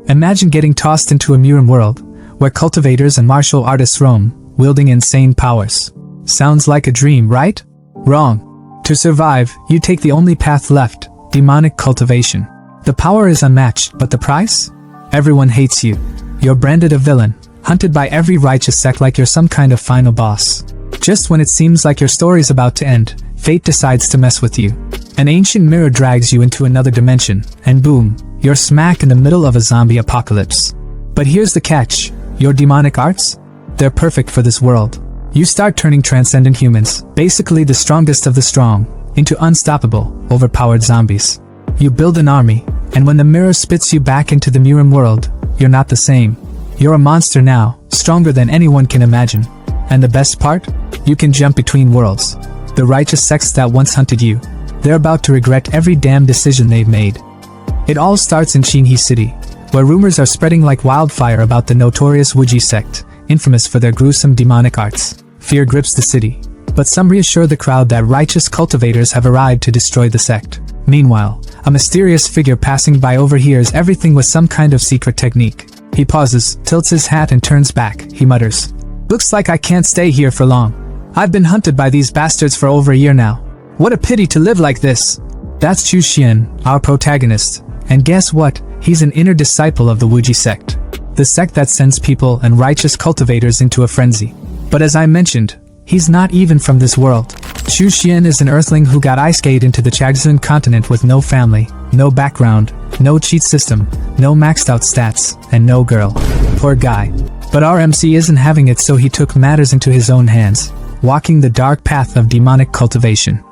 Imagine getting tossed into a MURIM world, where cultivators and martial artists roam, wielding insane powers. Sounds like a dream, right? Wrong. To survive, you take the only path left, demonic cultivation. The power is unmatched, but the price? Everyone hates you. You're branded a villain, hunted by every righteous sect like you're some kind of final boss. Just when it seems like your story's about to end, fate decides to mess with you. An ancient mirror drags you into another dimension, and boom, you're smack in the middle of a zombie apocalypse. But here's the catch. Your demonic arts? They're perfect for this world. You start turning transcendent humans, basically the strongest of the strong, into unstoppable, overpowered zombies. You build an army, and when the mirror spits you back into the MURIM world, you're not the same. You're a monster now, stronger than anyone can imagine. And the best part? You can jump between worlds. The righteous sects that once hunted you, they're about to regret every damn decision they've made. It all starts in Shinhi City, where rumors are spreading like wildfire about the notorious Wuji sect, infamous for their gruesome demonic arts. Fear grips the city, but some reassure the crowd that righteous cultivators have arrived to destroy the sect. Meanwhile, a mysterious figure passing by overhears everything with some kind of secret technique. He pauses, tilts his hat and turns back. He mutters, "Looks like I can't stay here for long. I've been hunted by these bastards for over a year now. What a pity to live like this." That's Chu Xian, our protagonist. And guess what? He's an inner disciple of the Wuji sect. The sect that sends people and righteous cultivators into a frenzy. But as I mentioned, he's not even from this world. Chu Xian is an earthling who got ice-skate into the Chagzun continent with no family, no background, no cheat system, no maxed out stats, and no girl. Poor guy. But our MC isn't having it, so he took matters into his own hands, walking the dark path of demonic cultivation.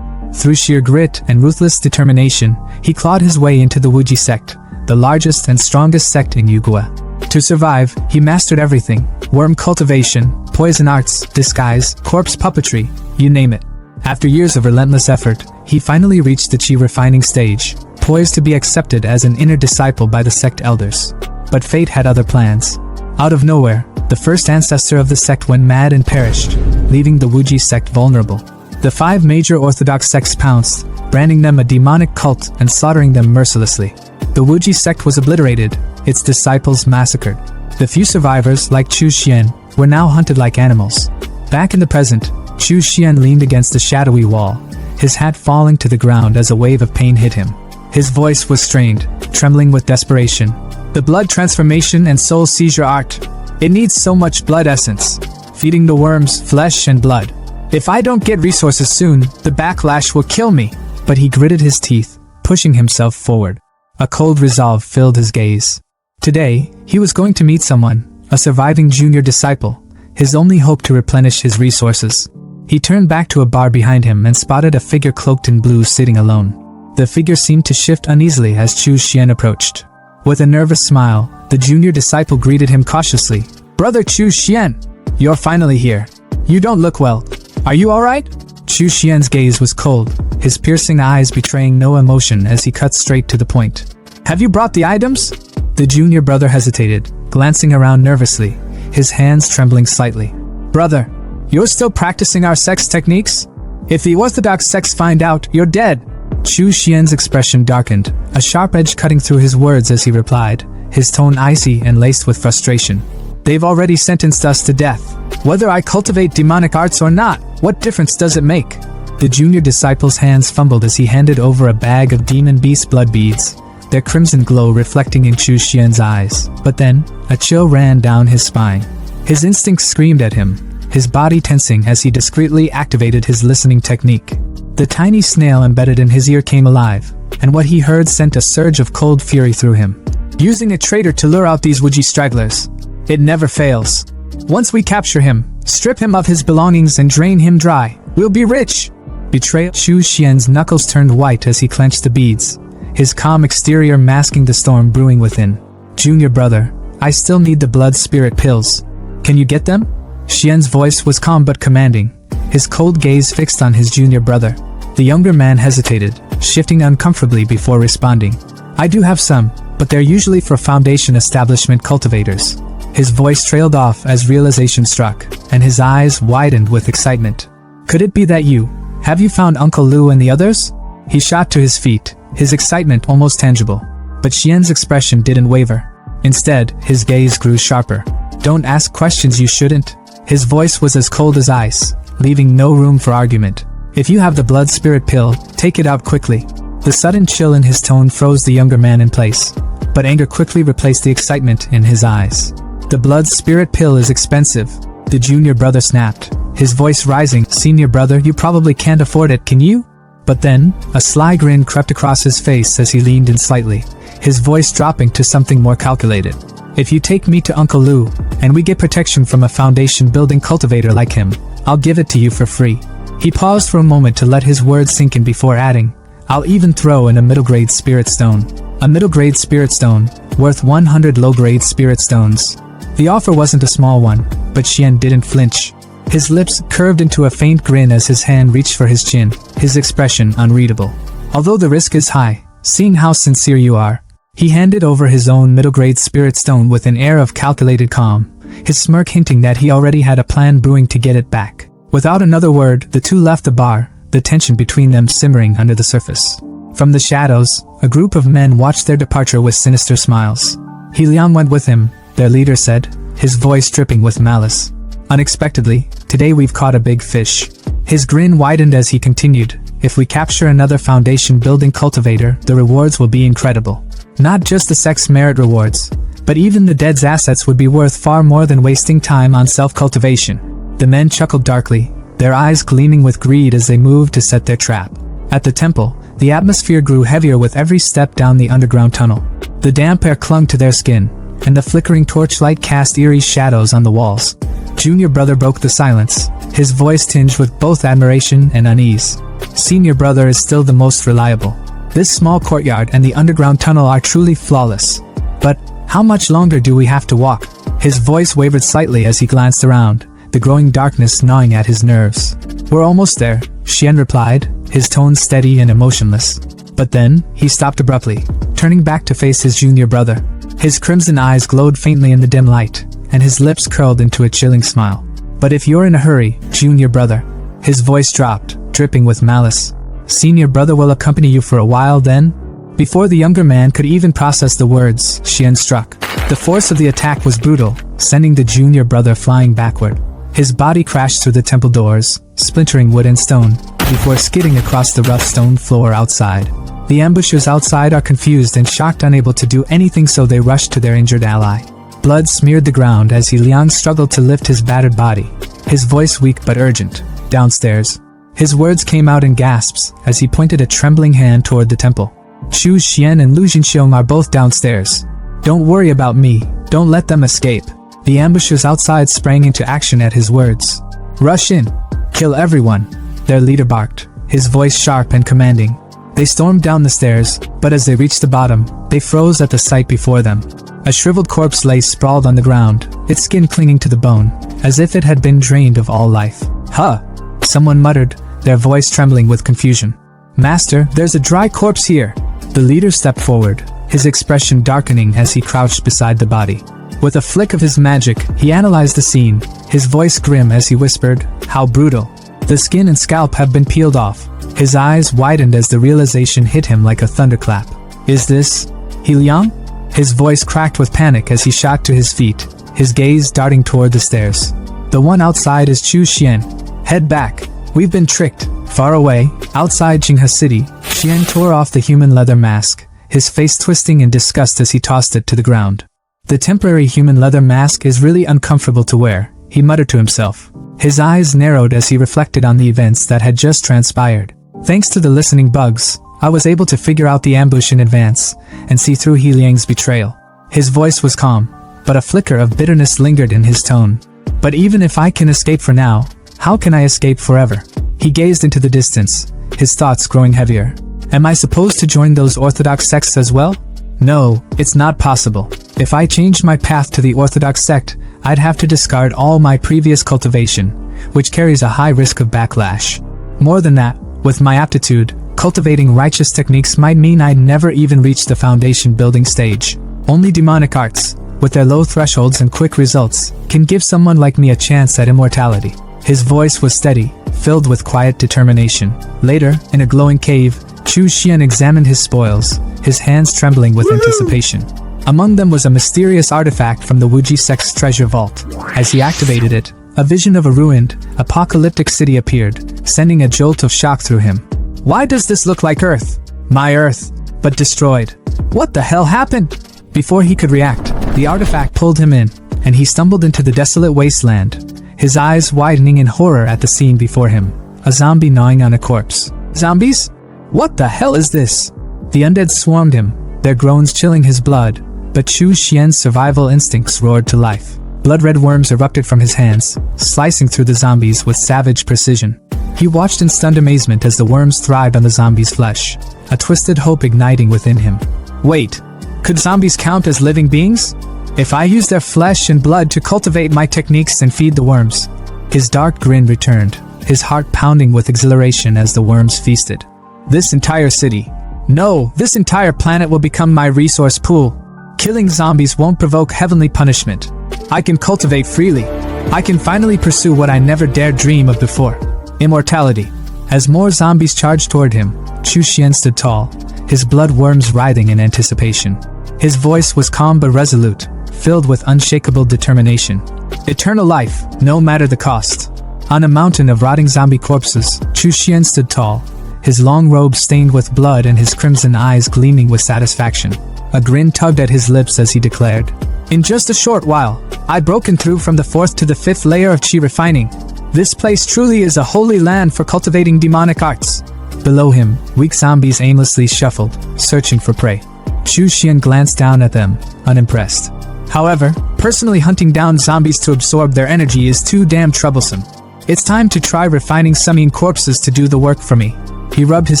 Through sheer grit and ruthless determination, he clawed his way into the Wuji sect, the largest and strongest sect in Yugua. To survive, he mastered everything: worm cultivation, poison arts, disguise, corpse puppetry, you name it. After years of relentless effort, he finally reached the chi refining stage, poised to be accepted as an inner disciple by the sect elders. But fate had other plans. Out of nowhere, the first ancestor of the sect went mad and perished, leaving the Wuji sect vulnerable. The 5 major orthodox sects pounced, branding them a demonic cult and slaughtering them mercilessly. The Wuji sect was obliterated, its disciples massacred. The few survivors, like Chu Xian, were now hunted like animals. Back in the present, Chu Xian leaned against a shadowy wall, his hat falling to the ground as a wave of pain hit him. His voice was strained, trembling with desperation. The blood transformation and soul seizure art. It needs so much blood essence, feeding the worms flesh and blood. If I don't get resources soon, the backlash will kill me. But he gritted his teeth, pushing himself forward. A cold resolve filled his gaze. Today, he was going to meet someone, a surviving junior disciple, his only hope to replenish his resources. He turned back to a bar behind him and spotted a figure cloaked in blue sitting alone. The figure seemed to shift uneasily as Chu Xian approached. With a nervous smile, the junior disciple greeted him cautiously. "Brother Chu Xian, you're finally here. You don't look well. Are you alright?" Chu Xian's gaze was cold, his piercing eyes betraying no emotion as he cut straight to the point. "Have you brought the items?" The junior brother hesitated, glancing around nervously, his hands trembling slightly. "Brother, you're still practicing our sex techniques? If the orthodox sects find out, you're dead." Chu Xian's expression darkened, a sharp edge cutting through his words as he replied, his tone icy and laced with frustration. "They've already sentenced us to death. Whether I cultivate demonic arts or not, what difference does it make?" The junior disciple's hands fumbled as he handed over a bag of demon beast blood beads, their crimson glow reflecting in Chu Xian's eyes. But then, a chill ran down his spine. His instincts screamed at him, his body tensing as he discreetly activated his listening technique. The tiny snail embedded in his ear came alive, and what he heard sent a surge of cold fury through him. "Using a traitor to lure out these Wuji stragglers. It never fails. Once we capture him, strip him of his belongings and drain him dry, we'll be rich." Betrayal. Chu Xian's knuckles turned white as he clenched the beads, his calm exterior masking the storm brewing within. "Junior brother, I still need the blood spirit pills. Can you get them?" Xian's voice was calm but commanding, his cold gaze fixed on his junior brother. The younger man hesitated, shifting uncomfortably before responding. "I do have some, but they're usually for Foundation establishment cultivators." His voice trailed off as realization struck, and his eyes widened with excitement. "Could it be that you? Have you found Uncle Lu and the others?" He shot to his feet, his excitement almost tangible. But Xian's expression didn't waver. Instead, his gaze grew sharper. Don't ask questions you shouldn't. His voice was as cold as ice, leaving no room for argument. If you have the blood spirit pill, take it out quickly. The sudden chill in his tone froze the younger man in place, but anger quickly replaced the excitement in his eyes. The blood spirit pill is expensive, the junior brother snapped, his voice rising. Senior brother, you probably can't afford it, can you? But then, a sly grin crept across his face as he leaned in slightly, his voice dropping to something more calculated. If you take me to Uncle Lou, and we get protection from a foundation-building cultivator like him, I'll give it to you for free. He paused for a moment to let his words sink in before adding, I'll even throw in a middle-grade spirit stone. A middle-grade spirit stone, worth 100 low-grade spirit stones. The offer wasn't a small one, but Xian didn't flinch. His lips curved into a faint grin as his hand reached for his chin, his expression unreadable. Although the risk is high, seeing how sincere you are, he handed over his own middle-grade spirit stone with an air of calculated calm, his smirk hinting that he already had a plan brewing to get it back. Without another word, the two left the bar, the tension between them simmering under the surface. From the shadows, a group of men watched their departure with sinister smiles. He Liang went with him, their leader said, his voice dripping with malice. Unexpectedly, today we've caught a big fish. His grin widened as he continued, if we capture another foundation-building cultivator, the rewards will be incredible. Not just the sex merit rewards, but even the dead's assets would be worth far more than wasting time on self-cultivation. The men chuckled darkly, their eyes gleaming with greed as they moved to set their trap. At the temple, the atmosphere grew heavier with every step down the underground tunnel. The damp air clung to their skin, and the flickering torchlight cast eerie shadows on the walls. Junior brother broke the silence, his voice tinged with both admiration and unease. Senior brother is still the most reliable. This small courtyard and the underground tunnel are truly flawless. But how much longer do we have to walk? His voice wavered slightly as he glanced around, the growing darkness gnawing at his nerves. We're almost there, Xian replied, his tone steady and emotionless. But then, he stopped abruptly, turning back to face his junior brother. His crimson eyes glowed faintly in the dim light, and his lips curled into a chilling smile. But if you're in a hurry, junior brother. His voice dropped, dripping with malice. Senior brother will accompany you for a while then? Before the younger man could even process the words, Xian struck. The force of the attack was brutal, sending the junior brother flying backward. His body crashed through the temple doors, splintering wood and stone, before skidding across the rough stone floor outside. The ambushers outside are confused and shocked, unable to do anything, so they rush to their injured ally. Blood smeared the ground as Liang struggled to lift his battered body, his voice weak but urgent. Downstairs. His words came out in gasps as he pointed a trembling hand toward the temple. Chu Xian and Lu Jinxiong are both downstairs. Don't worry about me, don't let them escape. The ambushers outside sprang into action at his words. Rush in. Kill everyone, their leader barked, his voice sharp and commanding. They stormed down the stairs, but as they reached the bottom, they froze at the sight before them. A shriveled corpse lay sprawled on the ground, its skin clinging to the bone, as if it had been drained of all life. Huh! Someone muttered, their voice trembling with confusion. Master, there's a dry corpse here. The leader stepped forward, his expression darkening as he crouched beside the body. With a flick of his magic, he analyzed the scene, his voice grim as he whispered, how brutal. The skin and scalp have been peeled off. His eyes widened as the realization hit him like a thunderclap. Is this Liang? His voice cracked with panic as he shot to his feet, his gaze darting toward the stairs. The one outside is Chu Xian. Head back. We've been tricked. Far away, outside Jinghe City, Xian tore off the human leather mask, his face twisting in disgust as he tossed it to the ground. The temporary human leather mask is really uncomfortable to wear, he muttered to himself. His eyes narrowed as he reflected on the events that had just transpired. Thanks to the listening bugs, I was able to figure out the ambush in advance and see through He Liang's betrayal. His voice was calm, but a flicker of bitterness lingered in his tone. But even if I can escape for now, how can I escape forever? He gazed into the distance, his thoughts growing heavier. Am I supposed to join those orthodox sects as well? No, it's not possible. If I changed my path to the orthodox sect, I'd have to discard all my previous cultivation, which carries a high risk of backlash. More than that, with my aptitude, cultivating righteous techniques might mean I'd never even reach the foundation building stage. Only demonic arts, with their low thresholds and quick results, can give someone like me a chance at immortality. His voice was steady, filled with quiet determination. Later, in a glowing cave, Chu Xian examined his spoils, his hands trembling with anticipation. Among them was a mysterious artifact from the Wuji Sect's treasure vault. As he activated it, a vision of a ruined, apocalyptic city appeared, sending a jolt of shock through him. Why does this look like Earth? My Earth, but destroyed. What the hell happened? Before he could react, the artifact pulled him in, and he stumbled into the desolate wasteland, his eyes widening in horror at the scene before him. A zombie gnawing on a corpse. Zombies? What the hell is this? The undead swarmed him, their groans chilling his blood, but Chu Xian's survival instincts roared to life. Blood-red worms erupted from his hands, slicing through the zombies with savage precision. He watched in stunned amazement as the worms thrived on the zombies' flesh, a twisted hope igniting within him. Wait, could zombies count as living beings? If I use their flesh and blood to cultivate my techniques and feed the worms? His dark grin returned, his heart pounding with exhilaration as the worms feasted. This entire city, no, this entire planet will become my resource pool. Killing zombies won't provoke heavenly punishment. I can cultivate freely. I can finally pursue what I never dared dream of before. Immortality. As more zombies charged toward him, Chu Xian stood tall, his blood worms writhing in anticipation. His voice was calm but resolute, filled with unshakable determination. Eternal life, no matter the cost. On a mountain of rotting zombie corpses, Chu Xian stood tall, his long robe stained with blood and his crimson eyes gleaming with satisfaction. A grin tugged at his lips as he declared, "In just a short while, I've broken through from the 4th to the 5th layer of chi refining. This place truly is a holy land for cultivating demonic arts." Below him, weak zombies aimlessly shuffled, searching for prey. Chu Xian glanced down at them, unimpressed. However, personally hunting down zombies to absorb their energy is too damn troublesome. It's time to try refining some corpses to do the work for me. He rubbed his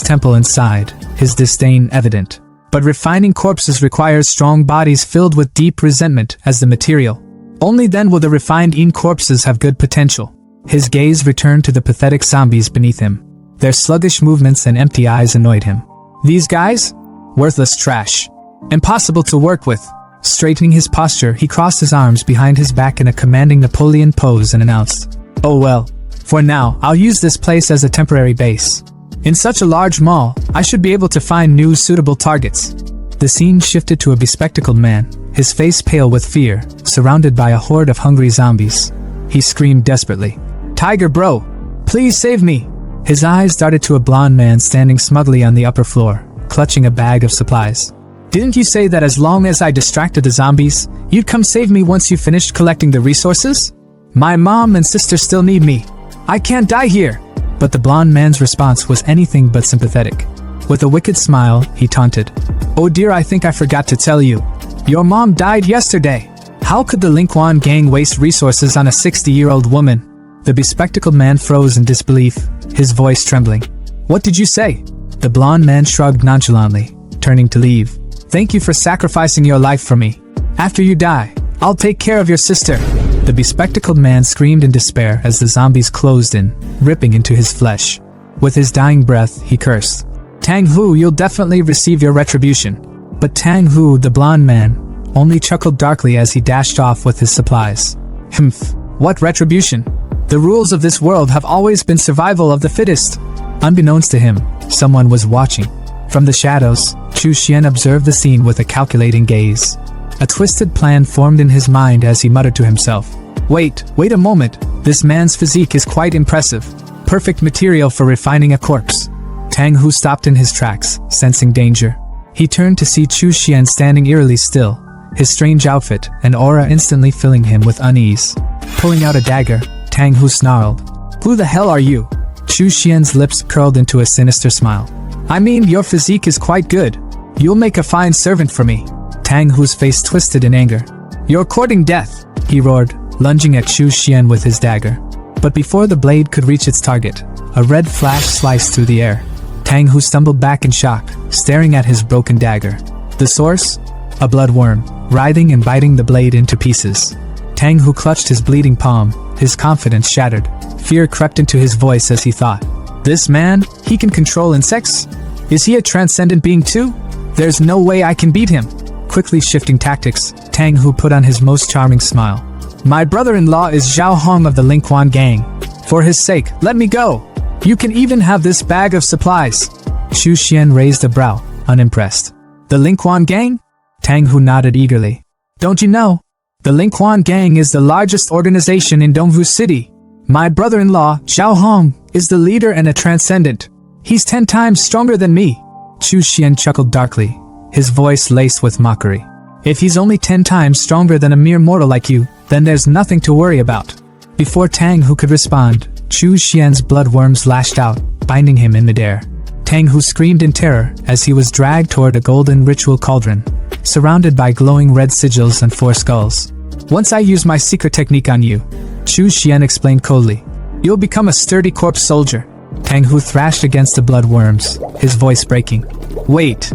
temple and sighed, his disdain evident. But refining corpses requires strong bodies filled with deep resentment as the material. Only then will the refined corpses have good potential. His gaze returned to the pathetic zombies beneath him. Their sluggish movements and empty eyes annoyed him. These guys? Worthless trash. Impossible to work with. Straightening his posture, he crossed his arms behind his back in a commanding Napoleon pose and announced, "Oh well, for now, I'll use this place as a temporary base. In such a large mall, I should be able to find new suitable targets." The scene shifted to a bespectacled man, his face pale with fear, surrounded by a horde of hungry zombies. He screamed desperately, "Tiger bro, please save me!" His eyes darted to a blonde man standing smugly on the upper floor, clutching a bag of supplies. "Didn't you say that as long as I distracted the zombies, you'd come save me once you finished collecting the resources? My mom and sister still need me. I can't die here." But the blonde man's response was anything but sympathetic. With a wicked smile, he taunted, "Oh dear, I think I forgot to tell you. Your mom died yesterday. How could the Lingquan gang waste resources on a 60-year-old woman?" The bespectacled man froze in disbelief, his voice trembling. "What did you say?" The blonde man shrugged nonchalantly, turning to leave. "Thank you for sacrificing your life for me. After you die, I'll take care of your sister." The bespectacled man screamed in despair as the zombies closed in, ripping into his flesh. With his dying breath, he cursed, "Tang Hu, you'll definitely receive your retribution." But Tang Hu, the blonde man, only chuckled darkly as he dashed off with his supplies. "Humph, what retribution? The rules of this world have always been survival of the fittest." Unbeknownst to him, someone was watching. From the shadows, Chu Xian observed the scene with a calculating gaze. A twisted plan formed in his mind as he muttered to himself, Wait a moment, this man's physique is quite impressive. Perfect material for refining a corpse." Tang Hu stopped in his tracks, sensing danger. He turned to see Chu Xian standing eerily still, his strange outfit and aura instantly filling him with unease. Pulling out a dagger, Tang Hu snarled, "Who the hell are you?" Chu Xian's lips curled into a sinister smile. "I mean, your physique is quite good. You'll make a fine servant for me." Tang Hu's face twisted in anger. "You're courting death," he roared, lunging at Chu Xian with his dagger. But before the blade could reach its target, a red flash sliced through the air. Tang Hu stumbled back in shock, staring at his broken dagger. The source? A bloodworm, writhing and biting the blade into pieces. Tang Hu clutched his bleeding palm, his confidence shattered. Fear crept into his voice as he thought, "This man, he can control insects? Is he a transcendent being too? There's no way I can beat him." Quickly shifting tactics, Tang Hu put on his most charming smile. "My brother-in-law is Zhao Hong of the Lingquan gang. For his sake, let me go. You can even have this bag of supplies." Chu Xian raised a brow, unimpressed. "The Lingquan gang? Tang Hu nodded eagerly. Don't you know? The Lingquan Gang is the largest organization in Dongwu City. My brother-in-law, Xiao Hong, is the leader and a transcendent. He's 10 times stronger than me. Chu Xian chuckled darkly, his voice laced with mockery. If he's only 10 times stronger than a mere mortal like you, then there's nothing to worry about. Before Tang Hu could respond, Chu Xian's bloodworms lashed out, binding him in midair. Tang Hu screamed in terror as he was dragged toward a golden ritual cauldron, surrounded by glowing red sigils and 4 skulls. Once I use my secret technique on you, Chu Xian explained coldly, you'll become a sturdy corpse soldier. Tang Hu thrashed against the bloodworms, his voice breaking. Wait.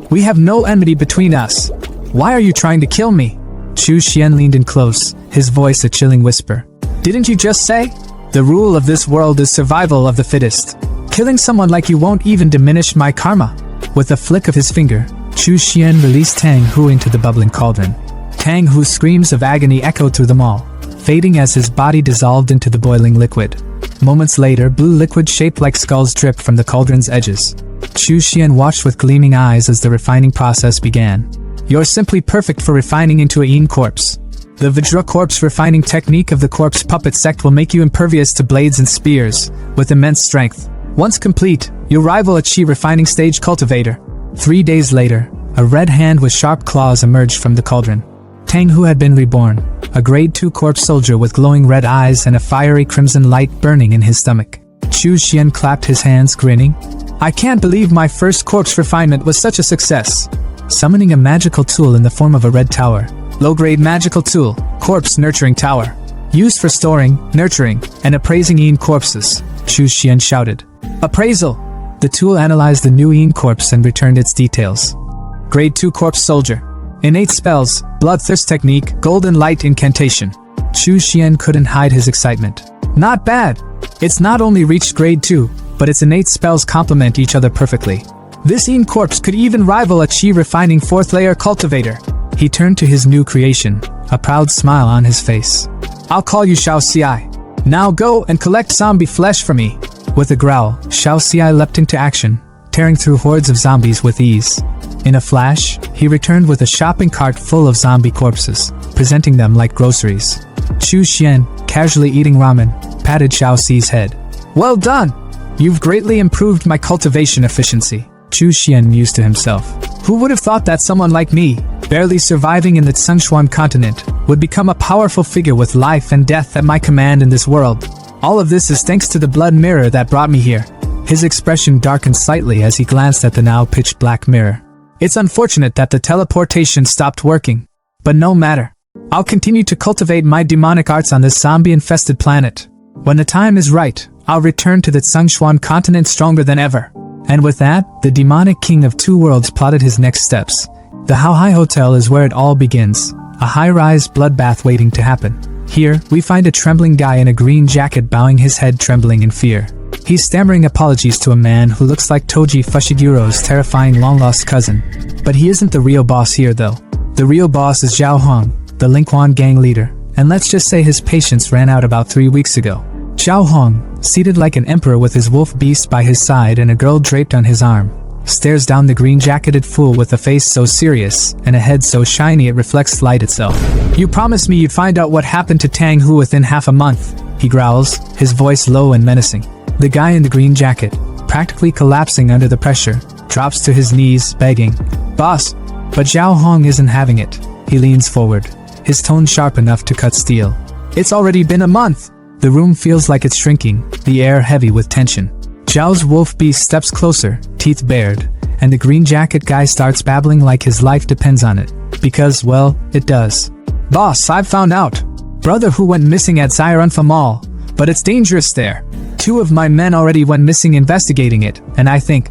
We have no enmity between us. Why are you trying to kill me? Chu Xian leaned in close, his voice a chilling whisper. Didn't you just say? The rule of this world is survival of the fittest. Killing someone like you won't even diminish my karma. With a flick of his finger, Chu Xian released Tang Hu into the bubbling cauldron. Tang Hu's screams of agony echoed through them all, fading as his body dissolved into the boiling liquid. Moments later, blue liquid shaped like skulls dripped from the cauldron's edges. Chu Xian watched with gleaming eyes as the refining process began. You're simply perfect for refining into a yin corpse. The Vajra corpse refining technique of the corpse puppet sect will make you impervious to blades and spears, with immense strength. Once complete, you'll rival a chi refining stage cultivator. 3 days later, a red hand with sharp claws emerged from the cauldron. Tang Hu had been reborn, a grade 2 corpse soldier with glowing red eyes and a fiery crimson light burning in his stomach. Chu Xian clapped his hands, grinning. I can't believe my first corpse refinement was such a success. Summoning a magical tool in the form of a red tower. Low-grade magical tool, corpse nurturing tower. Used for storing, nurturing, and appraising yin corpses, Chu Xian shouted. Appraisal! The tool analyzed the new yin corpse and returned its details. Grade 2 corpse soldier. Innate spells, bloodthirst technique, golden light incantation. Chu Xian couldn't hide his excitement. Not bad! It's not only reached grade 2, but its innate spells complement each other perfectly. This yin corpse could even rival a chi refining 4th layer cultivator. He turned to his new creation, a proud smile on his face. I'll call you Xiao Xi. Now go and collect zombie flesh for me. With a growl, Xiao Xi leapt into action, tearing through hordes of zombies with ease. In a flash, he returned with a shopping cart full of zombie corpses, presenting them like groceries. Chu Xian, casually eating ramen, patted Xiao Xi's head. Well done! You've greatly improved my cultivation efficiency. Chu Xian mused to himself. Who would have thought that someone like me, barely surviving in the Tsengshuan continent, would become a powerful figure with life and death at my command in this world? All of this is thanks to the blood mirror that brought me here. His expression darkened slightly as he glanced at the now pitch-black mirror. It's unfortunate that the teleportation stopped working, but no matter. I'll continue to cultivate my demonic arts on this zombie-infested planet. When the time is right, I'll return to the Tsengshuan continent stronger than ever. And with that, the demonic king of 2 worlds plotted his next steps. The Haohai Hotel is where it all begins, a high-rise bloodbath waiting to happen. Here, we find a trembling guy in a green jacket bowing his head trembling in fear. He's stammering apologies to a man who looks like Toji Fushiguro's terrifying long-lost cousin. But he isn't the real boss here though. The real boss is Zhao Hong, the Lingquan gang leader, and let's just say his patience ran out about 3 weeks ago. Zhao Hong, seated like an emperor with his wolf beast by his side and a girl draped on his arm, stares down the green-jacketed fool with a face so serious and a head so shiny it reflects light itself. You promised me you'd find out what happened to Tang Hu within half a month, he growls, his voice low and menacing. The guy in the green jacket, practically collapsing under the pressure, drops to his knees, begging, Boss! But Zhao Hong isn't having it. He leans forward, his tone sharp enough to cut steel. It's already been a month! The room feels like it's shrinking, the air heavy with tension. Zhao's wolf beast steps closer, teeth bared, and the green jacket guy starts babbling like his life depends on it. Because, well, it does. Boss, I've found out. Brother who went missing at Xiranfa Mall, but it's dangerous there. 2 of my men already went missing investigating it, and I think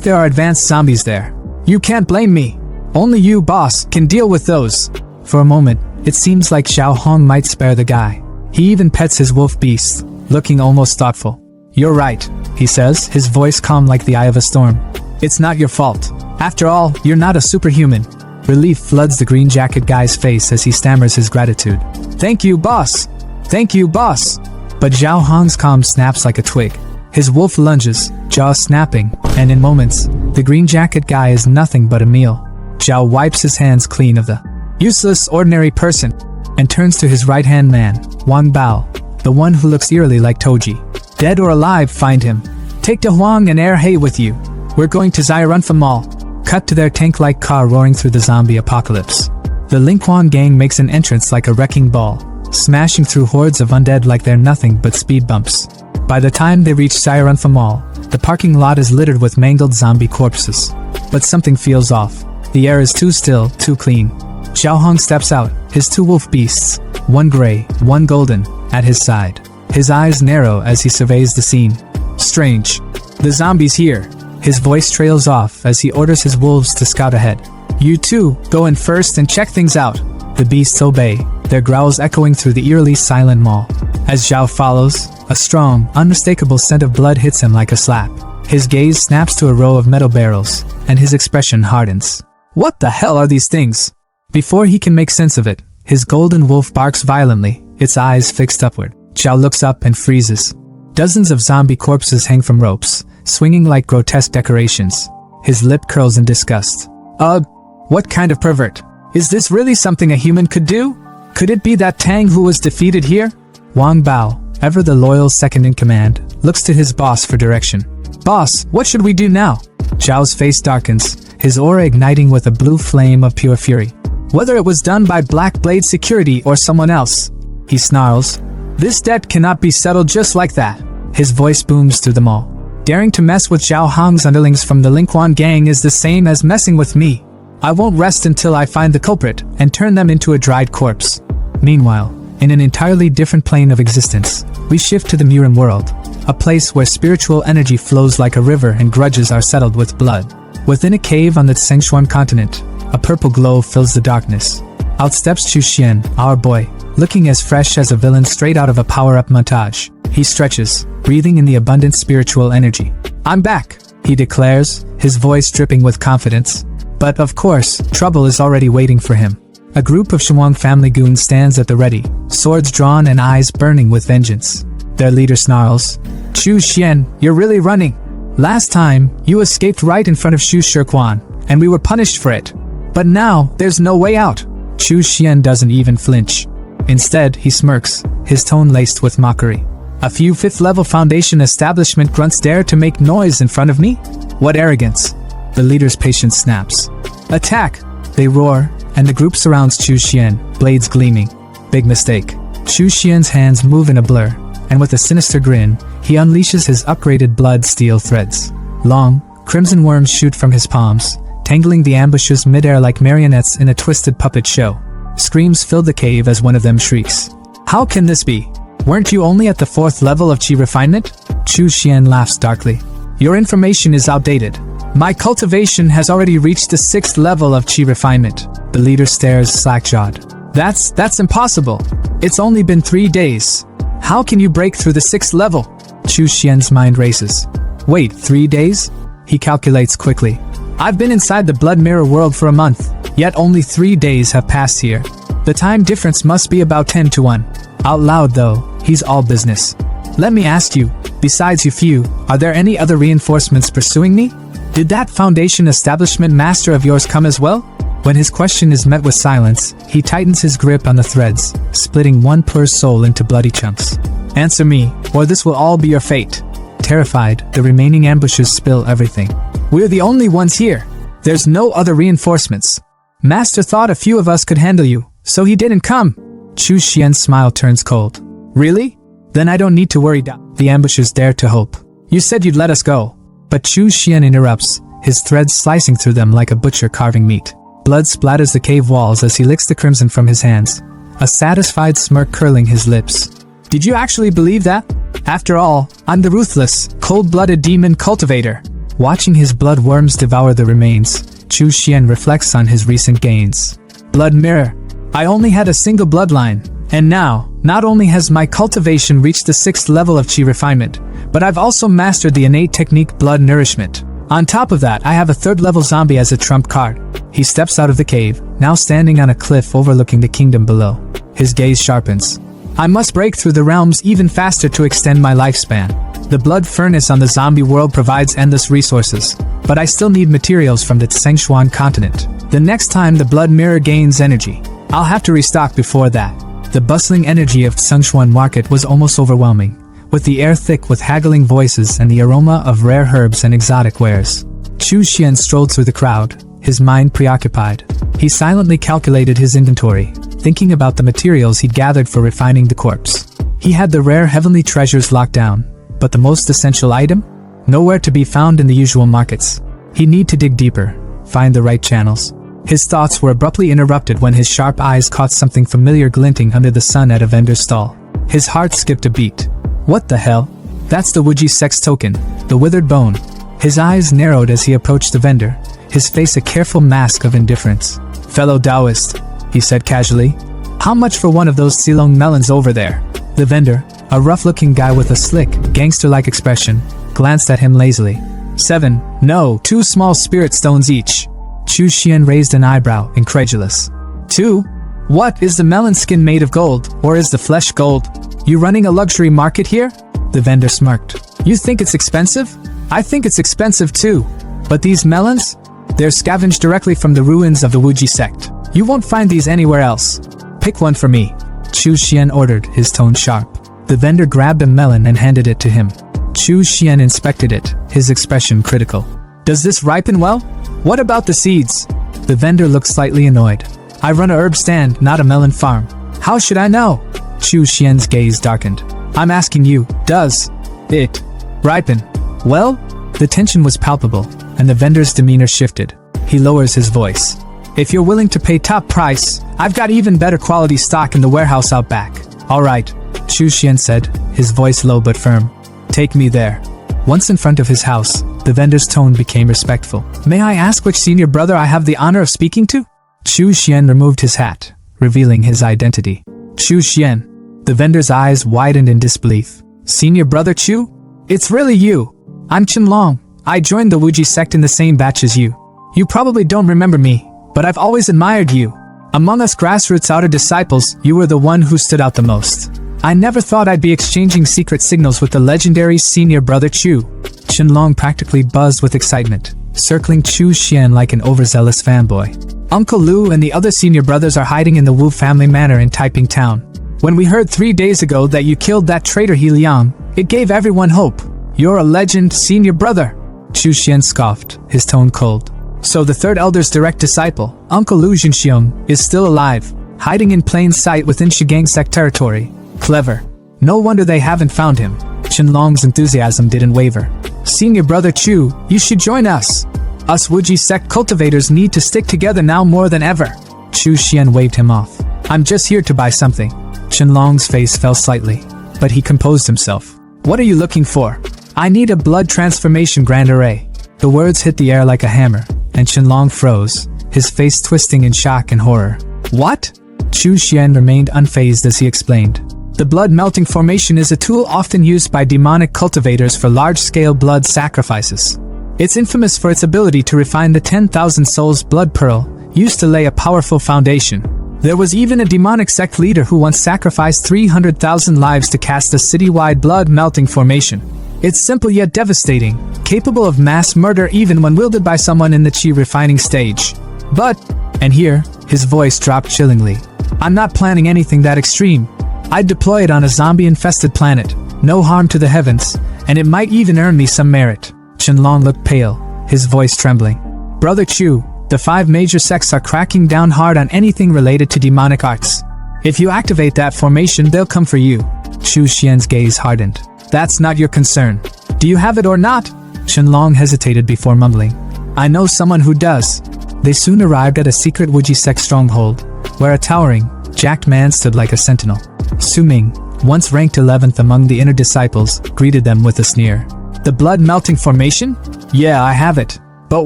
there are advanced zombies there. You can't blame me. Only you, boss, can deal with those. For a moment, it seems like Zhao Hong might spare the guy. He even pets his wolf beast, looking almost thoughtful. You're right, he says, his voice calm like the eye of a storm. It's not your fault. After all, you're not a superhuman. Relief floods the green jacket guy's face as he stammers his gratitude. Thank you, boss. Thank you, boss. But Zhao Hong's calm snaps like a twig. His wolf lunges, jaws snapping, and in moments, the green jacket guy is nothing but a meal. Zhao wipes his hands clean of the useless ordinary person and turns to his right-hand man, Wang Bao, the one who looks eerily like Toji. Dead or alive, find him. Take De Huang and Air Hay with you. We're going to Zairanfa Mall. Cut to their tank-like car roaring through the zombie apocalypse. The Linquan gang makes an entrance like a wrecking ball, smashing through hordes of undead like they're nothing but speed bumps. By the time they reach Zairanfa Mall, the parking lot is littered with mangled zombie corpses. But something feels off. The air is too still, too clean. Xiao Hong steps out, his 2 wolf beasts, one gray, one golden, at his side. His eyes narrow as he surveys the scene. Strange. The zombies here. His voice trails off as he orders his wolves to scout ahead. You two, go in first and check things out. The beasts obey, their growls echoing through the eerily silent mall. As Zhao follows, a strong, unmistakable scent of blood hits him like a slap. His gaze snaps to a row of metal barrels, and his expression hardens. What the hell are these things? Before he can make sense of it, his golden wolf barks violently, its eyes fixed upward. Zhao looks up and freezes. Dozens of zombie corpses hang from ropes, swinging like grotesque decorations. His lip curls in disgust. What kind of pervert? Is this really something a human could do? Could it be that Tang who was defeated here? Wang Bao, ever the loyal second in command, looks to his boss for direction. Boss, what should we do now? Zhao's face darkens, his aura igniting with a blue flame of pure fury. Whether it was done by Black Blade Security or someone else, he snarls. This debt cannot be settled just like that. His voice booms through the mall. Daring to mess with Zhao Hong's underlings from the Linquan gang is the same as messing with me. I won't rest until I find the culprit and turn them into a dried corpse. Meanwhile, in an entirely different plane of existence, we shift to the MURIM world, a place where spiritual energy flows like a river and grudges are settled with blood. Within a cave on the Tsengshuan continent, a purple glow fills the darkness. Out steps Chu Xian, our boy, looking as fresh as a villain straight out of a power-up montage. He stretches, breathing in the abundant spiritual energy. I'm back, he declares, his voice dripping with confidence. But of course, trouble is already waiting for him. A group of Shenwang family goons stands at the ready, swords drawn and eyes burning with vengeance. Their leader snarls, Chu Xian, you're really running. Last time, you escaped right in front of Xu Shirquan, and we were punished for it. But now, there's no way out. Chu Xian doesn't even flinch. Instead, he smirks, his tone laced with mockery. A few 5th-level Foundation establishment grunts dare to make noise in front of me? What arrogance! The leader's patience snaps. Attack! They roar, and the group surrounds Chu Xian, blades gleaming. Big mistake. Chu Xian's hands move in a blur, and with a sinister grin, he unleashes his upgraded blood steel threads. Long, crimson worms shoot from his palms, tangling the ambushes midair like marionettes in a twisted puppet show. Screams fill the cave as one of them shrieks. How can this be? Weren't you only at the 4th level of chi refinement? Chu Xian laughs darkly. Your information is outdated. My cultivation has already reached the 6th level of chi refinement. The leader stares slack-jawed. That's impossible. It's only been 3 days. How can you break through the 6th level? Chu Xian's mind races. Wait, 3 days? He calculates quickly. I've been inside the Blood Mirror world for a month, yet only 3 days have passed here. The time difference must be about 10 to 1. Out loud though, he's all business. Let me ask you, besides you few, are there any other reinforcements pursuing me? Did that Foundation establishment master of yours come as well? When his question is met with silence, he tightens his grip on the threads, splitting one poor soul into bloody chunks. Answer me, or this will all be your fate. Terrified, the remaining ambushes spill everything. We're the only ones here. There's no other reinforcements. Master thought a few of us could handle you, so he didn't come. Chu Xian's smile turns cold. Really? Then I don't need to worry. The ambushers dare to hope. You said you'd let us go. But Chu Xian interrupts, his threads slicing through them like a butcher carving meat. Blood splatters the cave walls as he licks the crimson from his hands, a satisfied smirk curling his lips. Did you actually believe that? After all, I'm the ruthless, cold-blooded demon Cultivator. Watching his blood worms devour the remains, Chu Xian reflects on his recent gains. Blood Mirror. I only had a single bloodline, and now, not only has my cultivation reached the 6th level of chi refinement, but I've also mastered the innate technique Blood Nourishment. On top of that, I have a 3rd level zombie as a trump card. He steps out of the cave, now standing on a cliff overlooking the kingdom below. His gaze sharpens. I must break through the realms even faster to extend my lifespan. The blood furnace on the zombie world provides endless resources, but I still need materials from the Tsengshuan continent. The next time the blood mirror gains energy, I'll have to restock before that. The bustling energy of Tsengshuan market was almost overwhelming, with the air thick with haggling voices and the aroma of rare herbs and exotic wares. Chu Xian strolled through the crowd, his mind preoccupied. He silently calculated his inventory, thinking about the materials he'd gathered for refining the corpse. He had the rare heavenly treasures locked down, but the most essential item? Nowhere to be found in the usual markets. He'd need to dig deeper, find the right channels. His thoughts were abruptly interrupted when his sharp eyes caught something familiar glinting under the sun at a vendor's stall. His heart skipped a beat. What the hell? That's the Wuji sex token, the withered bone. His eyes narrowed as he approached the vendor, his face a careful mask of indifference. Fellow Taoist, he said casually. How much for one of those Silong melons over there? The vendor, a rough-looking guy with a slick, gangster-like expression, glanced at him lazily. 7, no, 2 small spirit stones each. Chu Xian raised an eyebrow, incredulous. 2? What, is the melon skin made of gold, or is the flesh gold? You running a luxury market here? The vendor smirked. You think it's expensive? I think it's expensive too. But these melons? They're scavenged directly from the ruins of the Wuji sect. You won't find these anywhere else. Pick one for me. Chu Xian ordered, his tone sharp. The vendor grabbed a melon and handed it to him. Chu Xian inspected it, his expression critical. Does this ripen well? What about the seeds? The vendor looked slightly annoyed. I run a herb stand, not a melon farm. How should I know? Chu Xian's gaze darkened. I'm asking you, does it ripen well? The tension was palpable, and the vendor's demeanor shifted. He lowers his voice. If you're willing to pay top price, I've got even better quality stock in the warehouse out back. All right, Chu Xian said, his voice low but firm. Take me there. Once in front of his house, the vendor's tone became respectful. May I ask which senior brother I have the honor of speaking to? Chu Xian removed his hat, revealing his identity. Chu Xian. The vendor's eyes widened in disbelief. Senior brother Chu? It's really you. I'm Qinlong. I joined the Wuji sect in the same batch as you. You probably don't remember me, but I've always admired you. Among us grassroots outer disciples, you were the one who stood out the most. I never thought I'd be exchanging secret signals with the legendary senior brother Chu. Qinlong practically buzzed with excitement, circling Chu Xian like an overzealous fanboy. Uncle Lu and the other senior brothers are hiding in the Wu family manor in Taiping Town. When we heard 3 days ago that you killed that traitor He Liang, it gave everyone hope. You're a legend, senior brother. Chu Xian scoffed, his tone cold. So the third elder's direct disciple, Uncle Lu Jinxiong, is still alive, hiding in plain sight within Shigang sect territory. Clever. No wonder they haven't found him. Qinlong's enthusiasm didn't waver. Senior brother Chu, you should join us. Us Wuji sect cultivators need to stick together now more than ever. Chu Xian waved him off. I'm just here to buy something. Qinlong's face fell slightly, but he composed himself. What are you looking for? I need a blood transformation grand array. The words hit the air like a hammer, and Qinlong froze, his face twisting in shock and horror. What? Chu Xian remained unfazed as he explained. The blood melting formation is a tool often used by demonic cultivators for large-scale blood sacrifices. It's infamous for its ability to refine the 10,000 souls blood pearl, used to lay a powerful foundation. There was even a demonic sect leader who once sacrificed 300,000 lives to cast a citywide blood melting formation. It's simple yet devastating, capable of mass murder even when wielded by someone in the chi refining stage. But, and here, his voice dropped chillingly, I'm not planning anything that extreme. I'd deploy it on a zombie-infested planet, no harm to the heavens, and it might even earn me some merit. Qinlong looked pale, his voice trembling. Brother Chu, the 5 major sects are cracking down hard on anything related to demonic arts. If you activate that formation, they'll come for you. Chu Xian's gaze hardened. That's not your concern. Do you have it or not? Qinlong hesitated before mumbling. I know someone who does. They soon arrived at a secret Wuji sect stronghold, where a towering, jacked man stood like a sentinel. Su Ming, once ranked 11th among the inner disciples, greeted them with a sneer. The blood melting formation? Yeah, I have it. But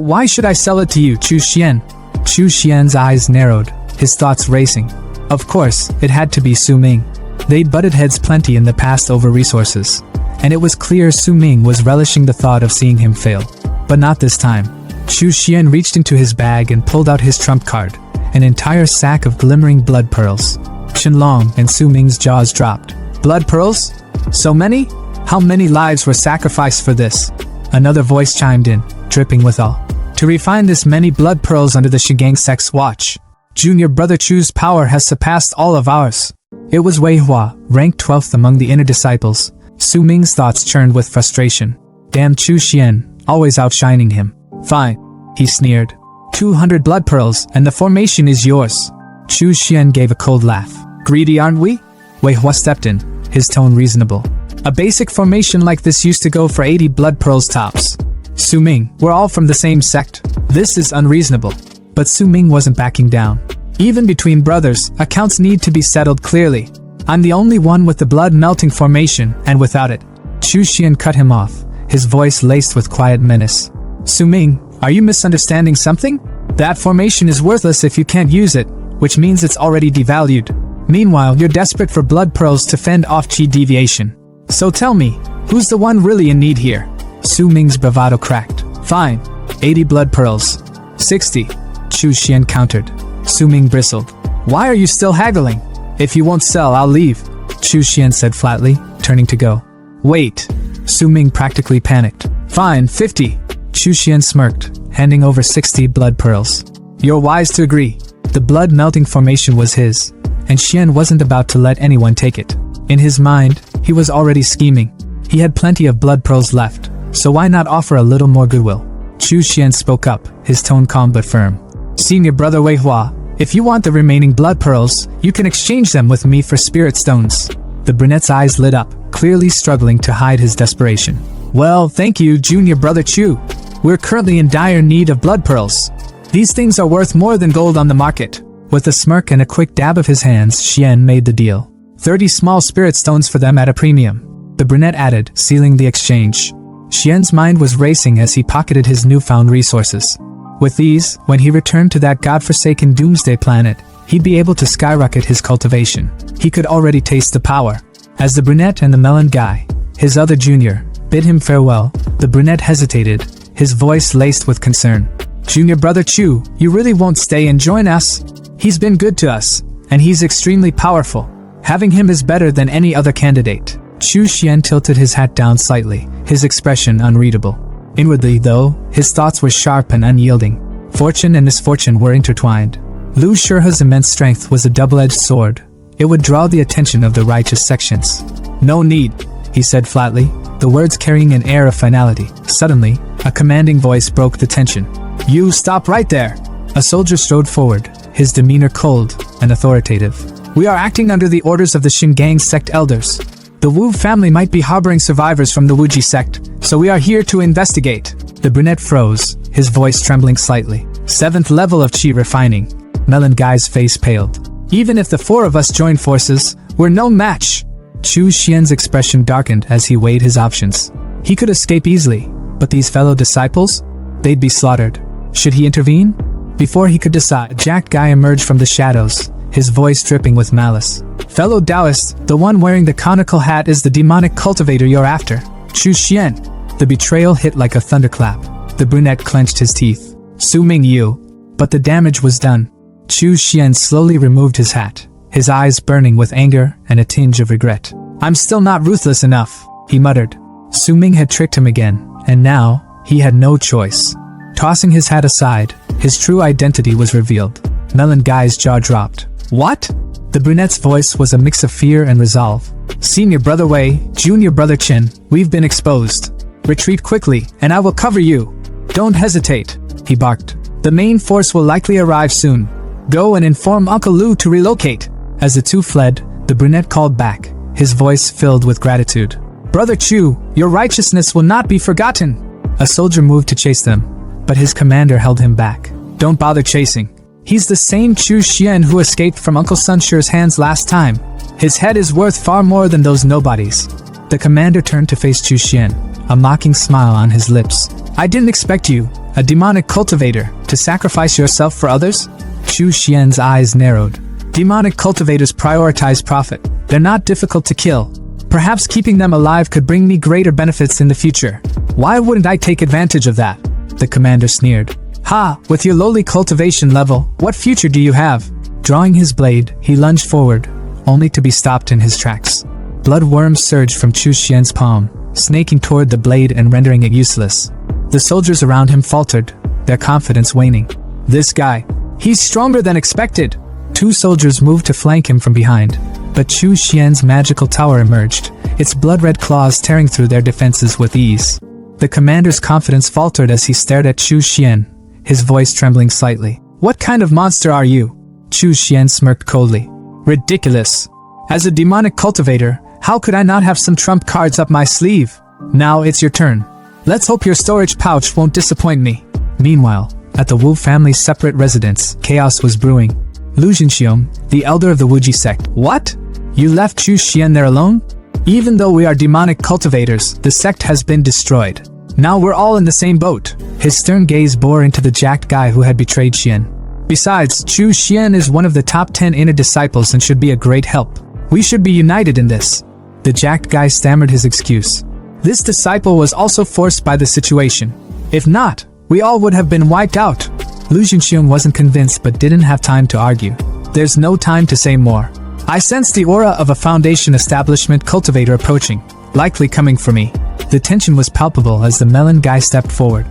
why should I sell it to you, Chu Xian? Chu Xian's eyes narrowed, his thoughts racing. Of course, it had to be Su Ming. They'd butted heads plenty in the past over resources, and it was clear Su Ming was relishing the thought of seeing him fail. But not this time. Chu Xian reached into his bag and pulled out his trump card, an entire sack of glimmering blood pearls. Qinlong and Su Ming's jaws dropped. Blood pearls? So many? How many lives were sacrificed for this? Another voice chimed in, dripping with awe. To refine this many blood pearls under the Shigang sect's watch. Junior Brother Chu's power has surpassed all of ours. It was Wei Hua, ranked 12th among the inner disciples. Su Ming's thoughts churned with frustration. Damn Chu Xian, always outshining him. Fine, he sneered. 200 blood pearls, and the formation is yours. Chu Xian gave a cold laugh. Greedy, aren't we? Wei Hua stepped in, his tone reasonable. A basic formation like this used to go for 80 blood pearls tops. Su Ming, we're all from the same sect. This is unreasonable. But Su Ming wasn't backing down. Even between brothers, accounts need to be settled clearly. I'm the only one with the blood-melting formation, and without it. Chu Xian cut him off, his voice laced with quiet menace. Su Ming, are you misunderstanding something? That formation is worthless if you can't use it, which means it's already devalued. Meanwhile, you're desperate for blood pearls to fend off chi deviation. So tell me, who's the one really in need here? Su Ming's bravado cracked. Fine, 80 blood pearls. 60. Chu Xian countered. Su Ming bristled. Why are you still haggling? If you won't sell, I'll leave. Chu Xian said flatly, turning to go. Wait. Su Ming practically panicked. Fine, 50. Chu Xian smirked, handing over 60 blood pearls. You're wise to agree. The blood-melting formation was his, and Xian wasn't about to let anyone take it. In his mind, he was already scheming. He had plenty of blood pearls left, so why not offer a little more goodwill? Chu Xian spoke up, his tone calm but firm. Senior Brother Wei Hua, if you want the remaining blood pearls, you can exchange them with me for spirit stones. The brunette's eyes lit up, clearly struggling to hide his desperation. Well, thank you, Junior Brother Chu. We're currently in dire need of blood pearls. These things are worth more than gold on the market. With a smirk and a quick dab of his hands, Xian made the deal. 30 small spirit stones for them at a premium. The brunette added, sealing the exchange. Xian's mind was racing as he pocketed his newfound resources. With these, when he returned to that godforsaken doomsday planet, he'd be able to skyrocket his cultivation. He could already taste the power. As the brunette and the melon guy, his other junior, bid him farewell, the brunette hesitated, his voice laced with concern. Junior Brother Chu, you really won't stay and join us? He's been good to us, and he's extremely powerful. Having him is better than any other candidate. Chu Xian tilted his hat down slightly, his expression unreadable. Inwardly, though, his thoughts were sharp and unyielding. Fortune and misfortune were intertwined. Lu Shihe's immense strength was a double-edged sword. It would draw the attention of the righteous sections. No need, he said flatly, the words carrying an air of finality. Suddenly, a commanding voice broke the tension. You stop right there! A soldier strode forward, his demeanor cold and authoritative. We are acting under the orders of the Shingang sect elders. The Wu family might be harboring survivors from the Wuji sect, so we are here to investigate. The brunette froze, his voice trembling slightly. 7th level of chi refining. Melon Guy's face paled. Even if the 4 of us join forces, we're no match. Chu Xian's expression darkened as he weighed his options. He could escape easily, but these fellow disciples? They'd be slaughtered. Should he intervene? Before he could decide, Jack Guy emerged from the shadows, his voice dripping with malice. Fellow Taoist, the one wearing the conical hat is the demonic cultivator you're after. Chu Xian. The betrayal hit like a thunderclap. The brunette clenched his teeth. Su Ming you. But the damage was done. Chu Xian slowly removed his hat, his eyes burning with anger and a tinge of regret. I'm still not ruthless enough, he muttered. Su Ming had tricked him again, and now, he had no choice. Tossing his hat aside, his true identity was revealed. Melon Guy's jaw dropped. What? The brunette's voice was a mix of fear and resolve. Senior Brother Wei, Junior Brother Chen, we've been exposed. Retreat quickly, and I will cover you. Don't hesitate, he barked. The main force will likely arrive soon. Go and inform Uncle Lu to relocate. As the two fled, the brunette called back, his voice filled with gratitude. Brother Chu, your righteousness will not be forgotten. A soldier moved to chase them, but his commander held him back. Don't bother chasing. He's the same Chu Xian who escaped from Uncle Sunshire's hands last time. His head is worth far more than those nobodies. The commander turned to face Chu Xian, a mocking smile on his lips. I didn't expect you, a demonic cultivator, to sacrifice yourself for others? Chu Xian's eyes narrowed. Demonic cultivators prioritize profit. They're not difficult to kill. Perhaps keeping them alive could bring me greater benefits in the future. Why wouldn't I take advantage of that? The commander sneered. Ha! With your lowly cultivation level, what future do you have? Drawing his blade, he lunged forward, only to be stopped in his tracks. Blood worms surged from Chu Xian's palm, snaking toward the blade and rendering it useless. The soldiers around him faltered, their confidence waning. This guy, he's stronger than expected. 2 soldiers moved to flank him from behind, but Chu Xian's magical tower emerged, its blood-red claws tearing through their defenses with ease. The commander's confidence faltered as he stared at Chu Xian, his voice trembling slightly. What kind of monster are you? Chu Xian smirked coldly. Ridiculous. As a demonic cultivator, how could I not have some trump cards up my sleeve? Now it's your turn. Let's hope your storage pouch won't disappoint me. Meanwhile, at the Wu family's separate residence, chaos was brewing. Lu Jinxiong, the elder of the Wuji sect. What? You left Chu Xian there alone? Even though we are demonic cultivators, the sect has been destroyed. Now we're all in the same boat. His stern gaze bore into the jacked guy who had betrayed Xian. Besides, Chu Xian is one of the top 10 inner disciples and should be a great help. We should be united in this. The jacked guy stammered his excuse. This disciple was also forced by the situation. If not, we all would have been wiped out. Lu Jinxiong wasn't convinced but didn't have time to argue. There's no time to say more. I sensed the aura of a Foundation establishment cultivator approaching, likely coming for me. The tension was palpable as the melon guy stepped forward.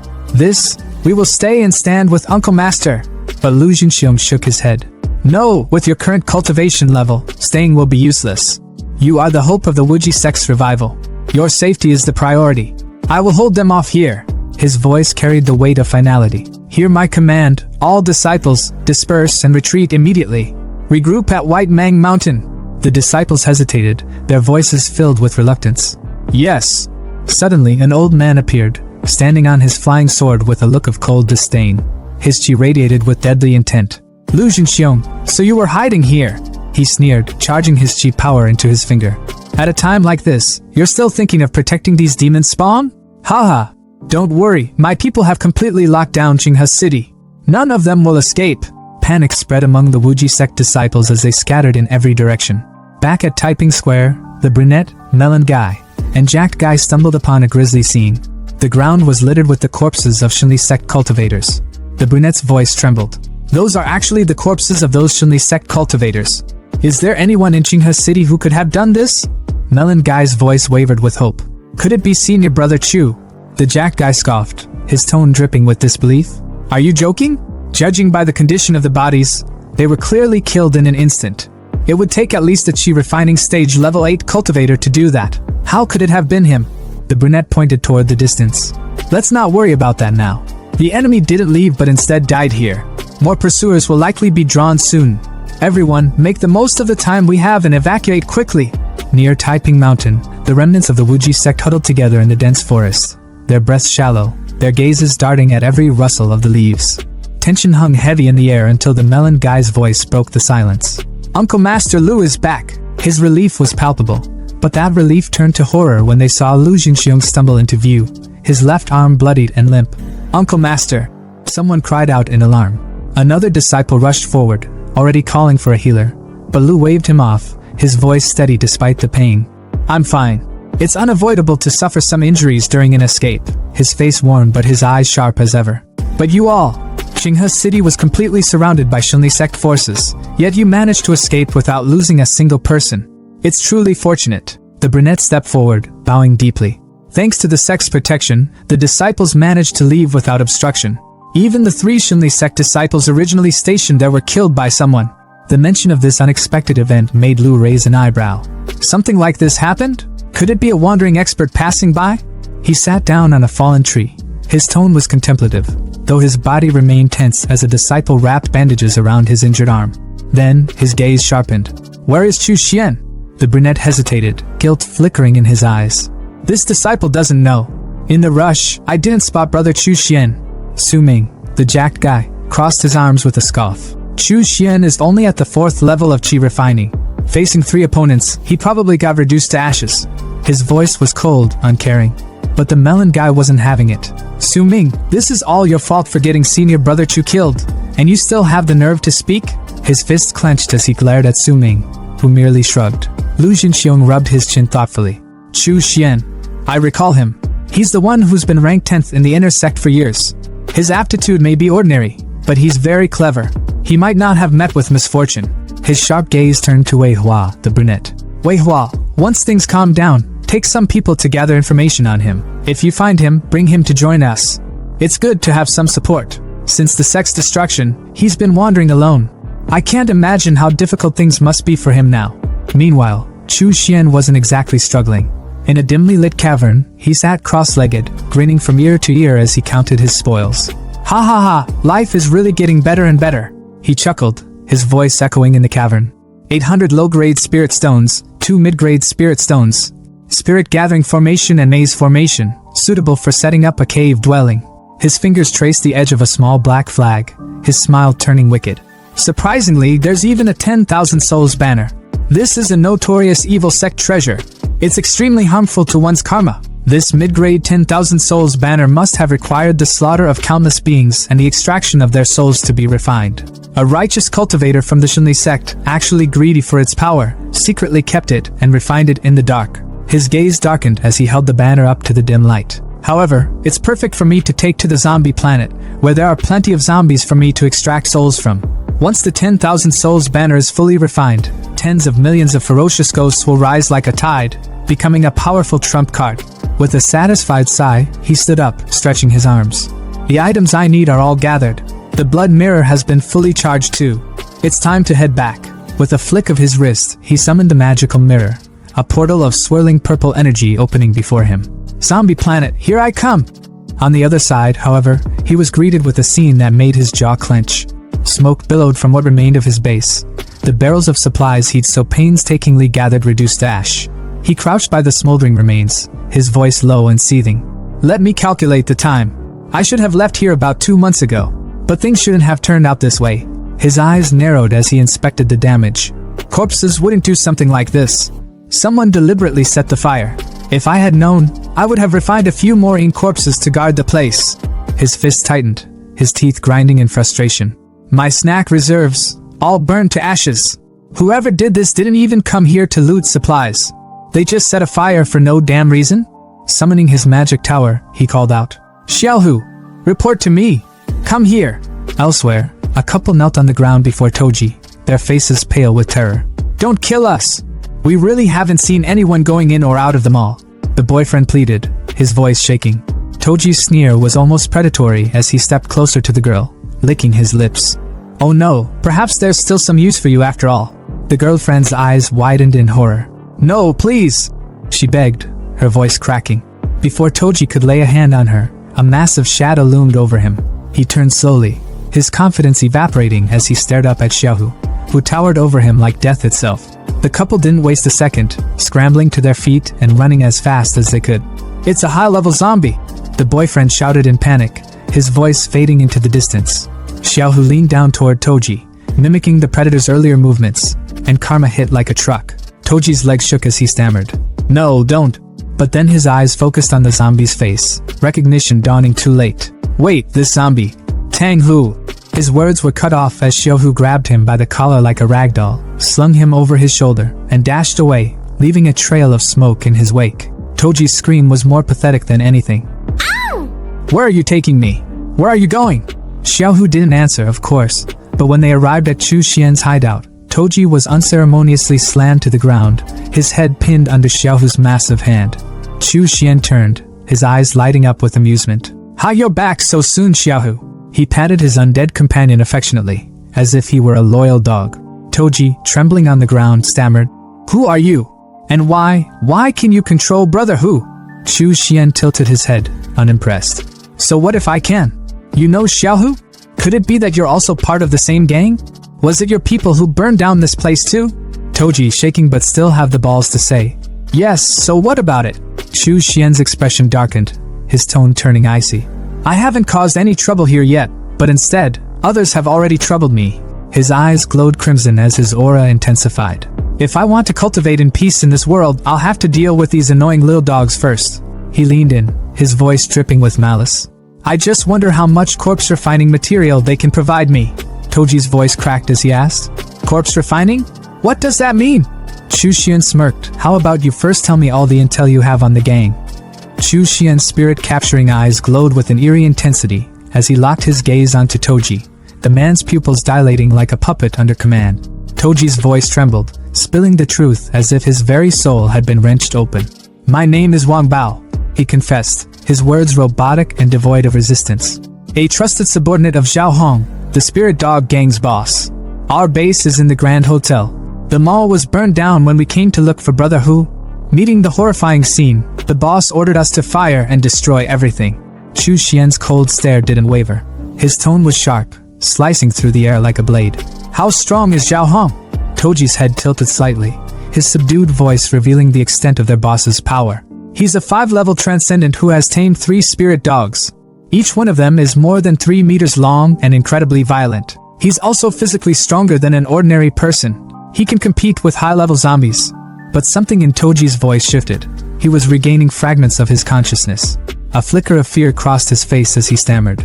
We will stay and stand with Uncle Master. But Lu Jinxiong shook his head. No, with your current cultivation level, staying will be useless. You are the hope of the Wuji sect's revival. Your safety is the priority. I will hold them off here. His voice carried the weight of finality. Hear my command, all disciples, disperse and retreat immediately. Regroup at White Mang Mountain. The disciples hesitated, their voices filled with reluctance. Yes. Suddenly an old man appeared, standing on his flying sword with a look of cold disdain. His chi radiated with deadly intent. Lu Jinxiong, so you were hiding here? He sneered, charging his chi power into his finger. At a time like this, you're still thinking of protecting these demon spawn? Haha. Don't worry, my people have completely locked down Qinghe City. None of them will escape. Panic spread among the Wuji sect disciples as they scattered in every direction. Back at Taiping Square, the brunette, melon guy, and jacked guy stumbled upon a grisly scene. The ground was littered with the corpses of Shinli sect cultivators. The brunette's voice trembled. Those are actually the corpses of those Shinli sect cultivators. Is there anyone in Qinghe City who could have done this? Melon guy's voice wavered with hope. Could it be senior brother Chu? The jack guy scoffed, his tone dripping with disbelief. Are you joking? Judging by the condition of the bodies, they were clearly killed in an instant. It would take at least a chi refining stage level 8 cultivator to do that. How could it have been him? The brunette pointed toward the distance. Let's not worry about that now. The enemy didn't leave but instead died here. More pursuers will likely be drawn soon. Everyone, make the most of the time we have and evacuate quickly. Near Taiping Mountain, the remnants of the Wuji sect huddled together in the dense forest, their breaths shallow, their gazes darting at every rustle of the leaves. Tension hung heavy in the air until the melon guy's voice broke the silence. Uncle Master Lu is back. His relief was palpable, but that relief turned to horror when they saw Lu Jinxiong stumble into view, his left arm bloodied and limp. Uncle Master! Someone cried out in alarm. Another disciple rushed forward, already calling for a healer, but Lu waved him off, his voice steady despite the pain. I'm fine. It's unavoidable to suffer some injuries during an escape, his face worn but his eyes sharp as ever. But you all, Qinghe City was completely surrounded by Shinli sect forces, yet you managed to escape without losing a single person. It's truly fortunate. The brunette stepped forward, bowing deeply. Thanks to the sect's protection, the disciples managed to leave without obstruction. Even the 3 Shinli sect disciples originally stationed there were killed by someone. The mention of this unexpected event made Lu raise an eyebrow. Something like this happened? Could it be a wandering expert passing by? He sat down on a fallen tree. His tone was contemplative, though his body remained tense as a disciple wrapped bandages around his injured arm. Then, his gaze sharpened. Where is Chu Xian? The brunette hesitated, guilt flickering in his eyes. This disciple doesn't know. In the rush, I didn't spot brother Chu Xian. Su Ming, the jacked guy, crossed his arms with a scoff. Chu Xian is only at the 4th level of chi refining. Facing 3 opponents, he probably got reduced to ashes. His voice was cold, uncaring. But the melon guy wasn't having it. Su Ming, this is all your fault for getting senior brother Chu killed. And you still have the nerve to speak? His fists clenched as he glared at Su Ming, who merely shrugged. Lu Jinxiong rubbed his chin thoughtfully. Chu Xian. I recall him. He's the one who's been ranked 10th in the inner sect for years. His aptitude may be ordinary, but he's very clever. He might not have met with misfortune. His sharp gaze turned to Wei Hua, the brunette. Wei Hua, once things calm down, Take some people to gather information on him. If you find him, bring him to join us. It's good to have some support. Since the sex destruction, he's been wandering alone. I can't imagine how difficult things must be for him now. Meanwhile, Chu Xian wasn't exactly struggling. In a dimly lit cavern, he sat cross-legged, grinning from ear to ear as he counted his spoils. Ha ha ha, life is really getting better and better. He chuckled, his voice echoing in the cavern. 800 low-grade spirit stones, 2 mid-grade spirit stones. Spirit gathering formation and maze formation, suitable for setting up a cave dwelling. His fingers traced the edge of a small black flag, his smile turning wicked. Surprisingly, there's even a 10,000 souls banner. This is a notorious evil sect treasure. It's extremely harmful to one's karma. This mid-grade 10,000 souls banner must have required the slaughter of countless beings and the extraction of their souls to be refined. A righteous cultivator from the Shinli sect, actually greedy for its power, secretly kept it and refined it in the dark. His gaze darkened as he held the banner up to the dim light. However, it's perfect for me to take to the zombie planet, where there are plenty of zombies for me to extract souls from. Once the 10,000 souls banner is fully refined, tens of millions of ferocious ghosts will rise like a tide, becoming a powerful trump card. With a satisfied sigh, he stood up, stretching his arms. The items I need are all gathered. The blood mirror has been fully charged too. It's time to head back. With a flick of his wrist, he summoned the magical mirror, a portal of swirling purple energy opening before him. Zombie planet, here I come! On the other side, however, he was greeted with a scene that made his jaw clench. Smoke billowed from what remained of his base. The barrels of supplies he'd so painstakingly gathered reduced to ash. He crouched by the smoldering remains, his voice low and seething. Let me calculate the time. I should have left here about 2 months ago. But things shouldn't have turned out this way. His eyes narrowed as he inspected the damage. Corpses wouldn't do something like this. Someone deliberately set the fire. If I had known, I would have refined a few more ink corpses to guard the place. His fist tightened, his teeth grinding in frustration. My snack reserves, all burned to ashes. Whoever did this didn't even come here to loot supplies. They just set a fire for no damn reason? Summoning his magic tower, he called out. Xiaohu, report to me. Come here. Elsewhere, a couple knelt on the ground before Toji, their faces pale with terror. Don't kill us. We really haven't seen anyone going in or out of the mall. The boyfriend pleaded, his voice shaking. Toji's sneer was almost predatory as he stepped closer to the girl, licking his lips. Oh no, perhaps there's still some use for you after all. The girlfriend's eyes widened in horror. No, please, she begged, her voice cracking. Before Toji could lay a hand on her, a massive shadow loomed over him. He turned slowly, his confidence evaporating as he stared up at Xiaohu, who towered over him like death itself. The couple didn't waste a second, scrambling to their feet and running as fast as they could. It's a high-level zombie, the boyfriend shouted in panic, his voice fading into the distance. Xiaohu leaned down toward Toji, mimicking the predator's earlier movements, and karma hit like a truck. Toji's legs shook as he stammered. No, don't. But then his eyes focused on the zombie's face, recognition dawning too late. Wait, this zombie. Tang Hu. His words were cut off as Xiaohu grabbed him by the collar like a rag doll, slung him over his shoulder, and dashed away, leaving a trail of smoke in his wake. Toji's scream was more pathetic than anything. Ow! Where are you taking me? Where are you going? Xiaohu didn't answer, of course, but when they arrived at Chu Xian's hideout, Toji was unceremoniously slammed to the ground, his head pinned under Xiaohu's massive hand. Chu Xian turned, his eyes lighting up with amusement. How you're back so soon, Xiaohu? He patted his undead companion affectionately, as if he were a loyal dog. Toji, trembling on the ground, stammered, Who are you? And why can you control Brother Hu? Chu Xian tilted his head, unimpressed. So what if I can? You know Xiaohu? Could it be that you're also part of the same gang? Was it your people who burned down this place too? Toji, shaking but still have the balls to say, Yes, so what about it? Chu Xian's expression darkened, his tone turning icy. I haven't caused any trouble here yet, but instead, others have already troubled me. His eyes glowed crimson as his aura intensified. If I want to cultivate in peace in this world, I'll have to deal with these annoying little dogs first. He leaned in, his voice dripping with malice. I just wonder how much corpse refining material they can provide me. Toji's voice cracked as he asked. Corpse refining? What does that mean? Chu Xian smirked. How about you first tell me all the intel you have on the gang? Chu Xian's spirit-capturing eyes glowed with an eerie intensity as he locked his gaze onto Toji, the man's pupils dilating like a puppet under command. Toji's voice trembled, spilling the truth as if his very soul had been wrenched open. My name is Wang Bao, he confessed, his words robotic and devoid of resistance. A trusted subordinate of Zhao Hong, the Spirit Dog Gang's boss. Our base is in the Grand Hotel. The mall was burned down when we came to look for Brother Hu. Meeting the horrifying scene, the boss ordered us to fire and destroy everything. Chu Xian's cold stare didn't waver. His tone was sharp, slicing through the air like a blade. How strong is Zhao Hong? Toji's head tilted slightly, his subdued voice revealing the extent of their boss's power. He's a 5-level transcendent who has tamed 3 spirit dogs. Each one of them is more than 3 meters long and incredibly violent. He's also physically stronger than an ordinary person. He can compete with high-level zombies. But something in Toji's voice shifted. He was regaining fragments of his consciousness. A flicker of fear crossed his face as he stammered.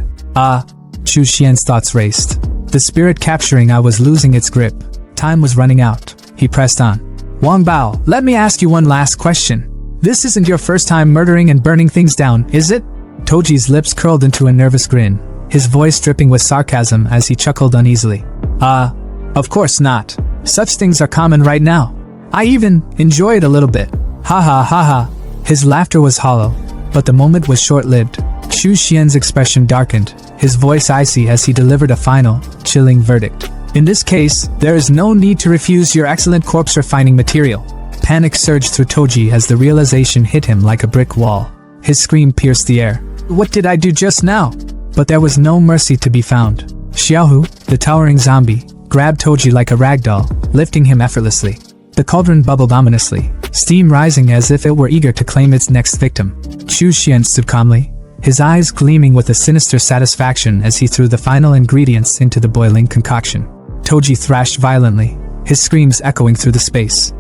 Chu Xian's thoughts raced. The spirit capturing I was losing its grip. Time was running out. He pressed on. Wang Bao, let me ask you one last question. This isn't your first time murdering and burning things down, is it? Toji's lips curled into a nervous grin, his voice dripping with sarcasm as he chuckled uneasily. Of course not. Such things are common right now. I even enjoy it a little bit. Ha ha ha ha. His laughter was hollow, but the moment was short-lived. Chu Xian's expression darkened, his voice icy as he delivered a final, chilling verdict. In this case, there is no need to refuse your excellent corpse refining material. Panic surged through Toji as the realization hit him like a brick wall. His scream pierced the air. What did I do just now? But there was no mercy to be found. Xiaohu, the towering zombie, grabbed Toji like a ragdoll, lifting him effortlessly. The cauldron bubbled ominously, steam rising as if it were eager to claim its next victim. Chu Xian stood calmly, his eyes gleaming with a sinister satisfaction as he threw the final ingredients into the boiling concoction. Toji thrashed violently, his screams echoing through the space.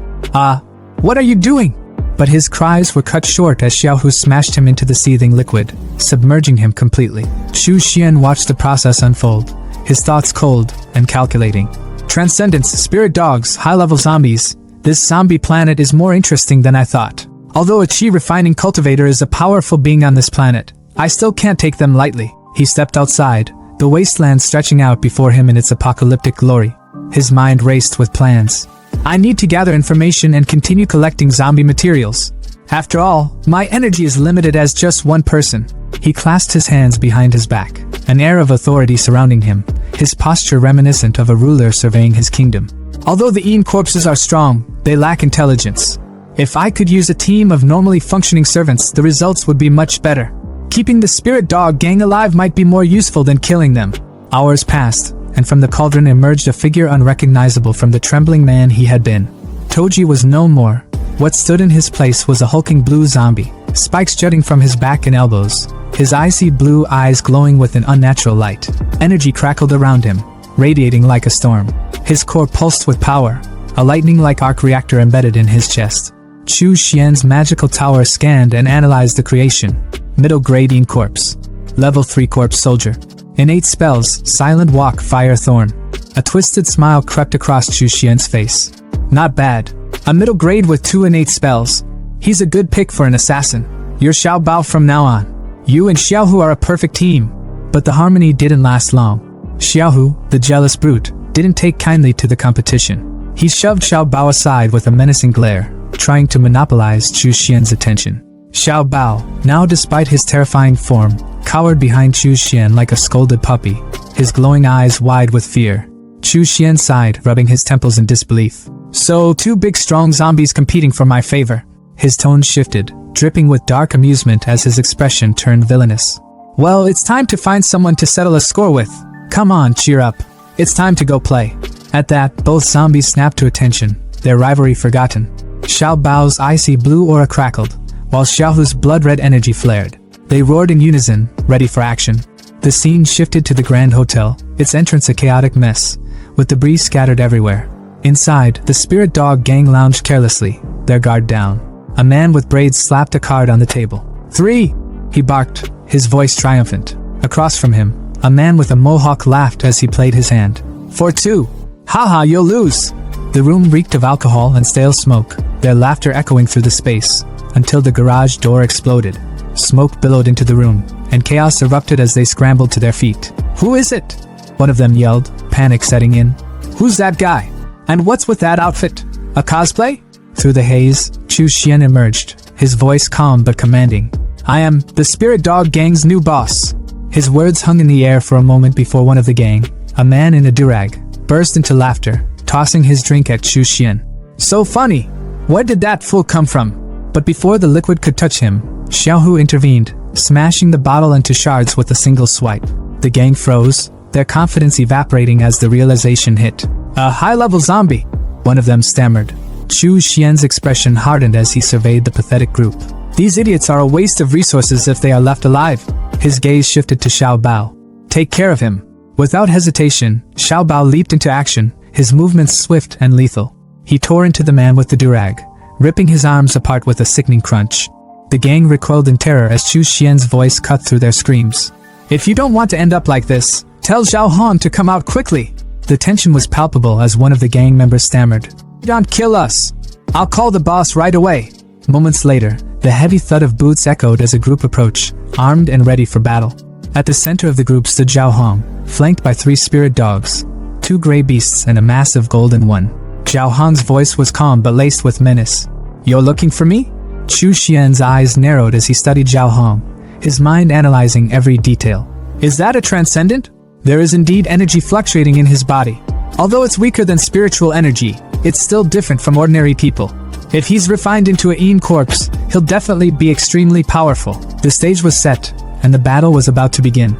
What are you doing? But his cries were cut short as Xiaohu smashed him into the seething liquid, submerging him completely. Chu Xian watched the process unfold, his thoughts cold and calculating. Transcendence, spirit dogs, high-level zombies. This zombie planet is more interesting than I thought. Although a chi refining cultivator is a powerful being on this planet, I still can't take them lightly. He stepped outside, the wasteland stretching out before him in its apocalyptic glory. His mind raced with plans. I need to gather information and continue collecting zombie materials. After all, my energy is limited as just one person. He clasped his hands behind his back, an air of authority surrounding him, his posture reminiscent of a ruler surveying his kingdom. Although the Ian corpses are strong, they lack intelligence. If I could use a team of normally functioning servants, the results would be much better. Keeping the spirit dog gang alive might be more useful than killing them. Hours passed, and from the cauldron emerged a figure unrecognizable from the trembling man he had been. Toji was no more. What stood in his place was a hulking blue zombie, spikes jutting from his back and elbows, his icy blue eyes glowing with an unnatural light. Energy crackled around him, radiating like a storm. His core pulsed with power, a lightning-like arc reactor embedded in his chest. Chu Xian's magical tower scanned and analyzed the creation. Middle grade Ian corpse. Level 3 corpse soldier. Innate spells, silent walk, fire thorn. A twisted smile crept across Chu Xian's face. Not bad. A middle grade with 2 innate spells. He's a good pick for an assassin. You're Xiao Bao from now on. You and Xiaohu are a perfect team. But the harmony didn't last long. Xiaohu, the jealous brute, didn't take kindly to the competition. He shoved Xiao Bao aside with a menacing glare, trying to monopolize Chu Xian's attention. Xiao Bao, now despite his terrifying form, cowered behind Chu Xian like a scolded puppy, his glowing eyes wide with fear. Chu Xian sighed, rubbing his temples in disbelief. So, 2 big strong zombies competing for my favor. His tone shifted, dripping with dark amusement as his expression turned villainous. Well, it's time to find someone to settle a score with. Come on, cheer up. It's time to go play. At that, both zombies snapped to attention, their rivalry forgotten. Xiao Bao's icy blue aura crackled, while Xiaohu's blood-red energy flared. They roared in unison, ready for action. The scene shifted to the Grand Hotel, its entrance a chaotic mess, with debris scattered everywhere. Inside, the spirit dog gang lounged carelessly, their guard down. A man with braids slapped a card on the table. 3! He barked, his voice triumphant. Across from him, a man with a mohawk laughed as he played his hand. 4-2! Haha, you'll lose! The room reeked of alcohol and stale smoke, their laughter echoing through the space, until the garage door exploded. Smoke billowed into the room, and chaos erupted as they scrambled to their feet. Who is it? One of them yelled, panic setting in. Who's that guy? And what's with that outfit? A cosplay? Through the haze, Chu Xian emerged, his voice calm but commanding. I am the Spirit Dog Gang's new boss. His words hung in the air for a moment before one of the gang, a man in a durag, burst into laughter, tossing his drink at Chu Xian. So funny! Where did that fool come from? But before the liquid could touch him, Xiaohu intervened, smashing the bottle into shards with a single swipe. The gang froze, their confidence evaporating as the realization hit. A high-level zombie, one of them stammered. Chu Xian's expression hardened as he surveyed the pathetic group. These idiots are a waste of resources if they are left alive. His gaze shifted to Xiao Bao. Take care of him. Without hesitation, Xiao Bao leaped into action, his movements swift and lethal. He tore into the man with the durag, ripping his arms apart with a sickening crunch. The gang recoiled in terror as Chu Xian's voice cut through their screams. If you don't want to end up like this, tell Zhao Han to come out quickly. The tension was palpable as one of the gang members stammered. Don't kill us. I'll call the boss right away. Moments later, the heavy thud of boots echoed as a group approached, armed and ready for battle. At the center of the group stood Zhao Hong, flanked by 3 spirit dogs, 2 gray beasts and a massive golden one. Zhao Hong's voice was calm but laced with menace. You're looking for me? Chu Xian's eyes narrowed as he studied Zhao Hong, his mind analyzing every detail. Is that a transcendent? There is indeed energy fluctuating in his body. Although it's weaker than spiritual energy, it's still different from ordinary people. If he's refined into a Yin corpse, he'll definitely be extremely powerful. The stage was set, and the battle was about to begin.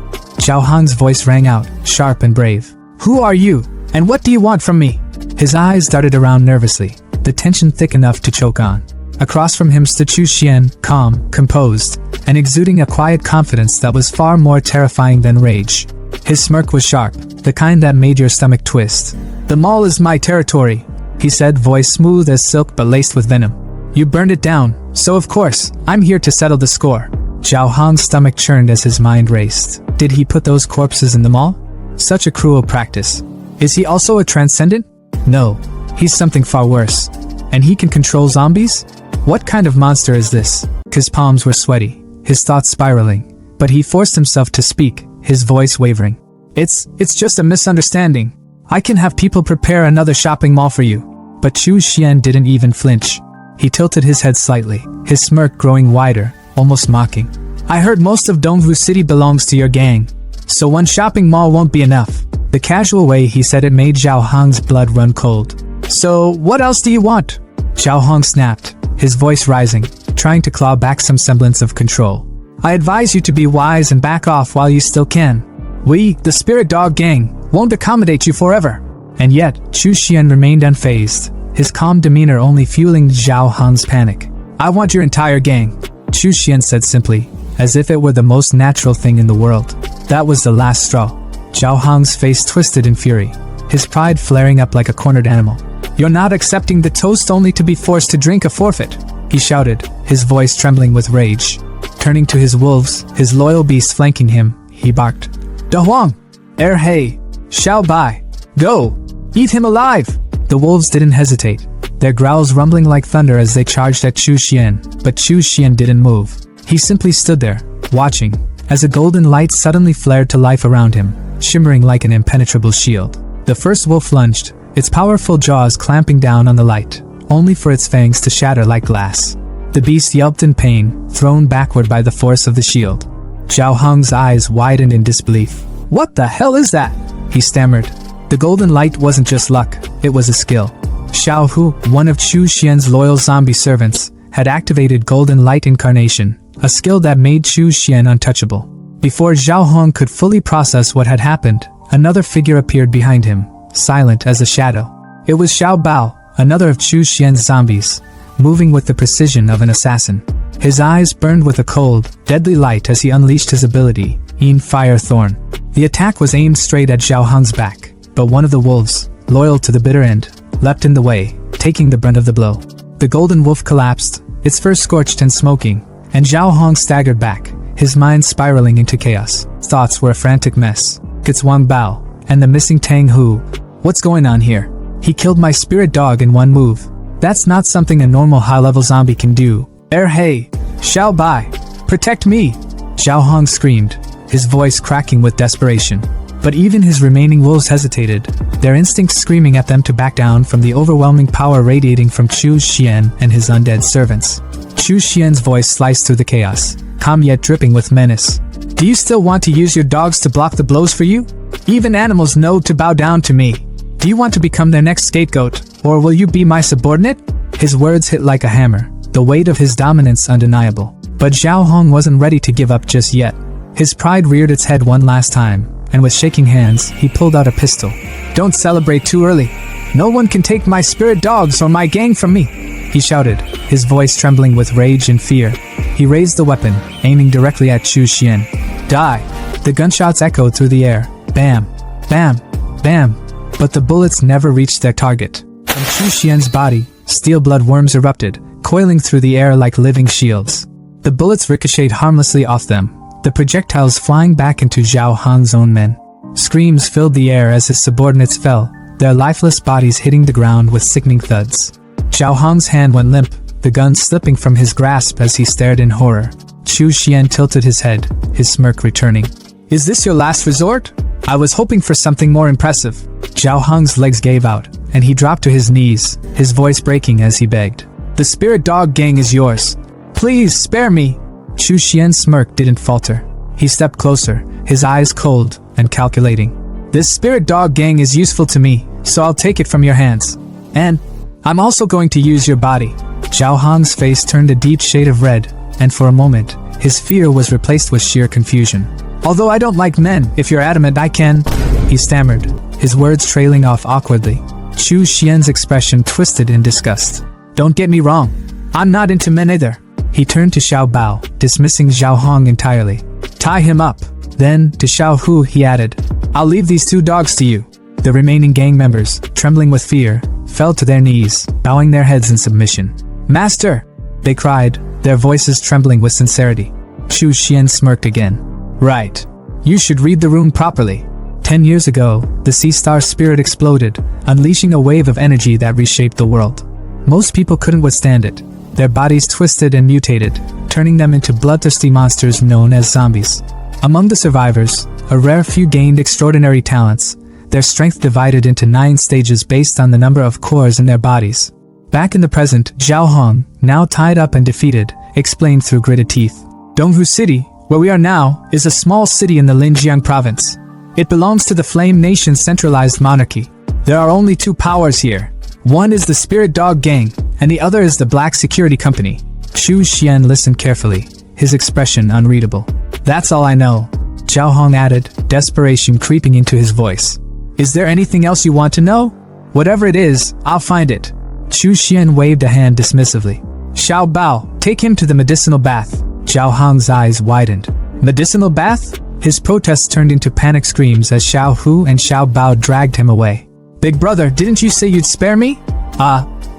Zhao Hong's voice rang out, sharp and brave. Who are you, and what do you want from me? His eyes darted around nervously, the tension thick enough to choke on. Across from him stood Chu Xian, calm, composed, and exuding a quiet confidence that was far more terrifying than rage. His smirk was sharp, the kind that made your stomach twist. The mall is my territory, he said, voice smooth as silk but laced with venom. You burned it down, so of course, I'm here to settle the score. Zhao Hong's stomach churned as his mind raced. Did he put those corpses in the mall? Such a cruel practice. Is he also a transcendent? No, he's something far worse. And he can control zombies? What kind of monster is this? His palms were sweaty, his thoughts spiraling, but he forced himself to speak, his voice wavering. It's just a misunderstanding. I can have people prepare another shopping mall for you. But Chu Xian didn't even flinch. He tilted his head slightly, his smirk growing wider, almost mocking. I heard most of Dongwu City belongs to your gang, so one shopping mall won't be enough. The casual way he said it made Zhao Hong's blood run cold. So, what else do you want? Zhao Hong snapped, his voice rising, trying to claw back some semblance of control. I advise you to be wise and back off while you still can. We, the Spirit Dog Gang, won't accommodate you forever. And yet, Chu Xian remained unfazed, his calm demeanor only fueling Zhao Hong's panic. I want your entire gang, Chu Xian said simply, as if it were the most natural thing in the world. That was the last straw. Zhao Hong's face twisted in fury, his pride flaring up like a cornered animal. You're not accepting the toast only to be forced to drink a forfeit, he shouted, his voice trembling with rage. Turning to his wolves, his loyal beasts flanking him, he barked. Da Huang! Hei! Xiao Bai! Go! Eat him alive! The wolves didn't hesitate, their growls rumbling like thunder as they charged at Chu Xian, but Chu Xian didn't move. He simply stood there, watching, as a golden light suddenly flared to life around him, shimmering like an impenetrable shield. The first wolf lunged, its powerful jaws clamping down on the light, only for its fangs to shatter like glass. The beast yelped in pain, thrown backward by the force of the shield. Zhao Hong's eyes widened in disbelief. What the hell is that? He stammered. The golden light wasn't just luck, it was a skill. Xiao Hu, one of Chu Xian's loyal zombie servants, had activated Golden Light Incarnation, a skill that made Chu Xian untouchable. Before Zhao Hong could fully process what had happened, another figure appeared behind him, silent as a shadow. It was Xiao Bao, another of Chu Xian's zombies, moving with the precision of an assassin. His eyes burned with a cold, deadly light as he unleashed his ability, Yin Fire Thorn. The attack was aimed straight at Zhao Hong's back, but one of the wolves, loyal to the bitter end, leapt in the way, taking the brunt of the blow. The golden wolf collapsed, its fur scorched and smoking, and Zhao Hong staggered back, his mind spiraling into chaos. Thoughts were a frantic mess. It's Wang Bao, and the missing Tang Hu. What's going on here? He killed my spirit dog in one move. That's not something a normal high-level zombie can do. Hey, Xiao Bai, protect me! Zhao Hong screamed, his voice cracking with desperation. But even his remaining wolves hesitated, their instincts screaming at them to back down from the overwhelming power radiating from Chu Xian and his undead servants. Chu Xian's voice sliced through the chaos, calm yet dripping with menace. Do you still want to use your dogs to block the blows for you? Even animals know to bow down to me. Do you want to become their next scapegoat, or will you be my subordinate? His words hit like a hammer, the weight of his dominance undeniable. But Zhao Hong wasn't ready to give up just yet. His pride reared its head one last time, and with shaking hands, he pulled out a pistol. Don't celebrate too early. No one can take my spirit dogs or my gang from me, he shouted, his voice trembling with rage and fear. He raised the weapon, aiming directly at Chu Xian. Die! The gunshots echoed through the air. Bam! Bam! Bam! But the bullets never reached their target. From Chu Xian's body, steel blood worms erupted, coiling through the air like living shields. The bullets ricocheted harmlessly off them, the projectiles flying back into Zhao Hong's own men. Screams filled the air as his subordinates fell, their lifeless bodies hitting the ground with sickening thuds. Zhao Hong's hand went limp, the gun slipping from his grasp as he stared in horror. Chu Xian tilted his head, his smirk returning. Is this your last resort? I was hoping for something more impressive. Zhao Hong's legs gave out, and he dropped to his knees, his voice breaking as he begged. The spirit dog gang is yours. Please spare me. Chu Xian's smirk didn't falter. He stepped closer, his eyes cold and calculating. This spirit dog gang is useful to me, so I'll take it from your hands. And I'm also going to use your body. Zhao Hong's face turned a deep shade of red, and for a moment, his fear was replaced with sheer confusion. Although I don't like men, if you're adamant I can, he stammered, his words trailing off awkwardly. Chu Xian's expression twisted in disgust. Don't get me wrong, I'm not into men either. He turned to Xiao Bao, dismissing Zhao Hong entirely. Tie him up. Then, to Xiao Hu he added, I'll leave these 2 dogs to you. The remaining gang members, trembling with fear, fell to their knees, bowing their heads in submission. Master! They cried, their voices trembling with sincerity. Chu Xian smirked again. Right. You should read the rune properly. 10 years ago, the Sea Star spirit exploded, unleashing a wave of energy that reshaped the world. Most people couldn't withstand it. Their bodies twisted and mutated, turning them into bloodthirsty monsters known as zombies. Among the survivors, a rare few gained extraordinary talents, their strength divided into 9 stages based on the number of cores in their bodies. Back in the present, Zhao Hong, now tied up and defeated, explained through gritted teeth. Donghu City, where we are now, is a small city in the Linjiang province. It belongs to the Flame Nation's centralized monarchy. There are only 2 powers here. One is the Spirit Dog Gang, and the other is the Black Security Company. Chu Xian listened carefully, his expression unreadable. That's all I know, Zhao Hong added, desperation creeping into his voice. Is there anything else you want to know? Whatever it is, I'll find it. Chu Xian waved a hand dismissively. Xiao Bao, take him to the medicinal bath. Zhao Hong's eyes widened. Medicinal bath? His protests turned into panic screams as Xiao Hu and Xiao Bao dragged him away. Big brother, didn't you say you'd spare me?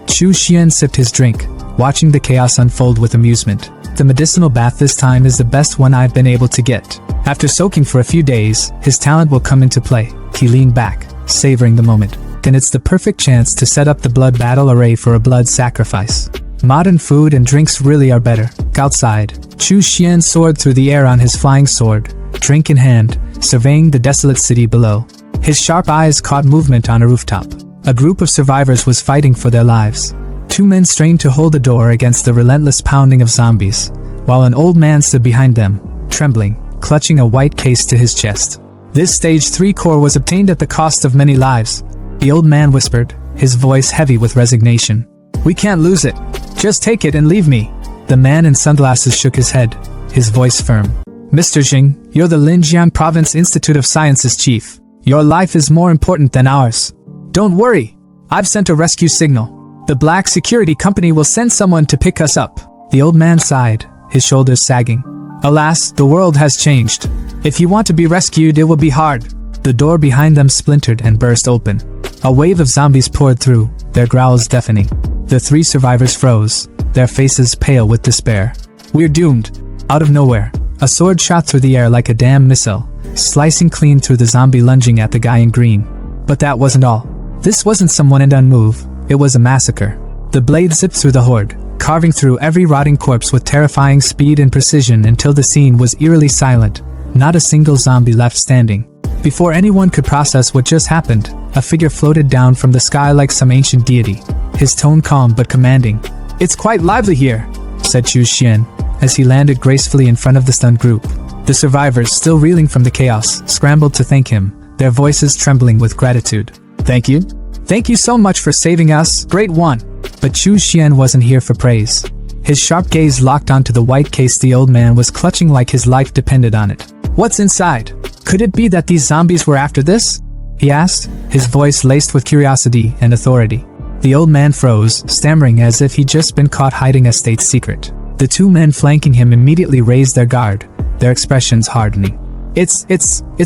Chu Xian sipped his drink, watching the chaos unfold with amusement. The medicinal bath this time is the best one I've been able to get. After soaking for a few days, his talent will come into play. He leaned back, savoring the moment. Then it's the perfect chance to set up the blood battle array for a blood sacrifice. Modern food and drinks really are better. Outside, Chu Xian soared through the air on his flying sword, drink in hand, surveying the desolate city below. His sharp eyes caught movement on a rooftop. A group of survivors was fighting for their lives. 2 men strained to hold the door against the relentless pounding of zombies, while an old man stood behind them, trembling, clutching a white case to his chest. This stage 3 core was obtained at the cost of many lives. The old man whispered, his voice heavy with resignation. We can't lose it. Just take it and leave me. The man in sunglasses shook his head, his voice firm. Mr. Jing, you're the Linjiang Province Institute of Sciences chief. Your life is more important than ours. Don't worry. I've sent a rescue signal. The Black Security Company will send someone to pick us up. The old man sighed, his shoulders sagging. Alas, the world has changed. If you want to be rescued, it will be hard. The door behind them splintered and burst open. A wave of zombies poured through, their growls deafening. The 3 survivors froze, their faces pale with despair. We're doomed. Out of nowhere, a sword shot through the air like a damn missile, slicing clean through the zombie lunging at the guy in green. But that wasn't all. This wasn't someone in one move, it was a massacre. The blade zipped through the horde, carving through every rotting corpse with terrifying speed and precision until the scene was eerily silent, not a single zombie left standing. Before anyone could process what just happened, a figure floated down from the sky like some ancient deity, his tone calm but commanding. It's quite lively here. said Chu Xian, as he landed gracefully in front of the stunned group. The survivors, still reeling from the chaos, scrambled to thank him, their voices trembling with gratitude. Thank you? Thank you so much for saving us, great one. But Chu Xian wasn't here for praise. His sharp gaze locked onto the white case the old man was clutching like his life depended on it. What's inside? Could it be that these zombies were after this? He asked, his voice laced with curiosity and authority. The old man froze, stammering as if he'd just been caught hiding a state secret. The two men flanking him immediately raised their guard, their expressions hardening. It's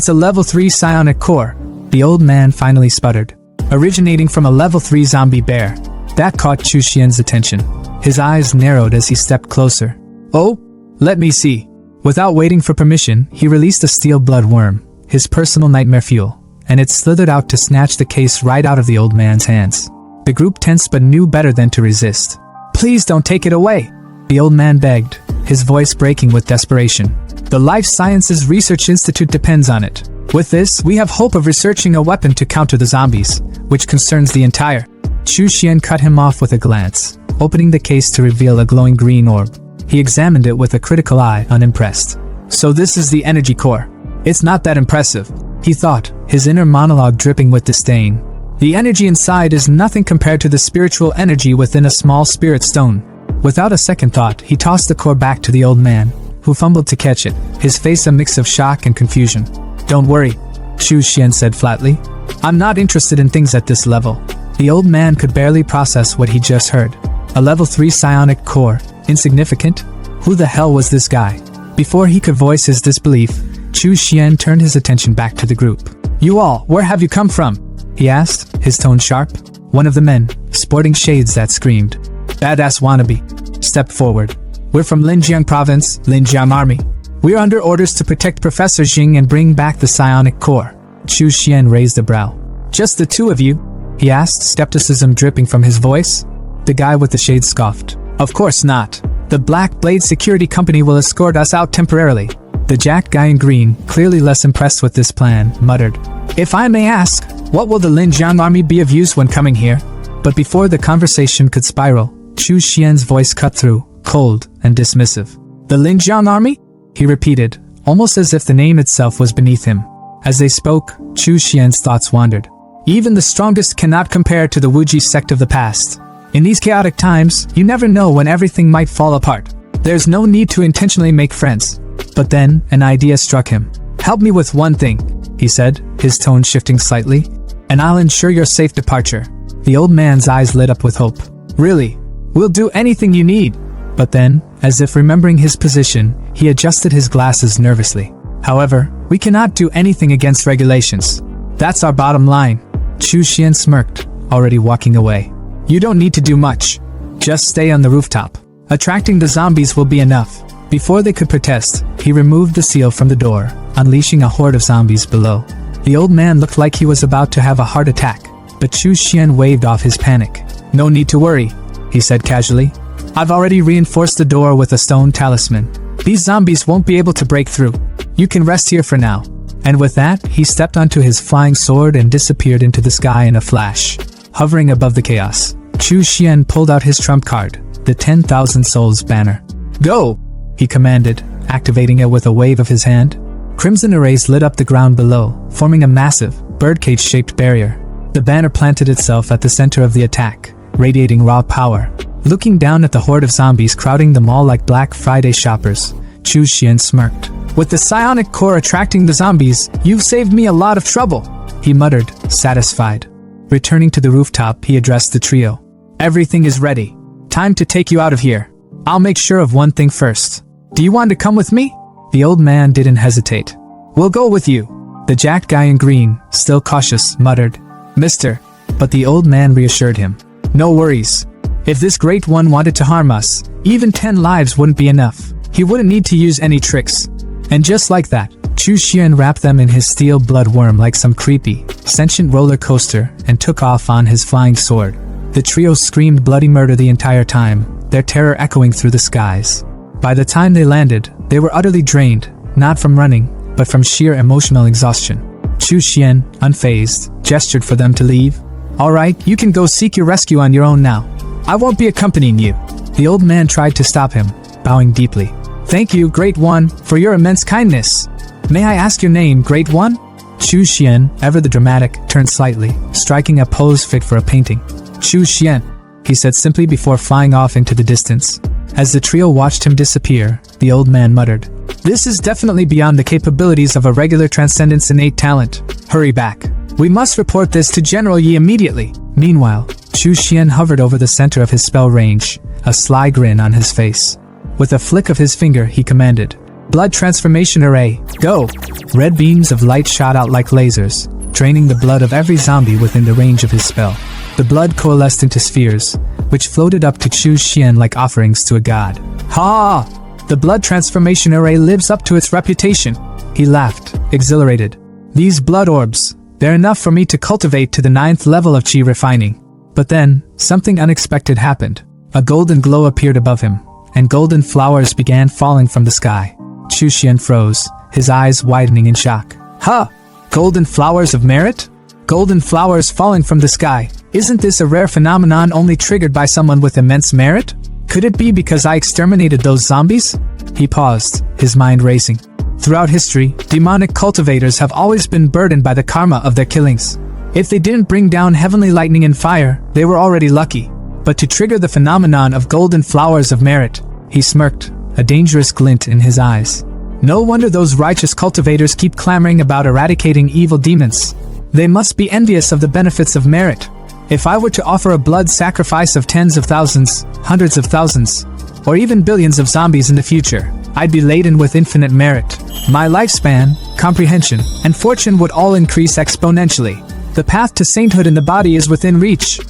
a level 3 psionic core, the old man finally sputtered. Originating from a level 3 zombie bear. That caught Chu Xian's attention. His eyes narrowed as he stepped closer. Oh? Let me see. Without waiting for permission, he released a steel blood worm, his personal nightmare fuel, and it slithered out to snatch the case right out of the old man's hands. The group tensed but knew better than to resist. Please don't take it away, the old man begged, his voice breaking with desperation. The Life Sciences Research Institute depends on it. With this, we have hope of researching a weapon to counter the zombies, which concerns the entire. Chu Xian cut him off with a glance, opening the case to reveal a glowing green orb. He examined it with a critical eye, unimpressed. So this is the energy core. It's not that impressive, he thought, his inner monologue dripping with disdain. The energy inside is nothing compared to the spiritual energy within a small spirit stone. Without a second thought, he tossed the core back to the old man, who fumbled to catch it, his face a mix of shock and confusion. Don't worry, Chu Xian said flatly. I'm not interested in things at this level. The old man could barely process what he just heard. A level 3 psionic core. Insignificant? Who the hell was this guy? Before he could voice his disbelief, Chu Xian turned his attention back to the group. You all, where have you come from? He asked, his tone sharp. One of the men, sporting shades that screamed, Badass wannabe, stepped forward. We're from Linjiang Province, Linjiang Army. We're under orders to protect Professor Jing and bring back the psionic core. Chu Xian raised a brow. Just the two of you? He asked, skepticism dripping from his voice. The guy with the shades scoffed. Of course not. The Black Blade Security Company will escort us out temporarily. The jacked guy in green, clearly less impressed with this plan, muttered. If I may ask, what will the Linjiang Army be of use when coming here? But before the conversation could spiral, Chu Xian's voice cut through, cold and dismissive. The Linjiang Army? He repeated, almost as if the name itself was beneath him. As they spoke, Chu Xian's thoughts wandered. Even the strongest cannot compare to the Wuji sect of the past. In these chaotic times, you never know when everything might fall apart. There's no need to intentionally make friends. But then, an idea struck him. Help me with one thing, he said, his tone shifting slightly, and I'll ensure your safe departure. The old man's eyes lit up with hope. Really? We'll do anything you need. But then, as if remembering his position, he adjusted his glasses nervously. However, we cannot do anything against regulations. That's our bottom line. Chu Xian smirked, already walking away. You don't need to do much. Just stay on the rooftop. Attracting the zombies will be enough. Before they could protest, he removed the seal from the door, unleashing a horde of zombies below. The old man looked like he was about to have a heart attack, but Chu Xian waved off his panic. No need to worry, he said casually. I've already reinforced the door with a stone talisman. These zombies won't be able to break through. You can rest here for now. And with that, he stepped onto his flying sword and disappeared into the sky in a flash. Hovering above the chaos, Chu Xian pulled out his trump card, the 10,000 Souls banner. Go! He commanded, activating it with a wave of his hand. Crimson arrays lit up the ground below, forming a massive, birdcage-shaped barrier. The banner planted itself at the center of the attack, radiating raw power. Looking down at the horde of zombies crowding the mall like Black Friday shoppers, Chu Xian smirked. With the psionic core attracting the zombies, you've saved me a lot of trouble, he muttered, satisfied. Returning to the rooftop, he addressed the trio. Everything is ready. Time to take you out of here. I'll make sure of one thing first. Do you want to come with me? The old man didn't hesitate. We'll go with you. The jacked guy in green, still cautious, muttered. Mister. But the old man reassured him. No worries. If this great one wanted to harm us, even 10 lives wouldn't be enough. He wouldn't need to use any tricks. And just like that, Chu Xian wrapped them in his steel blood worm like some creepy, sentient roller coaster and took off on his flying sword. The trio screamed bloody murder the entire time, their terror echoing through the skies. By the time they landed, they were utterly drained, not from running, but from sheer emotional exhaustion. Chu Xian, unfazed, gestured for them to leave. All right, you can go seek your rescue on your own now. I won't be accompanying you. The old man tried to stop him, bowing deeply. Thank you, Great One, for your immense kindness. May I ask your name, Great One? Chu Xian, ever the dramatic, turned slightly, striking a pose fit for a painting. Chu Xian, he said simply before flying off into the distance. As the trio watched him disappear, the old man muttered, This is definitely beyond the capabilities of a regular Transcendence innate talent. Hurry back. We must report this to General Yi immediately. Meanwhile, Chu Xian hovered over the center of his spell range, a sly grin on his face. With a flick of his finger, he commanded, Blood Transformation Array, go! Red beams of light shot out like lasers, draining the blood of every zombie within the range of his spell. The blood coalesced into spheres, which floated up to Chu Xian like offerings to a god. Ha! The Blood Transformation Array lives up to its reputation. He laughed, exhilarated. These blood orbs, they're enough for me to cultivate to the 9th level of chi refining. But then, something unexpected happened. A golden glow appeared above him, and golden flowers began falling from the sky. Chu Xian froze, his eyes widening in shock. Huh! Golden flowers of merit? Golden flowers falling from the sky. Isn't this a rare phenomenon only triggered by someone with immense merit? Could it be because I exterminated those zombies? He paused, his mind racing. Throughout history, demonic cultivators have always been burdened by the karma of their killings. If they didn't bring down heavenly lightning and fire, they were already lucky. But to trigger the phenomenon of golden flowers of merit, he smirked, a dangerous glint in his eyes. No wonder those righteous cultivators keep clamoring about eradicating evil demons. They must be envious of the benefits of merit. If I were to offer a blood sacrifice of tens of thousands, hundreds of thousands, or even billions of zombies in the future, I'd be laden with infinite merit. My lifespan, comprehension, and fortune would all increase exponentially. The path to sainthood in the body is within reach.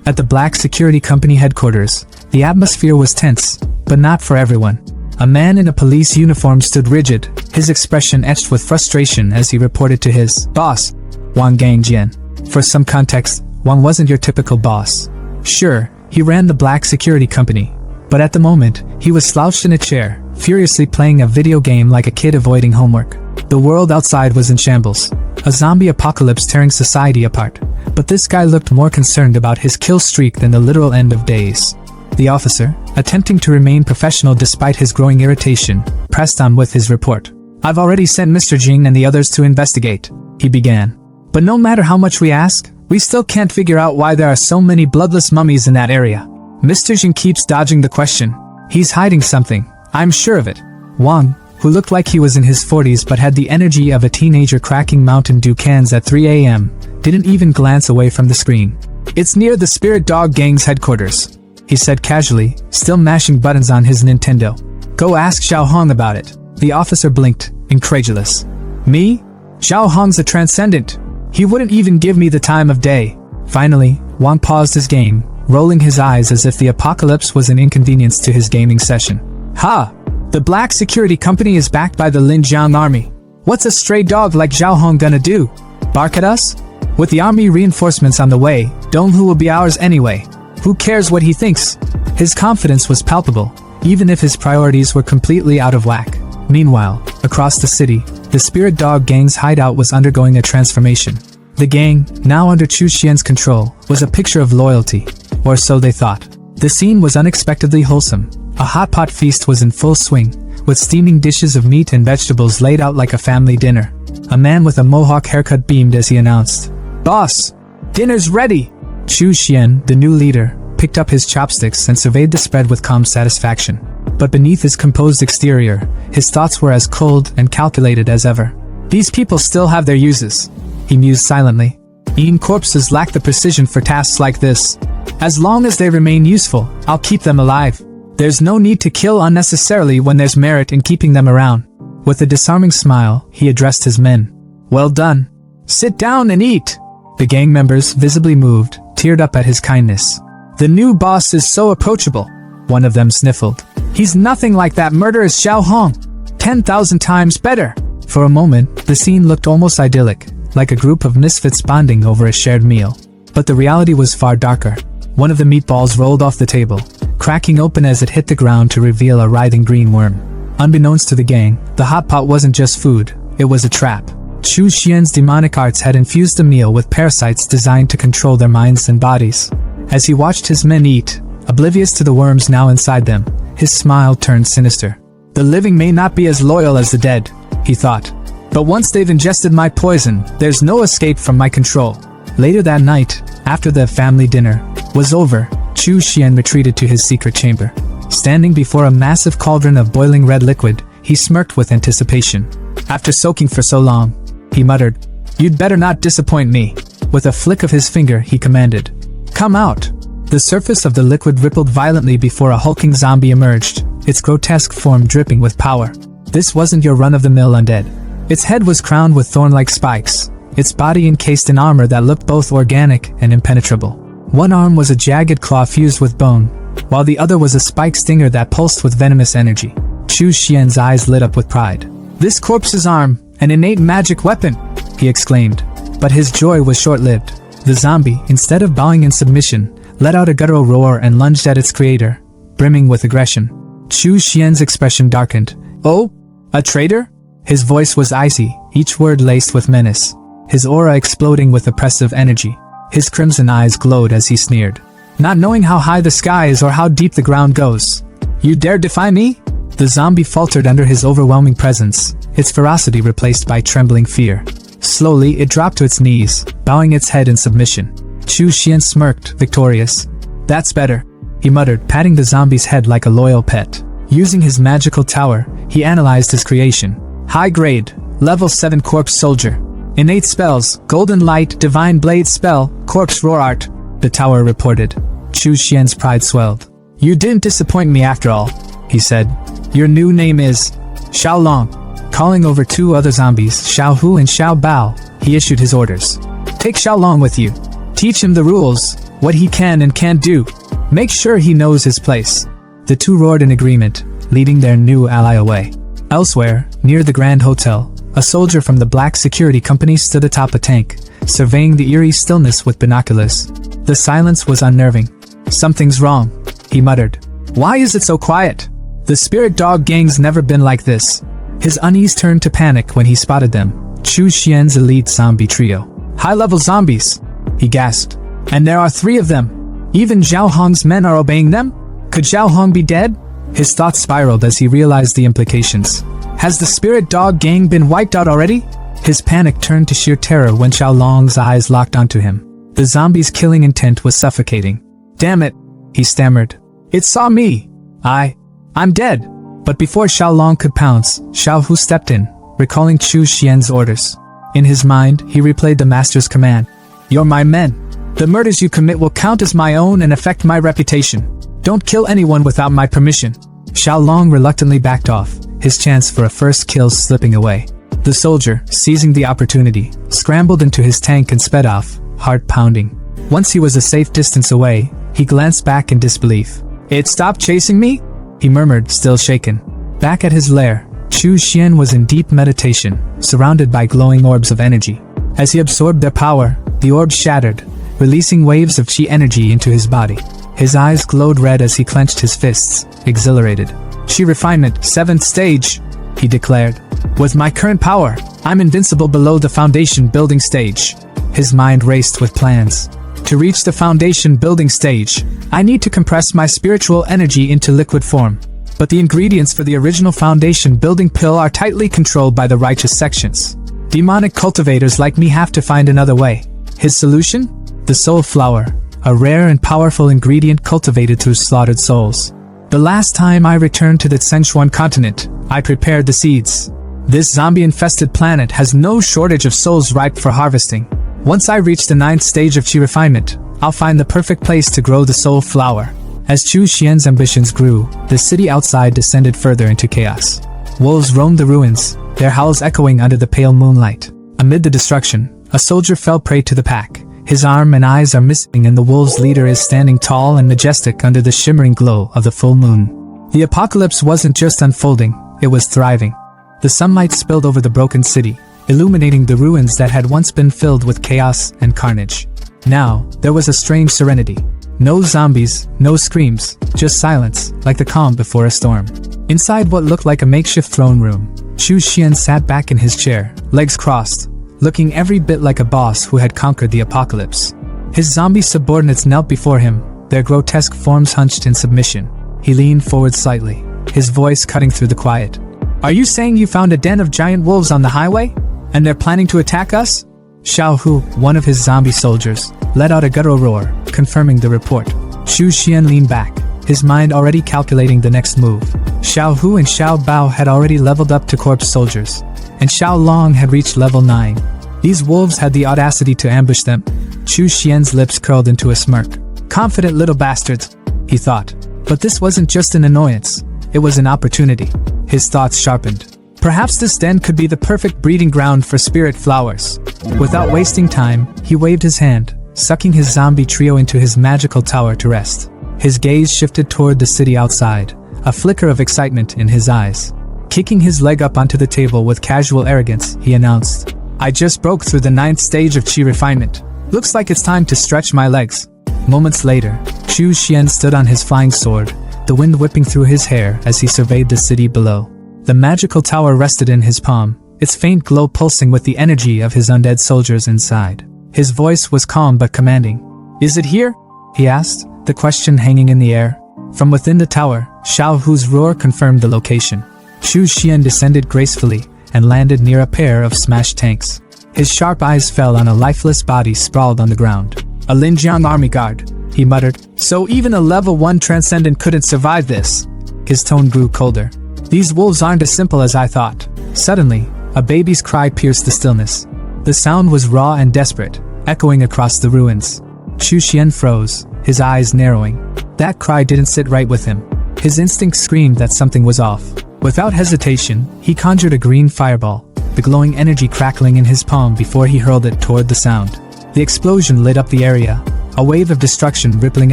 At the Black Security Company headquarters, the atmosphere was tense, but not for everyone. A man in a police uniform stood rigid, his expression etched with frustration as he reported to his boss, Wang Gangjian. For some context, Wang wasn't your typical boss. Sure, he ran the Black Security Company, but at the moment, he was slouched in a chair, furiously playing a video game like a kid avoiding homework. The world outside was in shambles, a zombie apocalypse tearing society apart, but this guy looked more concerned about his kill streak than the literal end of days. The officer, attempting to remain professional despite his growing irritation, pressed on with his report. I've already sent Mr. Jing and the others to investigate, he began. But no matter how much we ask, we still can't figure out why there are so many bloodless mummies in that area. Mr. Jing keeps dodging the question. He's hiding something, I'm sure of it. Wang, who looked like he was in his 40s but had the energy of a teenager cracking Mountain Dew cans at 3 a.m., didn't even glance away from the screen. It's near the Spirit Dog Gang's headquarters, he said casually, still mashing buttons on his Nintendo. Go ask Xiao Hong about it. The officer blinked, incredulous. Me? Xiao Hong's a transcendent. He wouldn't even give me the time of day. Finally, Wang paused his game, rolling his eyes as if the apocalypse was an inconvenience to his gaming session. Ha! The Black Security Company is backed by the Linjiang Army. What's a stray dog like Xiao Hong gonna do? Bark at us? With the army reinforcements on the way, Donghu will be ours anyway. Who cares what he thinks? His confidence was palpable, even if his priorities were completely out of whack. Meanwhile, across the city, the Spirit Dog Gang's hideout was undergoing a transformation. The gang, now under Chu Xian's control, was a picture of loyalty, or so they thought. The scene was unexpectedly wholesome. A hot pot feast was in full swing, with steaming dishes of meat and vegetables laid out like a family dinner. A man with a mohawk haircut beamed as he announced, "Boss, dinner's ready!" Chu Xian, the new leader, picked up his chopsticks and surveyed the spread with calm satisfaction. But beneath his composed exterior, his thoughts were as cold and calculated as ever. These people still have their uses, he mused silently. Eating corpses lack the precision for tasks like this. As long as they remain useful, I'll keep them alive. There's no need to kill unnecessarily when there's merit in keeping them around. With a disarming smile, he addressed his men. Well done. Sit down and eat. The gang members, visibly moved, teared up at his kindness. The new boss is so approachable, one of them sniffled. He's nothing like that murderous Xiao Hong. 10,000 times better. For a moment, the scene looked almost idyllic, like a group of misfits bonding over a shared meal. But the reality was far darker. One of the meatballs rolled off the table, cracking open as it hit the ground to reveal a writhing green worm. Unbeknownst to the gang, the hot pot wasn't just food, it was a trap. Chu Xian's demonic arts had infused the meal with parasites designed to control their minds and bodies. As he watched his men eat, Oblivious to the worms now inside them, his smile turned sinister. The living may not be as loyal as the dead, he thought. But once they've ingested my poison, there's no escape from my control. Later that night, after the family dinner was over, Chu Xian retreated to his secret chamber. Standing before a massive cauldron of boiling red liquid, he smirked with anticipation. After soaking for so long, he muttered, "You'd better not disappoint me." With a flick of his finger, he commanded, "Come out." The surface of the liquid rippled violently before a hulking zombie emerged, its grotesque form dripping with power. This wasn't your run-of-the-mill undead. Its head was crowned with thorn-like spikes, its body encased in armor that looked both organic and impenetrable. One arm was a jagged claw fused with bone, while the other was a spike stinger that pulsed with venomous energy. Chu Xian's eyes lit up with pride. "This corpse's arm, an innate magic weapon!" he exclaimed. But his joy was short-lived. The zombie, instead of bowing in submission, let out a guttural roar and lunged at its creator, brimming with aggression. Chu Xian's expression darkened. "Oh? A traitor?" His voice was icy, each word laced with menace, his aura exploding with oppressive energy. His crimson eyes glowed as he sneered. "Not knowing how high the sky is or how deep the ground goes, you dare defy me?" The zombie faltered under his overwhelming presence, its ferocity replaced by trembling fear. Slowly, it dropped to its knees, bowing its head in submission. Chu Xian smirked, victorious. "That's better," he muttered, patting the zombie's head like a loyal pet. Using his magical tower, he analyzed his creation. High grade, level 7 corpse soldier. Innate spells, golden light, divine blade spell, corpse roar art, the tower reported. Chu Xian's pride swelled. "You didn't disappoint me after all," he said. "Your new name is Xiaolong." Calling over two other zombies, Xiao Hu and Xiao Bao, he issued his orders. "Take Xiaolong with you. Teach him the rules, what he can and can't do. Make sure he knows his place." The two roared in agreement, leading their new ally away. Elsewhere, near the Grand Hotel, a soldier from the Black Security Company stood atop a tank, surveying the eerie stillness with binoculars. The silence was unnerving. "Something's wrong," he muttered. "Why is it so quiet? The spirit dog gang's never been like this." His unease turned to panic when he spotted them. Chu Xian's elite zombie trio. "High-level zombies," he gasped. "And there are 3 of them. Even Zhao Hong's men are obeying them? Could Zhao Hong be dead?" His thoughts spiraled as he realized the implications. Has the spirit dog gang been wiped out already? His panic turned to sheer terror when Xiaolong's eyes locked onto him. The zombie's killing intent was suffocating. "Damn it," he stammered. "It saw me. I'm dead." But before Xiaolong could pounce, Xiao Hu stepped in, recalling Chu Xian's orders. In his mind, he replayed the master's command. "You're my men. The murders you commit will count as my own and affect my reputation. Don't kill anyone without my permission." Xiaolong reluctantly backed off, his chance for a first kill slipping away. The soldier, seizing the opportunity, scrambled into his tank and sped off, heart pounding. Once he was a safe distance away, he glanced back in disbelief. "It stopped chasing me?" he murmured, still shaken. Back at his lair, Chu Xian was in deep meditation, surrounded by glowing orbs of energy. As he absorbed their power, the orbs shattered, releasing waves of chi energy into his body. His eyes glowed red as he clenched his fists, exhilarated. "Chi refinement, 7th stage," he declared. "With my current power, I'm invincible below the foundation building stage." His mind raced with plans. To reach the foundation building stage, I need to compress my spiritual energy into liquid form. But the ingredients for the original foundation building pill are tightly controlled by the righteous sections. Demonic cultivators like me have to find another way. His solution? The soul flower, a rare and powerful ingredient cultivated through slaughtered souls. The last time I returned to the Sichuan continent, I prepared the seeds. This zombie-infested planet has no shortage of souls ripe for harvesting. Once I reach the 9th stage of chi refinement, I'll find the perfect place to grow the soul flower. As Chu Xian's ambitions grew, the city outside descended further into chaos. Wolves roamed the ruins, their howls echoing under the pale moonlight. Amid the destruction, a soldier fell prey to the pack. His arm and eyes are missing and the wolves' leader is standing tall and majestic under the shimmering glow of the full moon. The apocalypse wasn't just unfolding, it was thriving. The sunlight spilled over the broken city, illuminating the ruins that had once been filled with chaos and carnage. Now, there was a strange serenity. No zombies, no screams, just silence, like the calm before a storm. Inside what looked like a makeshift throne room, Chu Xian sat back in his chair, legs crossed, looking every bit like a boss who had conquered the apocalypse. His zombie subordinates knelt before him, their grotesque forms hunched in submission. He leaned forward slightly, his voice cutting through the quiet. Are you saying you found a den of giant wolves on the highway? And they're planning to attack us? Xiao Hu, one of his zombie soldiers, let out a guttural roar, confirming the report. Chu Xian leaned back, his mind already calculating the next move. Xiao Hu and Xiao Bao had already leveled up to corpse soldiers, and Xiao Long had reached level 9. These wolves had the audacity to ambush them. Chu Xian's lips curled into a smirk. Confident little bastards, he thought. But this wasn't just an annoyance, it was an opportunity. His thoughts sharpened. Perhaps this den could be the perfect breeding ground for spirit flowers. Without wasting time, he waved his hand, sucking his zombie trio into his magical tower to rest. His gaze shifted toward the city outside, a flicker of excitement in his eyes. Kicking his leg up onto the table with casual arrogance, he announced, I just broke through the 9th stage of chi refinement. Looks like it's time to stretch my legs. Moments later, Chu Xian stood on his flying sword, the wind whipping through his hair as he surveyed the city below. The magical tower rested in his palm, its faint glow pulsing with the energy of his undead soldiers inside. His voice was calm but commanding. Is it here? He asked, the question hanging in the air. From within the tower, Xiao Hu's roar confirmed the location. Chu Xian descended gracefully and landed near a pair of smashed tanks. His sharp eyes fell on a lifeless body sprawled on the ground. A Linjiang army guard, he muttered. So even a level 1 transcendent couldn't survive this. His tone grew colder. These wolves aren't as simple as I thought. Suddenly, a baby's cry pierced the stillness. The sound was raw and desperate, echoing across the ruins. Chu Xian froze, his eyes narrowing. That cry didn't sit right with him. His instinct screamed that something was off. Without hesitation, he conjured a green fireball, the glowing energy crackling in his palm before he hurled it toward the sound. The explosion lit up the area, a wave of destruction rippling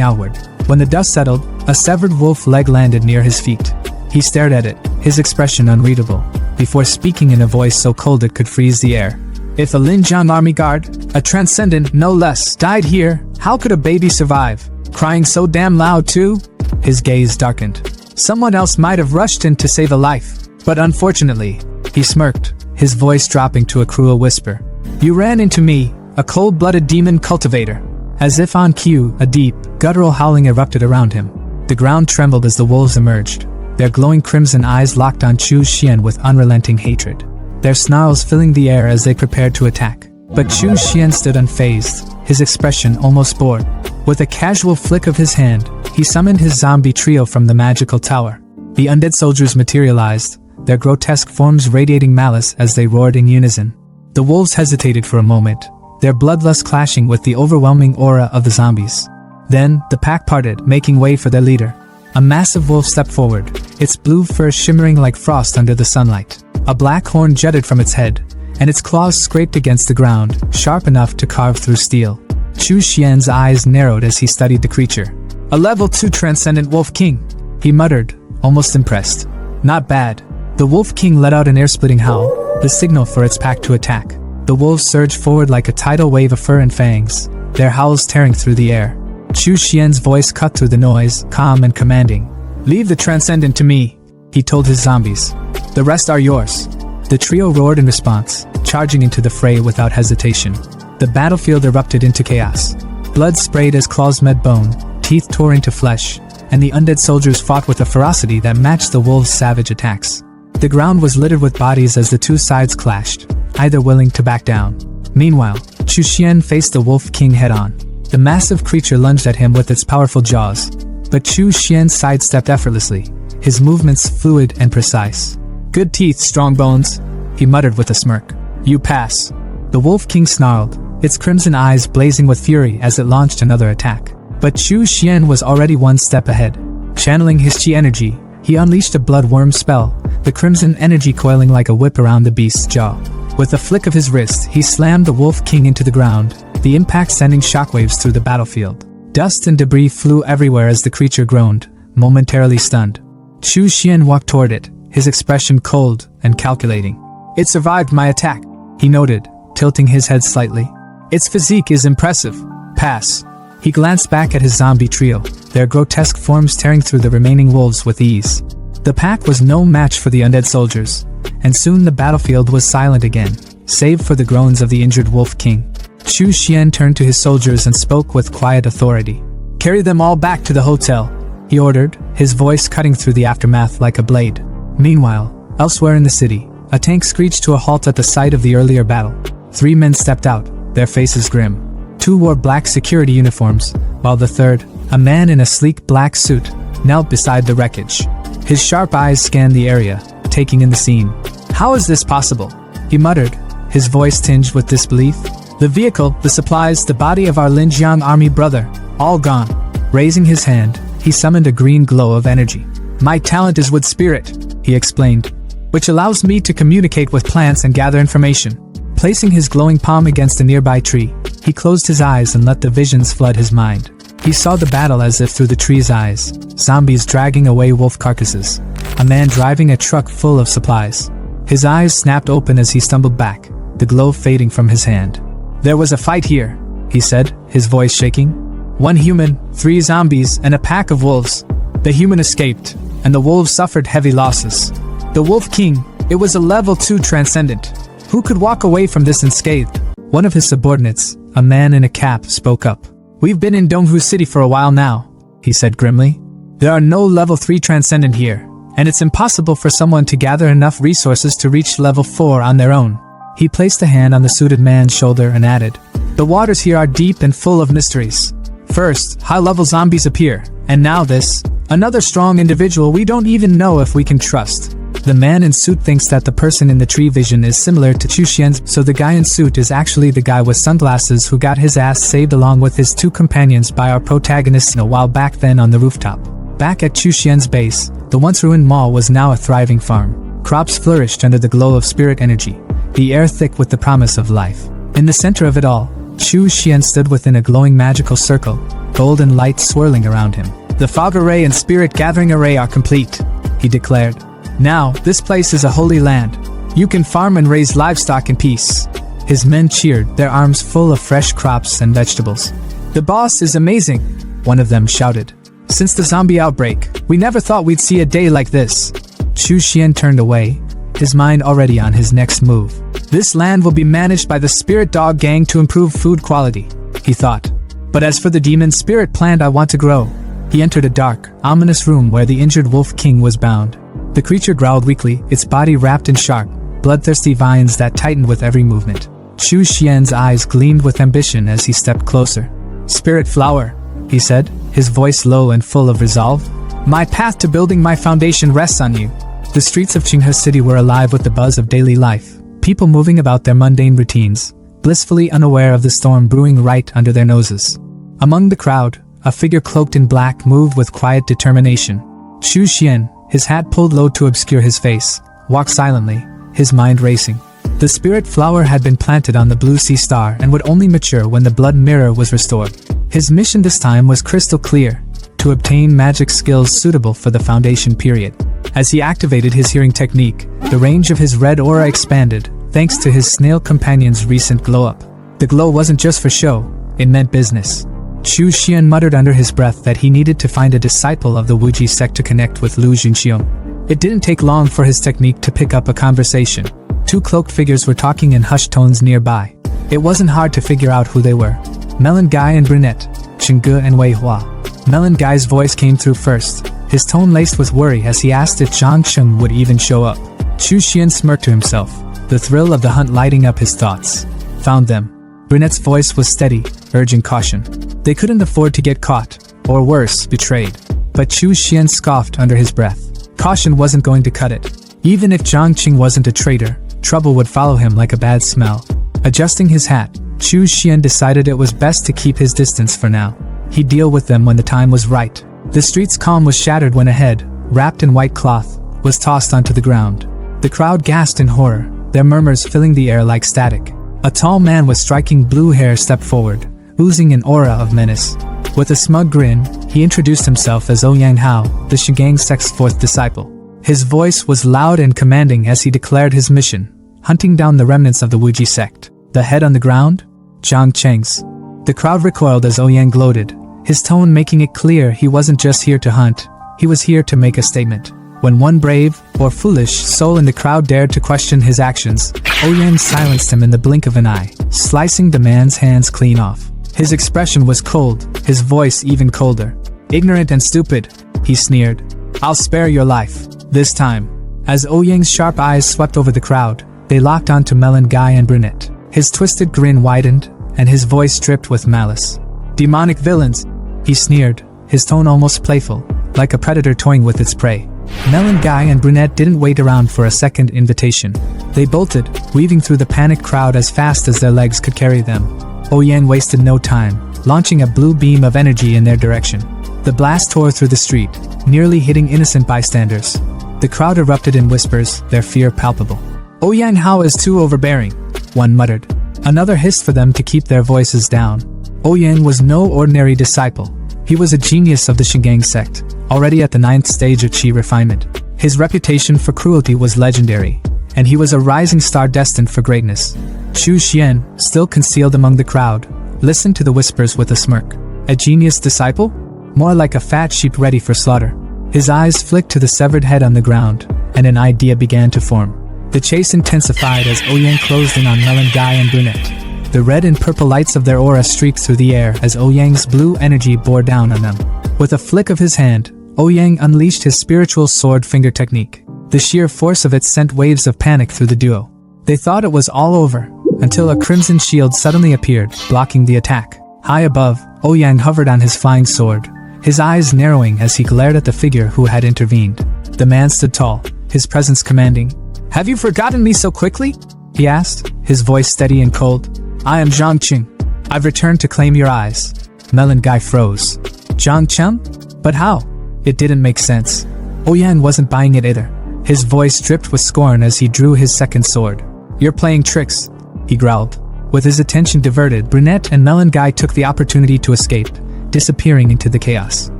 outward. When the dust settled, a severed wolf leg landed near his feet. He stared at it, his expression unreadable, before speaking in a voice so cold it could freeze the air. If a Linjiang army guard, a transcendent no less, died here, how could a baby survive? Crying so damn loud too? His gaze darkened. Someone else might have rushed in to save a life. But unfortunately, he smirked, his voice dropping to a cruel whisper. You ran into me, a cold-blooded demon cultivator. As if on cue, a deep, guttural howling erupted around him. The ground trembled as the wolves emerged, their glowing crimson eyes locked on Chu Xian with unrelenting hatred, their snarls filling the air as they prepared to attack. But Chu Xian stood unfazed, his expression almost bored. With a casual flick of his hand, he summoned his zombie trio from the magical tower. The undead soldiers materialized, their grotesque forms radiating malice as they roared in unison. The wolves hesitated for a moment, their bloodlust clashing with the overwhelming aura of the zombies. Then, the pack parted, making way for their leader. A massive wolf stepped forward, its blue fur shimmering like frost under the sunlight. A black horn jutted from its head, and its claws scraped against the ground, sharp enough to carve through steel. Chu Xian's eyes narrowed as he studied the creature. A level 2 transcendent wolf king, he muttered, almost impressed. Not bad. The wolf king let out an air-splitting howl, the signal for its pack to attack. The wolves surged forward like a tidal wave of fur and fangs, their howls tearing through the air. Chu Xian's voice cut through the noise, calm and commanding. Leave the transcendent to me, he told his zombies. The rest are yours. The trio roared in response, charging into the fray without hesitation. The battlefield erupted into chaos. Blood sprayed as claws met bone, teeth tore into flesh, and the undead soldiers fought with a ferocity that matched the wolves' savage attacks. The ground was littered with bodies as the two sides clashed, either willing to back down. Meanwhile, Chu Xian faced the Wolf King head-on. The massive creature lunged at him with its powerful jaws, but Chu Xian sidestepped effortlessly, his movements fluid and precise. Good teeth, strong bones, he muttered with a smirk. You pass. The Wolf King snarled, its crimson eyes blazing with fury as it launched another attack. But Chu Xian was already one step ahead. Channeling his chi energy, he unleashed a bloodworm spell, the crimson energy coiling like a whip around the beast's jaw. With a flick of his wrist, he slammed the Wolf King into the ground, the impact sending shockwaves through the battlefield. Dust and debris flew everywhere as the creature groaned, momentarily stunned. Chu Xian walked toward it, his expression cold and calculating. It survived my attack, he noted, tilting his head slightly. Its physique is impressive. Pass. He glanced back at his zombie trio, their grotesque forms tearing through the remaining wolves with ease. The pack was no match for the undead soldiers, and soon the battlefield was silent again, save for the groans of the injured Wolf King. Chu Xian turned to his soldiers and spoke with quiet authority. Carry them all back to the hotel, he ordered, his voice cutting through the aftermath like a blade. Meanwhile, elsewhere in the city, a tank screeched to a halt at the site of the earlier battle. 3 men stepped out, their faces grim. 2 wore black security uniforms, while the third, a man in a sleek black suit, knelt beside the wreckage. His sharp eyes scanned the area, taking in the scene. "How is this possible?" he muttered, his voice tinged with disbelief. "The vehicle, the supplies, the body of our Linjiang army brother, all gone." Raising his hand, he summoned a green glow of energy. "My talent is wood spirit," he explained, "which allows me to communicate with plants and gather information." Placing his glowing palm against a nearby tree, he closed his eyes and let the visions flood his mind. He saw the battle as if through the tree's eyes, zombies dragging away wolf carcasses, a man driving a truck full of supplies. His eyes snapped open as he stumbled back, the glow fading from his hand. "There was a fight here," he said, his voice shaking. "1 human, 3 zombies, and a pack of wolves. The human escaped, and the wolves suffered heavy losses. The Wolf King, it was a level 2 transcendent. Who could walk away from this unscathed?" One of his subordinates, a man in a cap, spoke up. "We've been in Donghu City for a while now," he said grimly. "There are no level 3 transcendent here, and it's impossible for someone to gather enough resources to reach level 4 on their own." He placed a hand on the suited man's shoulder and added, "The waters here are deep and full of mysteries. First, high-level zombies appear, and now this, another strong individual we don't even know if we can trust." The man in suit thinks that the person in the tree vision is similar to Chu Xian's, so the guy in suit is actually the guy with sunglasses who got his ass saved along with his 2 companions by our protagonist a while back then on the rooftop. Back at Chu Xian's base, the once ruined mall was now a thriving farm. Crops flourished under the glow of spirit energy, the air thick with the promise of life. In the center of it all, Chu Xian stood within a glowing magical circle, golden light swirling around him. "The fog array and spirit gathering array are complete," he declared. "Now, this place is a holy land. You can farm and raise livestock in peace." His men cheered, their arms full of fresh crops and vegetables. "The boss is amazing," one of them shouted. "Since the zombie outbreak, we never thought we'd see a day like this." Chu Xian turned away, his mind already on his next move. "This land will be managed by the Spirit Dog Gang to improve food quality," he thought. "But as for the demon spirit plant I want to grow." He entered a dark, ominous room where the injured Wolf King was bound. The creature growled weakly, its body wrapped in sharp, bloodthirsty vines that tightened with every movement. Chu Xian's eyes gleamed with ambition as he stepped closer. "Spirit flower," he said, his voice low and full of resolve. "My path to building my foundation rests on you." The streets of Qinghe City were alive with the buzz of daily life, people moving about their mundane routines, blissfully unaware of the storm brewing right under their noses. Among the crowd, a figure cloaked in black moved with quiet determination. Chu Xian, his hat pulled low to obscure his face, walked silently, his mind racing. The spirit flower had been planted on the blue sea star and would only mature when the blood mirror was restored. His mission this time was crystal clear, to obtain magic skills suitable for the foundation period. As he activated his hearing technique, the range of his red aura expanded, thanks to his snail companion's recent glow-up. The glow wasn't just for show, it meant business. Chu Xian muttered under his breath that he needed to find a disciple of the Wuji sect to connect with Lu Jinxiong. It didn't take long for his technique to pick up a conversation. 2 cloaked figures were talking in hushed tones nearby. It wasn't hard to figure out who they were. Melon Guy and Brunette, Chengge and Wei Hua. Melon Guy's voice came through first, his tone laced with worry as he asked if Zhang Sheng would even show up. Chu Xian smirked to himself, the thrill of the hunt lighting up his thoughts. "Found them." Brunette's voice was steady, urging caution. They couldn't afford to get caught, or worse, betrayed. But Chu Xian scoffed under his breath. Caution wasn't going to cut it. Even if Zhang Qing wasn't a traitor, trouble would follow him like a bad smell. Adjusting his hat, Chu Xian decided it was best to keep his distance for now. He'd deal with them when the time was right. The street's calm was shattered when a head, wrapped in white cloth, was tossed onto the ground. The crowd gasped in horror, their murmurs filling the air like static. A tall man with striking blue hair stepped forward, oozing an aura of menace. With a smug grin, he introduced himself as Ouyang Hao, the Shigang sect's 4th disciple. His voice was loud and commanding as he declared his mission, hunting down the remnants of the Wuji sect. The head on the ground? Zhang Cheng's. The crowd recoiled as Ouyang gloated, his tone making it clear he wasn't just here to hunt, he was here to make a statement. When one brave, or foolish, soul in the crowd dared to question his actions, Ouyang silenced him in the blink of an eye, slicing the man's hands clean off. His expression was cold, his voice even colder. "Ignorant and stupid," he sneered. "I'll spare your life, this time." As Ouyang's sharp eyes swept over the crowd, they locked onto Melon Guy and Brunette. His twisted grin widened, and his voice dripped with malice. "Demonic villains," he sneered, his tone almost playful, like a predator toying with its prey. Melon Guy and Brunette didn't wait around for a second invitation. They bolted, weaving through the panicked crowd as fast as their legs could carry them. Ouyang wasted no time, launching a blue beam of energy in their direction. The blast tore through the street, nearly hitting innocent bystanders. The crowd erupted in whispers, their fear palpable. "Ouyang Hao is too overbearing," one muttered. Another hissed for them to keep their voices down. Ouyang was no ordinary disciple. He was a genius of the Shingang sect, already at the 9th stage of Qi refinement. His reputation for cruelty was legendary, and he was a rising star destined for greatness. Chu Xian, still concealed among the crowd, listened to the whispers with a smirk. A genius disciple? More like a fat sheep ready for slaughter. His eyes flicked to the severed head on the ground, and an idea began to form. The chase intensified as Ouyang closed in on Melon Guy and Brunette. The red and purple lights of their aura streaked through the air as Ouyang's blue energy bore down on them. With a flick of his hand, Ouyang unleashed his spiritual sword finger technique. The sheer force of it sent waves of panic through the duo. They thought it was all over, until a crimson shield suddenly appeared, blocking the attack. High above, Ouyang hovered on his flying sword, his eyes narrowing as he glared at the figure who had intervened. The man stood tall, his presence commanding. "Have you forgotten me so quickly?" he asked, his voice steady and cold. "I am Zhang Qing. I've returned to claim your eyes." Melon Guy froze. "Zhang Qing? But how?" It didn't make sense. Ouyang wasn't buying it either. His voice dripped with scorn as he drew his second sword. "You're playing tricks," he growled. With his attention diverted, Brunette and Melon Guy took the opportunity to escape, disappearing into the chaos.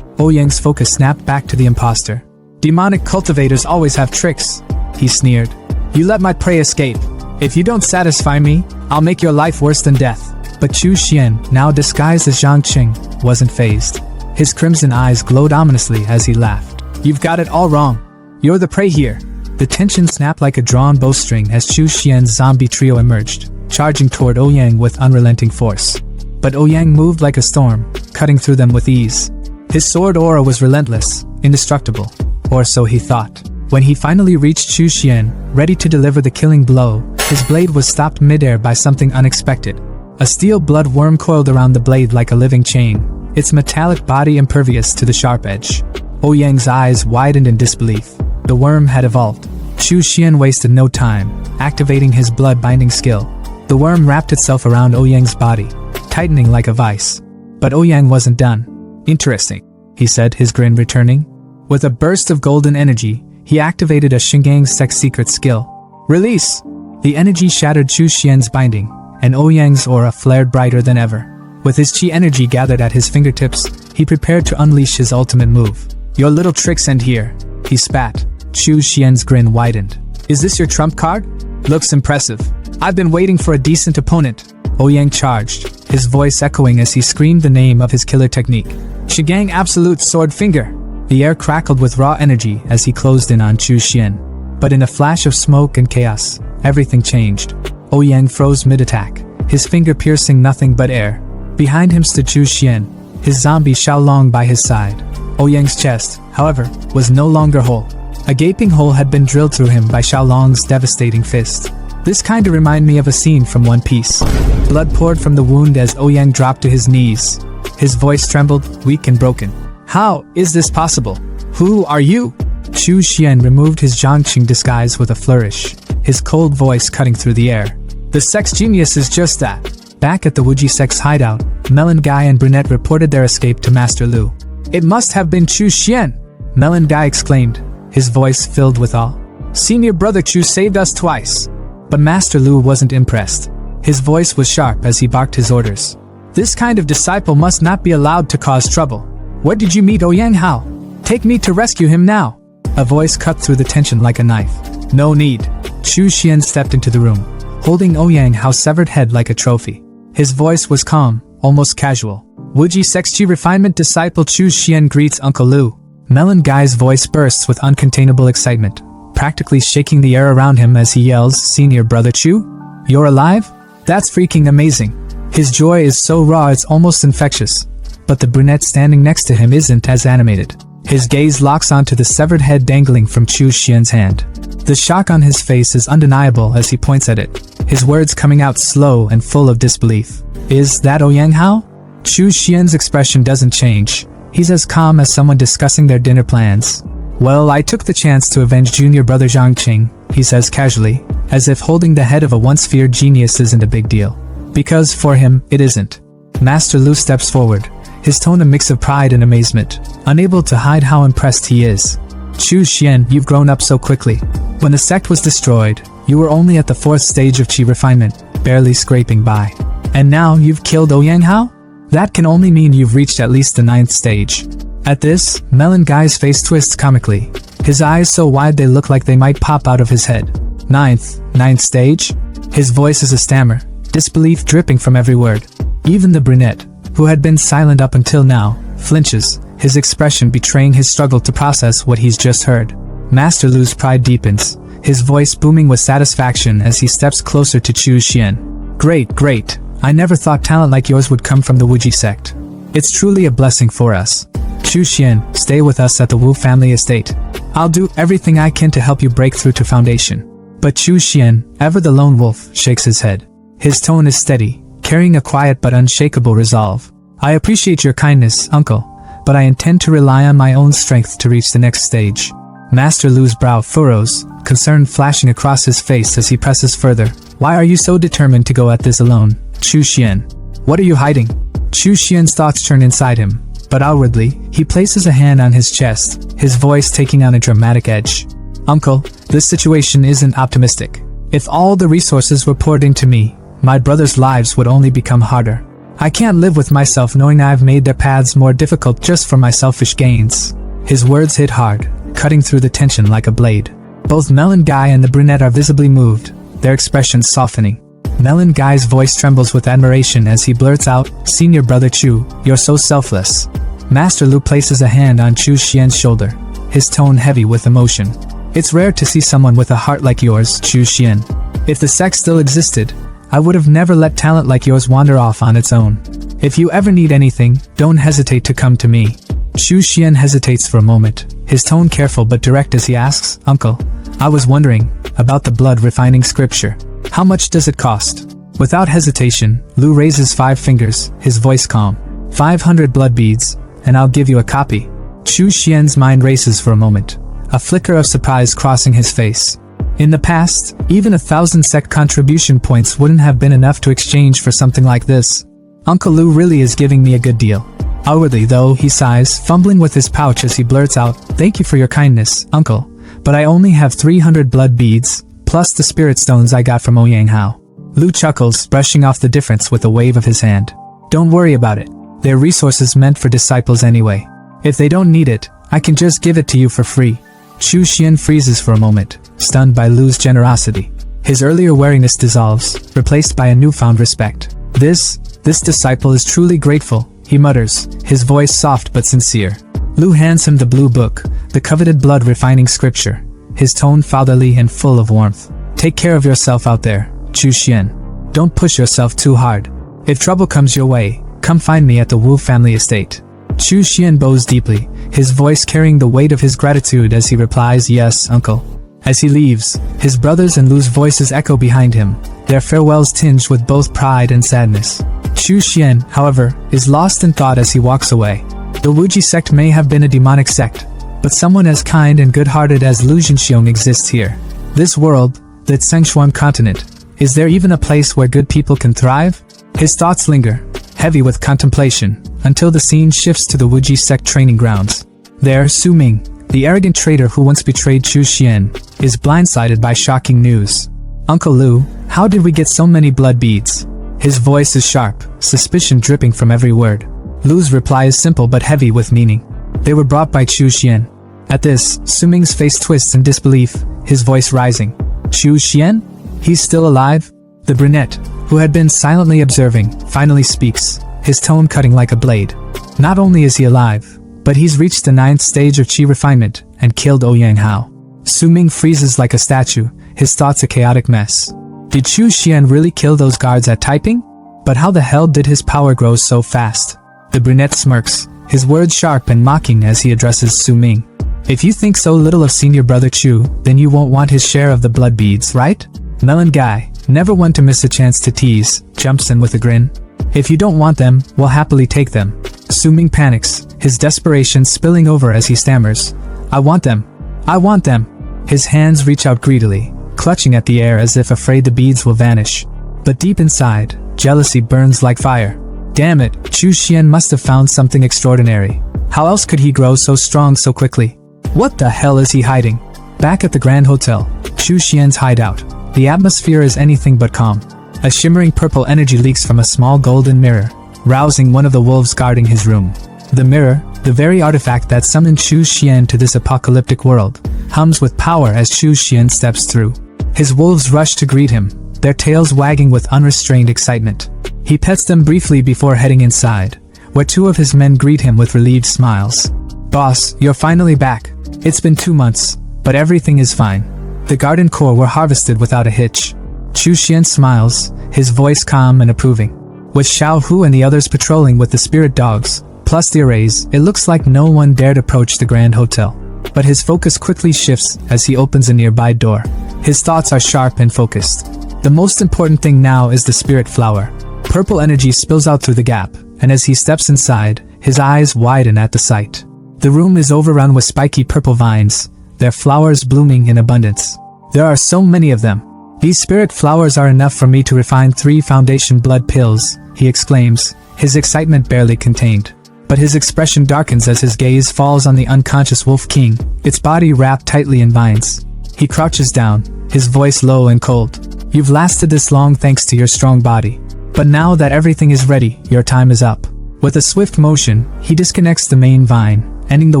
Ouyang's focus snapped back to the imposter. "Demonic cultivators always have tricks," he sneered. "You let my prey escape. If you don't satisfy me, I'll make your life worse than death." But Chu Xian, now disguised as Zhang Qing, wasn't fazed. His crimson eyes glowed ominously as he laughed. "You've got it all wrong. You're the prey here." The tension snapped like a drawn bowstring as Chu Xian's zombie trio emerged, charging toward Ouyang with unrelenting force. But Ouyang moved like a storm, cutting through them with ease. His sword aura was relentless, indestructible, or so he thought. When he finally reached Chu Xian, ready to deliver the killing blow, his blade was stopped midair by something unexpected. A steel blood worm coiled around the blade like a living chain, its metallic body impervious to the sharp edge. Ouyang's eyes widened in disbelief. The worm had evolved. Chu Xian wasted no time, activating his blood-binding skill. The worm wrapped itself around Ouyang's body, tightening like a vice. But Ouyang wasn't done. "Interesting," he said, his grin returning. With a burst of golden energy, he activated a Shingang sect secret skill. "Release!" The energy shattered Chu Xian's binding, and Ouyang's aura flared brighter than ever. With his chi energy gathered at his fingertips, he prepared to unleash his ultimate move. "Your little tricks end here," he spat. Chu Xian's grin widened. "Is this your trump card? Looks impressive. I've been waiting for a decent opponent." Ouyang charged, his voice echoing as he screamed the name of his killer technique. "Shigang Absolute Sword Finger!" The air crackled with raw energy as he closed in on Chu Xian. But in a flash of smoke and chaos, everything changed. Ouyang froze mid-attack, his finger piercing nothing but air. Behind him stood Chu Xian, his zombie Xiaolong by his side. Ouyang's chest, however, was no longer whole. A gaping hole had been drilled through him by Xiaolong's devastating fist. This kinda reminded me of a scene from One Piece. Blood poured from the wound as Ouyang dropped to his knees. His voice trembled, weak and broken. "How is this possible? Who are you?" Chu Xian removed his Zhangqing disguise with a flourish, his cold voice cutting through the air. "The sex genius is just that." Back at the Wuji sex hideout, Melon Guy and Brunette reported their escape to Master Lu. "It must have been Chu Xian!" Melon Guy exclaimed, his voice filled with awe. "Senior brother Chu saved us twice." But Master Lu wasn't impressed. His voice was sharp as he barked his orders. "This kind of disciple must not be allowed to cause trouble. Where did you meet Ouyang Hao? Take me to rescue him now." A voice cut through the tension like a knife. "No need." Chu Xian stepped into the room, holding Ouyang Hao's severed head like a trophy. His voice was calm, almost casual. "Wuji Sexji Refinement Disciple Chu Xian greets Uncle Lu." Melon Guy's voice bursts with uncontainable excitement, practically shaking the air around him as he yells, "Senior brother Chu? You're alive? That's freaking amazing." His joy is so raw it's almost infectious. But the brunette standing next to him isn't as animated. His gaze locks onto the severed head dangling from Chu Xian's hand. The shock on his face is undeniable as he points at it, his words coming out slow and full of disbelief. Is that Ouyang Hao? Chu Xian's expression doesn't change. He's as calm as someone discussing their dinner plans. Well, I took the chance to avenge junior brother Zhang Qing, he says casually, as if holding the head of a once feared genius isn't a big deal. Because for him, it isn't. Master Lu steps forward, his tone a mix of pride and amazement, unable to hide how impressed he is. Chu Xian, you've grown up so quickly. When the sect was destroyed, you were only at the 4th stage of Qi refinement, barely scraping by. And now you've killed Ouyang Hao? That can only mean you've reached at least the 9th stage. At this, Melon Guy's face twists comically, his eyes so wide they look like they might pop out of his head. Ninth stage? His voice is a stammer, disbelief dripping from every word. Even the brunette, who had been silent up until now, flinches, his expression betraying his struggle to process what he's just heard. Master Lu's pride deepens, his voice booming with satisfaction as he steps closer to Chu Xian. Great. I never thought talent like yours would come from the Wuji sect. It's truly a blessing for us. Chu Xian, stay with us at the Wu family estate. I'll do everything I can to help you break through to foundation. But Chu Xian, ever the lone wolf, shakes his head. His tone is steady, carrying a quiet but unshakable resolve. I appreciate your kindness, uncle, but I intend to rely on my own strength to reach the next stage. Master Lu's brow furrows, concern flashing across his face as he presses further. Why are you so determined to go at this alone, Chu Xian? What are you hiding? Chu Xian's thoughts turn inside him, but outwardly, he places a hand on his chest, his voice taking on a dramatic edge. Uncle, this situation isn't optimistic. If all the resources were poured into me, my brothers' lives would only become harder. I can't live with myself knowing I've made their paths more difficult just for my selfish gains. His words hit hard, cutting through the tension like a blade. Both Melon Guy and the brunette are visibly moved, their expressions softening. Melon Guy's voice trembles with admiration as he blurts out, Senior Brother Chu, you're so selfless. Master Lu places a hand on Chu Xian's shoulder, his tone heavy with emotion. It's rare to see someone with a heart like yours, Chu Xian. If the sect still existed, I would have never let talent like yours wander off on its own. If you ever need anything, don't hesitate to come to me. Chu Xian hesitates for a moment, his tone careful but direct as he asks, Uncle, I was wondering about the blood refining scripture. How much does it cost? Without hesitation, Lu raises 5 fingers, his voice calm. 500 blood beads, and I'll give you a copy. Chu Xian's mind races for a moment, a flicker of surprise crossing his face. In the past, even 1,000 sect contribution points wouldn't have been enough to exchange for something like this. Uncle Lu really is giving me a good deal. Outwardly though, he sighs, fumbling with his pouch as he blurts out, Thank you for your kindness, uncle, but I only have 300 blood beads, plus the spirit stones I got from Ouyang Hao. Lu chuckles, brushing off the difference with a wave of his hand. Don't worry about it. They're resources meant for disciples anyway. If they don't need it, I can just give it to you for free. Chu Xian freezes for a moment, stunned by Lu's generosity. His earlier wariness dissolves, replaced by a newfound respect. This disciple is truly grateful, he mutters, his voice soft but sincere. Lu hands him the blue book, the coveted blood refining scripture, his tone fatherly and full of warmth. Take care of yourself out there, Chu Xian. Don't push yourself too hard. If trouble comes your way, come find me at the Wu family estate. Chu Xian bows deeply, his voice carrying the weight of his gratitude as he replies, Yes, uncle. As he leaves, his brothers and Lu's voices echo behind him, their farewells tinged with both pride and sadness. Chu Xian, however, is lost in thought as he walks away. The Wuji sect may have been a demonic sect, but someone as kind and good-hearted as Lu Jinxiong exists here. This world, that Sengshuan continent, is there even a place where good people can thrive? His thoughts linger, heavy with contemplation, until the scene shifts to the Wuji sect training grounds. There, Su Ming, the arrogant traitor who once betrayed Chu Xian, is blindsided by shocking news. Uncle Lu, how did we get so many blood beads? His voice is sharp, suspicion dripping from every word. Lu's reply is simple but heavy with meaning. They were brought by Chu Xian. At this, Su Ming's face twists in disbelief, his voice rising. Chu Xian? He's still alive? The brunette, who had been silently observing, finally speaks, his tone cutting like a blade. Not only is he alive, but he's reached the 9th stage of Qi refinement and killed Ouyang Hao. Su Ming freezes like a statue, his thoughts a chaotic mess. Did Chu Xian really kill those guards at Taiping? But how the hell did his power grow so fast? The brunette smirks, his words sharp and mocking as he addresses Su Ming. If you think so little of senior brother Chu, then you won't want his share of the blood beads, right? Melon guy, never one to miss a chance to tease, jumps in with a grin. If you don't want them, we'll happily take them. Su Ming panics, his desperation spilling over as he stammers. I want them. I want them. His hands reach out greedily, clutching at the air as if afraid the beads will vanish. But deep inside, jealousy burns like fire. Damn it, Chu Xian must have found something extraordinary. How else could he grow so strong so quickly? What the hell is he hiding? Back at the Grand Hotel, Chu Xian's hideout. The atmosphere is anything but calm. A shimmering purple energy leaks from a small golden mirror, rousing one of the wolves guarding his room. The mirror, the very artifact that summoned Chu Xian to this apocalyptic world, hums with power as Chu Xian steps through. His wolves rush to greet him, their tails wagging with unrestrained excitement. He pets them briefly before heading inside, where two of his men greet him with relieved smiles. Boss, you're finally back. It's been 2 months, but everything is fine. The garden core were harvested without a hitch. Chu Xian smiles, his voice calm and approving. With Xiao Hu and the others patrolling with the spirit dogs, plus the arrays, it looks like no one dared approach the Grand Hotel. But his focus quickly shifts as he opens a nearby door. His thoughts are sharp and focused. The most important thing now is the spirit flower. Purple energy spills out through the gap, and as he steps inside, his eyes widen at the sight. The room is overrun with spiky purple vines, their flowers blooming in abundance. There are so many of them. These spirit flowers are enough for me to refine 3 foundation blood pills, he exclaims, his excitement barely contained. But his expression darkens as his gaze falls on the unconscious Wolf King, its body wrapped tightly in vines. He crouches down, his voice low and cold. You've lasted this long thanks to your strong body. But now that everything is ready, your time is up. With a swift motion, he disconnects the main vine, ending the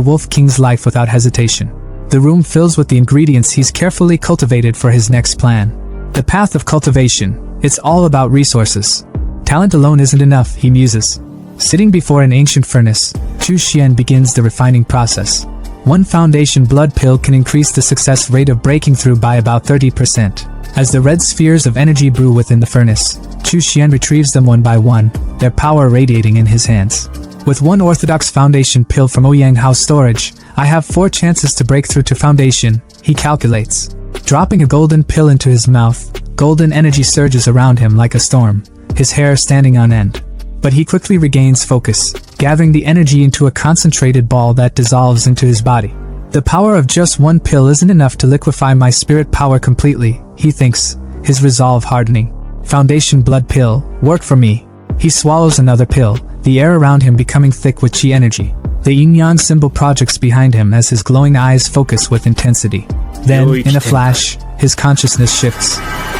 Wolf King's life without hesitation. The room fills with the ingredients he's carefully cultivated for his next plan. The path of cultivation, it's all about resources. Talent alone isn't enough, he muses. Sitting before an ancient furnace, Chu Xian begins the refining process. 1 foundation blood pill can increase the success rate of breaking through by about 30%. As the red spheres of energy brew within the furnace, Chu Xian retrieves them one by one, their power radiating in his hands. With 1 orthodox foundation pill from Ouyang House storage, I have 4 chances to break through to foundation, he calculates. Dropping a golden pill into his mouth, golden energy surges around him like a storm, his hair standing on end. But he quickly regains focus, gathering the energy into a concentrated ball that dissolves into his body. The power of just 1 pill isn't enough to liquefy my spirit power completely, he thinks, his resolve hardening. Foundation blood pill, work for me. He swallows another pill, the air around him becoming thick with chi energy. The yin-yang symbol projects behind him as his glowing eyes focus with intensity. Then, in a flash, his consciousness shifts.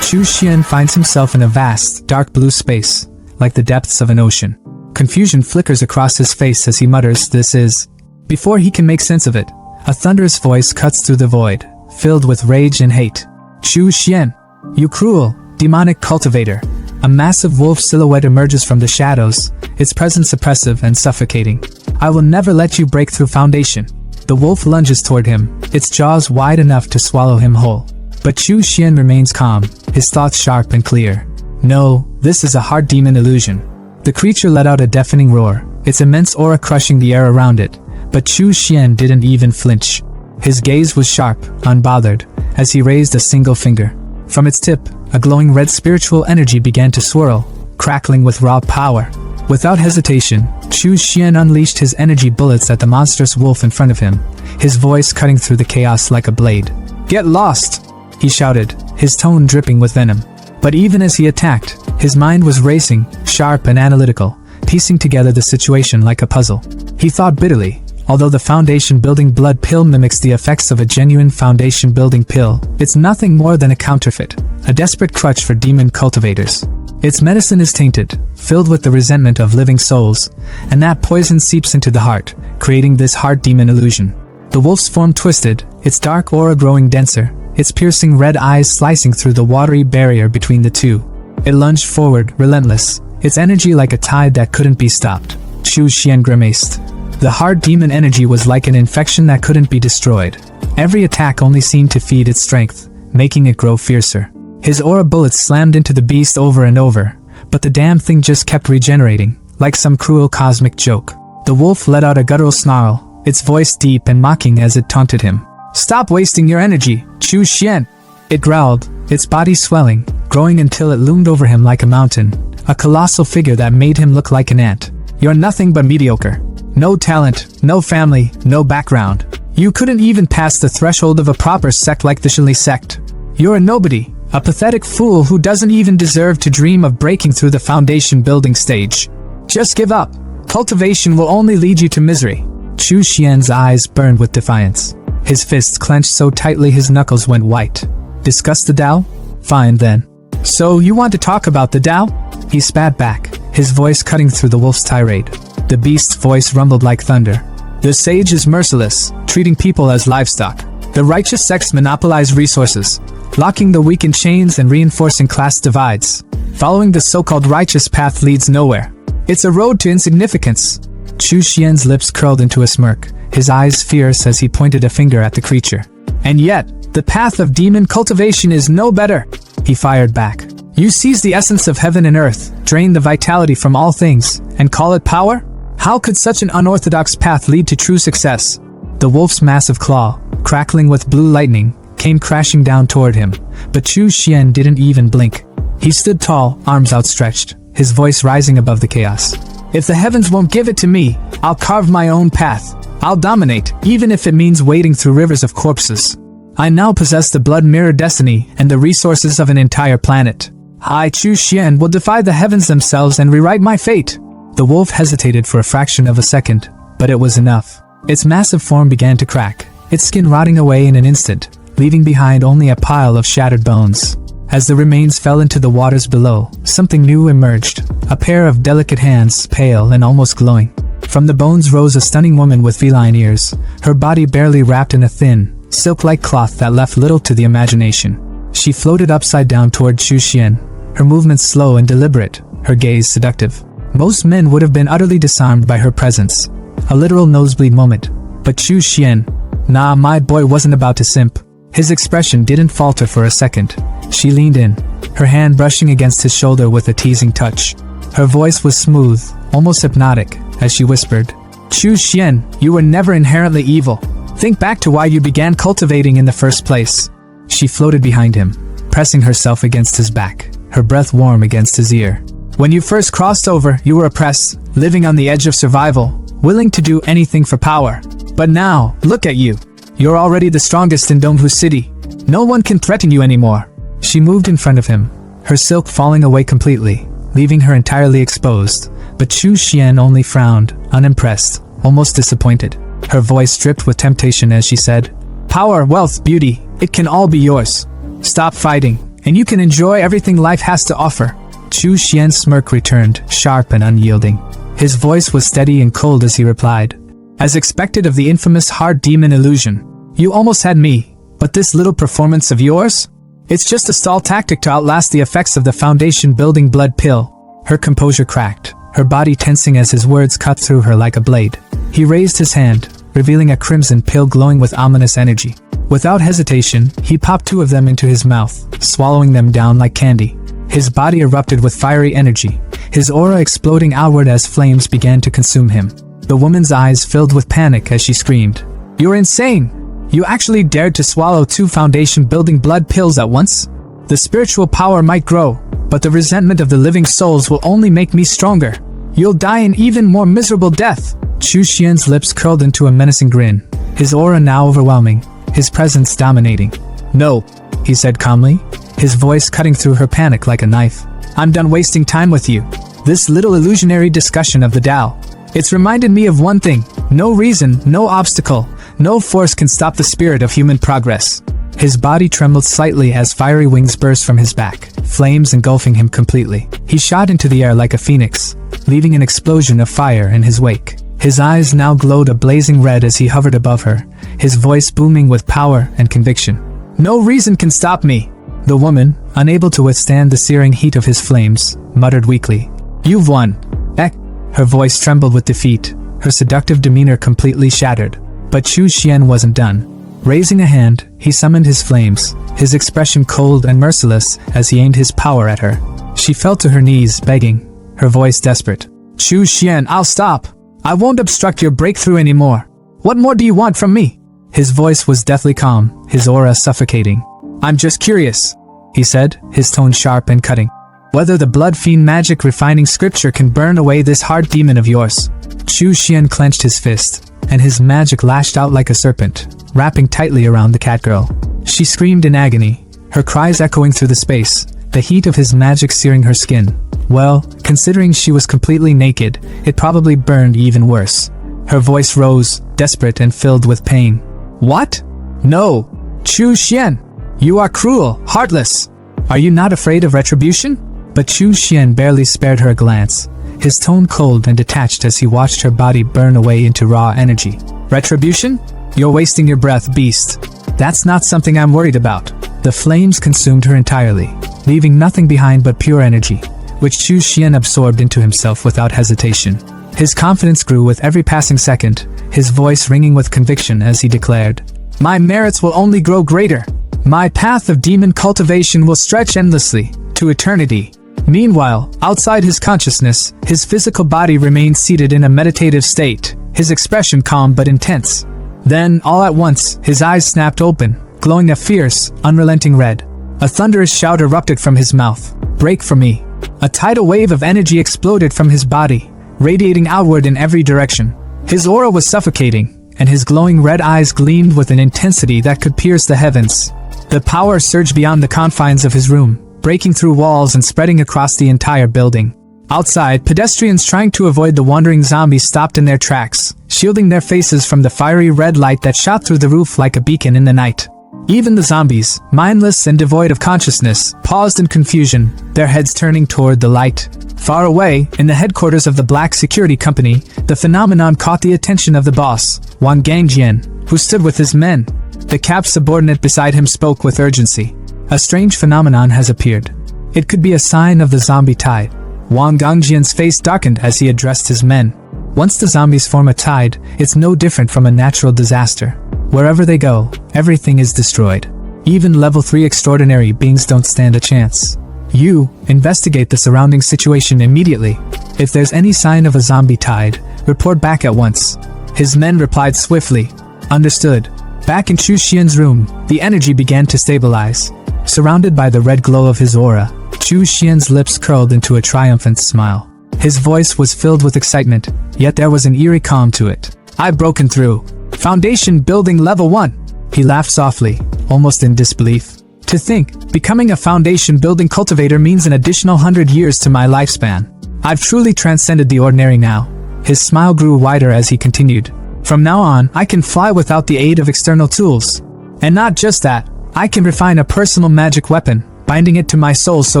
Chu Xian finds himself in a vast, dark blue space, like the depths of an ocean. Confusion flickers across his face as he mutters, "This is..." Before he can make sense of it, a thunderous voice cuts through the void, filled with rage and hate. "Chu Xian, you cruel, demonic cultivator." A massive wolf silhouette emerges from the shadows, its presence oppressive and suffocating. "I will never let you break through foundation." The wolf lunges toward him, its jaws wide enough to swallow him whole. But Chu Xian remains calm, his thoughts sharp and clear. No, this is a hard demon illusion. The creature let out a deafening roar, its immense aura crushing the air around it, but Chu Xian didn't even flinch. His gaze was sharp, unbothered, as he raised a single finger. From its tip, a glowing red spiritual energy began to swirl, crackling with raw power. Without hesitation, Chu Xian unleashed his energy bullets at the monstrous wolf in front of him, his voice cutting through the chaos like a blade. "Get lost!" he shouted, his tone dripping with venom. But even as he attacked, his mind was racing, sharp and analytical, piecing together the situation like a puzzle. He thought bitterly, although the foundation-building blood pill mimics the effects of a genuine foundation-building pill, it's nothing more than a counterfeit, a desperate crutch for demon cultivators. Its medicine is tainted, filled with the resentment of living souls, and that poison seeps into the heart, creating this heart demon illusion. The wolf's form twisted, its dark aura growing denser, its piercing red eyes slicing through the watery barrier between the two. It lunged forward, relentless, its energy like a tide that couldn't be stopped. Chu Xian grimaced. The hard demon energy was like an infection that couldn't be destroyed. Every attack only seemed to feed its strength, making it grow fiercer. His aura bullets slammed into the beast over and over, but the damn thing just kept regenerating, like some cruel cosmic joke. The wolf let out a guttural snarl, its voice deep and mocking as it taunted him. "Stop wasting your energy, Chu Xian!" It growled, its body swelling, growing until it loomed over him like a mountain, a colossal figure that made him look like an ant. "You're nothing but mediocre. No talent, no family, no background. You couldn't even pass the threshold of a proper sect like the Shili sect. You're a nobody, a pathetic fool who doesn't even deserve to dream of breaking through the foundation building stage. Just give up. Cultivation will only lead you to misery." Chu Xian's eyes burned with defiance. His fists clenched so tightly his knuckles went white. "Discuss the Tao? Fine then. So you want to talk about the Tao?" He spat back, his voice cutting through the wolf's tirade. The beast's voice rumbled like thunder. "The sage is merciless, treating people as livestock. The righteous sects monopolize resources, locking the weak in chains and reinforcing class divides. Following the so-called righteous path leads nowhere. It's a road to insignificance." Chu Xian's lips curled into a smirk, his eyes fierce as he pointed a finger at the creature. "And yet, the path of demon cultivation is no better," he fired back. "You seize the essence of heaven and earth, drain the vitality from all things, and call it power? How could such an unorthodox path lead to true success?" The wolf's massive claw, crackling with blue lightning, came crashing down toward him, but Chu Xian didn't even blink. He stood tall, arms outstretched, his voice rising above the chaos. "If the heavens won't give it to me, I'll carve my own path. I'll dominate, even if it means wading through rivers of corpses. I now possess the blood mirror destiny and the resources of an entire planet. I, Chu Xian, will defy the heavens themselves and rewrite my fate." The wolf hesitated for a fraction of a second, but it was enough. Its massive form began to crack, its skin rotting away in an instant, leaving behind only a pile of shattered bones. As the remains fell into the waters below, something new emerged, a pair of delicate hands, pale and almost glowing. From the bones rose a stunning woman with feline ears, her body barely wrapped in a thin, silk-like cloth that left little to the imagination. She floated upside down toward Chu Xian, her movements slow and deliberate, her gaze seductive. Most men would have been utterly disarmed by her presence. A literal nosebleed moment. But Chu Xian, nah, my boy wasn't about to simp. His expression didn't falter for a second. She leaned in, her hand brushing against his shoulder with a teasing touch. Her voice was smooth, almost hypnotic, as she whispered, "Chu Xian, you were never inherently evil. Think back to why you began cultivating in the first place." She floated behind him, pressing herself against his back, her breath warm against his ear. "When you first crossed over, you were oppressed, living on the edge of survival, willing to do anything for power. But now, look at you. You're already the strongest in Donghu City. No one can threaten you anymore." She moved in front of him, her silk falling away completely, leaving her entirely exposed. But Chu Xian only frowned, unimpressed, almost disappointed. Her voice dripped with temptation as she said, "Power, wealth, beauty, it can all be yours. Stop fighting, and you can enjoy everything life has to offer." Chu Xian's smirk returned, sharp and unyielding. His voice was steady and cold as he replied, "As expected of the infamous hard demon illusion. You almost had me, but this little performance of yours? It's just a stall tactic to outlast the effects of the foundation-building blood pill." Her composure cracked, her body tensing as his words cut through her like a blade. He raised his hand, revealing a crimson pill glowing with ominous energy. Without hesitation, he popped 2 of them into his mouth, swallowing them down like candy. His body erupted with fiery energy, his aura exploding outward as flames began to consume him. The woman's eyes filled with panic as she screamed, "You're insane! You actually dared to swallow 2 foundation-building blood pills at once? The spiritual power might grow, but the resentment of the living souls will only make me stronger. You'll die an even more miserable death." Chu Xian's lips curled into a menacing grin, his aura now overwhelming, his presence dominating. "No," he said calmly, his voice cutting through her panic like a knife. "I'm done wasting time with you. This little illusionary discussion of the Tao. It's reminded me of one thing. No reason, no obstacle, no force can stop the spirit of human progress." His body trembled slightly as fiery wings burst from his back, flames engulfing him completely. He shot into the air like a phoenix, leaving an explosion of fire in his wake. His eyes now glowed a blazing red as he hovered above her, his voice booming with power and conviction. "No reason can stop me." The woman, unable to withstand the searing heat of his flames, muttered weakly, "You've won." Ek. Her voice trembled with defeat, her seductive demeanor completely shattered. But Chu Xian wasn't done. Raising a hand, he summoned his flames, his expression cold and merciless as he aimed his power at her. She fell to her knees, begging, her voice desperate. Chu Xian, I'll stop. I won't obstruct your breakthrough anymore. What more do you want from me? His voice was deathly calm, his aura suffocating. I'm just curious, he said, his tone sharp and cutting. Whether the blood fiend magic refining scripture can burn away this hard demon of yours. Chu Xian clenched his fist, and his magic lashed out like a serpent, wrapping tightly around the catgirl. She screamed in agony, her cries echoing through the space, the heat of his magic searing her skin. Well, considering she was completely naked, it probably burned even worse. Her voice rose, desperate and filled with pain. What? No! Chu Xian! You are cruel, heartless! Are you not afraid of retribution? But Chu Xian barely spared her a glance, his tone cold and detached as he watched her body burn away into raw energy. Retribution? You're wasting your breath, beast. That's not something I'm worried about. The flames consumed her entirely, leaving nothing behind but pure energy, which Chu Xian absorbed into himself without hesitation. His confidence grew with every passing second, his voice ringing with conviction as he declared, My merits will only grow greater. My path of demon cultivation will stretch endlessly, to eternity. Meanwhile, outside his consciousness, his physical body remained seated in a meditative state, his expression calm but intense. Then, all at once, his eyes snapped open, glowing a fierce, unrelenting red. A thunderous shout erupted from his mouth. Break for me. A tidal wave of energy exploded from his body, radiating outward in every direction. His aura was suffocating, and his glowing red eyes gleamed with an intensity that could pierce the heavens. The power surged beyond the confines of his room, breaking through walls and spreading across the entire building. Outside, pedestrians trying to avoid the wandering zombies stopped in their tracks, shielding their faces from the fiery red light that shot through the roof like a beacon in the night. Even the zombies, mindless and devoid of consciousness, paused in confusion, their heads turning toward the light. Far away, in the headquarters of the Black Security Company, the phenomenon caught the attention of the boss, Wang Gangjian, who stood with his men. The Cap's subordinate beside him spoke with urgency. A strange phenomenon has appeared. It could be a sign of the zombie tide. Wang Gangjian's face darkened as he addressed his men. Once the zombies form a tide, it's no different from a natural disaster. Wherever they go, everything is destroyed. Even level 3 extraordinary beings don't stand a chance. You, investigate the surrounding situation immediately. If there's any sign of a zombie tide, report back at once. His men replied swiftly. Understood. Back in Chu Xian's room, the energy began to stabilize. Surrounded by the red glow of his aura, Chu Xian's lips curled into a triumphant smile. His voice was filled with excitement, yet there was an eerie calm to it. I've broken through. Foundation building level 1. He laughed softly, almost in disbelief. To think, becoming a foundation building cultivator means an additional 100 years to my lifespan. I've truly transcended the ordinary now. His smile grew wider as he continued. From now on, I can fly without the aid of external tools. And not just that, I can refine a personal magic weapon, binding it to my soul so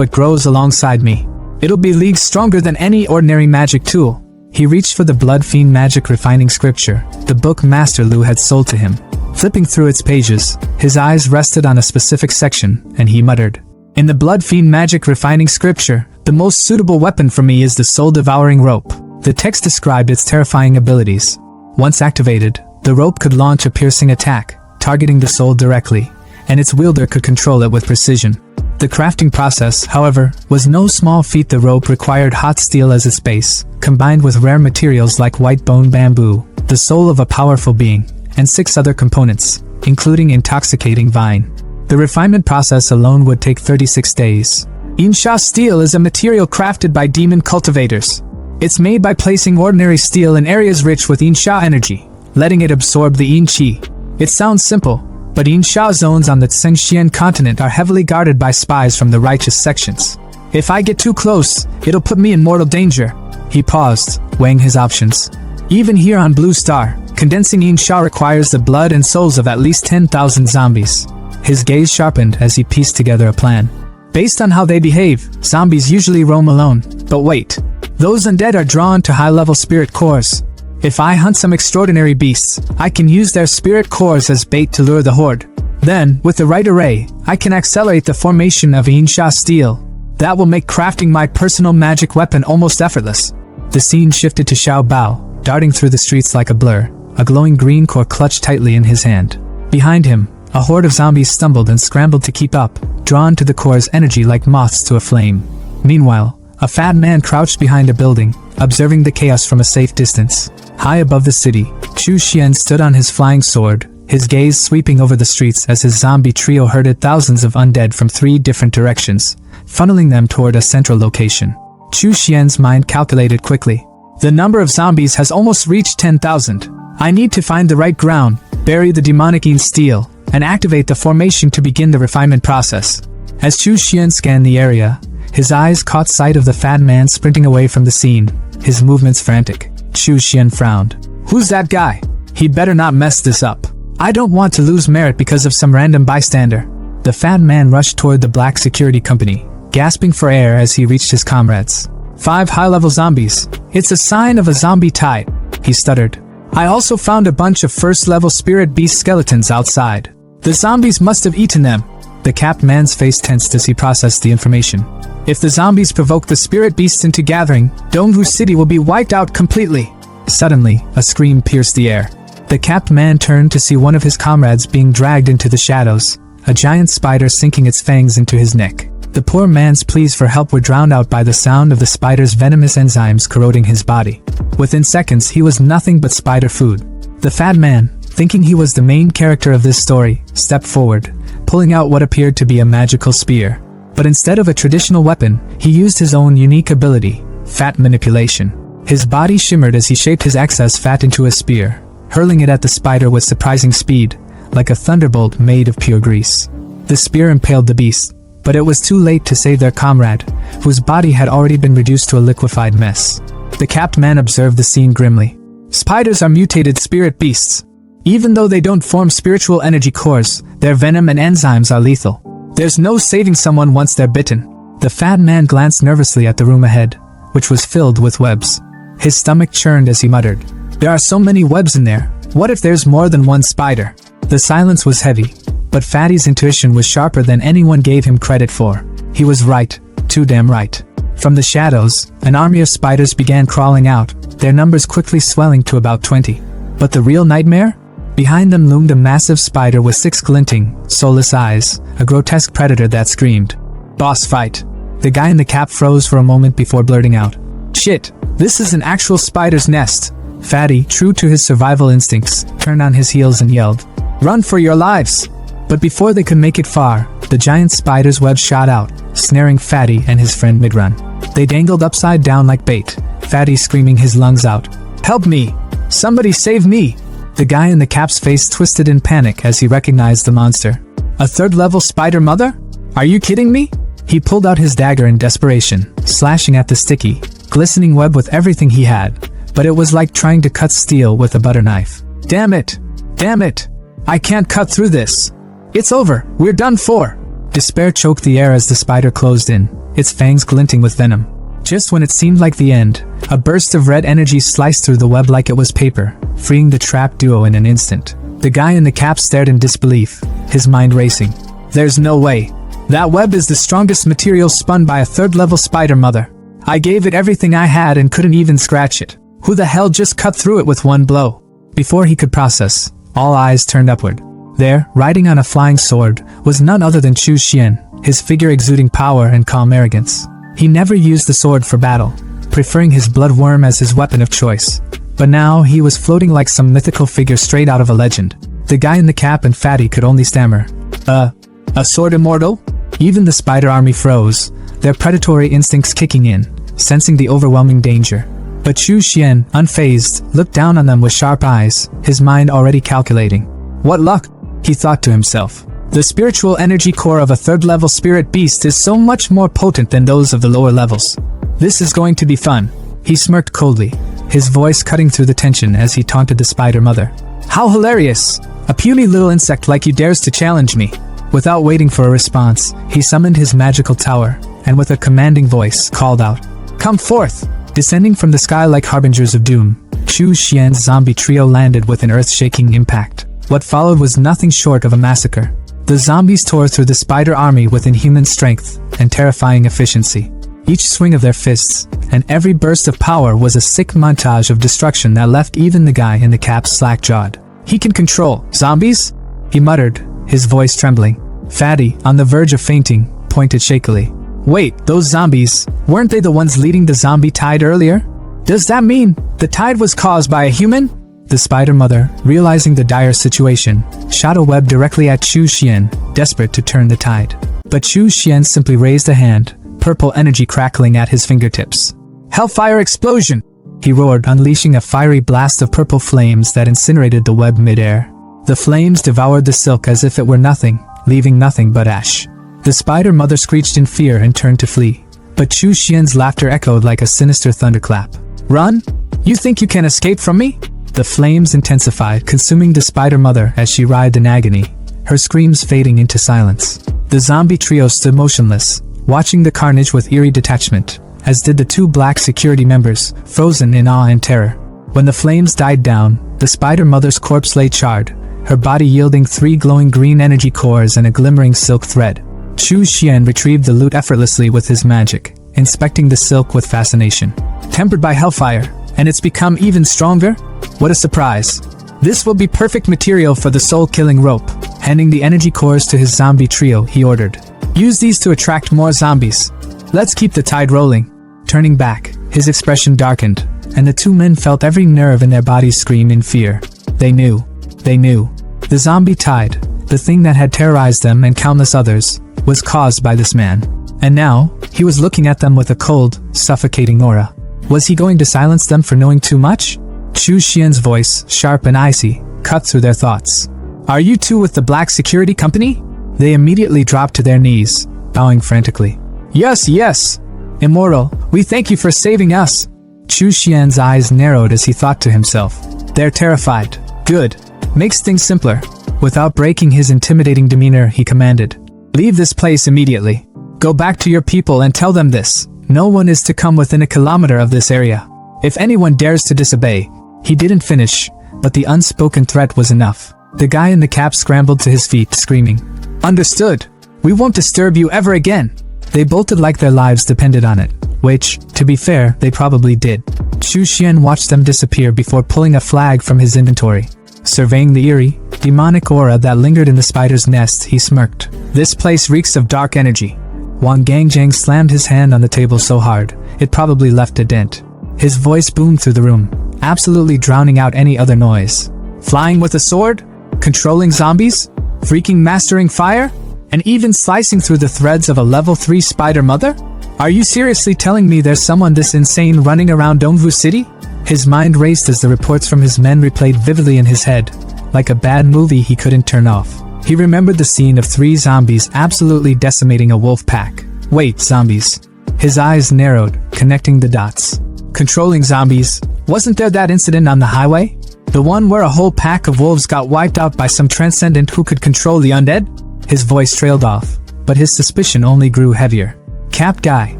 it grows alongside me. It'll be leagues stronger than any ordinary magic tool. He reached for the Blood Fiend Magic Refining Scripture, the book Master Lu had sold to him. Flipping through its pages, his eyes rested on a specific section, and he muttered, In the Blood Fiend Magic Refining Scripture, the most suitable weapon for me is the soul-devouring rope. The text described its terrifying abilities. Once activated, the rope could launch a piercing attack, targeting the soul directly, and its wielder could control it with precision. The crafting process, however, was no small feat. The rope required hot steel as its base, combined with rare materials like white bone bamboo, the soul of a powerful being, and 6 other components, including intoxicating vine. The refinement process alone would take 36 days. Insha steel is a material crafted by demon cultivators. It's made by placing ordinary steel in areas rich with Insha energy, letting it absorb the Yin Qi. It sounds simple, but Insha zones on the Tsengxian continent are heavily guarded by spies from the righteous sections. If I get too close, it'll put me in mortal danger. He paused, weighing his options. Even here on Blue Star, condensing Insha requires the blood and souls of at least 10,000 zombies. His gaze sharpened as he pieced together a plan. Based on how they behave, zombies usually roam alone. But wait, those undead are drawn to high-level spirit cores. If I hunt some extraordinary beasts, I can use their spirit cores as bait to lure the horde. Then, with the right array, I can accelerate the formation of Insha steel. That will make crafting my personal magic weapon almost effortless. The scene shifted to Xiao Bao, darting through the streets like a blur, a glowing green core clutched tightly in his hand. Behind him, a horde of zombies stumbled and scrambled to keep up, drawn to the core's energy like moths to a flame. Meanwhile, a fat man crouched behind a building, observing the chaos from a safe distance. High above the city, Chu Xian stood on his flying sword, his gaze sweeping over the streets as his zombie trio herded thousands of undead from 3 different directions, funneling them toward a central location. Chu Xian's mind calculated quickly. The number of zombies has almost reached 10,000. I need to find the right ground, bury the demonic steel, and activate the formation to begin the refinement process. As Chu Xian scanned the area, his eyes caught sight of the fat man sprinting away from the scene, his movements frantic. Chu Xian frowned. Who's that guy? He'd better not mess this up. I don't want to lose merit because of some random bystander. The fat man rushed toward the black security company, gasping for air as he reached his comrades. 5 high-level zombies. It's a sign of a zombie tide, he stuttered. I also found a bunch of first-level spirit beast skeletons outside. The zombies must have eaten them. The capped man's face tensed as he processed the information. If the zombies provoke the spirit beasts into gathering, Dongwu City will be wiped out completely. Suddenly, a scream pierced the air. The capped man turned to see one of his comrades being dragged into the shadows, a giant spider sinking its fangs into his neck. The poor man's pleas for help were drowned out by the sound of the spider's venomous enzymes corroding his body. Within seconds, he was nothing but spider food. The fat man, thinking he was the main character of this story, stepped forward, pulling out what appeared to be a magical spear. But instead of a traditional weapon, he used his own unique ability, fat manipulation. His body shimmered as he shaped his excess fat into a spear, hurling it at the spider with surprising speed, like a thunderbolt made of pure grease. The spear impaled the beast, but it was too late to save their comrade, whose body had already been reduced to a liquefied mess. The capped man observed the scene grimly. Spiders are mutated spirit beasts. Even though they don't form spiritual energy cores, their venom and enzymes are lethal. There's no saving someone once they're bitten. The fat man glanced nervously at the room ahead, which was filled with webs. His stomach churned as he muttered, "There are so many webs in there. What if there's more than one spider?" The silence was heavy, but Fatty's intuition was sharper than anyone gave him credit for. He was right, too damn right. From the shadows, an army of spiders began crawling out, their numbers quickly swelling to about 20. But the real nightmare? Behind them loomed a massive spider with 6 glinting, soulless eyes, a grotesque predator that screamed, "Boss fight." The guy in the cap froze for a moment before blurting out, "Shit, this is an actual spider's nest." Fatty, true to his survival instincts, turned on his heels and yelled, "Run for your lives!" But before they could make it far, the giant spider's web shot out, snaring Fatty and his friend mid-run. They dangled upside down like bait, Fatty screaming his lungs out, "Help me! Somebody save me!" The guy in the cap's face twisted in panic as he recognized the monster. A 3rd-level spider mother? Are you kidding me? He pulled out his dagger in desperation, slashing at the sticky, glistening web with everything he had, but it was like trying to cut steel with a butter knife. Damn it! Damn it! I can't cut through this! It's over! We're done for! Despair choked the air as the spider closed in, its fangs glinting with venom. Just when it seemed like the end, a burst of red energy sliced through the web like it was paper, freeing the trapped duo in an instant. The guy in the cap stared in disbelief, his mind racing. There's no way. That web is the strongest material spun by a 3rd-level spider mother. I gave it everything I had and couldn't even scratch it. Who the hell just cut through it with one blow? Before he could process, all eyes turned upward. There, riding on a flying sword, was none other than Chu Xian, his figure exuding power and calm arrogance. He never used the sword for battle, preferring his bloodworm as his weapon of choice. But now he was floating like some mythical figure straight out of a legend. The guy in the cap and Fatty could only stammer, A sword immortal? Even the spider army froze, their predatory instincts kicking in, sensing the overwhelming danger. But Chu Xian, unfazed, looked down on them with sharp eyes, his mind already calculating. What luck, he thought to himself. The spiritual energy core of a 3rd-level spirit beast is so much more potent than those of the lower levels. This is going to be fun. He smirked coldly, his voice cutting through the tension as he taunted the spider mother. How hilarious! A puny little insect like you dares to challenge me. Without waiting for a response, he summoned his magical tower, and with a commanding voice, called out, "Come forth!" Descending from the sky like harbingers of doom, Chu Xian's zombie trio landed with an earth-shaking impact. What followed was nothing short of a massacre. The zombies tore through the spider army with inhuman strength and terrifying efficiency. Each swing of their fists, and every burst of power was a sick montage of destruction that left even the guy in the cap slack-jawed. He can control zombies? he muttered, his voice trembling. Fatty, on the verge of fainting, pointed shakily. Wait, those zombies, weren't they the ones leading the zombie tide earlier? Does that mean the tide was caused by a human? The spider mother, realizing the dire situation, shot a web directly at Chu Xian, desperate to turn the tide. But Chu Xian simply raised a hand, purple energy crackling at his fingertips. Hellfire explosion! He roared, unleashing a fiery blast of purple flames that incinerated the web midair. The flames devoured the silk as if it were nothing, leaving nothing but ash. The spider mother screeched in fear and turned to flee. But Chu Xian's laughter echoed like a sinister thunderclap. Run? You think you can escape from me? The flames intensified, consuming the spider mother as she writhed in agony, her screams fading into silence. The zombie trio stood motionless, watching the carnage with eerie detachment, as did the two black security members, frozen in awe and terror. When the flames died down, the spider mother's corpse lay charred, her body yielding 3 glowing green energy cores and a glimmering silk thread. Chu Xian retrieved the loot effortlessly with his magic, inspecting the silk with fascination. Tempered by hellfire, and it's become even stronger? What a surprise. This will be perfect material for the soul-killing rope. Handing the energy cores to his zombie trio, he ordered. Use these to attract more zombies. Let's keep the tide rolling. Turning back, his expression darkened, and the two men felt every nerve in their bodies scream in fear. They knew. The zombie tide, the thing that had terrorized them and countless others, was caused by this man. And now, he was looking at them with a cold, suffocating aura. Was he going to silence them for knowing too much? Chu Xian's voice, sharp and icy, cut through their thoughts. Are you two with the black security company? They immediately dropped to their knees, bowing frantically. Yes. Immortal, we thank you for saving us. Chu Xian's eyes narrowed as he thought to himself. They're terrified. Good. Makes things simpler. Without breaking his intimidating demeanor, he commanded. Leave this place immediately. Go back to your people and tell them this. No one is to come within a kilometer of this area. If anyone dares to disobey. He didn't finish, but the unspoken threat was enough. The guy in the cap scrambled to his feet, screaming. Understood. We won't disturb you ever again. They bolted like their lives depended on it, which, to be fair, they probably did. Chu Xian watched them disappear before pulling a flag from his inventory. Surveying the eerie, demonic aura that lingered in the spider's nest, he smirked. This place reeks of dark energy. Wang Gangjang slammed his hand on the table so hard, it probably left a dent. His voice boomed through the room, absolutely drowning out any other noise. Flying with a sword? Controlling zombies? Freaking mastering fire? And even slicing through the threads of a level 3 spider mother? Are you seriously telling me there's someone this insane running around Dongwu City? His mind raced as the reports from his men replayed vividly in his head, like a bad movie he couldn't turn off. He remembered the scene of 3 zombies absolutely decimating a wolf pack. Wait, zombies. His eyes narrowed, connecting the dots. Controlling zombies. Wasn't there that incident on the highway? The one where a whole pack of wolves got wiped out by some transcendent who could control the undead? His voice trailed off, but his suspicion only grew heavier. Capped guy,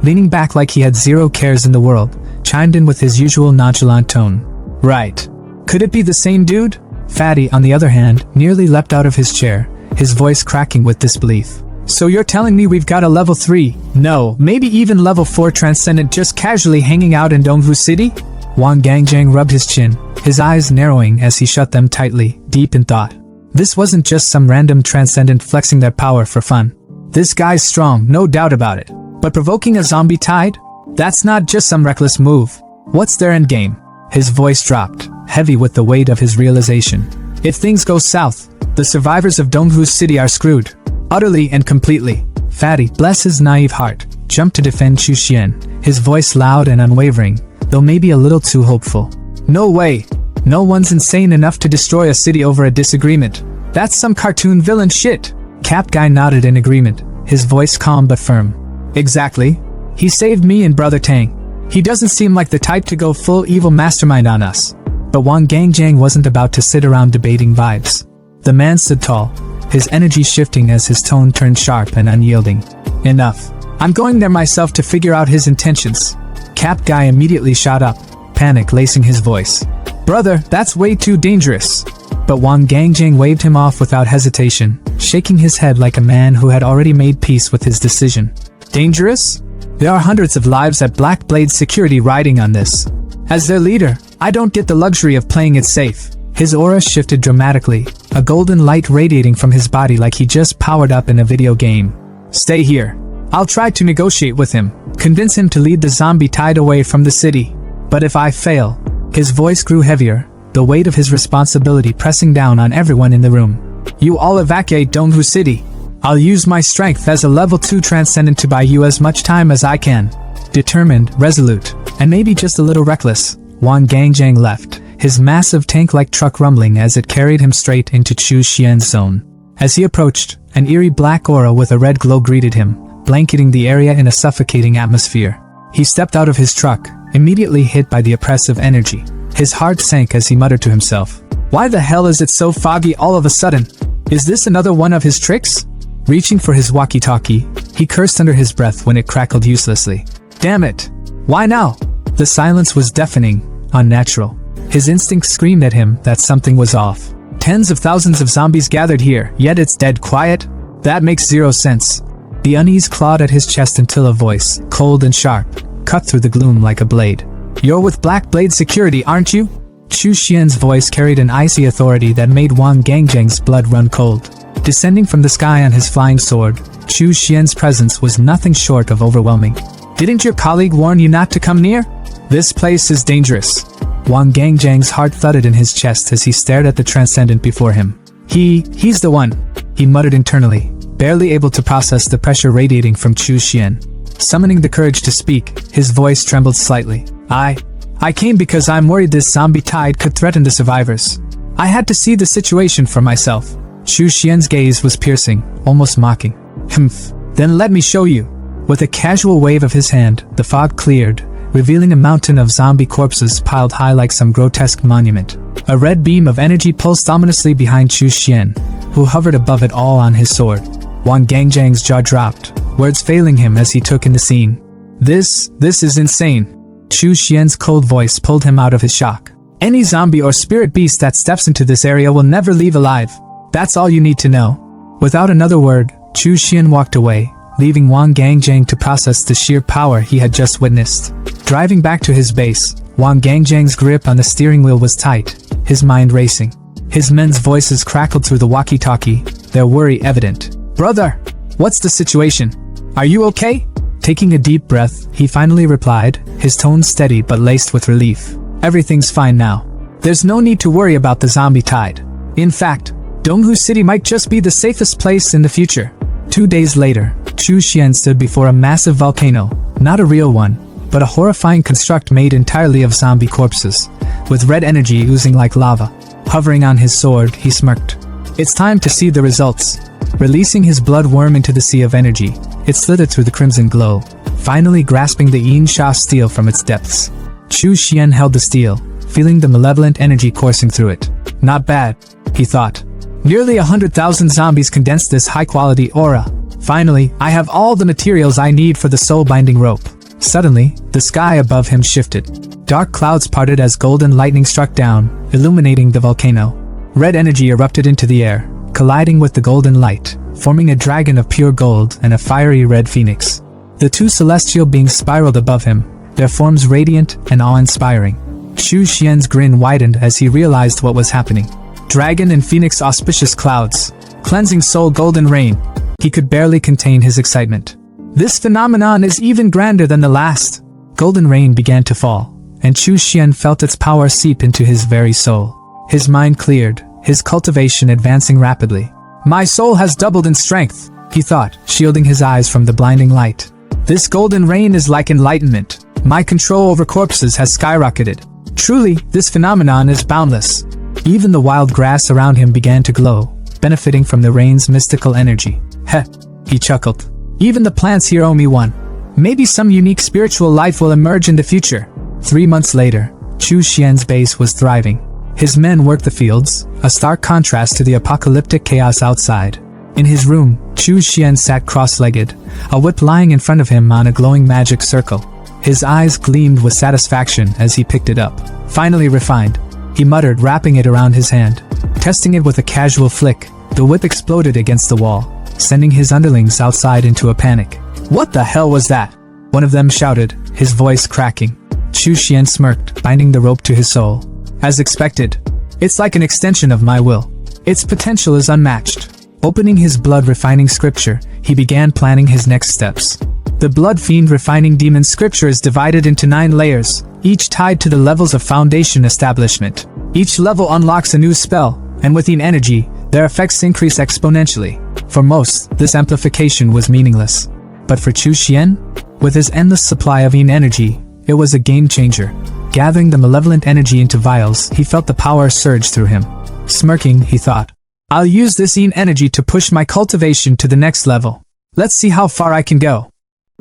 leaning back like he had 0 cares in the world, chimed in with his usual nonchalant tone. Right. Could it be the same dude? Fatty, on the other hand, nearly leapt out of his chair, his voice cracking with disbelief. So you're telling me we've got a level 3, no, maybe even level 4 transcendent just casually hanging out in Dongwu City? Wang Gangjang rubbed his chin, his eyes narrowing as he shut them tightly, deep in thought. This wasn't just some random transcendent flexing their power for fun. This guy's strong, no doubt about it. But provoking a zombie tide? That's not just some reckless move. What's their endgame? His voice dropped, heavy with the weight of his realization. If things go south, the survivors of Dongwu City are screwed. Utterly and completely. Fatty, bless his naive heart, jumped to defend Chu Xian, his voice loud and unwavering, though maybe a little too hopeful. No way. No one's insane enough to destroy a city over a disagreement. That's some cartoon villain shit. Cap Guy nodded in agreement, his voice calm but firm. Exactly. He saved me and Brother Tang. He doesn't seem like the type to go full evil mastermind on us. But Wang Gangjang wasn't about to sit around debating vibes. The man stood tall, his energy shifting as his tone turned sharp and unyielding. Enough. I'm going there myself to figure out his intentions. Cap Guy immediately shot up, panic lacing his voice. Brother, that's way too dangerous. But Wang Gangjang waved him off without hesitation, shaking his head like a man who had already made peace with his decision. Dangerous? There are hundreds of lives at Black Blade Security riding on this. As their leader, I don't get the luxury of playing it safe. His aura shifted dramatically, a golden light radiating from his body like he just powered up in a video game. Stay here. I'll try to negotiate with him, convince him to lead the zombie tide away from the city. But if I fail, his voice grew heavier, the weight of his responsibility pressing down on everyone in the room. You all evacuate Donghu City. I'll use my strength as a level 2 transcendent to buy you as much time as I can. Determined, resolute, and maybe just a little reckless, Wang Gangjang left, his massive tank-like truck rumbling as it carried him straight into Chu Xian's zone. As he approached, an eerie black aura with a red glow greeted him, blanketing the area in a suffocating atmosphere. He stepped out of his truck, immediately hit by the oppressive energy. His heart sank as he muttered to himself, "Why the hell is it so foggy all of a sudden? Is this another one of his tricks?" Reaching for his walkie-talkie, he cursed under his breath when it crackled uselessly. Damn it! Why now? The silence was deafening, unnatural. His instincts screamed at him that something was off. Tens of thousands of zombies gathered here, yet it's dead quiet? That makes zero sense. The unease clawed at his chest until a voice, cold and sharp, cut through the gloom like a blade. You're with Black Blade Security, aren't you? Chu Xian's voice carried an icy authority that made Wang Gangjang's blood run cold. Descending from the sky on his flying sword, Chu Xian's presence was nothing short of overwhelming. Didn't your colleague warn you not to come near? This place is dangerous. Wang Gangjang's heart thudded in his chest as he stared at the transcendent before him. He's the one, he muttered internally, barely able to process the pressure radiating from Chu Xian. Summoning the courage to speak, his voice trembled slightly. I came because I'm worried this zombie tide could threaten the survivors. I had to see the situation for myself. Chu Xian's gaze was piercing, almost mocking. Humph, then let me show you. With a casual wave of his hand, the fog cleared, revealing a mountain of zombie corpses piled high like some grotesque monument. A red beam of energy pulsed ominously behind Chu Xian, who hovered above it all on his sword. Wang Gangjang's jaw dropped, words failing him as he took in the scene. This is insane. Chu Xian's cold voice pulled him out of his shock. Any zombie or spirit beast that steps into this area will never leave alive. That's all you need to know. Without another word, Chu Xian walked away, leaving Wang Gangjang to process the sheer power he had just witnessed. Driving back to his base, Wang Gangjang's grip on the steering wheel was tight, his mind racing. His men's voices crackled through the walkie-talkie, their worry evident. Brother, what's the situation? Are you okay? Taking a deep breath, he finally replied, his tone steady but laced with relief. Everything's fine now. There's no need to worry about the zombie tide. In fact, Donghu City might just be the safest place in the future. 2 days later, Chu Xian stood before a massive volcano, not a real one, but a horrifying construct made entirely of zombie corpses, with red energy oozing like lava. Hovering on his sword, he smirked. It's time to see the results. Releasing his blood worm into the sea of energy, it slithered through the crimson glow, finally grasping the Yin Sha steel from its depths. Chu Xian held the steel, feeling the malevolent energy coursing through it. Not bad, he thought. Nearly 100,000 zombies condensed this high-quality aura. Finally, I have all the materials I need for the soul-binding rope. Suddenly, the sky above him shifted. Dark clouds parted as golden lightning struck down, illuminating the volcano. Red energy erupted into the air, colliding with the golden light, forming a dragon of pure gold and a fiery red phoenix. The two celestial beings spiraled above him, their forms radiant and awe-inspiring. Chu Xian's grin widened as he realized what was happening. Dragon and Phoenix auspicious clouds, cleansing soul golden rain. He could barely contain his excitement. This phenomenon is even grander than the last. Golden rain began to fall, and Chu Xian felt its power seep into his very soul. His mind cleared, his cultivation advancing rapidly. My soul has doubled in strength, he thought, shielding his eyes from the blinding light. This golden rain is like enlightenment. My control over corpses has skyrocketed. Truly, this phenomenon is boundless. Even the wild grass around him began to glow, benefiting from the rain's mystical energy. Heh, he chuckled. Even the plants here owe me one. Maybe some unique spiritual life will emerge in the future. 3 months later, Chu Xian's base was thriving. His men worked the fields, a stark contrast to the apocalyptic chaos outside. In his room, Chu Xian sat cross-legged, a whip lying in front of him on a glowing magic circle. His eyes gleamed with satisfaction as he picked it up. Finally refined, he muttered, wrapping it around his hand. Testing it with a casual flick, the whip exploded against the wall, sending his underlings outside into a panic. What the hell was that? One of them shouted, his voice cracking. Chu Xian smirked, binding the rope to his soul. As expected, It's like an extension of my will. Its potential is unmatched. Opening his blood-refining scripture, he began planning his next steps. The Blood Fiend Refining Demon scripture is divided into 9 layers, each tied to the levels of foundation establishment. Each level unlocks a new spell, and with yin energy, their effects increase exponentially. For most, this amplification was meaningless. But for Chu Xian, with his endless supply of yin energy, it was a game-changer. Gathering the malevolent energy into vials, he felt the power surge through him. Smirking, he thought, I'll use this yin energy to push my cultivation to the next level. Let's see how far I can go.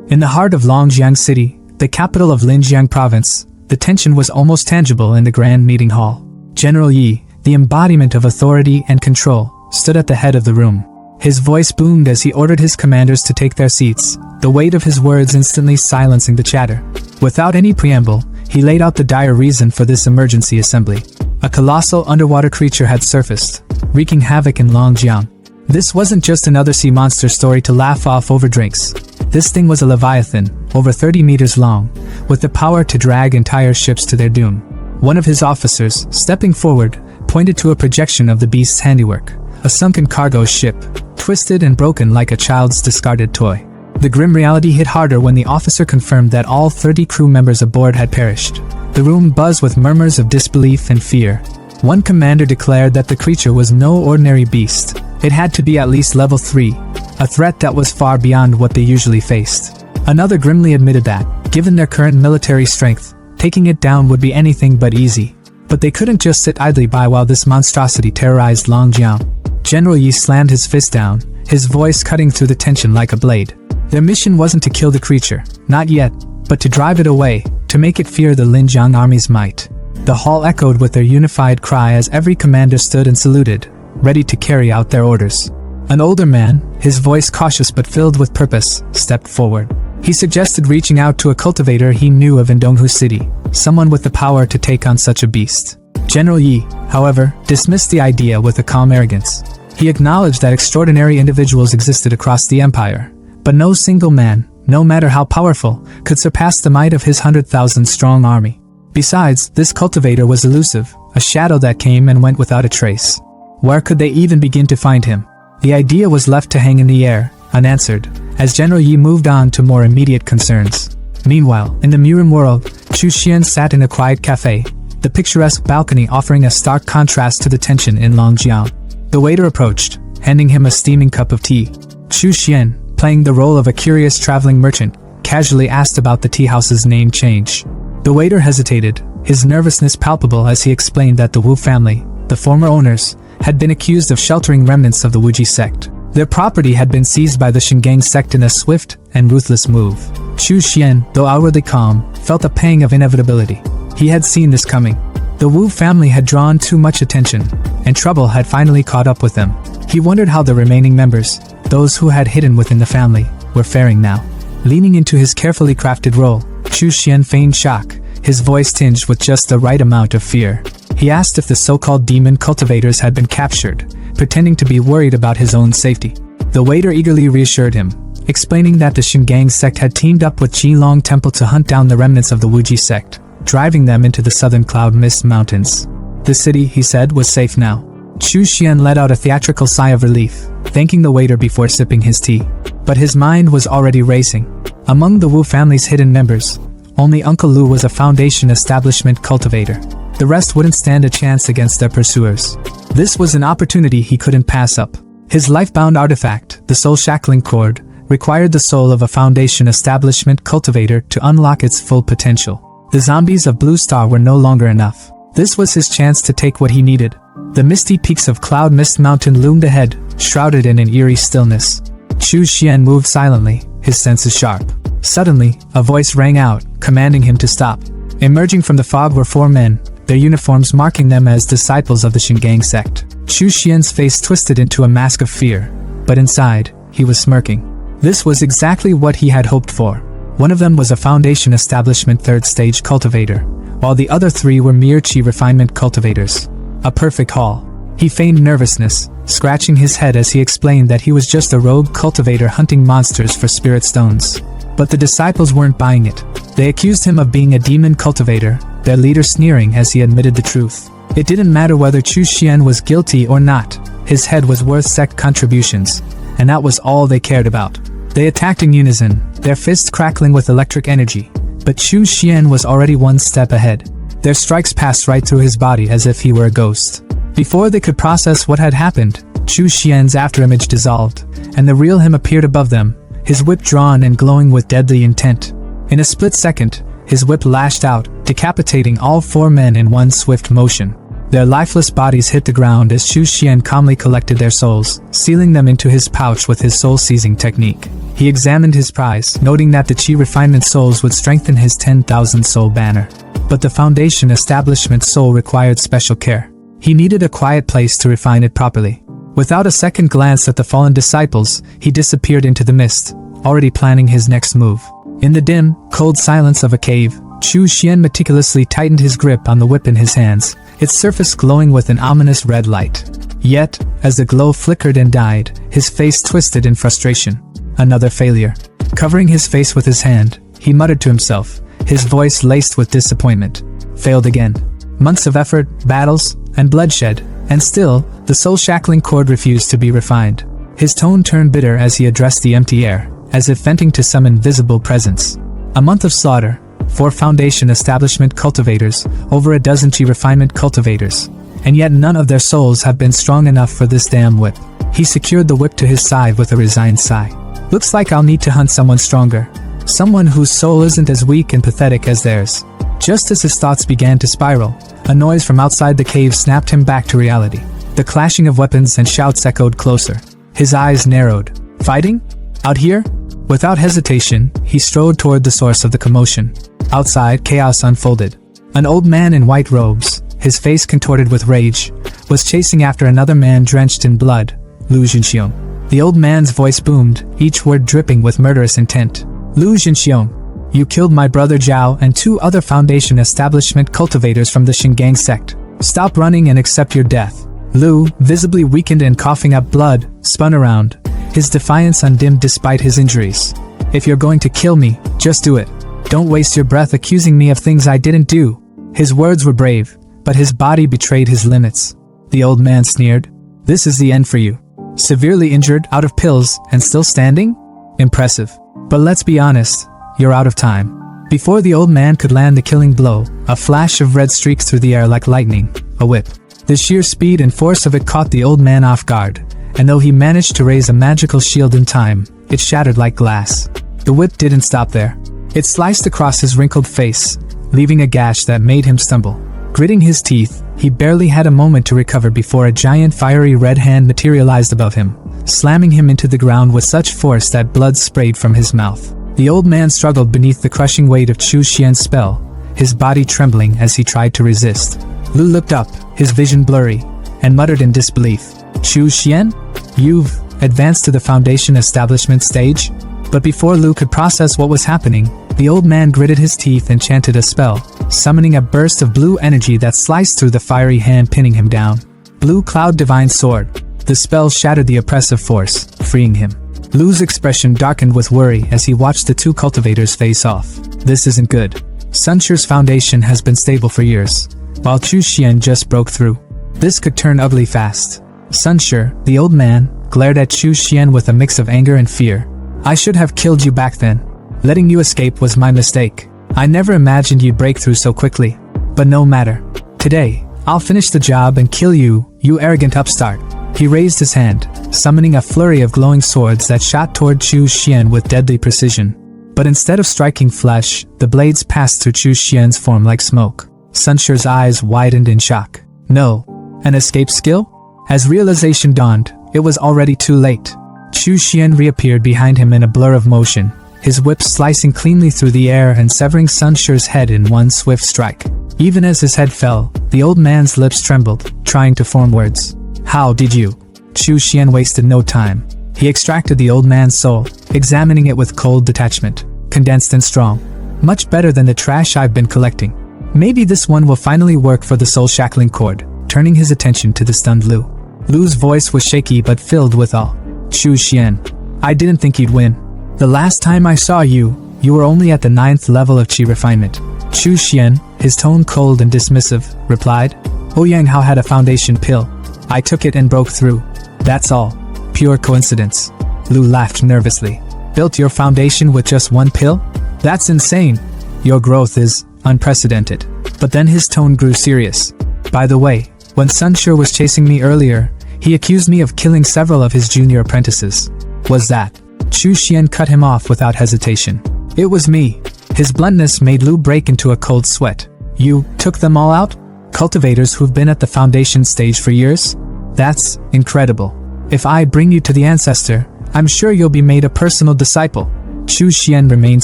In the heart of Longjiang City, the capital of Linjiang Province, the tension was almost tangible in the grand meeting hall. General Yi, the embodiment of authority and control, stood at the head of the room. His voice boomed as he ordered his commanders to take their seats, the weight of his words instantly silencing the chatter. Without any preamble, he laid out the dire reason for this emergency assembly. A colossal underwater creature had surfaced, wreaking havoc in Longjiang. This wasn't just another sea monster story to laugh off over drinks. This thing was a leviathan, over 30 meters long, with the power to drag entire ships to their doom. One of his officers, stepping forward, pointed to a projection of the beast's handiwork, a sunken cargo ship, twisted and broken like a child's discarded toy. The grim reality hit harder when the officer confirmed that all 30 crew members aboard had perished. The room buzzed with murmurs of disbelief and fear. One commander declared that the creature was no ordinary beast. It had to be at least level 3, a threat that was far beyond what they usually faced. Another grimly admitted that, given their current military strength, taking it down would be anything but easy. But they couldn't just sit idly by while this monstrosity terrorized Longjiang. General Yi slammed his fist down, his voice cutting through the tension like a blade. Their mission wasn't to kill the creature, not yet, but to drive it away, to make it fear the Linjiang army's might. The hall echoed with their unified cry as every commander stood and saluted, ready to carry out their orders. An older man, his voice cautious but filled with purpose, stepped forward. He suggested reaching out to a cultivator he knew of in Donghu City, someone with the power to take on such a beast. General Yi, however, dismissed the idea with a calm arrogance. He acknowledged that extraordinary individuals existed across the empire, but no single man, no matter how powerful, could surpass the might of his 100,000-strong army. Besides, this cultivator was elusive, a shadow that came and went without a trace. Where could they even begin to find him? The idea was left to hang in the air, unanswered, as General Yi moved on to more immediate concerns. Meanwhile, in the MURIM world, Chu Xian sat in a quiet cafe, the picturesque balcony offering a stark contrast to the tension in Longjiang. The waiter approached, handing him a steaming cup of tea. Chu Xian, playing the role of a curious traveling merchant, casually asked about the tea house's name change. The waiter hesitated, his nervousness palpable as he explained that the Wu family, the former owners, had been accused of sheltering remnants of the Wuji sect. Their property had been seized by the Shingang sect in a swift and ruthless move. Chu Xian, though outwardly calm, felt a pang of inevitability. He had seen this coming. The Wu family had drawn too much attention, and trouble had finally caught up with them. He wondered how the remaining members, those who had hidden within the family, were faring now. Leaning into his carefully crafted role, Chu Xian feigned shock, his voice tinged with just the right amount of fear. He asked if the so-called demon cultivators had been captured, pretending to be worried about his own safety. The waiter eagerly reassured him, explaining that the Shingang sect had teamed up with Qilong Temple to hunt down the remnants of the Wuji sect, driving them into the southern cloud mist mountains. The city, he said, was safe now. Chu Xian let out a theatrical sigh of relief, thanking the waiter before sipping his tea. But his mind was already racing. Among the Wu family's hidden members, only Uncle Lu was a Foundation establishment cultivator. The rest wouldn't stand a chance against their pursuers. This was an opportunity he couldn't pass up. His life-bound artifact, the soul shackling cord, required the soul of a Foundation establishment cultivator to unlock its full potential. The zombies of Blue Star were no longer enough. This was his chance to take what he needed. The misty peaks of Cloud Mist Mountain loomed ahead, shrouded in an eerie stillness. Chu Xian moved silently, his senses sharp. Suddenly, a voice rang out, commanding him to stop. Emerging from the fog were 4 men, their uniforms marking them as disciples of the Shingang sect. Chu Xian's face twisted into a mask of fear, but inside, he was smirking. This was exactly what he had hoped for. One of them was a Foundation establishment 3rd stage cultivator, while the other 3 were mere Qi refinement cultivators. A perfect haul. He feigned nervousness, scratching his head as he explained that he was just a rogue cultivator hunting monsters for spirit stones. But the disciples weren't buying it. They accused him of being a demon cultivator, their leader sneering as he admitted the truth. It didn't matter whether Chu Xian was guilty or not. His head was worth sect contributions, and that was all they cared about. They attacked in unison, their fists crackling with electric energy, but Chu Xian was already one step ahead. Their strikes passed right through his body as if he were a ghost. Before they could process what had happened, Chu Xian's afterimage dissolved, and the real him appeared above them, his whip drawn and glowing with deadly intent. In a split second, his whip lashed out, decapitating all 4 men in one swift motion. Their lifeless bodies hit the ground as Chu Xian calmly collected their souls, sealing them into his pouch with his soul-seizing technique. He examined his prize, noting that the Chi refinement souls would strengthen his 10,000 soul banner. But the Foundation establishment soul required special care. He needed a quiet place to refine it properly. Without a second glance at the fallen disciples, he disappeared into the mist, already planning his next move. In the dim, cold silence of a cave, Chu Xian meticulously tightened his grip on the whip in his hands, its surface glowing with an ominous red light. Yet, as the glow flickered and died, his face twisted in frustration. Another failure. Covering his face with his hand, he muttered to himself, his voice laced with disappointment. Failed again. Months of effort, battles, and bloodshed, and still, the soul-shackling cord refused to be refined. His tone turned bitter as he addressed the empty air, as if venting to some invisible presence. A month of slaughter, 4 Foundation establishment cultivators, over a dozen Chi refinement cultivators, and yet none of their souls have been strong enough for this damn whip. He secured the whip to his side with a resigned sigh. Looks like I'll need to hunt someone stronger. Someone whose soul isn't as weak and pathetic as theirs. Just as his thoughts began to spiral, a noise from outside the cave snapped him back to reality. The clashing of weapons and shouts echoed closer. His eyes narrowed. Fighting? Out here? Without hesitation, he strode toward the source of the commotion. Outside, chaos unfolded. An old man in white robes, his face contorted with rage, was chasing after another man drenched in blood, Lu Jinxiong. The old man's voice boomed, each word dripping with murderous intent. Lu Jinxiong, you killed my brother Zhao and 2 other Foundation establishment cultivators from the Shingang sect. Stop running and accept your death. Lu, visibly weakened and coughing up blood, spun around, his defiance undimmed despite his injuries. If you're going to kill me, just do it. Don't waste your breath accusing me of things I didn't do. His words were brave, but his body betrayed his limits. The old man sneered. This is the end for you. Severely injured, out of pills, and still standing? Impressive. But let's be honest, you're out of time. Before the old man could land the killing blow, a flash of red streaked through the air like lightning, a whip. The sheer speed and force of it caught the old man off guard, and though he managed to raise a magical shield in time, it shattered like glass. The whip didn't stop there. It sliced across his wrinkled face, leaving a gash that made him stumble. Gritting his teeth, he barely had a moment to recover before a giant fiery red hand materialized above him, slamming him into the ground with such force that blood sprayed from his mouth. The old man struggled beneath the crushing weight of Chu Xian's spell, his body trembling as he tried to resist. Lu looked up, his vision blurry, and muttered in disbelief. Chu Xian? You've advanced to the Foundation establishment stage? But before Lu could process what was happening, the old man gritted his teeth and chanted a spell, summoning a burst of blue energy that sliced through the fiery hand, pinning him down. Blue Cloud Divine Sword. The spell shattered the oppressive force, freeing him. Lu's expression darkened with worry as he watched the 2 cultivators face off. This isn't good. Sunshire's foundation has been stable for years, while Chu Xian just broke through. This could turn ugly fast. Sunshire, the old man, glared at Chu Xian with a mix of anger and fear. I should have killed you back then. Letting you escape was my mistake. I never imagined you'd break through so quickly. But no matter. Today, I'll finish the job and kill you, you arrogant upstart. He raised his hand, summoning a flurry of glowing swords that shot toward Chu Xian with deadly precision. But instead of striking flesh, the blades passed through Chu Xian's form like smoke. Sunshire's eyes widened in shock. No. An escape skill? As realization dawned, it was already too late. Chu Xian reappeared behind him in a blur of motion, his whip slicing cleanly through the air and severing Sunshire's head in one swift strike. Even as his head fell, the old man's lips trembled, trying to form words. How did you? Chu Xian wasted no time. He extracted the old man's soul, examining it with cold detachment, condensed and strong. Much better than the trash I've been collecting. Maybe this one will finally work for the soul-shackling cord, turning his attention to the stunned Lu. Lu's voice was shaky but filled with awe. Chu Xian, I didn't think you'd win. The last time I saw you, you were only at the 9th level of Chi refinement. Chu Xian, his tone cold and dismissive, replied, Ouyang Hao had a foundation pill. I took it and broke through. That's all. Pure coincidence. Lu laughed nervously. Built your foundation with just one pill? That's insane. Your growth is unprecedented. But then his tone grew serious. By the way, when Sunshire was chasing me earlier, he accused me of killing several of his junior apprentices. Was that? Chu Xian cut him off without hesitation. It was me. His bluntness made Lu break into a cold sweat. You took them all out? Cultivators who've been at the foundation stage for years? That's incredible. If I bring you to the ancestor, I'm sure you'll be made a personal disciple. Chu Xian remained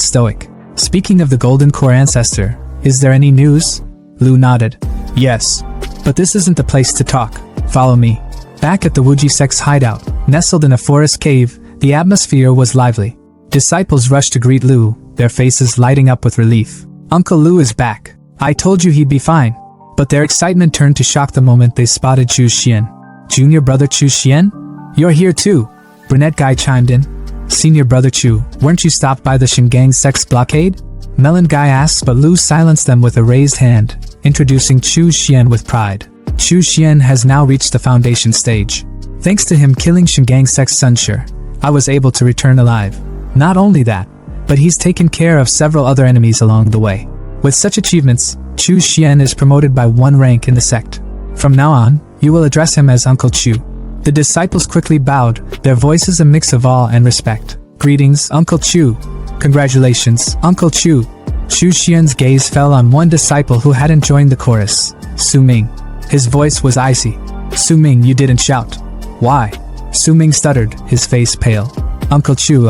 stoic. Speaking of the Golden Core ancestor, is there any news? Lu nodded. Yes. But this isn't the place to talk. Follow me. Back at the Wuji sect's hideout, nestled in a forest cave, the atmosphere was lively. Disciples rushed to greet Lu, their faces lighting up with relief. Uncle Lu is back. I told you he'd be fine. But their excitement turned to shock the moment they spotted Chu Xian. Junior brother Chu Xian? You're here too. Brunette guy chimed in. Senior brother Chu, weren't you stopped by the Shingang sect's blockade? Melon guy asked, but Lu silenced them with a raised hand, introducing Chu Xian with pride. Chu Xian has now reached the foundation stage. Thanks to him killing Shingang sect's Sunshire, I was able to return alive. Not only that, but he's taken care of several other enemies along the way. With such achievements, Chu Xian is promoted by one rank in the sect. From now on, you will address him as Uncle Chu. The disciples quickly bowed, their voices a mix of awe and respect. Greetings, Uncle Chu. Congratulations, Uncle Chu. Chu Xian's gaze fell on one disciple who hadn't joined the chorus, Su Ming. His voice was icy. Su Ming, you didn't shout. Why? Su Ming stuttered, his face pale. Uncle Chu,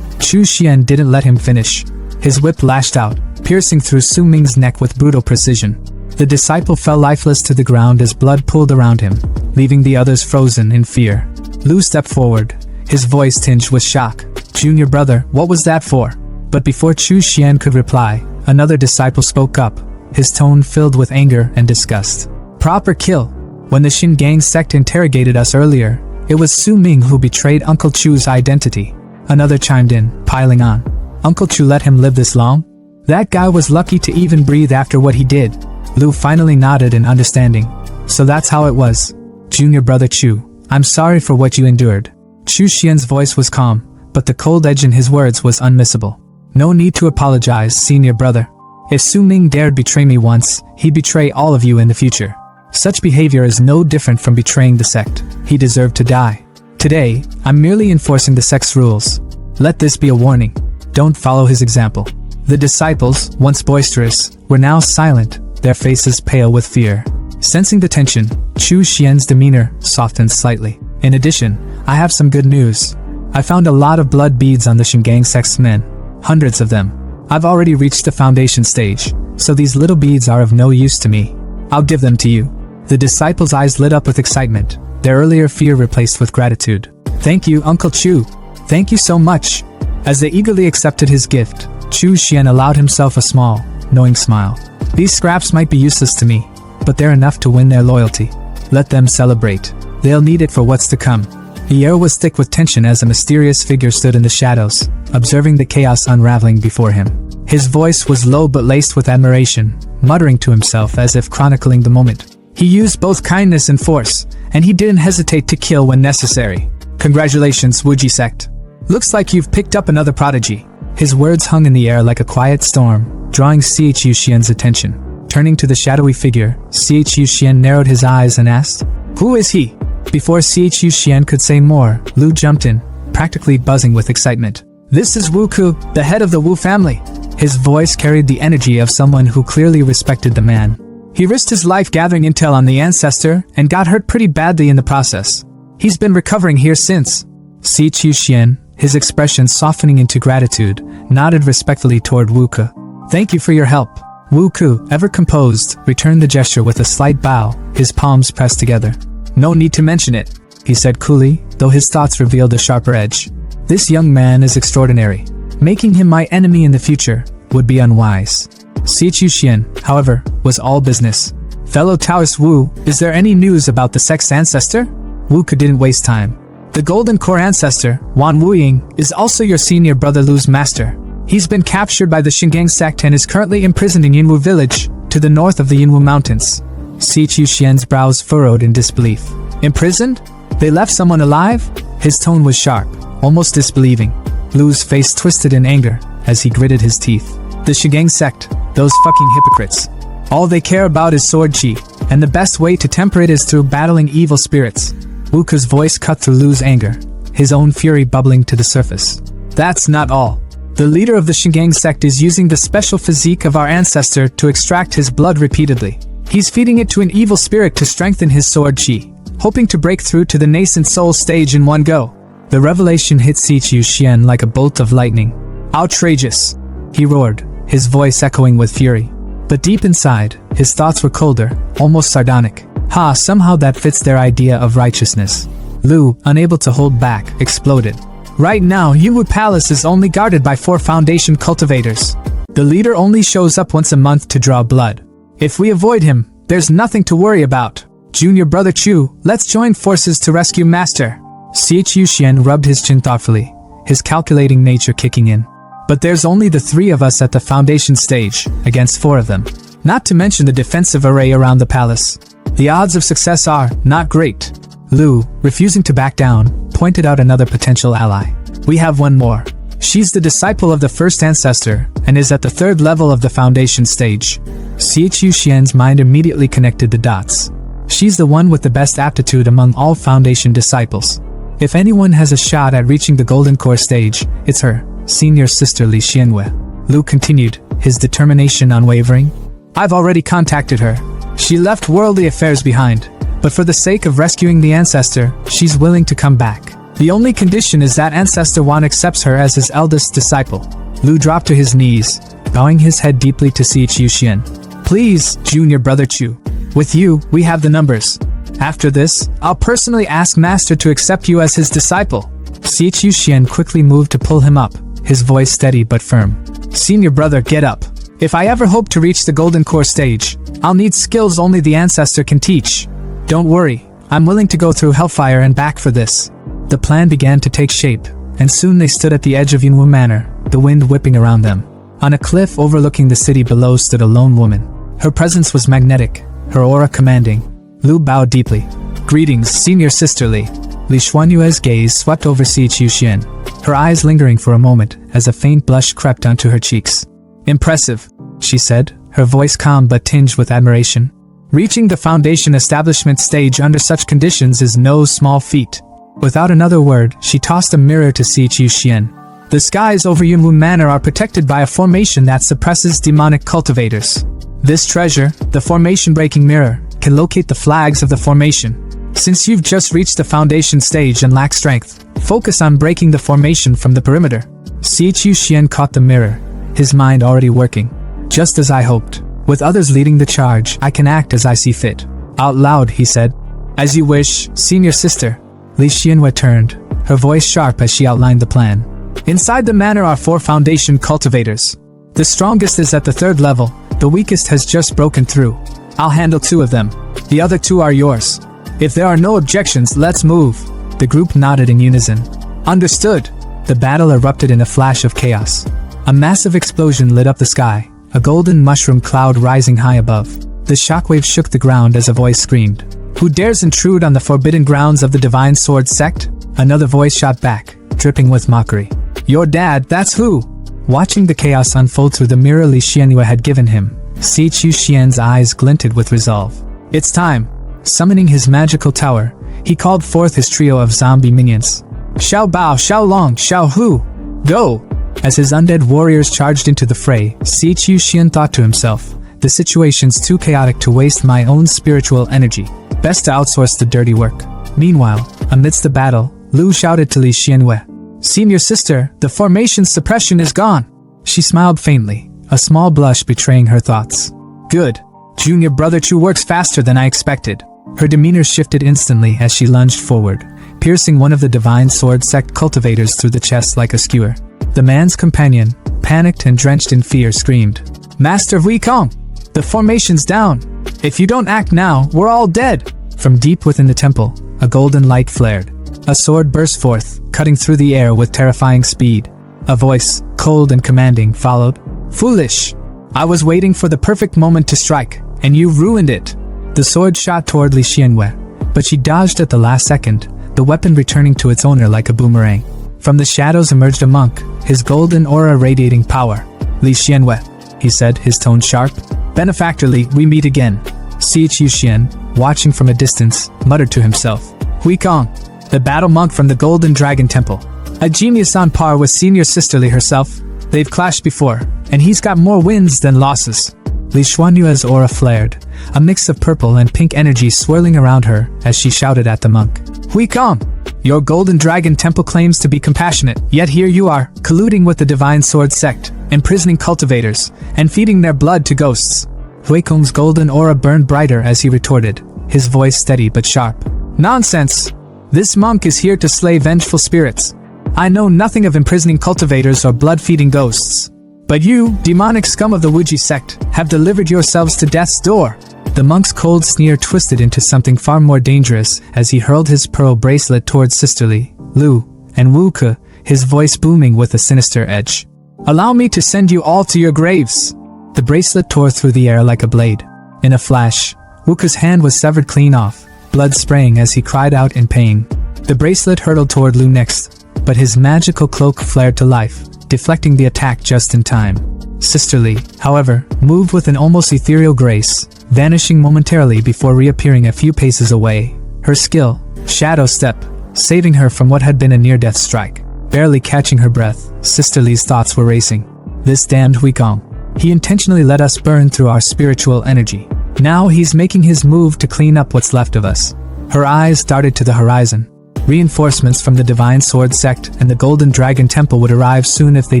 Chu Xian didn't let him finish. His whip lashed out, piercing through Su Ming's neck with brutal precision. The disciple fell lifeless to the ground as blood pooled around him, leaving the others frozen in fear. Lu stepped forward, his voice tinged with shock. Junior brother, what was that for? But before Chu Xian could reply, another disciple spoke up, his tone filled with anger and disgust. Proper kill. When the Shingang sect interrogated us earlier, it was Su Ming who betrayed Uncle Chu's identity. Another chimed in, piling on. Uncle Chu let him live this long? That guy was lucky to even breathe after what he did. Lu finally nodded in understanding. So that's how it was. Junior brother Chu, I'm sorry for what you endured. Chu Xian's voice was calm, but the cold edge in his words was unmissable. No need to apologize, senior brother. If Su Ming dared betray me once, he'd betray all of you in the future. Such behavior is no different from betraying the sect. He deserved to die. Today, I'm merely enforcing the sect's rules. Let this be a warning. Don't follow his example. The disciples, once boisterous, were now silent, their faces pale with fear. Sensing the tension, Chu Xian's demeanor softened slightly. In addition, I have some good news. I found a lot of blood beads on the Shingang sect's men. Hundreds of them. I've already reached the foundation stage, so these little beads are of no use to me. I'll give them to you. The disciples' eyes lit up with excitement, their earlier fear replaced with gratitude. Thank you, Uncle Chu. Thank you so much. As they eagerly accepted his gift, Chu Xian allowed himself a small, knowing smile. These scraps might be useless to me, but they're enough to win their loyalty. Let them celebrate. They'll need it for what's to come. The air was thick with tension as a mysterious figure stood in the shadows, observing the chaos unraveling before him. His voice was low but laced with admiration, muttering to himself as if chronicling the moment. He used both kindness and force, and he didn't hesitate to kill when necessary. Congratulations, Wuji sect. Looks like you've picked up another prodigy. His words hung in the air like a quiet storm, drawing Chu Xian's attention. Turning to the shadowy figure, Chu Xian narrowed his eyes and asked, Who is he? Before Chu Xian could say more, Lu jumped in, practically buzzing with excitement. This is Wu Ku, the head of the Wu family. His voice carried the energy of someone who clearly respected the man. He risked his life gathering intel on the ancestor and got hurt pretty badly in the process. He's been recovering here since. Chu Xian, his expression softening into gratitude, nodded respectfully toward Wu Ku. Thank you for your help. Wu Ku, ever composed, returned the gesture with a slight bow, his palms pressed together. No need to mention it, he said coolly, though his thoughts revealed a sharper edge. This young man is extraordinary. Making him my enemy in the future would be unwise. Chu Xian, however, was all business. Fellow Taoist Wu, is there any news about the sect's ancestor? Wu Ku didn't waste time. The Golden Core ancestor, Wan Wuying, is also your senior brother Lu's master. He's been captured by the Shingang sect and is currently imprisoned in Yinwu village, to the north of the Yinwu mountains. Si Chuxian's brows furrowed in disbelief. Imprisoned? They left someone alive? His tone was sharp, almost disbelieving. Lu's face twisted in anger as he gritted his teeth. The Shigang sect, those fucking hypocrites. All they care about is sword chi, and the best way to temper it is through battling evil spirits. Wuka's voice cut through Lu's anger, his own fury bubbling to the surface. That's not all. The leader of the Shigang sect is using the special physique of our ancestor to extract his blood repeatedly. He's feeding it to an evil spirit to strengthen his sword chi, hoping to break through to the nascent soul stage in one go. The revelation hit Si Chuxian like a bolt of lightning. Outrageous! He roared, his voice echoing with fury. But deep inside, his thoughts were colder, almost sardonic. Ha, somehow that fits their idea of righteousness. Lu, unable to hold back, exploded. Right now, Yunwu Palace is only guarded by 4 Foundation cultivators. The leader only shows up once a month to draw blood. If we avoid him, there's nothing to worry about. Junior brother Chu, let's join forces to rescue Master. Si Chuxian rubbed his chin thoughtfully, his calculating nature kicking in. But there's only the 3 of us at the Foundation stage, against 4 of them. Not to mention the defensive array around the palace. The odds of success are not great. Lu, refusing to back down, pointed out another potential ally. We have one more. She's the disciple of the first ancestor, and is at the 3rd level of the Foundation stage. Si Chuxian's mind immediately connected the dots. She's the one with the best aptitude among all Foundation disciples. If anyone has a shot at reaching the Golden Core stage, it's her, senior sister Li Xianwei. Lu continued, his determination unwavering. I've already contacted her. She left worldly affairs behind, but for the sake of rescuing the ancestor, she's willing to come back. The only condition is that Ancestor Wan accepts her as his eldest disciple. Lu dropped to his knees, bowing his head deeply to Si Chuxian. Please, junior brother Chu. With you, we have the numbers. After this, I'll personally ask Master to accept you as his disciple. Si Chuxian quickly moved to pull him up, his voice steady but firm. Senior brother, get up. If I ever hope to reach the Golden Core stage, I'll need skills only the ancestor can teach. Don't worry, I'm willing to go through hellfire and back for this. The plan began to take shape, and soon they stood at the edge of Yunwu Manor, the wind whipping around them. On a cliff overlooking the city below stood a lone woman. Her presence was magnetic, her aura commanding. Lu bowed deeply. Greetings, senior sister Li. Li Xuanyue's gaze swept over Si Chuxian, her eyes lingering for a moment as a faint blush crept onto her cheeks. Impressive, she said, her voice calm but tinged with admiration. Reaching the Foundation establishment stage under such conditions is no small feat. Without another word, she tossed a mirror to Si Chuxian. The skies over Yunwu Manor are protected by a formation that suppresses demonic cultivators. This treasure, the formation-breaking mirror, can locate the flags of the formation. Since you've just reached the Foundation stage and lack strength, focus on breaking the formation from the perimeter. Si Chuxian caught the mirror, his mind already working. Just as I hoped. With others leading the charge, I can act as I see fit. Out loud, he said. As you wish, senior sister. Li Xianwei turned, her voice sharp as she outlined the plan. Inside the manor are 4 Foundation cultivators. The strongest is at the 3rd level, the weakest has just broken through. I'll handle 2 of them. The other 2 are yours. If there are no objections, let's move. The group nodded in unison. Understood. The battle erupted in a flash of chaos. A massive explosion lit up the sky, a golden mushroom cloud rising high above. The shockwave shook the ground as a voice screamed. Who dares intrude on the forbidden grounds of the Divine Sword sect? Another voice shot back, dripping with mockery. Your dad, that's who? Watching the chaos unfold through the mirror Li Xianwei had given him, Si Chuxian's eyes glinted with resolve. It's time. Summoning his magical tower, he called forth his trio of zombie minions. Xiao Bao, Xiao Long, Xiao Hu, go! As his undead warriors charged into the fray, Si Chuxian thought to himself, the situation's too chaotic to waste my own spiritual energy. Best to outsource the dirty work. Meanwhile, amidst the battle, Lu shouted to Li Xianwei. Senior sister, the formation's suppression is gone. She smiled faintly, a small blush betraying her thoughts. Good. Junior brother Chu works faster than I expected. Her demeanor shifted instantly as she lunged forward, piercing one of the Divine Sword sect cultivators through the chest like a skewer. The man's companion, panicked and drenched in fear, screamed, Master Wei Kong! The formation's down! If you don't act now, we're all dead! From deep within the temple, a golden light flared. A sword burst forth, cutting through the air with terrifying speed. A voice, cold and commanding, followed. Foolish! I was waiting for the perfect moment to strike, and you ruined it! The sword shot toward Li Xianwei, but she dodged at the last second, the weapon returning to its owner like a boomerang. From the shadows emerged a monk, his golden aura radiating power. Li Xianwei, he said, his tone sharp. Benefactorly, we meet again. Si Qiuxian, watching from a distance, muttered to himself. Hui Kong, the battle monk from the Golden Dragon Temple. A genius on par with senior sisterly herself. They've clashed before, and he's got more wins than losses. Li Xuanyue's aura flared, a mix of purple and pink energy swirling around her as she shouted at the monk. Hui Kong, your Golden Dragon Temple claims to be compassionate, yet here you are, colluding with the Divine Sword sect, imprisoning cultivators, and feeding their blood to ghosts. Hui Kong's golden aura burned brighter as he retorted, his voice steady but sharp. Nonsense! This monk is here to slay vengeful spirits. I know nothing of imprisoning cultivators or blood-feeding ghosts. But you, demonic scum of the Wuji sect, have delivered yourselves to death's door. The monk's cold sneer twisted into something far more dangerous as he hurled his pearl bracelet towards Sisterly, Lu, and Wu Ke, his voice booming with a sinister edge. Allow me to send you all to your graves. The bracelet tore through the air like a blade. In a flash, Wu Ke's hand was severed clean off, blood spraying as he cried out in pain. The bracelet hurtled toward Lu next, but his magical cloak flared to life, deflecting the attack just in time. Sisterly, however, moved with an almost ethereal grace, vanishing momentarily before reappearing a few paces away. Her skill, Shadow Step, saving her from what had been a near-death strike. Barely catching her breath, Sisterly's thoughts were racing. This damned Hui Kong. He intentionally let us burn through our spiritual energy. Now he's making his move to clean up what's left of us. Her eyes darted to the horizon. Reinforcements from the Divine Sword sect and the Golden Dragon Temple would arrive soon if they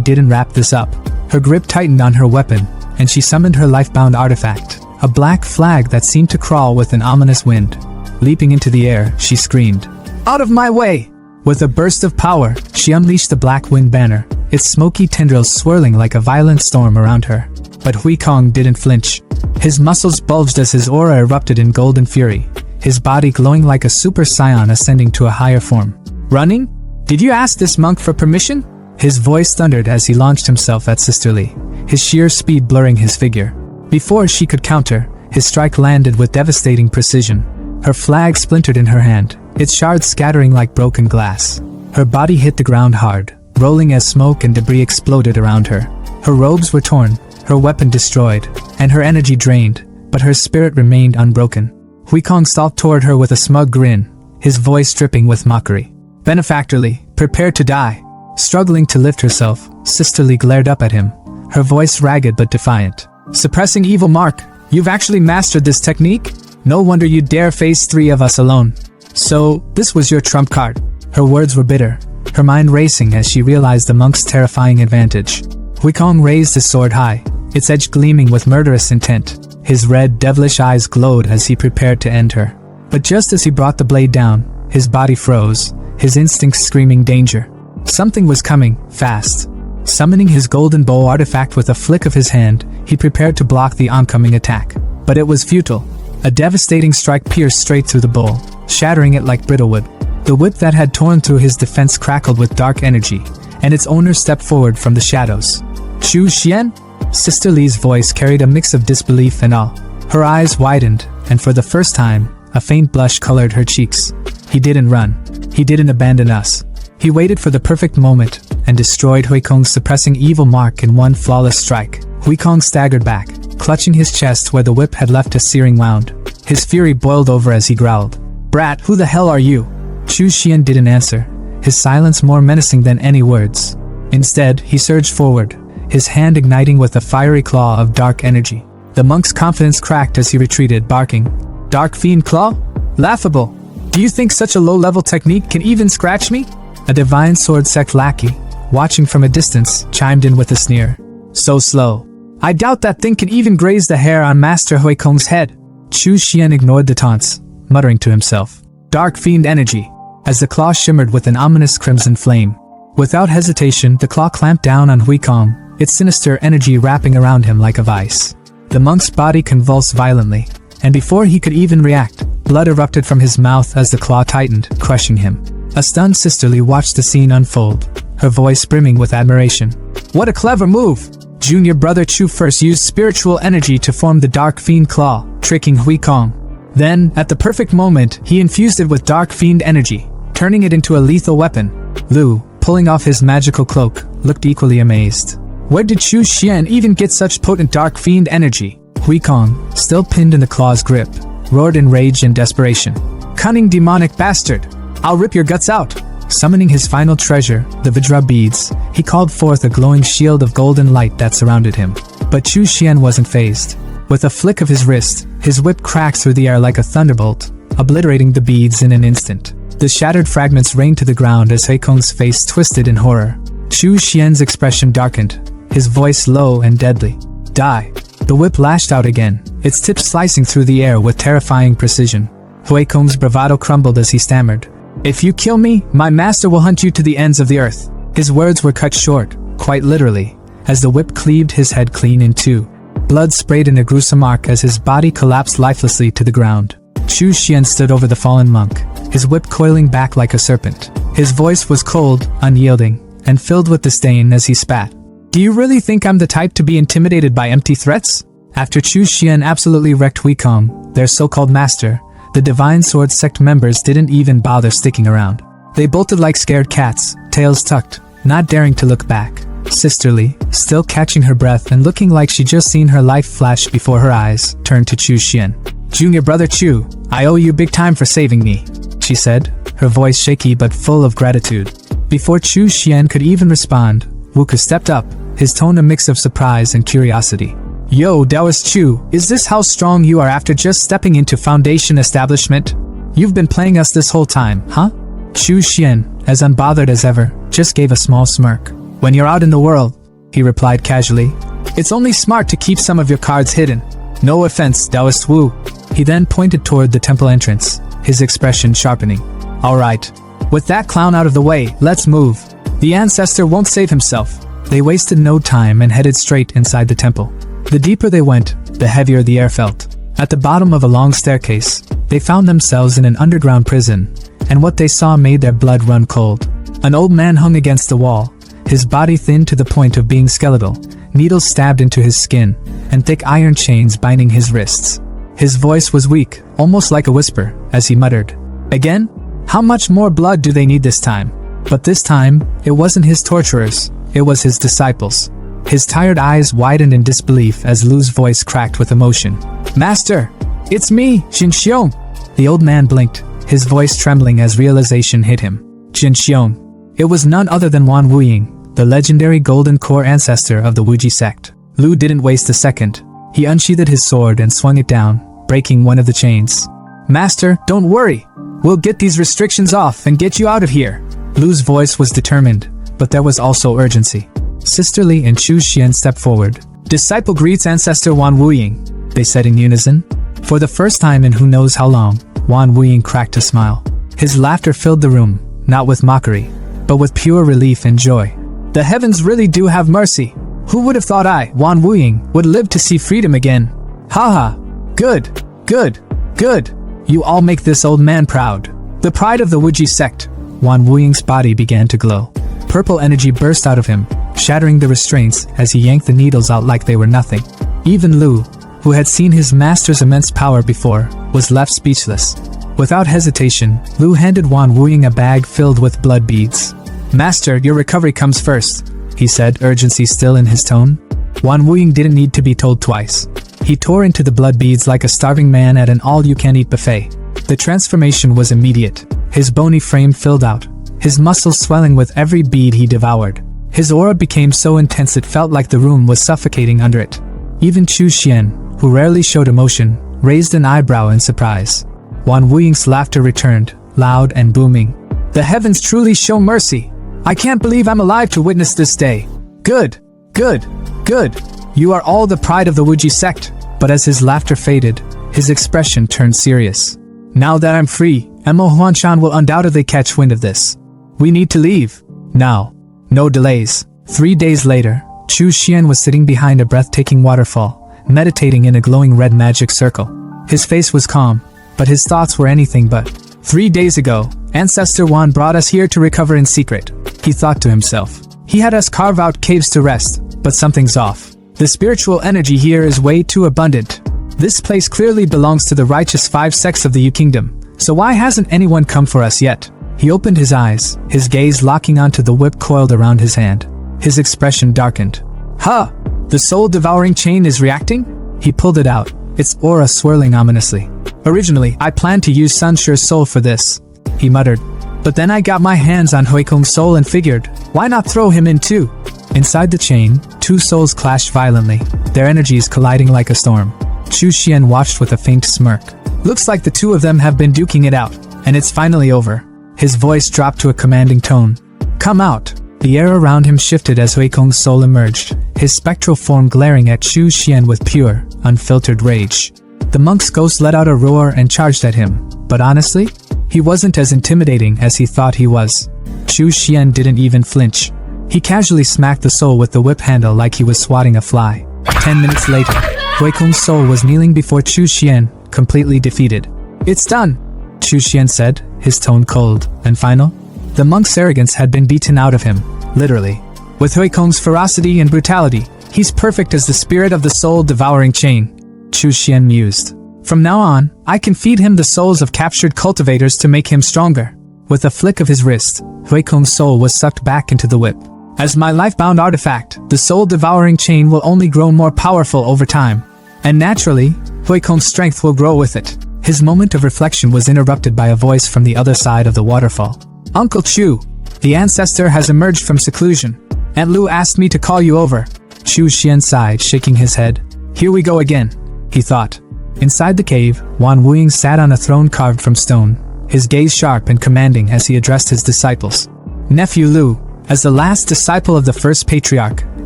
didn't wrap this up. Her grip tightened on her weapon, and she summoned her life-bound artifact, a black flag that seemed to crawl with an ominous wind. Leaping into the air, she screamed, "Out of my way!" With a burst of power, she unleashed the black wind banner, its smoky tendrils swirling like a violent storm around her. But Hui Kong didn't flinch. His muscles bulged as his aura erupted in golden fury, his body glowing like a super scion ascending to a higher form. Running? Did you ask this monk for permission? His voice thundered as he launched himself at Sisterly, his sheer speed blurring his figure. Before she could counter, his strike landed with devastating precision. Her flag splintered in her hand, its shards scattering like broken glass. Her body hit the ground hard, rolling as smoke and debris exploded around her. Her robes were torn, her weapon destroyed, and her energy drained, but her spirit remained unbroken. Hui Kong stalked toward her with a smug grin, his voice dripping with mockery. Benefactorly, prepare to die. Struggling to lift herself, Sisterly glared up at him, her voice ragged but defiant. Suppressing evil mark, you've actually mastered this technique? No wonder you dare face 3 of us alone. So, this was your trump card. Her words were bitter, her mind racing as she realized the monk's terrifying advantage. Hui Kong raised his sword high, its edge gleaming with murderous intent. His red, devilish eyes glowed as he prepared to end her. But just as he brought the blade down, his body froze, his instincts screaming danger. Something was coming, fast. Summoning his golden bow artifact with a flick of his hand, he prepared to block the oncoming attack. But it was futile. A devastating strike pierced straight through the bowl, shattering it like brittle wood. The whip that had torn through his defense crackled with dark energy, and its owner stepped forward from the shadows. Chu Xian? Sisterly's voice carried a mix of disbelief and awe. Her eyes widened, and for the first time, a faint blush colored her cheeks. He didn't run. He didn't abandon us. He waited for the perfect moment, and destroyed Hui Kong's suppressing evil mark in one flawless strike. Hui Kong staggered back, clutching his chest where the whip had left a searing wound. His fury boiled over as he growled, "Brat, who the hell are you?" Chu Xian didn't answer, his silence more menacing than any words. Instead, he surged forward, his hand igniting with a fiery claw of dark energy. The monk's confidence cracked as he retreated, barking, "Dark fiend claw? Laughable! Do you think such a low-level technique can even scratch me?" A Divine Sword sect lackey, watching from a distance, chimed in with a sneer. "So slow. I doubt that thing can even graze the hair on Master Hui Kong's head." Chu Xian ignored the taunts, muttering to himself, "Dark fiend energy," as the claw shimmered with an ominous crimson flame. Without hesitation, the claw clamped down on Hui Kong, its sinister energy wrapping around him like a vice. The monk's body convulsed violently, and before he could even react, blood erupted from his mouth as the claw tightened, crushing him. A stunned Sisterly watched the scene unfold, her voice brimming with admiration. "What a clever move! Junior brother Chu first used spiritual energy to form the Dark Fiend Claw, tricking Hui Kong. Then, at the perfect moment, he infused it with dark fiend energy, turning it into a lethal weapon. Lu, pulling off his magical cloak, looked equally amazed. Where did Chu Xian even get such potent dark fiend energy? Hui Kong, still pinned in the claw's grip, roared in rage and desperation. Cunning demonic bastard! I'll rip your guts out! Summoning his final treasure, the Vajra beads, he called forth a glowing shield of golden light that surrounded him. But Chu Xian wasn't fazed. With a flick of his wrist, his whip cracked through the air like a thunderbolt, obliterating the beads in an instant. The shattered fragments rained to the ground as Hui Kong's face twisted in horror. Chu Xian's expression darkened, his voice low and deadly. Die! The whip lashed out again, its tip slicing through the air with terrifying precision. Hui Kong's bravado crumbled as he stammered. If you kill me, my master will hunt you to the ends of the earth. His words were cut short, quite literally, as the whip cleaved his head clean in two. Blood sprayed in a gruesome arc as his body collapsed lifelessly to the ground. Chu Xian stood over the fallen monk, his whip coiling back like a serpent. His voice was cold, unyielding, and filled with disdain as he spat. Do you really think I'm the type to be intimidated by empty threats? After Chu Xian absolutely wrecked Hui Kong, their so-called master, the Divine Sword sect members didn't even bother sticking around. They bolted like scared cats, tails tucked, not daring to look back. Sisterly, still catching her breath and looking like she'd just seen her life flash before her eyes, turned to Chu Xian. Junior brother Chu, I owe you big time for saving me, she said, her voice shaky but full of gratitude. Before Chu Xian could even respond, Wuka stepped up, his tone a mix of surprise and curiosity. Yo, Taoist Chu, is this how strong you are after just stepping into Foundation establishment? You've been playing us this whole time, huh? Chu Xian, as unbothered as ever, just gave a small smirk. When you're out in the world, he replied casually, it's only smart to keep some of your cards hidden. No offense, Taoist Wu. He then pointed toward the temple entrance, his expression sharpening. Alright, with that clown out of the way, let's move. The ancestor won't save himself. They wasted no time and headed straight inside the temple. The deeper they went, the heavier the air felt. At the bottom of a long staircase, they found themselves in an underground prison, and what they saw made their blood run cold. An old man hung against the wall, his body thin to the point of being skeletal, needles stabbed into his skin, and thick iron chains binding his wrists. His voice was weak, almost like a whisper, as he muttered, Again? How much more blood do they need this time? But this time, it wasn't his torturers, it was his disciples. His tired eyes widened in disbelief as Lu's voice cracked with emotion. Master! It's me, Jin Xiong! The old man blinked, his voice trembling as realization hit him. Jin Xiong. It was none other than Wan Wuying, the legendary Golden Core ancestor of the Wuji sect. Lu didn't waste a second. He unsheathed his sword and swung it down, breaking one of the chains. Master, don't worry! We'll get these restrictions off and get you out of here! Lu's voice was determined, but there was also urgency. Sisterly and Chu Xian stepped forward. Disciple greets Ancestor Wan Wuying, they said in unison. For the first time in who knows how long, Wan Wuying cracked a smile. His laughter filled the room, not with mockery, but with pure relief and joy. The heavens really do have mercy. Who would have thought I, Wan Wuying, would live to see freedom again? Haha. Good, good, good. You all make this old man proud. The pride of the Wuji sect. Wan Wuying's body began to glow. Purple energy burst out of him, shattering the restraints as he yanked the needles out like they were nothing. Even Lu, who had seen his master's immense power before, was left speechless. Without hesitation, Lu handed Wan Wuying a bag filled with blood beads. Master, your recovery comes first, he said, urgency still in his tone. Wan Wuying didn't need to be told twice. He tore into the blood beads like a starving man at an all-you-can-eat buffet. The transformation was immediate. His bony frame filled out, his muscles swelling with every bead he devoured. His aura became so intense it felt like the room was suffocating under it. Even Chu Xian, who rarely showed emotion, raised an eyebrow in surprise. Wan Wuying's laughter returned, loud and booming. The heavens truly show mercy. I can't believe I'm alive to witness this day. Good, good, good. You are all the pride of the Wuji sect. But as his laughter faded, his expression turned serious. Now that I'm free, Emo Huanshan will undoubtedly catch wind of this. We need to leave. Now. No delays. 3 days later, Chu Xian was sitting behind a breathtaking waterfall, meditating in a glowing red magic circle. His face was calm, but his thoughts were anything but. 3 days ago, Ancestor Wan brought us here to recover in secret, he thought to himself. He had us carve out caves to rest, but something's off. The spiritual energy here is way too abundant. This place clearly belongs to the righteous 5 sects of the U Kingdom, so why hasn't anyone come for us yet? He opened his eyes, his gaze locking onto the whip coiled around his hand. His expression darkened. Huh! The soul-devouring chain is reacting? He pulled it out, its aura swirling ominously. Originally, I planned to use Sunshure's soul for this, he muttered. But then I got my hands on Huikong's soul and figured, why not throw him in too? Inside the chain, 2 souls clashed violently, their energies colliding like a storm. Chu Xian watched with a faint smirk. Looks like the 2 of them have been duking it out, and it's finally over. His voice dropped to a commanding tone. Come out. The air around him shifted as Huikong's soul emerged, his spectral form glaring at Chu Xian with pure, unfiltered rage. The monk's ghost let out a roar and charged at him, but honestly, he wasn't as intimidating as he thought he was. Chu Xian didn't even flinch. He casually smacked the soul with the whip handle like he was swatting a fly. 10 minutes later, Huikong's soul was kneeling before Chu Xian, completely defeated. It's done, Chu Xian said, his tone cold and final. The monk's arrogance had been beaten out of him, literally. With Huikong's ferocity and brutality, he's perfect as the spirit of the soul-devouring chain, Chu Xian mused. From now on, I can feed him the souls of captured cultivators to make him stronger. With a flick of his wrist, Huikong's soul was sucked back into the whip. As my life-bound artifact, the soul-devouring chain will only grow more powerful over time. And naturally, Huikong's strength will grow with it. His moment of reflection was interrupted by a voice from the other side of the waterfall. Uncle Chu, the ancestor has emerged from seclusion. Aunt Lu asked me to call you over. Chu Xian sighed, shaking his head. Here we go again, he thought. Inside the cave, Wan Wuying sat on a throne carved from stone, his gaze sharp and commanding as he addressed his disciples. Nephew Lu, as the last disciple of the first patriarch,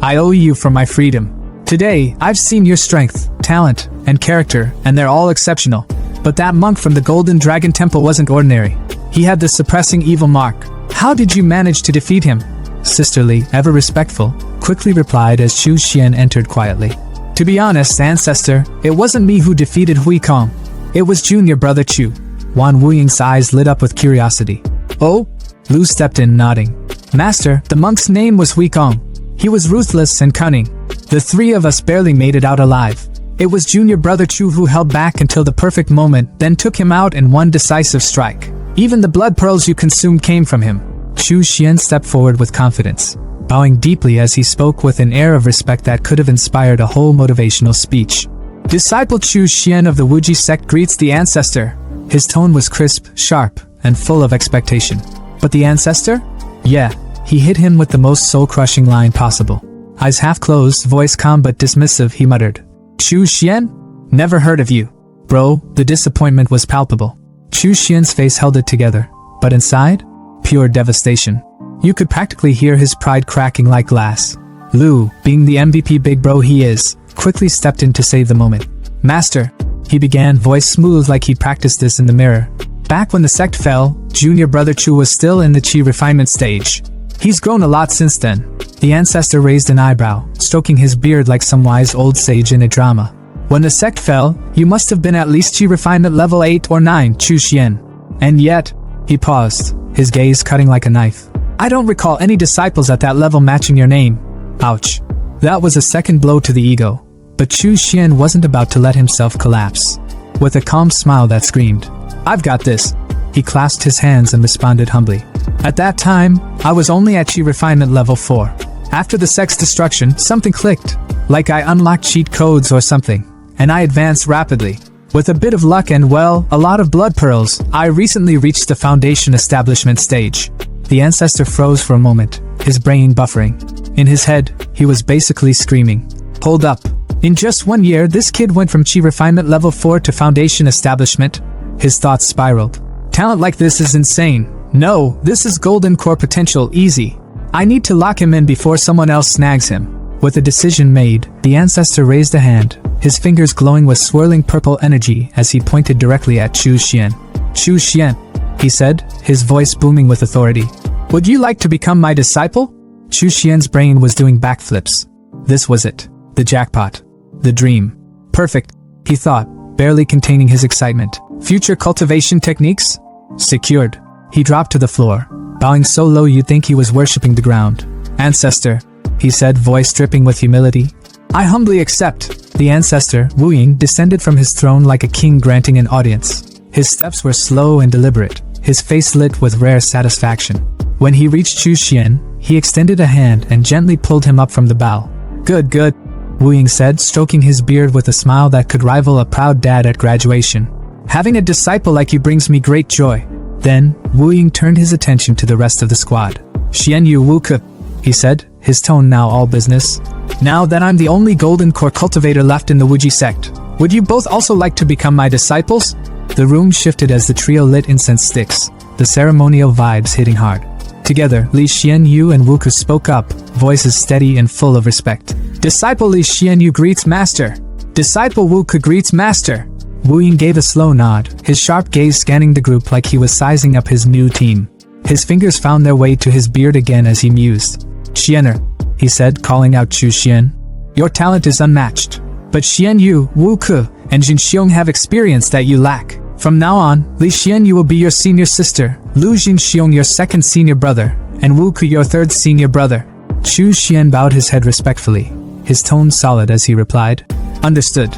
I owe you for my freedom. Today, I've seen your strength, talent, and character, and they're all exceptional. But that monk from the Golden Dragon Temple wasn't ordinary. He had the suppressing evil mark. How did you manage to defeat him? Sisterly, ever respectful, quickly replied as Chu Xian entered quietly. To be honest, ancestor, it wasn't me who defeated Huikong. It was junior brother Chu. Wan Wuying's eyes lit up with curiosity. Oh? Lu stepped in, nodding. Master, the monk's name was Huikong. He was ruthless and cunning. The 3 of us barely made it out alive. It was junior brother Chu who held back until the perfect moment, then took him out in one decisive strike. Even the blood pearls you consumed came from him. Chu Xian stepped forward with confidence, bowing deeply as he spoke with an air of respect that could have inspired a whole motivational speech. Disciple Chu Xian of the Wuji sect greets the ancestor. His tone was crisp, sharp, and full of expectation. But the ancestor? Yeah, he hit him with the most soul-crushing line possible. Eyes half closed, voice calm but dismissive, he muttered. Chu Xian? Never heard of you. Bro, the disappointment was palpable. Chu Xian's face held it together, but inside? Pure devastation. You could practically hear his pride cracking like glass. Lu, being the MVP big bro he is, quickly stepped in to save the moment. Master, he began, voice smooth like he practiced this in the mirror. Back when the sect fell, junior brother Chu was still in the chi refinement stage. He's grown a lot since then. The ancestor raised an eyebrow, stroking his beard like some wise old sage in a drama. When the sect fell, you must have been at least chi refinement level 8 or 9, Chu Xian. And yet, he paused, his gaze cutting like a knife. I don't recall any disciples at that level matching your name. Ouch. That was a second blow to the ego. But Chu Xian wasn't about to let himself collapse. With a calm smile that screamed, I've got this. He clasped his hands and responded humbly. At that time, I was only at chi refinement level 4. After the sect's destruction, something clicked. Like I unlocked cheat codes or something. And I advanced rapidly. With a bit of luck and, well, a lot of blood pearls, I recently reached the foundation establishment stage. The ancestor froze for a moment, his brain buffering. In his head, he was basically screaming. Hold up. In just 1 year, this kid went from chi refinement level 4 to foundation establishment. His thoughts spiraled. Talent like this is insane. No, this is golden core potential, easy. I need to lock him in before someone else snags him. With a decision made, the ancestor raised a hand, his fingers glowing with swirling purple energy as he pointed directly at Chu Xian. Chu Xian, he said, his voice booming with authority. Would you like to become my disciple? Chu Xian's brain was doing backflips. This was it. The jackpot. The dream. Perfect, he thought, barely containing his excitement. Future cultivation techniques? Secured. He dropped to the floor, bowing so low you'd think he was worshipping the ground. Ancestor, he said, voice dripping with humility. I humbly accept. The ancestor, Wu Ying, descended from his throne like a king granting an audience. His steps were slow and deliberate, his face lit with rare satisfaction. When he reached Chu Xian, he extended a hand and gently pulled him up from the bow. Good, good, Wu Ying said, stroking his beard with a smile that could rival a proud dad at graduation. Having a disciple like you brings me great joy. Then, Wu Ying turned his attention to the rest of the squad. Xian Yu Wu Ke, he said, his tone now all business. Now that I'm the only golden core cultivator left in the Wuji sect, would you both also like to become my disciples? The room shifted as the trio lit incense sticks, the ceremonial vibes hitting hard. Together, Li Xianyu and Wu Ke spoke up, voices steady and full of respect. Disciple Li Xianyu greets master. Disciple Wu Ke greets master. Wu Ying gave a slow nod, his sharp gaze scanning the group like he was sizing up his new team. His fingers found their way to his beard again as he mused. Xianer, he said, calling out Chu Xian. Your talent is unmatched. But Xian Yu, Wu Ke, and Jin Xiong have experience that you lack. From now on, Li Xianyu will be your senior sister, Lu Jin Xiong your second senior brother, and Wu Ke your third senior brother. Chu Xian bowed his head respectfully, his tone solid as he replied. Understood.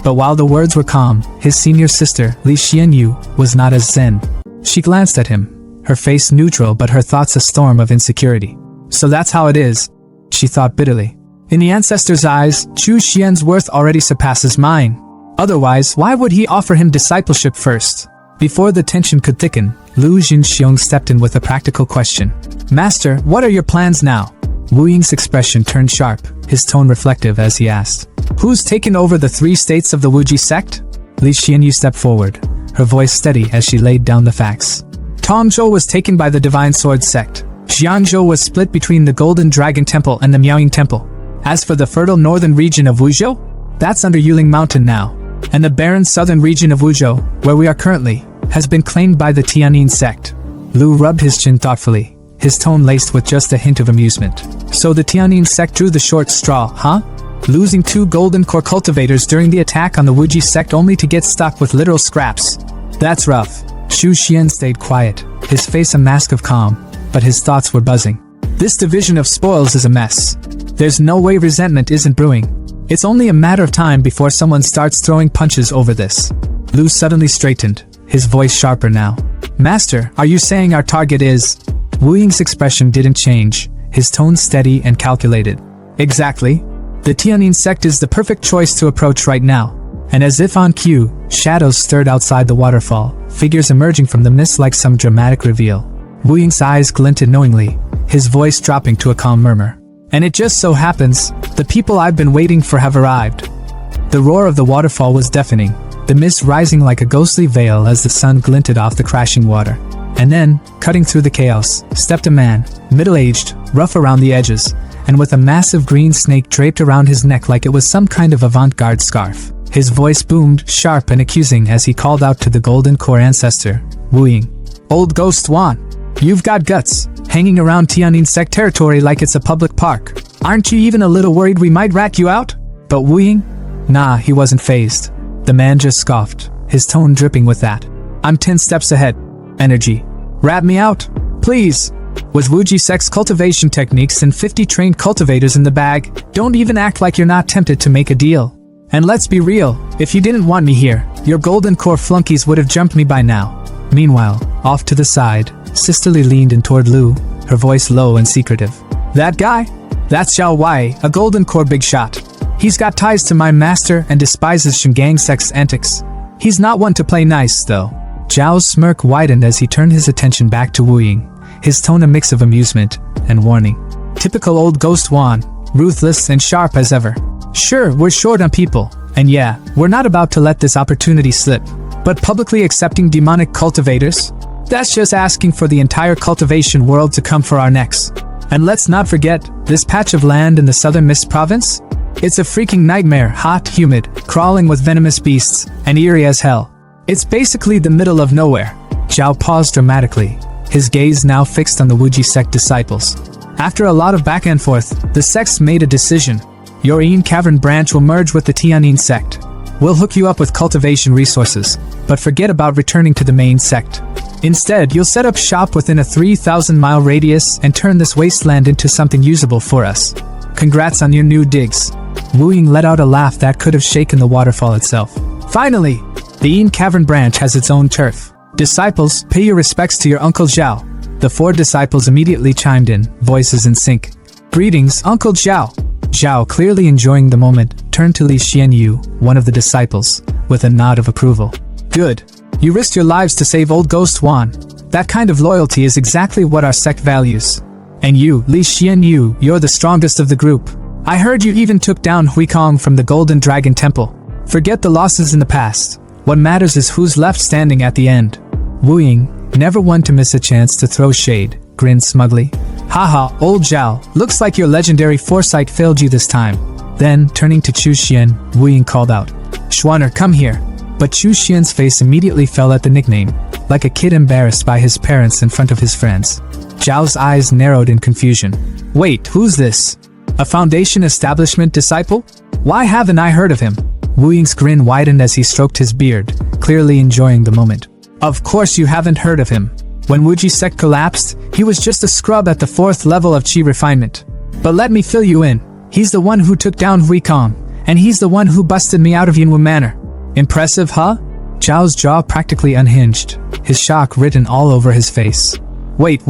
But while the words were calm, his senior sister, Li Xianyu, was not as zen. She glanced at him, her face neutral but her thoughts a storm of insecurity. So that's how it is, she thought bitterly. In the ancestor's eyes, Chu Xian's worth already surpasses mine. Otherwise, why would he offer him discipleship first? Before the tension could thicken, Lu Jinxiong stepped in with a practical question. Master, what are your plans now? Wu Ying's expression turned sharp, his tone reflective as he asked. Who's taken over the 3 states of the Wuji sect? Li Xianyu stepped forward, her voice steady as she laid down the facts. Tongzhou was taken by the Divine Sword sect. Xianzhou was split between the Golden Dragon Temple and the Miaoying Temple. As for the fertile northern region of Wuzhou, that's under Yuling Mountain now. And the barren southern region of Wuzhou, where we are currently, has been claimed by the Tianyin sect. Lu rubbed his chin thoughtfully, his tone laced with just a hint of amusement. So the Tianyin sect drew the short straw, huh? Losing 2 golden core cultivators during the attack on the Wuji sect only to get stuck with literal scraps. That's rough. Chu Xian stayed quiet, his face a mask of calm, but his thoughts were buzzing. This division of spoils is a mess. There's no way resentment isn't brewing. It's only a matter of time before someone starts throwing punches over this. Lu suddenly straightened, his voice sharper now. Master, are you saying our target is? Wu Ying's expression didn't change, his tone steady and calculated. Exactly. The Tianyin sect is the perfect choice to approach right now. And as if on cue, shadows stirred outside the waterfall, figures emerging from the mist like some dramatic reveal. Wu Ying's eyes glinted knowingly, his voice dropping to a calm murmur. And it just so happens, the people I've been waiting for have arrived. The roar of the waterfall was deafening, the mist rising like a ghostly veil as the sun glinted off the crashing water. And then, cutting through the chaos, stepped a man, middle-aged, rough around the edges, and with a massive green snake draped around his neck like it was some kind of avant-garde scarf. His voice boomed, sharp and accusing as he called out to the golden core ancestor, Wu Ying. Old Ghost Wan, you've got guts, hanging around Tianyin sect territory like it's a public park. Aren't you even a little worried we might rat you out? But Wu Ying? Nah, he wasn't fazed. The man just scoffed, his tone dripping with that. I'm 10 steps ahead. Energy. Rat me out? Please. With Wuji sect's cultivation techniques and 50 trained cultivators in the bag, don't even act like you're not tempted to make a deal. And let's be real, if you didn't want me here, your golden core flunkies would have jumped me by now. Meanwhile, off to the side, Sisterly leaned in toward Lu, her voice low and secretive. That guy? That's Xiao Wei, a golden core big shot. He's got ties to my master and despises Shingang sect's antics. He's not one to play nice, though. Zhao's smirk widened as he turned his attention back to Wu Ying, his tone a mix of amusement and warning. Typical old Ghost Wan, ruthless and sharp as ever. Sure, we're short on people, and yeah, we're not about to let this opportunity slip. But publicly accepting demonic cultivators? That's just asking for the entire cultivation world to come for our necks. And let's not forget, this patch of land in the southern Mist province? It's a freaking nightmare, hot, humid, crawling with venomous beasts, and eerie as hell. It's basically the middle of nowhere. Zhao paused dramatically, his gaze now fixed on the Wuji sect disciples. After a lot of back and forth, the sects made a decision. Your Yin Cavern branch will merge with the Tianyin sect. We'll hook you up with cultivation resources, but forget about returning to the main sect. Instead, you'll set up shop within a 3,000-mile radius and turn this wasteland into something usable for us. Congrats on your new digs. Wu Ying let out a laugh that could have shaken the waterfall itself. Finally! The Yin Cavern branch has its own turf. Disciples, pay your respects to your Uncle Zhao. The 4 disciples immediately chimed in, voices in sync. Greetings, Uncle Zhao. Zhao, clearly enjoying the moment, turned to Li Xianyu, one of the disciples, with a nod of approval. Good. You risked your lives to save old Ghost Wan. That kind of loyalty is exactly what our sect values. And you, Li Xianyu, you're the strongest of the group. I heard you even took down Huikong from the Golden Dragon Temple. Forget the losses in the past. What matters is who's left standing at the end. Wu Ying, never one to miss a chance to throw shade, grinned smugly. Haha, old Zhao, looks like your legendary foresight failed you this time. Then, turning to Chu Xian, Wu Ying called out, Schwanner, come here. But Chu Xian's face immediately fell at the nickname, like a kid embarrassed by his parents in front of his friends. Zhao's eyes narrowed in confusion. Wait, who's this? A Foundation Establishment disciple? Why haven't I heard of him? Wu Ying's grin widened as he stroked his beard, clearly enjoying the moment. Of course you haven't heard of him. When Wuji's sect collapsed, he was just a scrub at the 4th level of Qi refinement. But let me fill you in. He's the one who took down Huikong, and he's the one who busted me out of Yinwu Manor. Impressive, huh? Zhao's jaw practically unhinged, his shock written all over his face. Wait.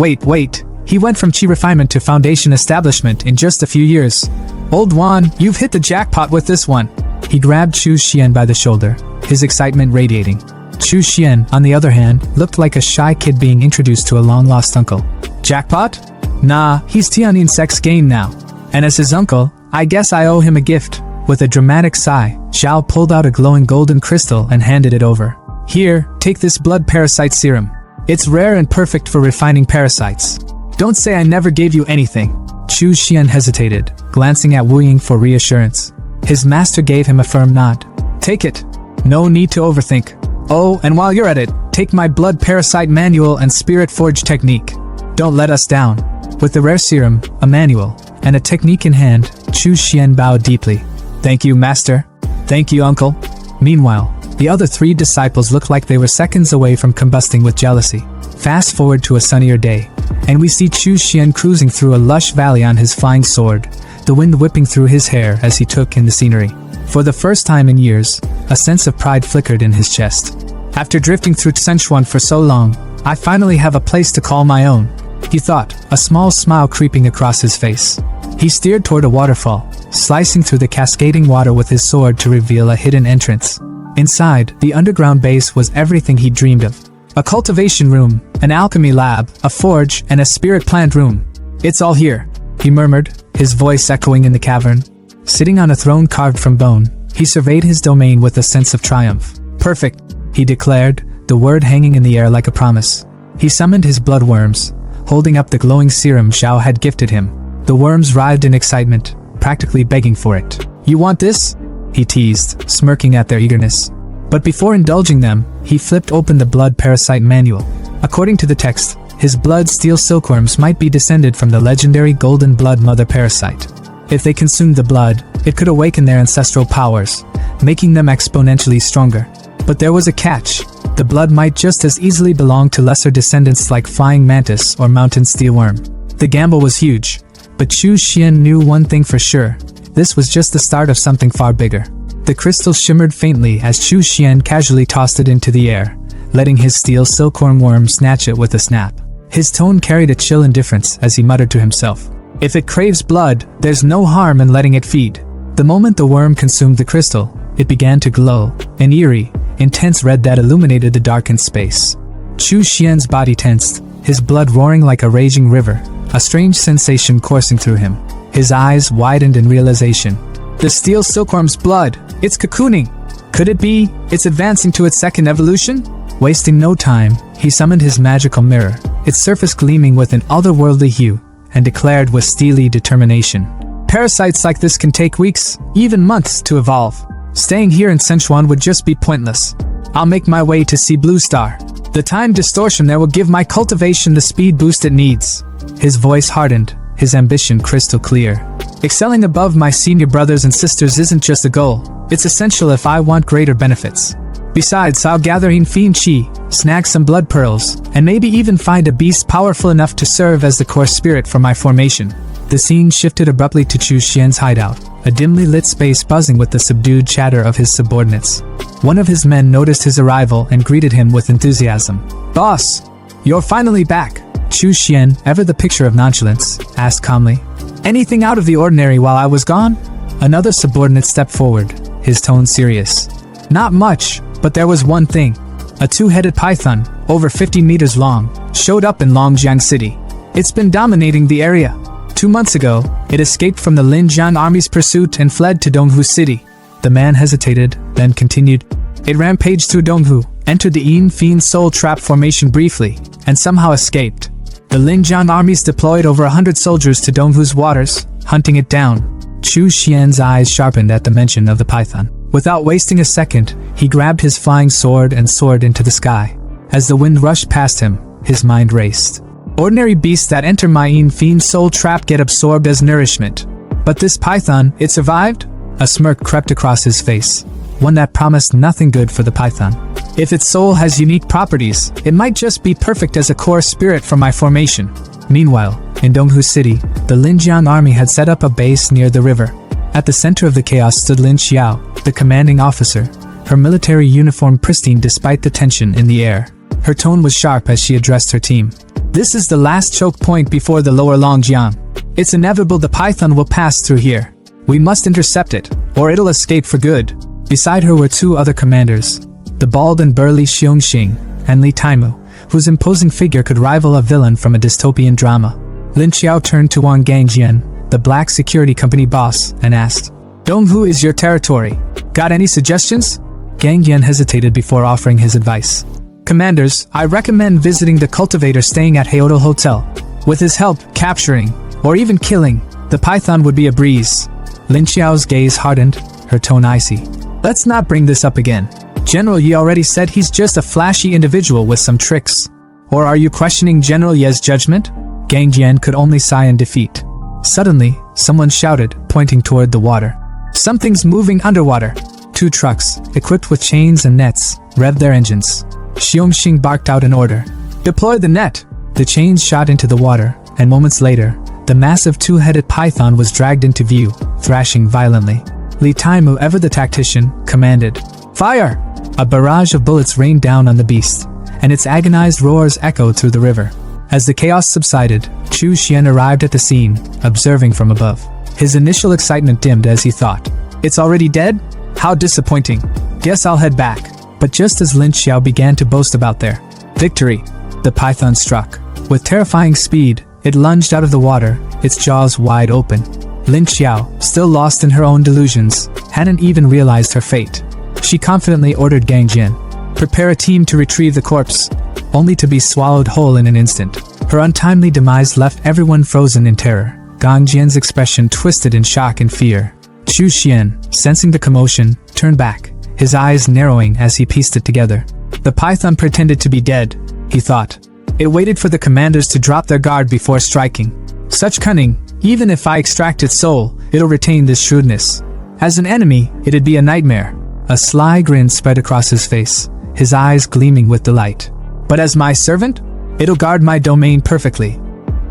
He went from Qi refinement to Foundation Establishment in just a few years. Old Wan, you've hit the jackpot with this one. He grabbed Chu Xian by the shoulder, his excitement radiating. Chu Xian, on the other hand, looked like a shy kid being introduced to a long-lost uncle. Jackpot? Nah, he's Tianin Sect's gain now. And as his uncle, I guess I owe him a gift. With a dramatic sigh, Zhao pulled out a glowing golden crystal and handed it over. Here, take this blood parasite serum. It's rare and perfect for refining parasites. Don't say I never gave you anything. Chu Xian hesitated, glancing at Wu Ying for reassurance. His master gave him a firm nod. Take it. No need to overthink. Oh, and while you're at it, take my blood parasite manual and spirit forge technique. Don't let us down. With the rare serum, a manual, and a technique in hand, Chu Xian bowed deeply. Thank you, master. Thank you, uncle. Meanwhile, the other 3 disciples looked like they were seconds away from combusting with jealousy. Fast forward to a sunnier day, and we see Chu Xian cruising through a lush valley on his flying sword, the wind whipping through his hair as he took in the scenery. For the first time in years, a sense of pride flickered in his chest. After drifting through Sichuan for so long, I finally have a place to call my own, he thought, a small smile creeping across his face. He steered toward a waterfall, slicing through the cascading water with his sword to reveal a hidden entrance. Inside, the underground base was everything he dreamed of. A cultivation room, an alchemy lab, a forge, and a spirit plant room. It's all here, he murmured, his voice echoing in the cavern. Sitting on a throne carved from bone, he surveyed his domain with a sense of triumph. Perfect, he declared, the word hanging in the air like a promise. He summoned his blood worms, holding up the glowing serum Zhao had gifted him. The worms writhed in excitement, practically begging for it. You want this? He teased, smirking at their eagerness. But before indulging them, he flipped open the blood parasite manual. According to the text, his blood steel silkworms might be descended from the legendary golden blood mother parasite. If they consumed the blood, it could awaken their ancestral powers, making them exponentially stronger. But there was a catch. The blood might just as easily belong to lesser descendants like flying mantis or mountain steelworm. The gamble was huge, but Chu Xian knew one thing for sure. This was just the start of something far bigger. The crystal shimmered faintly as Chu Xian casually tossed it into the air, letting his steel silkworm worm snatch it with a snap. His tone carried a chill indifference as he muttered to himself. If it craves blood, there's no harm in letting it feed. The moment the worm consumed the crystal, it began to glow, an eerie, intense red that illuminated the darkened space. Chu Xian's body tensed, his blood roaring like a raging river, a strange sensation coursing through him. His eyes widened in realization. The steel silkworm's blood, it's cocooning. Could it be, it's advancing to its second evolution? Wasting no time, he summoned his magical mirror, its surface gleaming with an otherworldly hue, and declared with steely determination. Parasites like this can take weeks, even months to evolve. Staying here in Sichuan would just be pointless. I'll make my way to see Blue Star. The time distortion there will give my cultivation the speed boost it needs. His voice hardened, his ambition crystal clear. Excelling above my senior brothers and sisters isn't just a goal, it's essential if I want greater benefits. Besides, I'll gather in fiend chi, snag some blood pearls, and maybe even find a beast powerful enough to serve as the core spirit for my formation. The scene shifted abruptly to Chu Xian's hideout, a dimly lit space buzzing with the subdued chatter of his subordinates. One of his men noticed his arrival and greeted him with enthusiasm. "Boss, you're finally back." Chu Xian, ever the picture of nonchalance, asked calmly. "Anything out of the ordinary while I was gone?" Another subordinate stepped forward, his tone serious. "Not much, but there was one thing. A two-headed python, over 50 meters long, showed up in Longjiang City. It's been dominating the area. 2 months ago, it escaped from the Linjiang army's pursuit and fled to Donghu City." The man hesitated, then continued. "It rampaged through Donghu, entered the Yin Fiend Soul Trap formation briefly, and somehow escaped. The Linjiang armies deployed over 100 soldiers to Donghu's waters, hunting it down." Chu Xian's eyes sharpened at the mention of the python. Without wasting a second, he grabbed his flying sword and soared into the sky. As the wind rushed past him, his mind raced. "Ordinary beasts that enter my Yin Fiend Soul Trap get absorbed as nourishment. But this python, it survived?" A smirk crept across his face, one that promised nothing good for the python. "If its soul has unique properties, it might just be perfect as a core spirit for my formation." Meanwhile, in Donghu City, the Linjiang army had set up a base near the river. At the center of the chaos stood Lin Xiao, the commanding officer, her military uniform pristine despite the tension in the air. Her tone was sharp as she addressed her team. "This is the last choke point before the lower Longjiang. It's inevitable the python will pass through here. We must intercept it, or it'll escape for good." Beside her were 2 other commanders, the bald and burly Xiongxing and Li Taimu, whose imposing figure could rival a villain from a dystopian drama. Lin Xiao turned to Wang Gangjian, the black security company boss, and asked, "Donghu is your territory. Got any suggestions?" Gangjian hesitated before offering his advice. "Commanders, I recommend visiting the Cultivator staying at Heodal Hotel. With his help, capturing, or even killing, the python would be a breeze." Lin Xiao's gaze hardened, her tone icy. "Let's not bring this up again. General Yi already said he's just a flashy individual with some tricks. Or are you questioning General Ye's judgment?" Gang Jian could only sigh in defeat. Suddenly, someone shouted, pointing toward the water. "Something's moving underwater." 2 trucks, equipped with chains and nets, revved their engines. Xiongxing barked out an order. "Deploy the net!" The chains shot into the water, and moments later, the massive 2-headed python was dragged into view, thrashing violently. Li Taimu, ever the tactician, commanded, "Fire!" A barrage of bullets rained down on the beast, and its agonized roars echoed through the river. As the chaos subsided, Chu Xian arrived at the scene, observing from above. His initial excitement dimmed as he thought, "It's already dead? How disappointing. Guess I'll head back." But just as Lin Xiao began to boast about their victory, the python struck. With terrifying speed, it lunged out of the water, its jaws wide open. Lin Xiao, still lost in her own delusions, hadn't even realized her fate. She confidently ordered Gang Jian, "Prepare a team to retrieve the corpse," only to be swallowed whole in an instant. Her untimely demise left everyone frozen in terror. Gang Jian's expression twisted in shock and fear. Chu Xian, sensing the commotion, turned back, his eyes narrowing as he pieced it together. The python pretended to be dead, he thought. It waited for the commanders to drop their guard before striking. Such cunning, even if I extract its soul, it'll retain this shrewdness. As an enemy, it'd be a nightmare. A sly grin spread across his face, his eyes gleaming with delight. But as my servant, it'll guard my domain perfectly.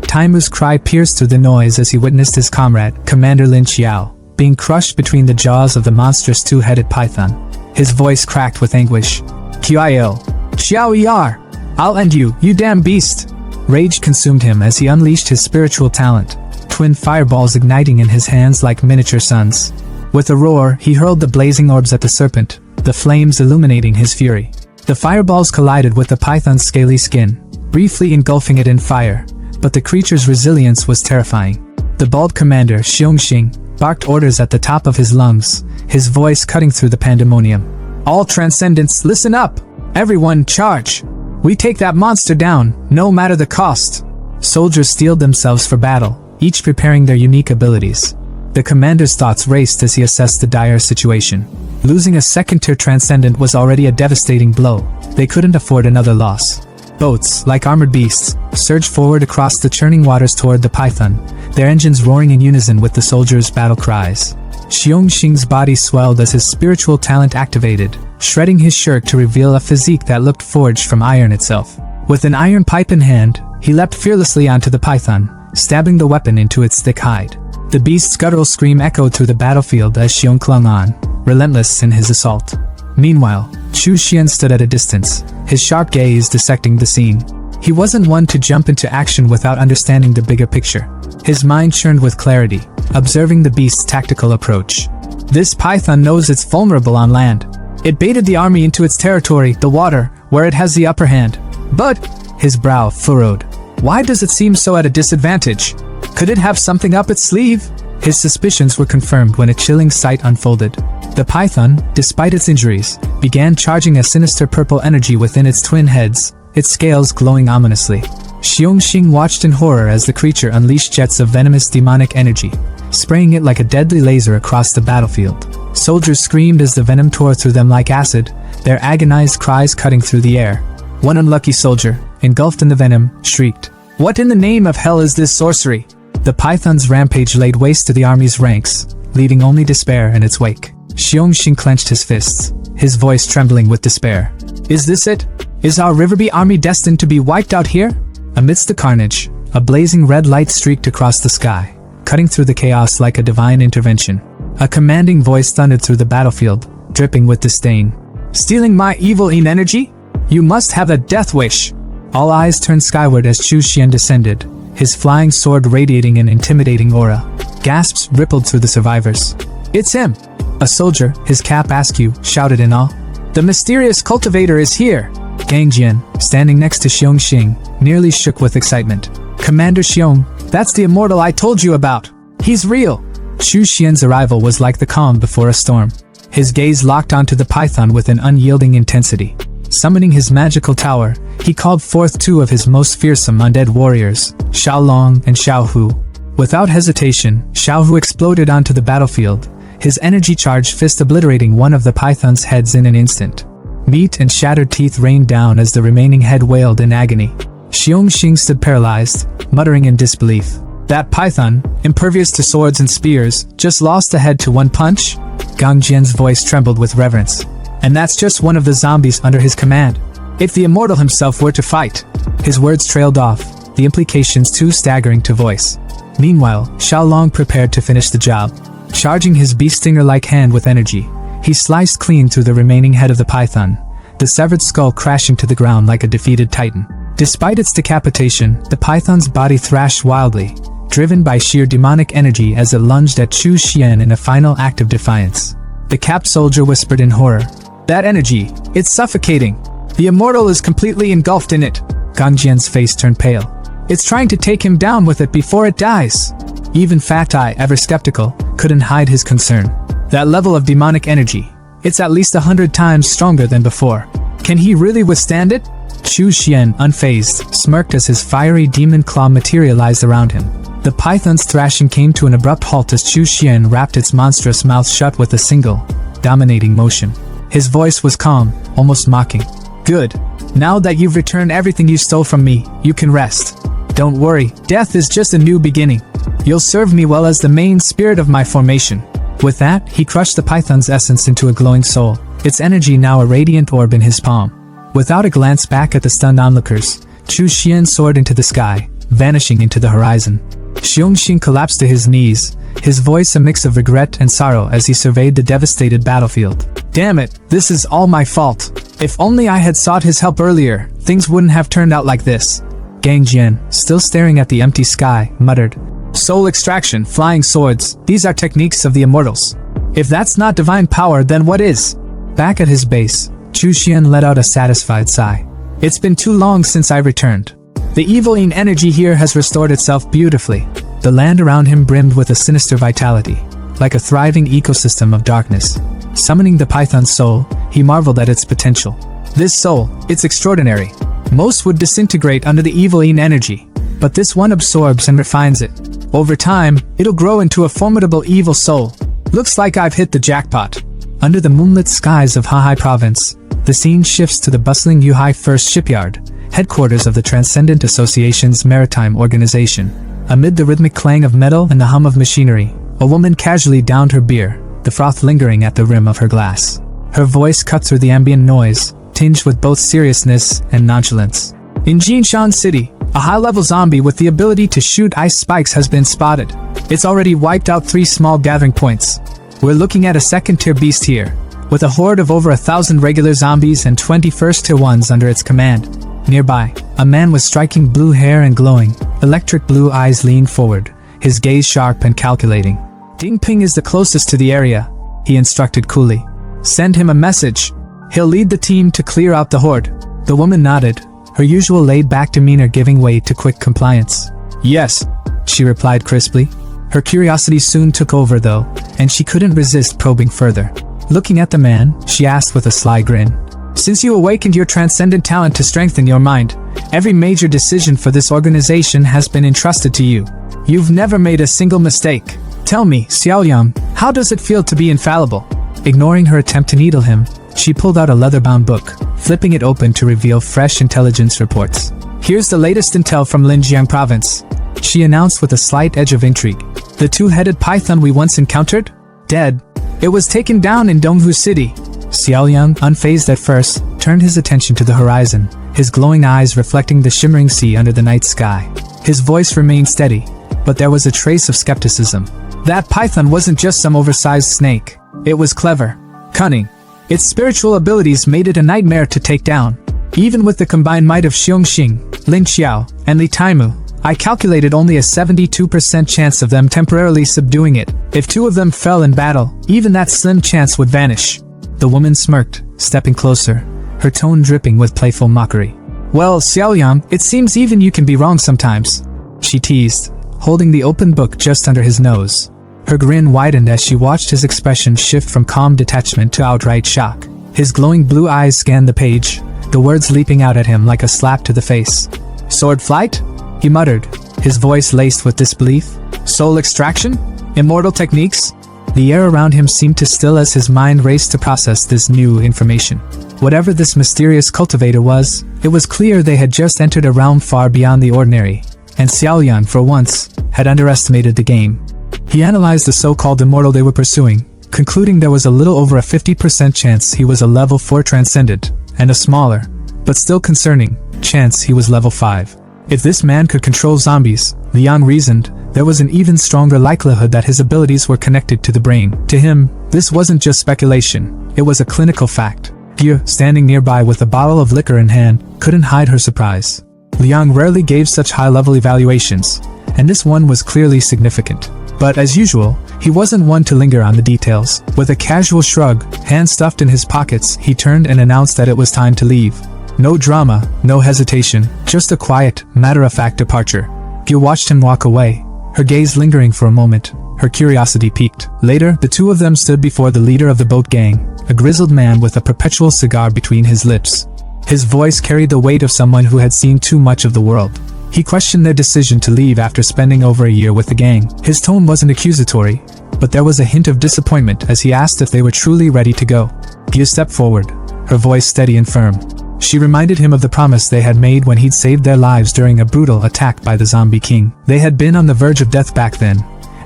Taimu's cry pierced through the noise as he witnessed his comrade, Commander Lin Xiao, being crushed between the jaws of the monstrous 2-headed python. His voice cracked with anguish. "Qiao, Xiao Er, I'll end you, you damn beast!" Rage consumed him as he unleashed his spiritual talent, twin fireballs igniting in his hands like miniature suns. With a roar, he hurled the blazing orbs at the serpent, the flames illuminating his fury. The fireballs collided with the python's scaly skin, briefly engulfing it in fire, but the creature's resilience was terrifying. The bald commander, Xiongxing, barked orders at the top of his lungs, his voice cutting through the pandemonium. "All transcendents, listen up! Everyone, charge! We take that monster down, no matter the cost!" Soldiers steeled themselves for battle, each preparing their unique abilities. The commander's thoughts raced as he assessed the dire situation. Losing a second-tier transcendent was already a devastating blow. They couldn't afford another loss. Boats, like armored beasts, surged forward across the churning waters toward the python, their engines roaring in unison with the soldiers' battle cries. Xiongxing's body swelled as his spiritual talent activated, shredding his shirt to reveal a physique that looked forged from iron itself. With an iron pipe in hand, he leapt fearlessly onto the python, stabbing the weapon into its thick hide. The beast's guttural scream echoed through the battlefield as Xiong clung on, relentless in his assault. Meanwhile, Chu Xian stood at a distance, his sharp gaze dissecting the scene. He wasn't one to jump into action without understanding the bigger picture. His mind churned with clarity, observing the beast's tactical approach. This python knows it's vulnerable on land. It baited the army into its territory, the water, where it has the upper hand. But, his brow furrowed. Why does it seem so at a disadvantage? Could it have something up its sleeve? His suspicions were confirmed when a chilling sight unfolded. The python, despite its injuries, began charging a sinister purple energy within its twin heads, its scales glowing ominously. Xiong Xing watched in horror as the creature unleashed jets of venomous demonic energy, spraying it like a deadly laser across the battlefield. Soldiers screamed as the venom tore through them like acid, their agonized cries cutting through the air. One unlucky soldier, engulfed in the venom, shrieked, "What in the name of hell is this sorcery?" The python's rampage laid waste to the army's ranks, leaving only despair in its wake. Xiong Xing clenched his fists, his voice trembling with despair. "Is this it? Is our Riverby army destined to be wiped out here?" Amidst the carnage, a blazing red light streaked across the sky, cutting through the chaos like a divine intervention. A commanding voice thundered through the battlefield, dripping with disdain. "Stealing my evil energy? You must have a death wish!" All eyes turned skyward as Chu Xian descended, his flying sword radiating an intimidating aura. Gasps rippled through the survivors. "It's him!" A soldier, his cap askew, shouted in awe. "The mysterious cultivator is here!" Gang Jian, standing next to Xiong Xing, nearly shook with excitement. "Commander Xiong, that's the immortal I told you about! He's real!" Chu Xian's arrival was like the calm before a storm. His gaze locked onto the python with an unyielding intensity. Summoning his magical tower, he called forth two of his most fearsome undead warriors, Xiao Long and Xiao Hu. Without hesitation, Xiao Hu exploded onto the battlefield, his energy-charged fist obliterating one of the python's heads in an instant. Meat and shattered teeth rained down as the remaining head wailed in agony. Xiong Xing stood paralyzed, muttering in disbelief. "That python, impervious to swords and spears, just lost a head to one punch?" Gang Jian's voice trembled with reverence. "And that's just one of the zombies under his command. If the immortal himself were to fight..." His words trailed off, the implications too staggering to voice. Meanwhile, Xiao Long prepared to finish the job. Charging his beast stinger-like hand with energy, he sliced clean through the remaining head of the python, the severed skull crashing to the ground like a defeated titan. Despite its decapitation, the python's body thrashed wildly, driven by sheer demonic energy as it lunged at Chu Xian in a final act of defiance. The capped soldier whispered in horror, "That energy, it's suffocating. The immortal is completely engulfed in it." Gang Jian's face turned pale. "It's trying to take him down with it before it dies." Even Fat Eye, ever skeptical, couldn't hide his concern. "That level of demonic energy, it's at least 100 times stronger than before. Can he really withstand it?" Chu Xian, unfazed, smirked as his fiery demon claw materialized around him. The python's thrashing came to an abrupt halt as Chu Xian wrapped its monstrous mouth shut with a single, dominating motion. His voice was calm, almost mocking. "Good. Now that you've returned everything you stole from me, you can rest. Don't worry, death is just a new beginning. You'll serve me well as the main spirit of my formation." With that, he crushed the python's essence into a glowing soul, its energy now a radiant orb in his palm. Without a glance back at the stunned onlookers, Chu Xian soared into the sky, vanishing into the horizon. Xiong Xing collapsed to his knees, his voice a mix of regret and sorrow as he surveyed the devastated battlefield. "Damn it, this is all my fault. If only I had sought his help earlier, things wouldn't have turned out like this." Gang Jian, still staring at the empty sky, muttered, "Soul extraction, flying swords, these are techniques of the immortals. If that's not divine power, then what is?" Back at his base, Chu Xian let out a satisfied sigh. "It's been too long since I returned. The evil energy here has restored itself beautifully." The land around him brimmed with a sinister vitality, like a thriving ecosystem of darkness. Summoning the python's soul, he marveled at its potential. "This soul, it's extraordinary. Most would disintegrate under the evil energy, but this one absorbs and refines it. Over time, it'll grow into a formidable evil soul. Looks like I've hit the jackpot." Under the moonlit skies of Hahai Province, the scene shifts to the bustling Yuhai First Shipyard, headquarters of the Transcendent Association's maritime organization. Amid the rhythmic clang of metal and the hum of machinery, a woman casually downed her beer, the froth lingering at the rim of her glass. Her voice cut through the ambient noise, tinged with both seriousness and nonchalance. In Jinshan City, a high-level zombie with the ability to shoot ice spikes has been spotted. It's already wiped out 3 small gathering points. We're looking at a second-tier beast here, with a horde of over 1,000 regular zombies and 20 first-tier ones under its command. Nearby, a man with striking blue hair and glowing, electric blue eyes leaned forward, his gaze sharp and calculating. Ding Ping is the closest to the area, he instructed coolly. Send him a message. He'll lead the team to clear out the horde. The woman nodded, her usual laid-back demeanor giving way to quick compliance. Yes, she replied crisply. Her curiosity soon took over though, and she couldn't resist probing further. Looking at the man, she asked with a sly grin. Since you awakened your transcendent talent to strengthen your mind, every major decision for this organization has been entrusted to you. You've never made a single mistake. Tell me, Xiaoyang, how does it feel to be infallible? Ignoring her attempt to needle him, she pulled out a leather-bound book, flipping it open to reveal fresh intelligence reports. Here's the latest intel from Linjiang province, she announced with a slight edge of intrigue. The 2-headed python we once encountered? Dead. It was taken down in Donghu City. Xiaoyang, unfazed at first, turned his attention to the horizon, his glowing eyes reflecting the shimmering sea under the night sky. His voice remained steady, but there was a trace of skepticism. That python wasn't just some oversized snake. It was clever, cunning. Its spiritual abilities made it a nightmare to take down. Even with the combined might of Xiongxing, Lin Xiao, and Li Taimu, I calculated only a 72% chance of them temporarily subduing it. If 2 of them fell in battle, even that slim chance would vanish. The woman smirked, stepping closer, her tone dripping with playful mockery. Well, Xiaoyang, it seems even you can be wrong sometimes, she teased, holding the open book just under his nose. Her grin widened as she watched his expression shift from calm detachment to outright shock. His glowing blue eyes scanned the page, the words leaping out at him like a slap to the face. Sword flight? He muttered, his voice laced with disbelief. Soul extraction? Immortal techniques? The air around him seemed to still as his mind raced to process this new information. Whatever this mysterious cultivator was, it was clear they had just entered a realm far beyond the ordinary, and Xiaoyan, for once, had underestimated the game. He analyzed the so-called immortal they were pursuing, concluding there was a little over a 50% chance he was a level 4 transcendent, and a smaller, but still concerning, chance he was level 5. If this man could control zombies, Liang reasoned, there was an even stronger likelihood that his abilities were connected to the brain. To him, this wasn't just speculation, it was a clinical fact. Yu, standing nearby with a bottle of liquor in hand, couldn't hide her surprise. Liang rarely gave such high-level evaluations, and this one was clearly significant. But as usual, he wasn't one to linger on the details. With a casual shrug, hands stuffed in his pockets, he turned and announced that it was time to leave. No drama, no hesitation, just a quiet, matter-of-fact departure. Gil watched him walk away, her gaze lingering for a moment, her curiosity piqued. Later, the 2 of them stood before the leader of the boat gang, a grizzled man with a perpetual cigar between his lips. His voice carried the weight of someone who had seen too much of the world. He questioned their decision to leave after spending over a year with the gang. His tone wasn't accusatory, but there was a hint of disappointment as he asked if they were truly ready to go. Gil stepped forward, her voice steady and firm. She reminded him of the promise they had made when he'd saved their lives during a brutal attack by the Zombie King. They had been on the verge of death back then,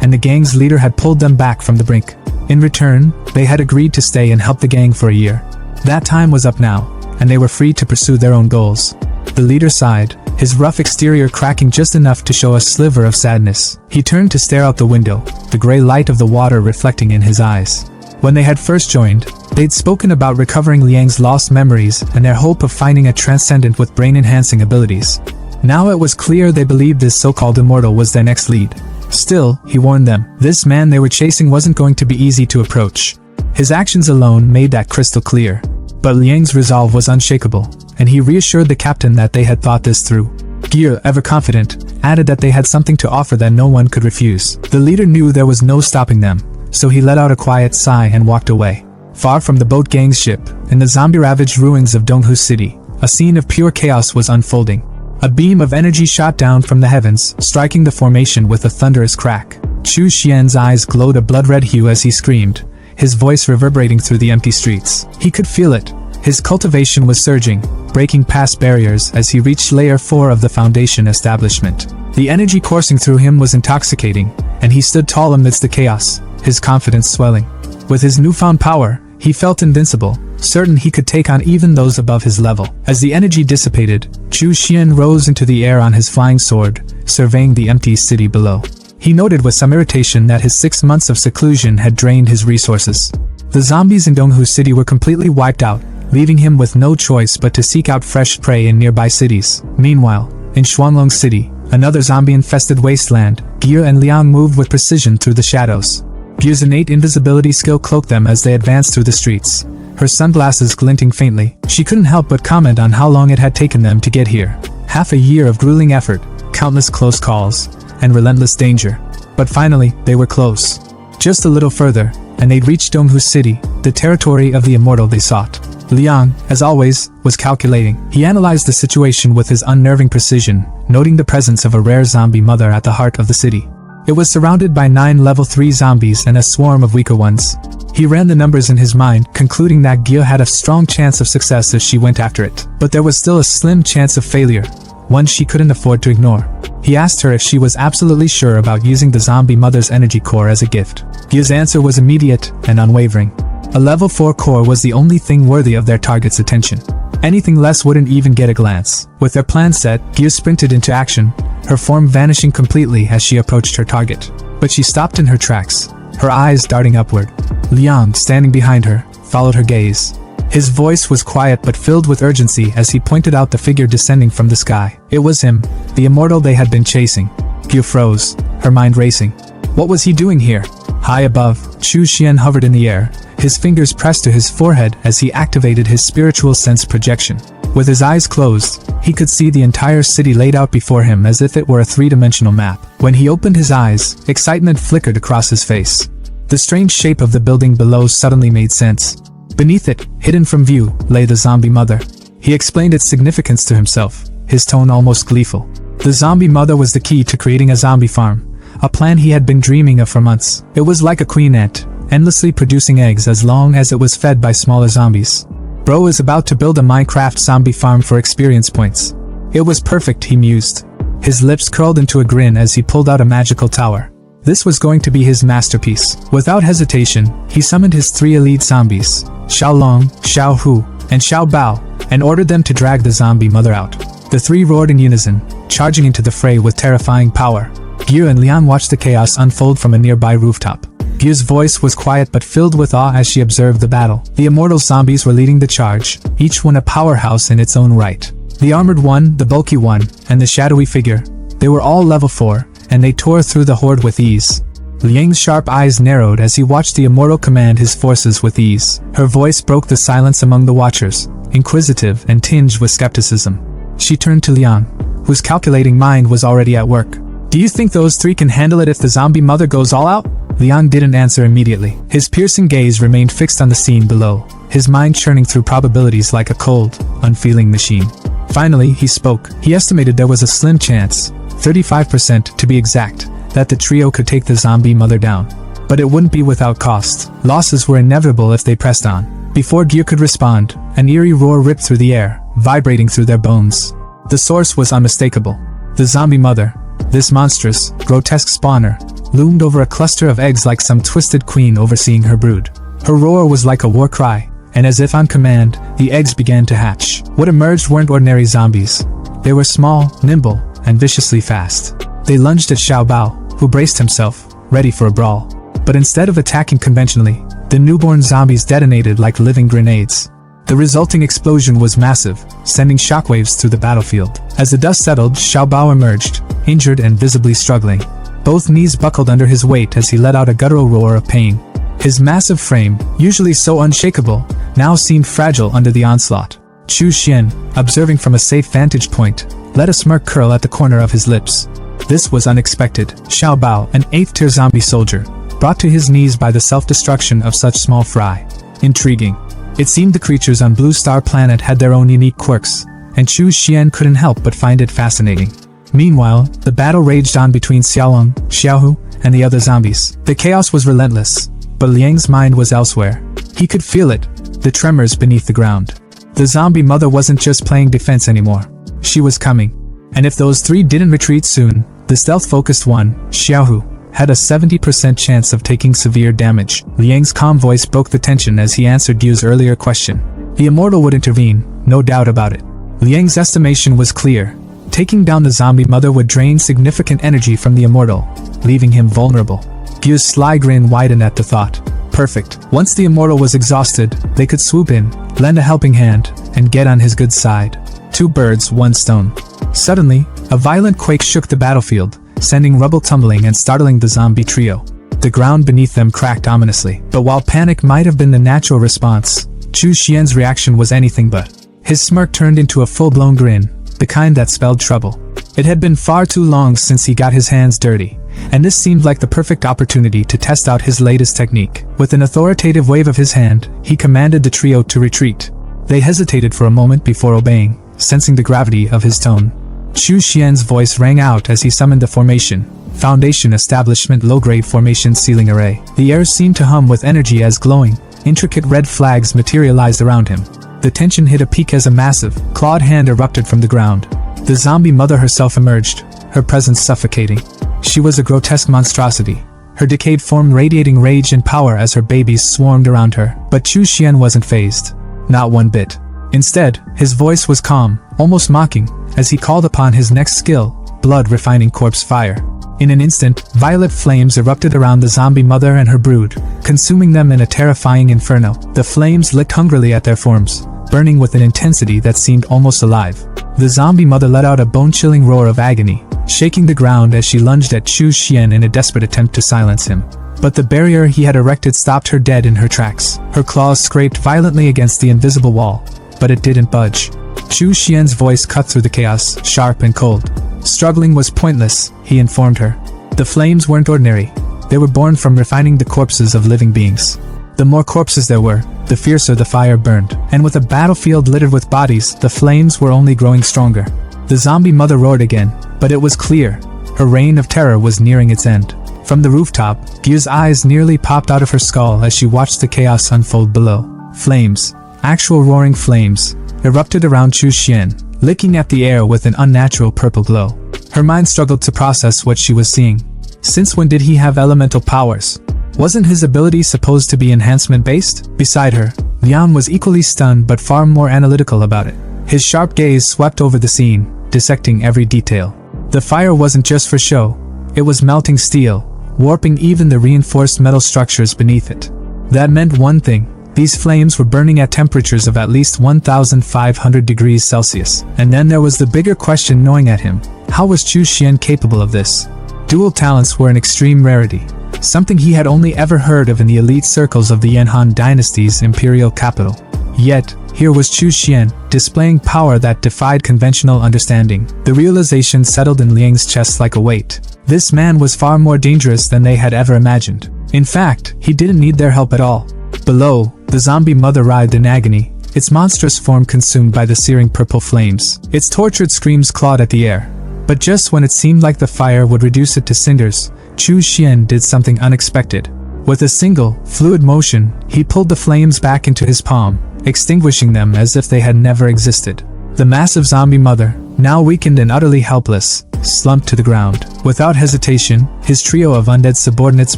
and the gang's leader had pulled them back from the brink. In return, they had agreed to stay and help the gang for a year. That time was up now, and they were free to pursue their own goals. The leader sighed, his rough exterior cracking just enough to show a sliver of sadness. He turned to stare out the window, the gray light of the water reflecting in his eyes. When they had first joined, they'd spoken about recovering Liang's lost memories and their hope of finding a transcendent with brain-enhancing abilities. Now it was clear they believed this so-called immortal was their next lead. Still, he warned them, this man they were chasing wasn't going to be easy to approach. His actions alone made that crystal clear. But Liang's resolve was unshakable, and he reassured the captain that they had thought this through. Gear, ever confident, added that they had something to offer that no one could refuse. The leader knew there was no stopping them, so he let out a quiet sigh and walked away. Far from the boat gang's ship, in the zombie-ravaged ruins of Donghu City, a scene of pure chaos was unfolding. A beam of energy shot down from the heavens, striking the formation with a thunderous crack. Chu Xian's eyes glowed a blood-red hue as he screamed, his voice reverberating through the empty streets. He could feel it. His cultivation was surging, breaking past barriers as he reached layer 4 of the foundation establishment. The energy coursing through him was intoxicating, and he stood tall amidst the chaos, his confidence swelling. With his newfound power, He felt invincible, certain he could take on even those above his level. As the energy dissipated, Chu Xian rose into the air on his flying sword, surveying the empty city below. He noted with some irritation that his 6 months of seclusion had drained his resources. The zombies in Donghu City were completely wiped out, leaving him with no choice but to seek out fresh prey in nearby cities. Meanwhile, in Shuanglong City, another zombie-infested wasteland, Gyu and Liang moved with precision through the shadows. Gyu's innate invisibility skill cloaked them as they advanced through the streets, her sunglasses glinting faintly. She couldn't help but comment on how long it had taken them to get here. Half a year of grueling effort, countless close calls, and relentless danger. But finally, they were close. Just a little further, and they'd reached Donghu City, the territory of the immortal they sought. Liang, as always, was calculating. He analyzed the situation with his unnerving precision, noting the presence of a rare zombie mother at the heart of the city. It was surrounded by 9 level 3 zombies and a swarm of weaker ones. He ran the numbers in his mind, concluding that Gyu had a strong chance of success if she went after it. But there was still a slim chance of failure, one she couldn't afford to ignore. He asked her if she was absolutely sure about using the zombie mother's energy core as a gift. Gyu's answer was immediate and unwavering. A level 4 core was the only thing worthy of their target's attention. Anything less wouldn't even get a glance. With their plan set, Gyu sprinted into action, her form vanishing completely as she approached her target. But she stopped in her tracks, her eyes darting upward. Liang, standing behind her, followed her gaze. His voice was quiet but filled with urgency as he pointed out the figure descending from the sky. It was him, the immortal they had been chasing. Gyu froze, her mind racing. What was he doing here? High above, Chu Xian hovered in the air, his fingers pressed to his forehead as he activated his spiritual sense projection. With his eyes closed, he could see the entire city laid out before him as if it were a 3-dimensional map. When he opened his eyes, excitement flickered across his face. The strange shape of the building below suddenly made sense. Beneath it, hidden from view, lay the zombie mother. He explained its significance to himself, his tone almost gleeful. The zombie mother was the key to creating a zombie farm, a plan he had been dreaming of for months. It was like a queen ant, endlessly producing eggs as long as it was fed by smaller zombies. Bro is about to build a Minecraft zombie farm for experience points. It was perfect, he mused. His lips curled into a grin as he pulled out a magical tower. This was going to be his masterpiece. Without hesitation, he summoned his 3 elite zombies, Xiao Long, Xiao Hu, and Xiao Bao, and ordered them to drag the zombie mother out. The 3 roared in unison, charging into the fray with terrifying power. Gyu and Liang watched the chaos unfold from a nearby rooftop. Gyu's voice was quiet but filled with awe as she observed the battle. The immortal zombies were leading the charge, each one a powerhouse in its own right. The armored one, the bulky one, and the shadowy figure. They were all level 4, and they tore through the horde with ease. Liang's sharp eyes narrowed as he watched the immortal command his forces with ease. Her voice broke the silence among the watchers, inquisitive and tinged with skepticism. She turned to Liang, whose calculating mind was already at work. Do you think those 3 can handle it if the zombie mother goes all out? Liang didn't answer immediately. His piercing gaze remained fixed on the scene below, his mind churning through probabilities like a cold, unfeeling machine. Finally, he spoke. He estimated there was a slim chance, 35% to be exact, that the trio could take the zombie mother down. But it wouldn't be without cost. Losses were inevitable if they pressed on. Before Gyu could respond, an eerie roar ripped through the air, vibrating through their bones. The source was unmistakable. The zombie mother, this monstrous, grotesque spawner, loomed over a cluster of eggs like some twisted queen overseeing her brood. Her roar was like a war cry, and as if on command, the eggs began to hatch. What emerged weren't ordinary zombies. They were small, nimble, and viciously fast. They lunged at Xiao Bao, who braced himself, ready for a brawl. But instead of attacking conventionally, the newborn zombies detonated like living grenades. The resulting explosion was massive, sending shockwaves through the battlefield. As the dust settled, Xiao Bao emerged, injured and visibly struggling. Both knees buckled under his weight as he let out a guttural roar of pain. His massive frame, usually so unshakable, now seemed fragile under the onslaught. Chu Xian, observing from a safe vantage point, let a smirk curl at the corner of his lips. This was unexpected. Xiao Bao, an 8th-tier zombie soldier, brought to his knees by the self-destruction of such small fry. Intriguing. It seemed the creatures on Blue Star Planet had their own unique quirks, and Chu Xian couldn't help but find it fascinating. Meanwhile, the battle raged on between Xiaolong, Xiaohu, and the other zombies. The chaos was relentless, but Liang's mind was elsewhere. He could feel it, the tremors beneath the ground. The zombie mother wasn't just playing defense anymore. She was coming. And if those 3 didn't retreat soon, the stealth-focused one, Xiaohu, had a 70% chance of taking severe damage. Liang's calm voice broke the tension as he answered Gyu's earlier question. The immortal would intervene, no doubt about it. Liang's estimation was clear. Taking down the zombie mother would drain significant energy from the immortal, leaving him vulnerable. Gyu's sly grin widened at the thought. Perfect. Once the immortal was exhausted, they could swoop in, lend a helping hand, and get on his good side. 2 birds, 1 stone. Suddenly, a violent quake shook the battlefield, sending rubble tumbling and startling the zombie trio. The ground beneath them cracked ominously, but while panic might have been the natural response, Chu Xian's reaction was anything but. His smirk turned into a full-blown grin, the kind that spelled trouble. It had been far too long since he got his hands dirty, and this seemed like the perfect opportunity to test out his latest technique. With an authoritative wave of his hand, he commanded the trio to retreat. They hesitated for a moment before obeying, sensing the gravity of his tone. Chu Xian's voice rang out as he summoned the formation. Foundation Establishment Low-Grade Formation Ceiling Array. The air seemed to hum with energy as glowing, intricate red flags materialized around him. The tension hit a peak as a massive, clawed hand erupted from the ground. The zombie mother herself emerged, her presence suffocating. She was a grotesque monstrosity, her decayed form radiating rage and power as her babies swarmed around her. But Chu Xian wasn't fazed. Not one bit. Instead, his voice was calm, almost mocking, as he called upon his next skill, blood-refining corpse fire. In an instant, violet flames erupted around the zombie mother and her brood, consuming them in a terrifying inferno. The flames licked hungrily at their forms, burning with an intensity that seemed almost alive. The zombie mother let out a bone-chilling roar of agony, shaking the ground as she lunged at Chu Xian in a desperate attempt to silence him. But the barrier he had erected stopped her dead in her tracks. Her claws scraped violently against the invisible wall, but it didn't budge. Chu Xian's voice cut through the chaos, sharp and cold. Struggling was pointless, he informed her. The flames weren't ordinary. They were born from refining the corpses of living beings. The more corpses there were, the fiercer the fire burned. And with a battlefield littered with bodies, the flames were only growing stronger. The zombie mother roared again, but it was clear. Her reign of terror was nearing its end. From the rooftop, Gyu's eyes nearly popped out of her skull as she watched the chaos unfold below. Flames, actual roaring flames, erupted around Chu Xian, licking at the air with an unnatural purple glow. Her mind struggled to process what she was seeing. Since when did he have elemental powers? Wasn't his ability supposed to be enhancement-based? Beside her, Lian was equally stunned but far more analytical about it. His sharp gaze swept over the scene, dissecting every detail. The fire wasn't just for show. It was melting steel, warping even the reinforced metal structures beneath it. That meant one thing. These flames were burning at temperatures of at least 1,500 degrees Celsius. And then there was the bigger question gnawing at him. How was Chu Xian capable of this? Dual talents were an extreme rarity, something he had only ever heard of in the elite circles of the Yanhan dynasty's imperial capital. Yet, here was Chu Xian, displaying power that defied conventional understanding. The realization settled in Liang's chest like a weight. This man was far more dangerous than they had ever imagined. In fact, he didn't need their help at all. Below, the zombie mother writhed in agony, its monstrous form consumed by the searing purple flames. Its tortured screams clawed at the air. But just when it seemed like the fire would reduce it to cinders, Chu Xian did something unexpected. With a single, fluid motion, he pulled the flames back into his palm, extinguishing them as if they had never existed. The massive zombie mother, now weakened and utterly helpless, slumped to the ground. Without hesitation, his trio of undead subordinates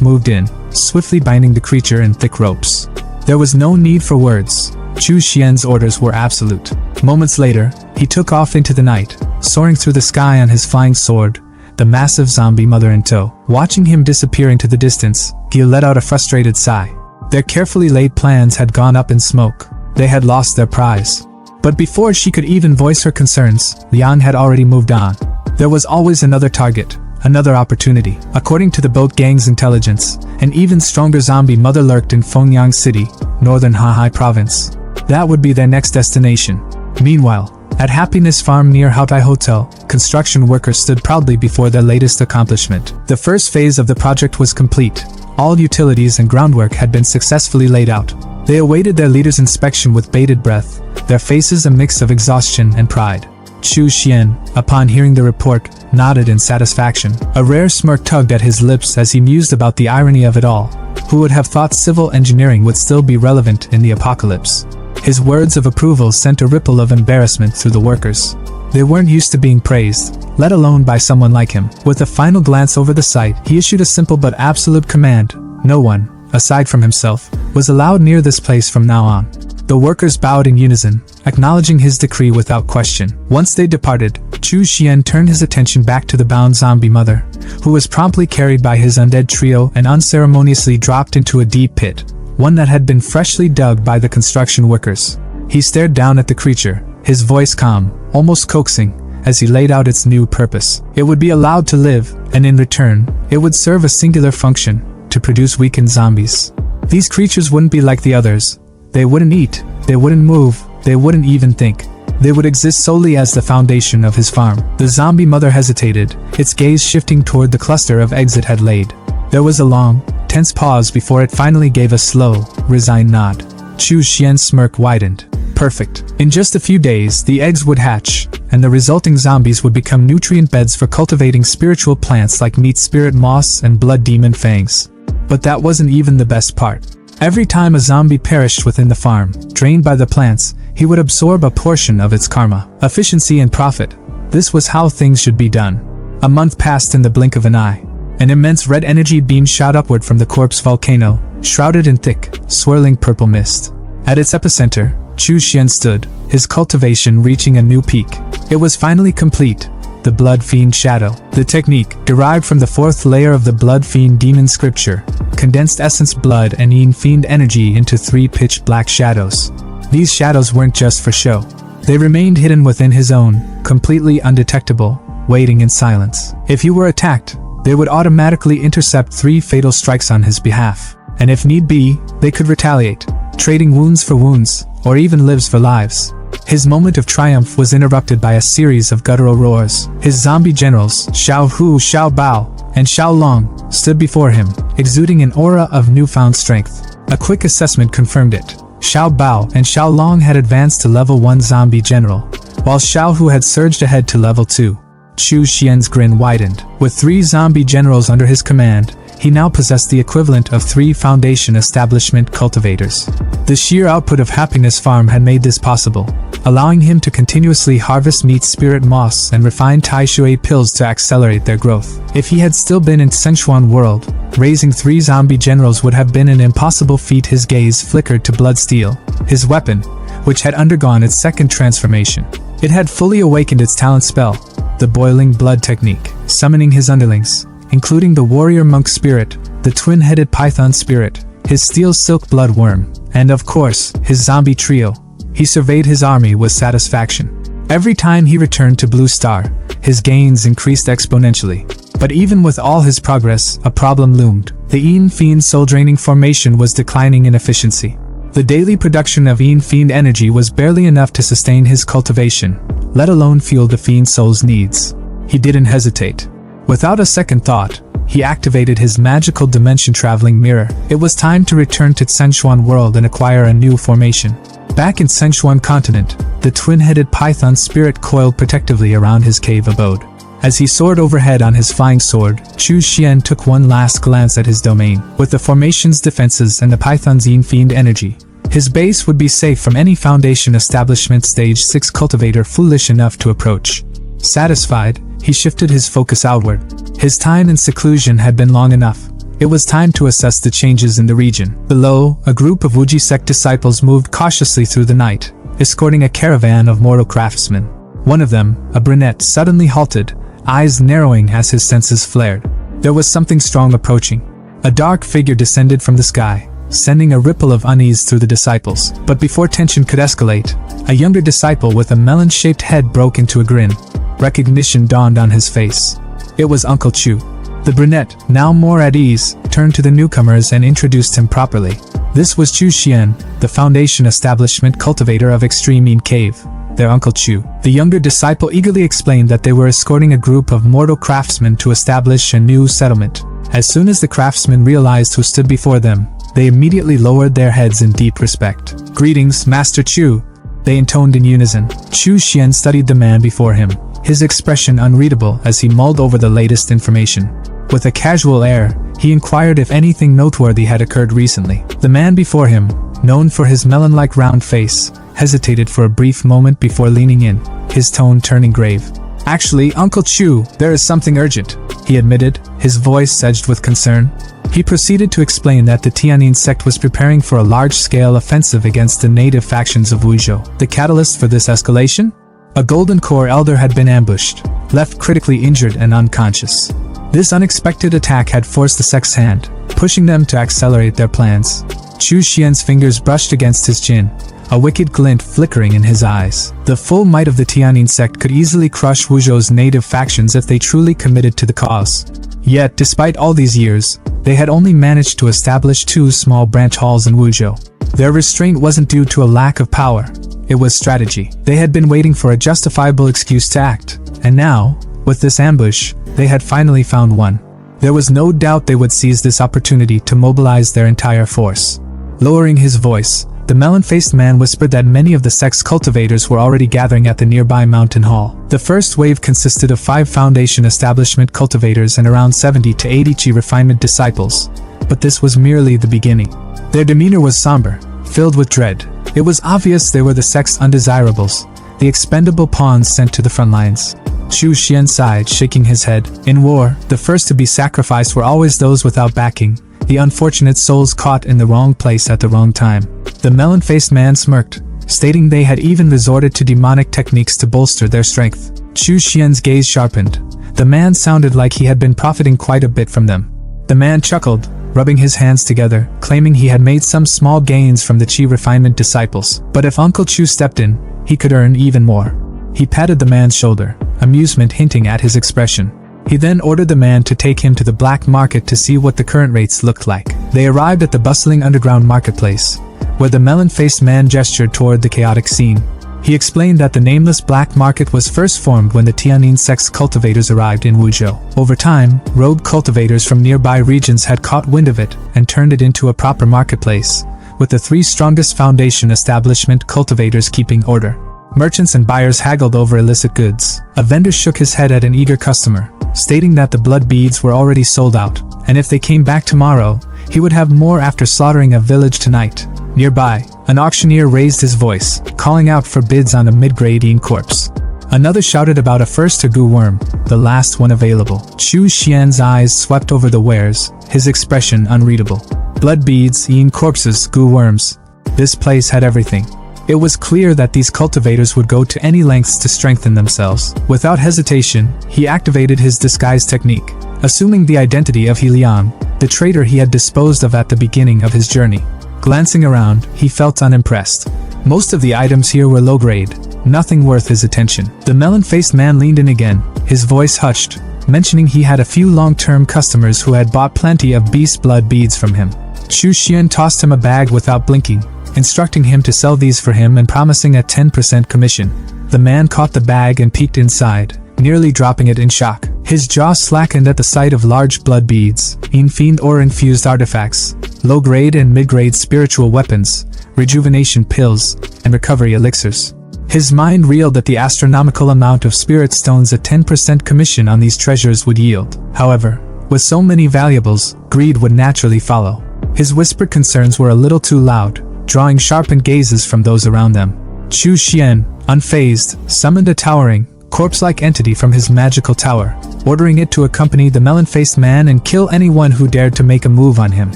moved in, swiftly binding the creature in thick ropes. There was no need for words. Chu Xian's orders were absolute. Moments later, he took off into the night, soaring through the sky on his flying sword, the massive zombie mother in tow. Watching him disappear into the distance, Gil let out a frustrated sigh. Their carefully laid plans had gone up in smoke. They had lost their prize. But before she could even voice her concerns, Lian had already moved on. There was always another target, another opportunity. According to the boat gang's intelligence, an even stronger zombie mother lurked in Fengyang City, northern Hahai province. That would be their next destination. Meanwhile, at Happiness Farm near Haotai Hotel, construction workers stood proudly before their latest accomplishment. The first phase of the project was complete. All utilities and groundwork had been successfully laid out. They awaited their leader's inspection with bated breath, their faces a mix of exhaustion and pride. Chu Xian, upon hearing the report, nodded in satisfaction. A rare smirk tugged at his lips as he mused about the irony of it all. Who would have thought civil engineering would still be relevant in the apocalypse? His words of approval sent a ripple of embarrassment through the workers. They weren't used to being praised, let alone by someone like him. With a final glance over the site, he issued a simple but absolute command. No one, aside from himself, was allowed near this place from now on. The workers bowed in unison, acknowledging his decree without question. Once they departed, Chu Xian turned his attention back to the bound zombie mother, who was promptly carried by his undead trio and unceremoniously dropped into a deep pit, one that had been freshly dug by the construction workers. He stared down at the creature, his voice calm, almost coaxing, as he laid out its new purpose. It would be allowed to live, and in return, it would serve a singular function: to produce weakened zombies. These creatures wouldn't be like the others. They wouldn't eat, they wouldn't move, they wouldn't even think. They would exist solely as the foundation of his farm. The zombie mother hesitated, its gaze shifting toward the cluster of eggs it had laid. There was a long, tense pause before it finally gave a slow, resigned nod. Chu Xian's smirk widened. Perfect. In just a few days, the eggs would hatch, and the resulting zombies would become nutrient beds for cultivating spiritual plants like meat spirit moss and blood demon fangs. But that wasn't even the best part. Every time a zombie perished within the farm, drained by the plants, he would absorb a portion of its karma. Efficiency and profit. This was how things should be done. A month passed in the blink of an eye. An immense red energy beam shot upward from the corpse volcano, shrouded in thick, swirling purple mist. At its epicenter, Chu Xian stood, his cultivation reaching a new peak. It was finally complete. The Blood Fiend Shadow. The technique, derived from the fourth layer of the Blood Fiend demon scripture, condensed essence blood and Yin Fiend energy into 3 pitch black shadows. These shadows weren't just for show. They remained hidden within his own, completely undetectable, waiting in silence. If he were attacked, they would automatically intercept 3 fatal strikes on his behalf. And if need be, they could retaliate, trading wounds for wounds, or even lives for lives. His moment of triumph was interrupted by a series of guttural roars. His zombie generals, Xiao Hu, Xiao Bao, and Xiao Long, stood before him, exuding an aura of newfound strength. A quick assessment confirmed it. Xiao Bao and Xiao Long had advanced to level 1 zombie general, while Xiao Hu had surged ahead to level 2. Chu Xian's grin widened. With 3 zombie generals under his command, he now possessed the equivalent of 3 Foundation Establishment cultivators. The sheer output of Happiness Farm had made this possible, allowing him to continuously harvest meat spirit moss and refine Tai Shui pills to accelerate their growth. If he had still been in Shenchuan world, raising 3 zombie generals would have been an impossible feat. His gaze flickered to blood steel, his weapon, which had undergone its second transformation. It had fully awakened its talent spell, the boiling blood technique, summoning his underlings, including the warrior monk spirit, the twin-headed python spirit, his steel silk blood worm, and of course, his zombie trio. He surveyed his army with satisfaction. Every time he returned to Blue Star, his gains increased exponentially. But even with all his progress, a problem loomed. The Yin Fiend soul-draining formation was declining in efficiency. The daily production of Yin Fiend energy was barely enough to sustain his cultivation, let alone fuel the Fiend soul's needs. He didn't hesitate. Without a second thought, he activated his magical dimension-traveling mirror. It was time to return to Shenchuan world and acquire a new formation. Back in Shenchuan continent, the twin-headed python spirit coiled protectively around his cave abode. As he soared overhead on his flying sword, Chu Xian took one last glance at his domain. With the formation's defenses and the python's Yin Fiend energy, his base would be safe from any Foundation Establishment Stage 6 cultivator foolish enough to approach. Satisfied, he shifted his focus outward. His time in seclusion had been long enough. It was time to assess the changes in the region. Below, a group of Wuji sect disciples moved cautiously through the night, escorting a caravan of mortal craftsmen. One of them, a brunette, suddenly halted, eyes narrowing as his senses flared. There was something strong approaching. A dark figure descended from the sky, sending a ripple of unease through the disciples. But before tension could escalate, a younger disciple with a melon-shaped head broke into a grin. Recognition dawned on his face. It was Uncle Chu. The brunette, now more at ease, turned to the newcomers and introduced him properly. This was Chu Xian, the Foundation Establishment cultivator of Extreme Yin Cave, their Uncle Chu. The younger disciple eagerly explained that they were escorting a group of mortal craftsmen to establish a new settlement. As soon as the craftsmen realized who stood before them, they immediately lowered their heads in deep respect. "Greetings, Master Chu," they intoned in unison. Chu Xian studied the man before him, his expression unreadable as he mulled over the latest information. With a casual air, he inquired if anything noteworthy had occurred recently. The man before him, known for his melon-like round face, hesitated for a brief moment before leaning in, his tone turning grave. "Actually, Uncle Chu, there is something urgent," he admitted, his voice edged with concern. He proceeded to explain that the Tianyin sect was preparing for a large-scale offensive against the native factions of Wuzhou. The catalyst for this escalation? A Golden Core elder had been ambushed, left critically injured and unconscious. This unexpected attack had forced the sect's hand, pushing them to accelerate their plans. Chu Xian's fingers brushed against his chin, a wicked glint flickering in his eyes. The full might of the Tianyin sect could easily crush Wuzhou's native factions if they truly committed to the cause. Yet, despite all these years, they had only managed to establish 2 small branch halls in Wuzhou. Their restraint wasn't due to a lack of power, it was strategy. They had been waiting for a justifiable excuse to act, and now, with this ambush, they had finally found one. There was no doubt they would seize this opportunity to mobilize their entire force. Lowering his voice, the melon-faced man whispered that many of the sect's cultivators were already gathering at the nearby mountain hall. The first wave consisted of 5 Foundation Establishment cultivators and around 70 to 80 Chi refinement disciples, but this was merely the beginning. Their demeanor was somber, filled with dread. It was obvious they were the sect's undesirables, the expendable pawns sent to the front lines. Chu Xian sighed, shaking his head. In war, the first to be sacrificed were always those without backing, the unfortunate souls caught in the wrong place at the wrong time. The melon-faced man smirked, stating they had even resorted to demonic techniques to bolster their strength. Chu Xian's gaze sharpened. The man sounded like he had been profiting quite a bit from them. The man chuckled, rubbing his hands together, claiming he had made some small gains from the Chi refinement disciples. But if Uncle Chu stepped in, he could earn even more. He patted the man's shoulder, amusement hinting at his expression. He then ordered the man to take him to the black market to see what the current rates looked like. They arrived at the bustling underground marketplace, where the melon-faced man gestured toward the chaotic scene. He explained that the nameless black market was first formed when the Tianyin sect's cultivators arrived in Wuzhou. Over time, rogue cultivators from nearby regions had caught wind of it and turned it into a proper marketplace, with the 3 strongest Foundation Establishment cultivators keeping order. Merchants and buyers haggled over illicit goods. A vendor shook his head at an eager customer, stating that the blood beads were already sold out, and if they came back tomorrow, he would have more after slaughtering a village tonight. Nearby, an auctioneer raised his voice, calling out for bids on a mid-grade Yin corpse. Another shouted about a first Gu worm, the last one available. Chu Xian's eyes swept over the wares, his expression unreadable. Blood beads, Yin corpses, Gu worms. This place had everything. It was clear that these cultivators would go to any lengths to strengthen themselves. Without hesitation, he activated his disguise technique, assuming the identity of He Liang, the traitor he had disposed of at the beginning of his journey. Glancing around, he felt unimpressed. Most of the items here were low-grade, nothing worth his attention. The melon-faced man leaned in again, his voice hushed, mentioning he had a few long-term customers who had bought plenty of beast blood beads from him. Chu Xian tossed him a bag without blinking, instructing him to sell these for him and promising a 10% commission. The man caught the bag and peeked inside, nearly dropping it in shock. His jaw slackened at the sight of large blood beads, fiend or infused artifacts, low-grade and mid-grade spiritual weapons, rejuvenation pills, and recovery elixirs. His mind reeled at the astronomical amount of spirit stones a 10% commission on these treasures would yield. However, with so many valuables, greed would naturally follow. His whispered concerns were a little too loud, drawing sharpened gazes from those around them. Chu Xian, unfazed, summoned a towering, corpse-like entity from his magical tower, ordering it to accompany the melon-faced man and kill anyone who dared to make a move on him.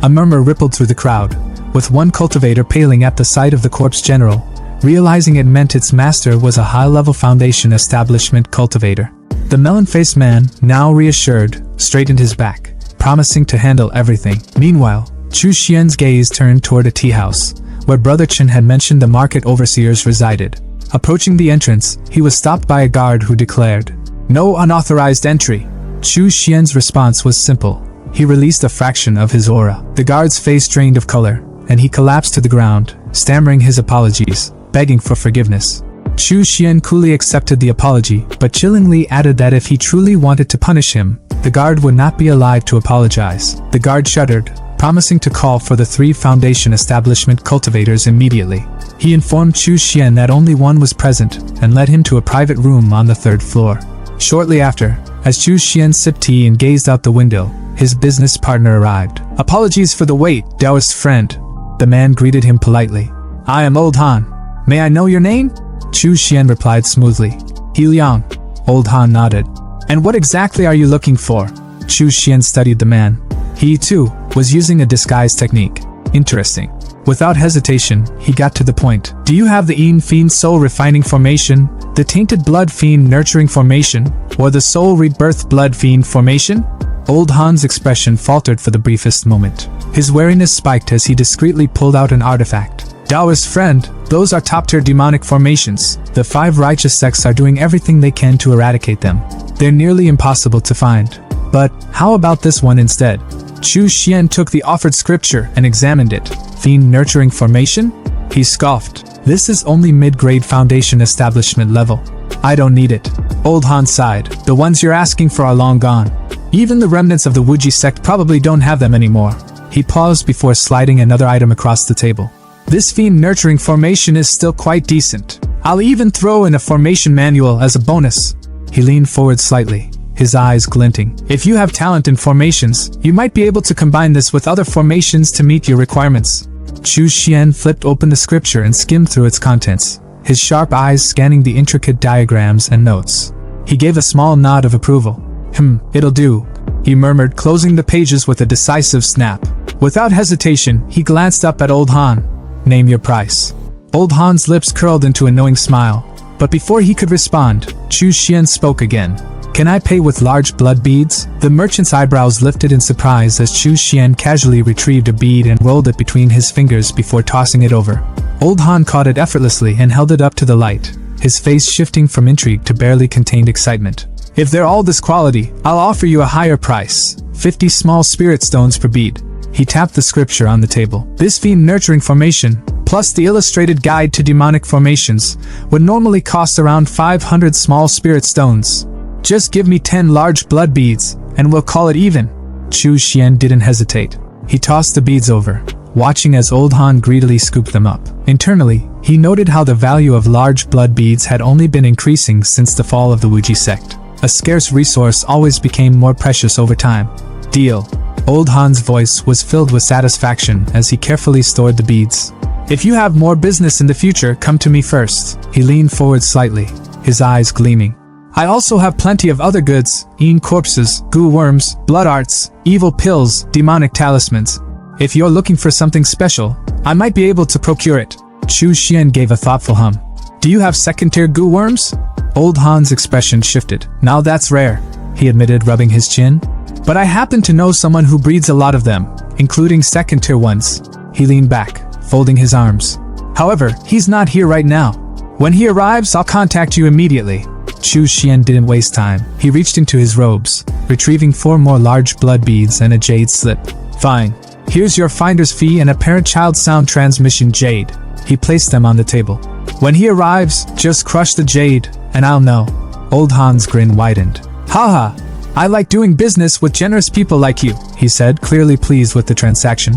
A murmur rippled through the crowd, with one cultivator paling at the sight of the corpse general, realizing it meant its master was a high-level Foundation Establishment cultivator. The melon-faced man, now reassured, straightened his back, promising to handle everything. Meanwhile, Chu Xian's gaze turned toward a tea house, where Brother Chen had mentioned the market overseers resided. Approaching the entrance, he was stopped by a guard who declared, "No unauthorized entry." Chu Xian's response was simple. He released a fraction of his aura. The guard's face drained of color, and he collapsed to the ground, stammering his apologies, begging for forgiveness. Chu Xian coolly accepted the apology, but chillingly added that if he truly wanted to punish him, the guard would not be alive to apologize. The guard shuddered, promising to call for the 3 Foundation Establishment cultivators immediately. He informed Chu Xian that only one was present, and led him to a private room on the 3rd floor. Shortly after, as Chu Xian sipped tea and gazed out the window, his business partner arrived. "Apologies for the wait, Taoist friend." The man greeted him politely. "I am Old Han. May I know your name? Chu Xian replied smoothly. He Liang. Old Han nodded. And what exactly are you looking for? Chu Xian studied the man. He, too, was using a disguise technique. Interesting. Without hesitation, he got to the point. Do you have the Yin Fiend Soul Refining Formation, the Tainted Blood Fiend Nurturing Formation, or the Soul Rebirth Blood Fiend Formation? Old Han's expression faltered for the briefest moment. His wariness spiked as he discreetly pulled out an artifact. Taoist friend, those are top-tier demonic formations. The 5 righteous sects are doing everything they can to eradicate them. They're nearly impossible to find. But how about this one instead? Chu Xian took the offered scripture and examined it. Fiend Nurturing Formation? He scoffed. This is only mid-grade foundation establishment level. I don't need it. Old Han sighed. The ones you're asking for are long gone. Even the remnants of the Wuji sect probably don't have them anymore. He paused before sliding another item across the table. This Fiend Nurturing Formation is still quite decent. I'll even throw in a formation manual as a bonus. He leaned forward slightly, his eyes glinting. If you have talent in formations, you might be able to combine this with other formations to meet your requirements. Chu Xian flipped open the scripture and skimmed through its contents, his sharp eyes scanning the intricate diagrams and notes. He gave a small nod of approval. It'll do, he murmured, closing the pages with a decisive snap. Without hesitation, he glanced up at Old Han. Name your price. Old Han's lips curled into a knowing smile, but before he could respond, Chu Xian spoke again. Can I pay with large blood beads? The merchant's eyebrows lifted in surprise as Chu Xian casually retrieved a bead and rolled it between his fingers before tossing it over. Old Han caught it effortlessly and held it up to the light, his face shifting from intrigue to barely contained excitement. If they're all this quality, I'll offer you a higher price. 50 small spirit stones per bead. He tapped the scripture on the table. This Fiend Nurturing Formation, plus the illustrated guide to demonic formations, would normally cost around 500 small spirit stones. Just give me 10 large blood beads, and we'll call it even. Chu Xian didn't hesitate. He tossed the beads over, watching as Old Han greedily scooped them up. Internally, he noted how the value of large blood beads had only been increasing since the fall of the Wuji sect. A scarce resource always became more precious over time. Deal. Old Han's voice was filled with satisfaction as he carefully stored the beads. If you have more business in the future, come to me first. He leaned forward slightly, his eyes gleaming. I also have plenty of other goods, Yin corpses, goo worms, blood arts, evil pills, demonic talismans. If you're looking for something special, I might be able to procure it. Chu Xian gave a thoughtful hum. Do you have second-tier goo worms? Old Han's expression shifted. Now that's rare, he admitted, rubbing his chin. But I happen to know someone who breeds a lot of them, including second-tier ones. He leaned back, folding his arms. However, he's not here right now. When he arrives, I'll contact you immediately. Chu Xian didn't waste time. He reached into his robes, retrieving 4 more large blood beads and a jade slip. Fine. Here's your finder's fee and a parent-child sound transmission jade. He placed them on the table. When he arrives, just crush the jade, and I'll know. Old Han's grin widened. Haha, I like doing business with generous people like you, he said, clearly pleased with the transaction.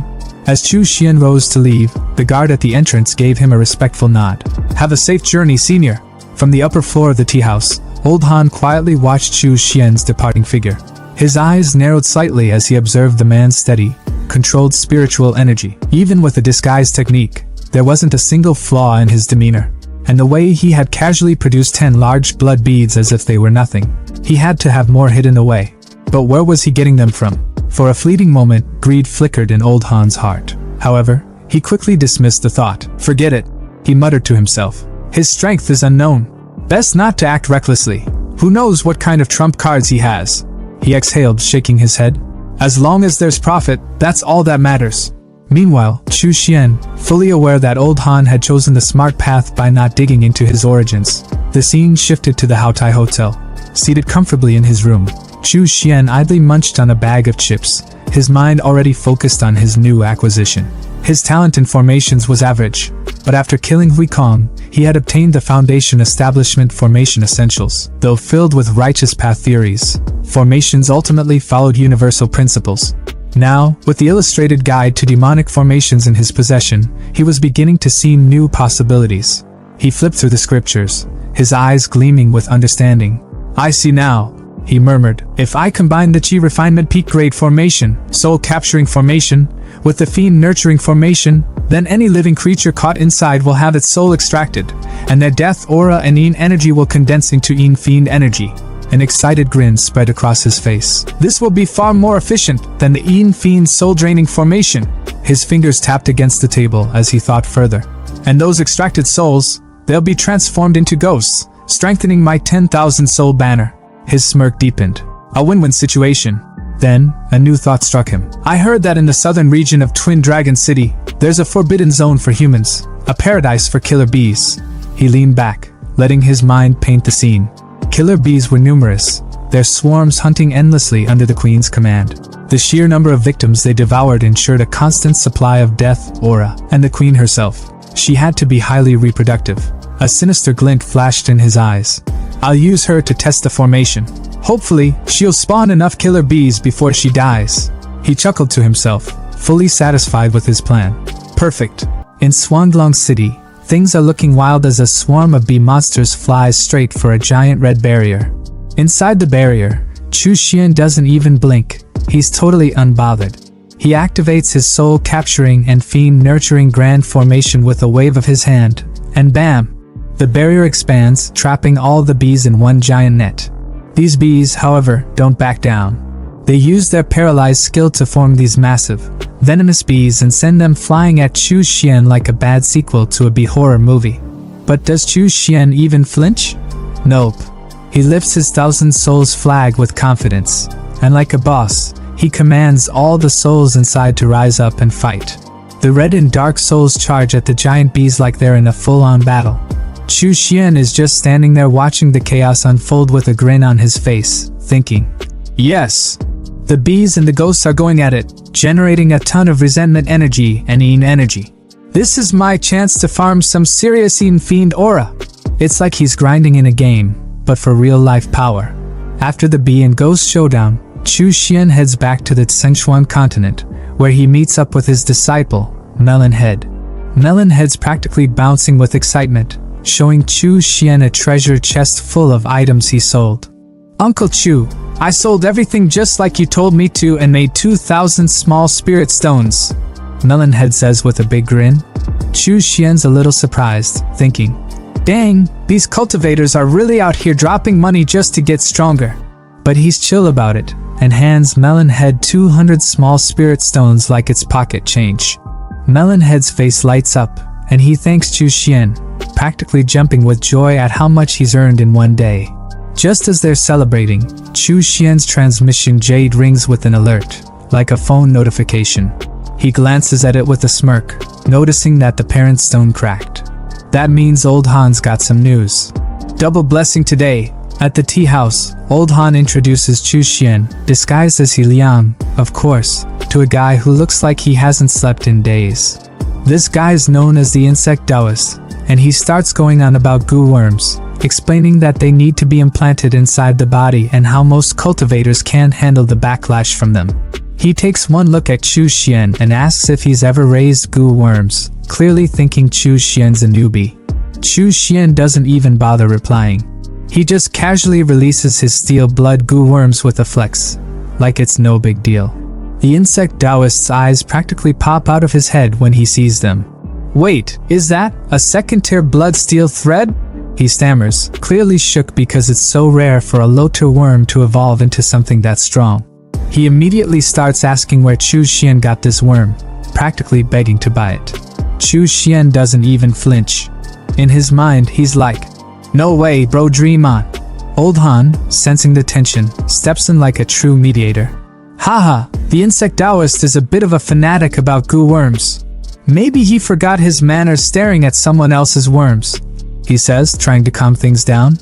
As Chu Xian rose to leave, the guard at the entrance gave him a respectful nod. Have a safe journey, senior. From the upper floor of the tea house, Old Han quietly watched Chu Xian's departing figure. His eyes narrowed slightly as he observed the man's steady, controlled spiritual energy. Even with the disguise technique, there wasn't a single flaw in his demeanor. And the way he had casually produced 10 large blood beads as if they were nothing. He had to have more hidden away. But where was he getting them from? For a fleeting moment, greed flickered in Old Han's heart. However, he quickly dismissed the thought. Forget it, he muttered to himself. His strength is unknown. Best not to act recklessly. Who knows what kind of trump cards he has? He exhaled, shaking his head. As long as there's profit, that's all that matters. Meanwhile, Chu Xian, fully aware that Old Han had chosen the smart path by not digging into his origins, the scene shifted to the Haotai Hotel. Seated comfortably in his room, Chu Xian idly munched on a bag of chips, his mind already focused on his new acquisition. His talent in formations was average, but after killing Hui Kong, he had obtained the Foundation Establishment Formation Essentials. Though filled with righteous path theories, formations ultimately followed universal principles. Now, with the illustrated guide to demonic formations in his possession, he was beginning to see new possibilities. He flipped through the scriptures, his eyes gleaming with understanding. I see now, he murmured. If I combine the Chi Refinement Peak Grade Formation, Soul Capturing Formation, With the fiend nurturing formation, then any living creature caught inside will have its soul extracted, and their death aura and Yin energy will condense into Yin fiend energy. An excited grin spread across his face. This will be far more efficient than the Yin fiend's soul-draining formation. His fingers tapped against the table as he thought further. And those extracted souls, they'll be transformed into ghosts, strengthening my 10,000 soul banner. His smirk deepened. A win-win situation. Then, a new thought struck him. I heard that in the southern region of Twin Dragon City, there's a forbidden zone for humans, a paradise for killer bees. He leaned back, letting his mind paint the scene. Killer bees were numerous, their swarms hunting endlessly under the queen's command. The sheer number of victims they devoured ensured a constant supply of death aura, and the queen herself. She had to be highly reproductive. A sinister glint flashed in his eyes. I'll use her to test the formation. Hopefully, she'll spawn enough killer bees before she dies. He chuckled to himself, fully satisfied with his plan. Perfect. In Swanglong City, things are looking wild as a swarm of bee monsters flies straight for a giant red barrier. Inside the barrier, Chu Xian doesn't even blink. He's totally unbothered. He activates his soul-capturing and fiend-nurturing grand formation with a wave of his hand, and bam! The barrier expands, trapping all the bees in one giant net. These bees, however, don't back down. They use their paralyzed skill to form these massive, venomous bees and send them flying at Chu Xian like a bad sequel to a bee horror movie. But does Chu Xian even flinch? Nope. He lifts his 1,000 souls flag with confidence, and like a boss, he commands all the souls inside to rise up and fight. The red and dark souls charge at the giant bees like they're in a full-on battle. Chu Xian is just standing there watching the chaos unfold with a grin on his face, thinking, yes, the bees and the ghosts are going at it, generating a ton of resentment energy and Yin energy. This is my chance to farm some serious Yin fiend aura. It's like he's grinding in a game, but for real-life power. After the bee and ghost showdown, Chu Xian heads back to the Sichuan continent, where he meets up with his disciple, Melonhead. Melonhead's practically bouncing with excitement, showing Chu Xian a treasure chest full of items he sold. Uncle Chu, I sold everything just like you told me to and made 2,000 small spirit stones, Melonhead says with a big grin. Chu Xian's a little surprised, thinking, dang, these cultivators are really out here dropping money just to get stronger. But he's chill about it, and hands Melonhead 200 small spirit stones like it's pocket change. Melonhead's face lights up, and he thanks Chu Xian, practically jumping with joy at how much he's earned in one day. Just as they're celebrating, Chu Xian's transmission jade rings with an alert, like a phone notification. He glances at it with a smirk, noticing that the parent stone cracked. That means Old Han's got some news. Double blessing today. At the tea house, Old Han introduces Chu Xian, disguised as He Liang, of course, to a guy who looks like he hasn't slept in days. This guy is known as the Insect Taoist, and he starts going on about goo worms, explaining that they need to be implanted inside the body and how most cultivators can't handle the backlash from them. He takes one look at Chu Xian and asks if he's ever raised goo worms, clearly thinking Chu Xian's a newbie. Chu Xian doesn't even bother replying. He just casually releases his steel blood goo worms with a flex, like it's no big deal. The insect Taoist's eyes practically pop out of his head when he sees them. Wait, is that a second-tier blood steel thread? He stammers, clearly shook because it's so rare for a low-tier worm to evolve into something that strong. He immediately starts asking where Chu Xian got this worm, practically begging to buy it. Chu Xian doesn't even flinch. In his mind, he's like, no way, bro, dream on. Old Han, sensing the tension, steps in like a true mediator. Haha, the insect Taoist is a bit of a fanatic about goo worms. Maybe he forgot his manners staring at someone else's worms, he says, trying to calm things down.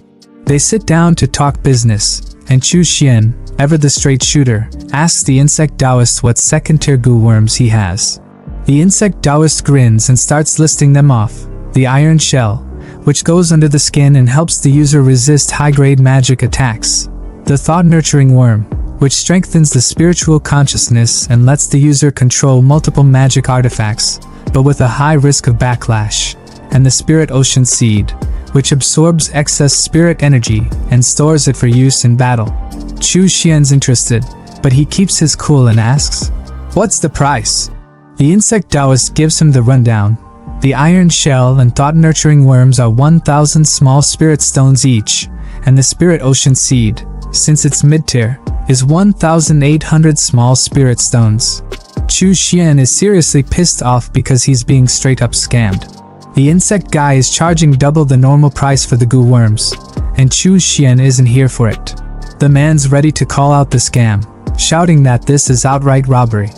They sit down to talk business, and Chu Xian, ever the straight shooter, asks the insect Taoist what second-tier goo worms he has. The insect Taoist grins and starts listing them off. The iron shell, which goes under the skin and helps the user resist high-grade magic attacks. The thought-nurturing worm, which strengthens the spiritual consciousness and lets the user control multiple magic artifacts, but with a high risk of backlash. And the spirit ocean seed, which absorbs excess spirit energy and stores it for use in battle. Chu Xian's interested, but he keeps his cool and asks, what's the price? The insect Taoist gives him the rundown. The iron shell and thought-nurturing worms are 1,000 small spirit stones each, and the spirit ocean seed, since it's mid-tier, is 1,800 small spirit stones. Chu Xian is seriously pissed off because he's being straight-up scammed. The insect guy is charging double the normal price for the goo worms, and Chu Xian isn't here for it. The man's ready to call out the scam, shouting that this is outright robbery.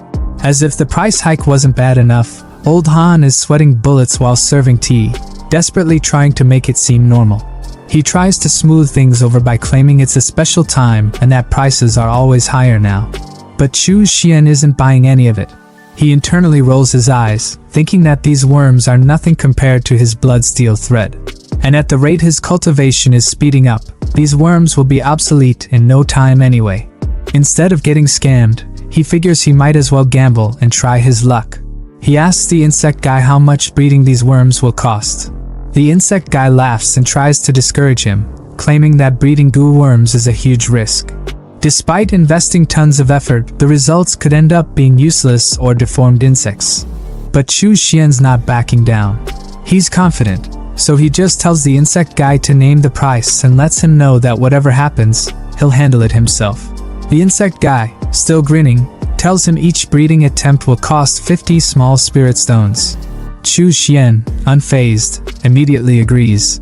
As if the price hike wasn't bad enough, Old Han is sweating bullets while serving tea, desperately trying to make it seem normal. He tries to smooth things over by claiming it's a special time and that prices are always higher now. But Chu Xian isn't buying any of it. He internally rolls his eyes, thinking that these worms are nothing compared to his blood steel thread. And at the rate his cultivation is speeding up, these worms will be obsolete in no time anyway. Instead of getting scammed, he figures he might as well gamble and try his luck. He asks the insect guy how much breeding these worms will cost. The insect guy laughs and tries to discourage him, claiming that breeding goo worms is a huge risk. Despite investing tons of effort, the results could end up being useless or deformed insects. But Chu Xian's not backing down. He's confident, so he just tells the insect guy to name the price and lets him know that whatever happens, he'll handle it himself. The insect guy, still grinning, tells him each breeding attempt will cost 50 small spirit stones. Chu Xian, unfazed, immediately agrees.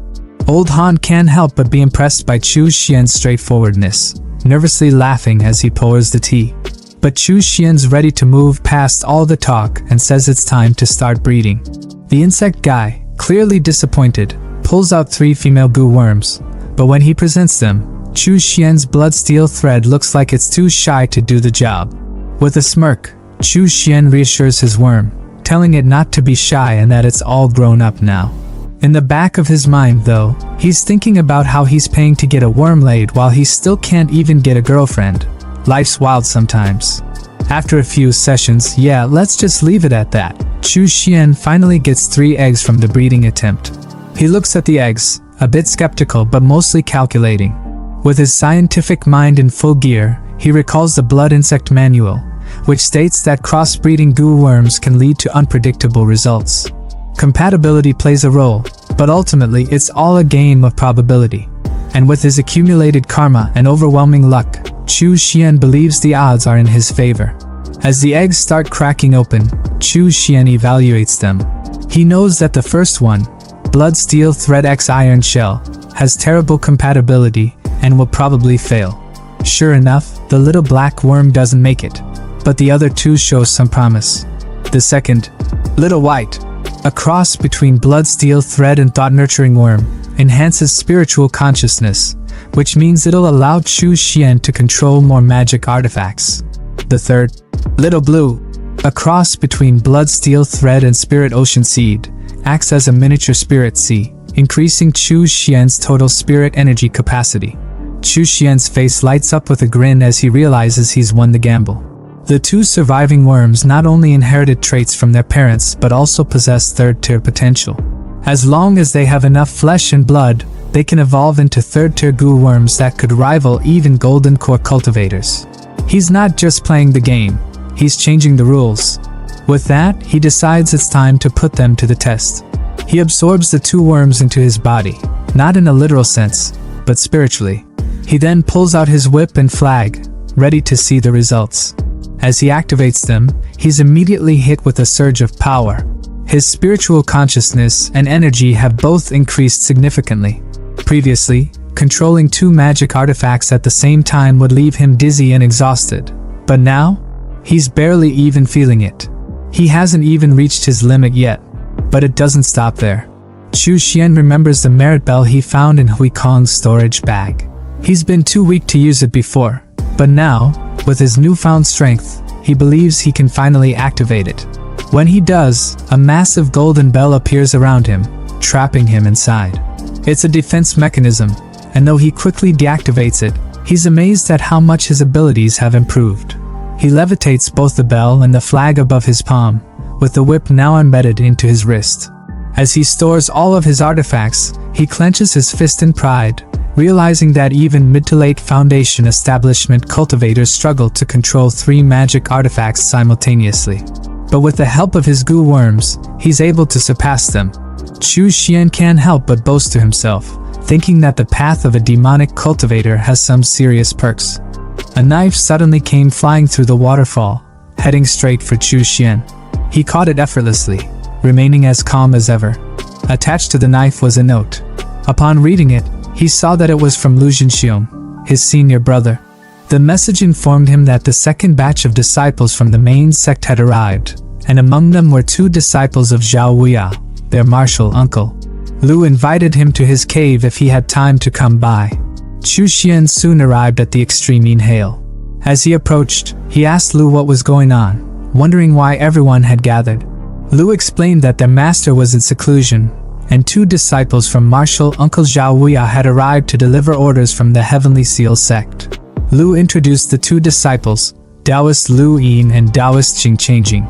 Old Han can't help but be impressed by Chu Xian's straightforwardness, nervously laughing as he pours the tea. But Chu Xian's ready to move past all the talk and says it's time to start breeding. The insect guy, clearly disappointed, pulls out 3 female goo worms, but when he presents them, Chu Xian's blood steel thread looks like it's too shy to do the job. With a smirk, Chu Xian reassures his worm, telling it not to be shy and that it's all grown up now. In the back of his mind, though, he's thinking about how he's paying to get a worm laid while he still can't even get a girlfriend. Life's wild sometimes. After a few sessions, yeah, let's just leave it at that, Chu Xian finally gets 3 eggs from the breeding attempt. He looks at the eggs, a bit skeptical but mostly calculating. With his scientific mind in full gear, he recalls the blood insect manual, which states that crossbreeding goo worms can lead to unpredictable results. Compatibility plays a role, but ultimately it's all a game of probability. And with his accumulated karma and overwhelming luck, Chu Xian believes the odds are in his favor. As the eggs start cracking open, Chu Xian evaluates them. He knows that the first one, Blood Steel Thread X Iron Shell, has terrible compatibility and will probably fail. Sure enough, the little black worm doesn't make it, but the other 2 show some promise. The second, Little White, a cross between blood steel thread and thought-nurturing worm, enhances spiritual consciousness, which means it'll allow Chu Xian to control more magic artifacts. The third, Little Blue, a cross between blood steel thread and spirit ocean seed, acts as a miniature spirit sea, increasing Chu Xian's total spirit energy capacity. Chu Xian's face lights up with a grin as he realizes he's won the gamble. The 2 surviving worms not only inherited traits from their parents but also possess third-tier potential. As long as they have enough flesh and blood, they can evolve into third-tier goo worms that could rival even golden core cultivators. He's not just playing the game, he's changing the rules. With that, he decides it's time to put them to the test. He absorbs the 2 worms into his body, not in a literal sense, but spiritually. He then pulls out his whip and flag, ready to see the results. As he activates them, he's immediately hit with a surge of power. His spiritual consciousness and energy have both increased significantly. Previously, controlling 2 magic artifacts at the same time would leave him dizzy and exhausted. But now, he's barely even feeling it. He hasn't even reached his limit yet. But it doesn't stop there. Chu Xian remembers the merit bell he found in Hui Kong's storage bag. He's been too weak to use it before, but now, with his newfound strength, he believes he can finally activate it. When he does, a massive golden bell appears around him, trapping him inside. It's a defense mechanism, and though he quickly deactivates it, he's amazed at how much his abilities have improved. He levitates both the bell and the flag above his palm, with the whip now embedded into his wrist. As he stores all of his artifacts, he clenches his fist in pride, realizing that even mid to late Foundation establishment cultivators struggle to control 3 magic artifacts simultaneously. but with the help of his goo worms, he's able to surpass them. Chu Xian can't help but boast to himself, thinking that the path of a demonic cultivator has some serious perks. A knife suddenly came flying through the waterfall, heading straight for Chu Xian. He caught it effortlessly, remaining as calm as ever. Attached to the knife was a note. Upon reading it, he saw that it was from Lu Jinxiong, his senior brother. The message informed him that the second batch of disciples from the main sect had arrived, and among them were 2 disciples of Zhao Wuya, their martial uncle. Lu invited him to his cave if he had time to come by. Chu Xian soon arrived at the extreme inhale. As he approached, he asked Lu what was going on, wondering why everyone had gathered. Lu explained that their master was in seclusion, and 2 disciples from martial uncle Zhao Wuya had arrived to deliver orders from the Heavenly Seal sect. Lu introduced the 2 disciples, Taoist Lu Yin and Taoist Jing Changing.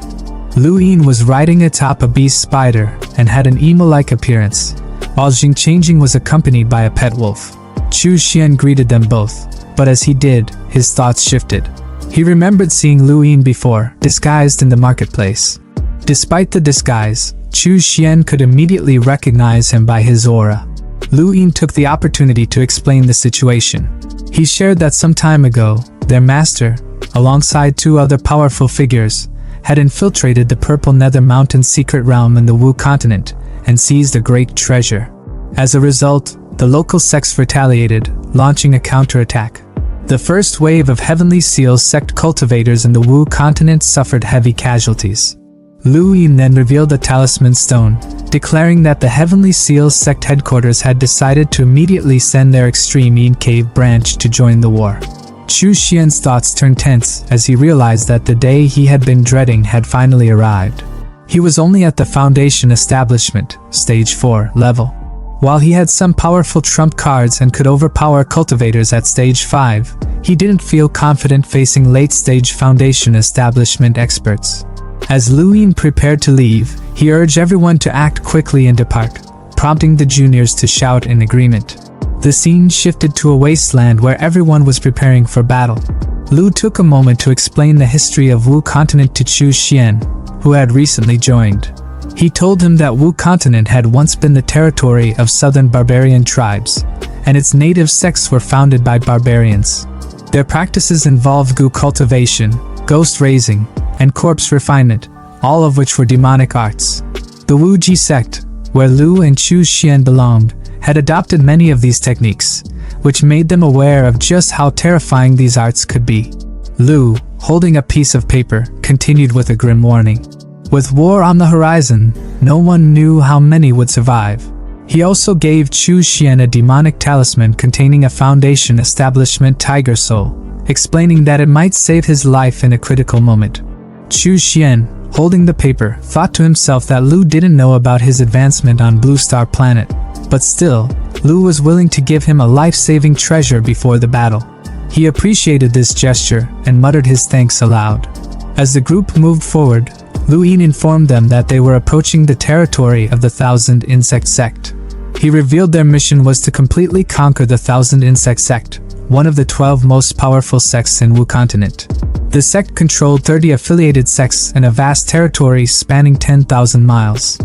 Lu Yin was riding atop a beast spider and had an emo-like appearance, while Jing Changing was accompanied by a pet wolf. Chu Xian greeted them both, but as he did, his thoughts shifted. He remembered seeing Lu Yin before, disguised in the marketplace. Despite the disguise, Chu Xian could immediately recognize him by his aura. Lu Yin took the opportunity to explain the situation. He shared that some time ago, their master, alongside 2 other powerful figures, had infiltrated the Purple Nether Mountain secret realm in the Wu continent and seized a great treasure. As a result, the local sects retaliated, launching a counterattack. The first wave of Heavenly Seal sect cultivators in the Wu continent suffered heavy casualties. Lu Yin then revealed the talisman stone, declaring that the Heavenly Seal sect headquarters had decided to immediately send their Extreme Yin Cave branch to join the war. Chu Xian's thoughts turned tense as he realized that the day he had been dreading had finally arrived. He was only at the Foundation Establishment, Stage 4 level. While he had some powerful trump cards and could overpower cultivators at Stage 5, he didn't feel confident facing late-stage Foundation Establishment experts. As Lu Yin prepared to leave, he urged everyone to act quickly and depart, prompting the juniors to shout in agreement. The scene shifted to a wasteland where everyone was preparing for battle. Lu took a moment to explain the history of Wu continent to Chu Xian, who had recently joined. He told him that Wu continent had once been the territory of southern barbarian tribes, and its native sects were founded by barbarians. Their practices involved goo cultivation, ghost raising, and corpse refinement, all of which were demonic arts. The Wu Ji sect, where Lu and Chu Xian belonged, had adopted many of these techniques, which made them aware of just how terrifying these arts could be. Lu, holding a piece of paper, continued with a grim warning. With war on the horizon, no one knew how many would survive. He also gave Chu Xian a demonic talisman containing a Foundation Establishment tiger soul, explaining that it might save his life in a critical moment. Chu Xian, holding the paper, thought to himself that Lu didn't know about his advancement on Blue Star Planet, but still, Lu was willing to give him a life-saving treasure before the battle. He appreciated this gesture and muttered his thanks aloud. As the group moved forward, Lu Yin informed them that they were approaching the territory of the Thousand Insect Sect. He revealed their mission was to completely conquer the Thousand Insect Sect, one of the 12 most powerful sects in Wu continent. The sect controlled 30 affiliated sects and a vast territory spanning 10,000 miles.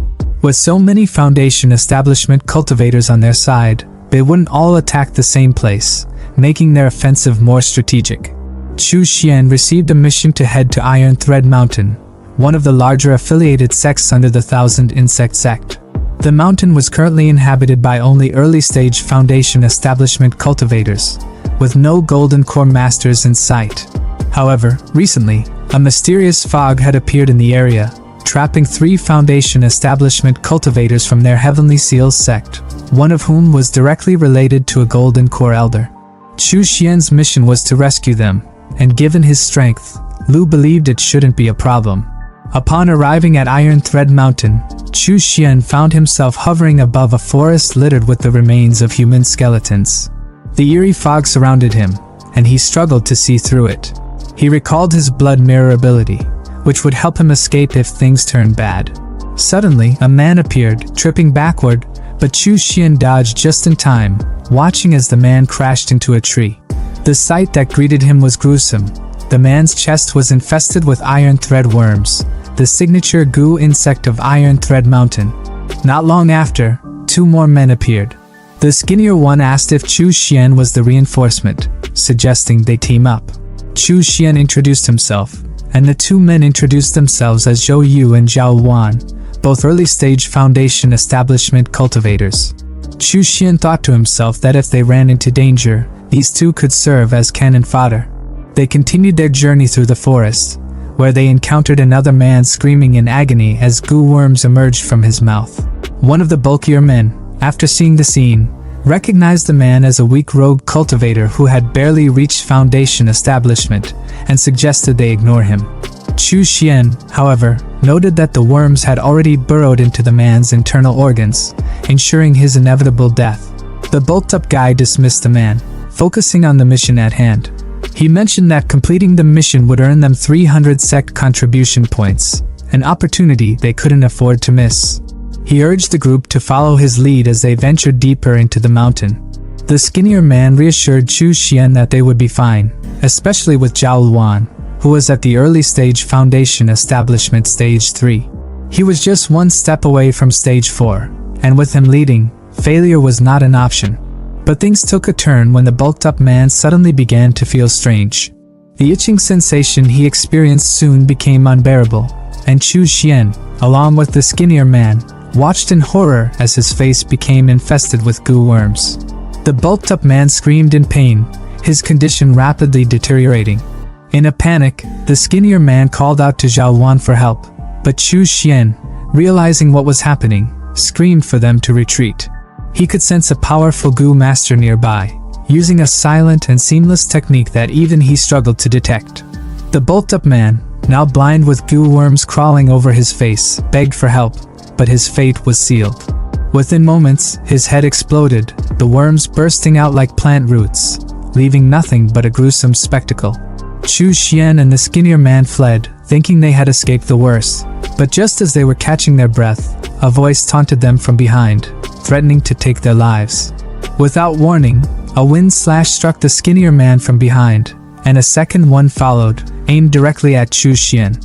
With so many Foundation Establishment cultivators on their side, they wouldn't all attack the same place, making their offensive more strategic. Chu Xian received a mission to head to Iron Thread Mountain, one of the larger affiliated sects under the Thousand Insect Sect. The mountain was currently inhabited by only early-stage Foundation Establishment cultivators, with no Golden Core Masters in sight. However, recently, a mysterious fog had appeared in the area, trapping 3 Foundation Establishment cultivators from their Heavenly Seal sect, one of whom was directly related to a Golden Core Elder. Chu Xian's mission was to rescue them, and given his strength, Lu believed it shouldn't be a problem. Upon arriving at Iron Thread Mountain, Chu Xian found himself hovering above a forest littered with the remains of human skeletons. The eerie fog surrounded him, and he struggled to see through it. He recalled his blood mirror ability, which would help him escape if things turned bad. Suddenly, a man appeared, tripping backward, but Chu Xian dodged just in time, watching as the man crashed into a tree. The sight that greeted him was gruesome. The man's chest was infested with iron thread worms, the signature goo insect of Iron Thread Mountain. Not long after, 2 more men appeared. The skinnier one asked if Chu Xian was the reinforcement, suggesting they team up. Chu Xian introduced himself, and the 2 men introduced themselves as Zhou Yu and Zhao Wan, both early-stage Foundation establishment cultivators. Chu Xian thought to himself that if they ran into danger, these 2 could serve as cannon fodder. They continued their journey through the forest, where they encountered another man screaming in agony as goo worms emerged from his mouth. One of the bulkier men, after seeing the scene, recognized the man as a weak rogue cultivator who had barely reached Foundation establishment and suggested they ignore him. Chu Xian, however, noted that the worms had already burrowed into the man's internal organs, ensuring his inevitable death. The bulked-up guy dismissed the man, focusing on the mission at hand. He mentioned that completing the mission would earn them 300 sect contribution points, an opportunity they couldn't afford to miss. He urged the group to follow his lead as they ventured deeper into the mountain. The skinnier man reassured Chu Xian that they would be fine, especially with Zhao Luan, who was at the early stage Foundation Establishment Stage 3. He was just 1 step away from Stage 4, and with him leading, failure was not an option. But things took a turn when the bulked-up man suddenly began to feel strange. The itching sensation he experienced soon became unbearable, and Chu Xian, along with the skinnier man, watched in horror as his face became infested with goo worms. The bulked-up man screamed in pain, his condition rapidly deteriorating. In a panic, the skinnier man called out to Zhao Wan for help, but Chu Xian, realizing what was happening, screamed for them to retreat. He could sense a powerful goo master nearby, using a silent and seamless technique that even he struggled to detect. The bulked-up man, now blind with goo worms crawling over his face, begged for help, but his fate was sealed. Within moments, his head exploded, the worms bursting out like plant roots, leaving nothing but a gruesome spectacle. Chu Xian and the skinnier man fled, thinking they had escaped the worst, but just as they were catching their breath, a voice taunted them from behind, threatening to take their lives. Without warning, a wind slash struck the skinnier man from behind, and a second one followed, aimed directly at Chu Xian.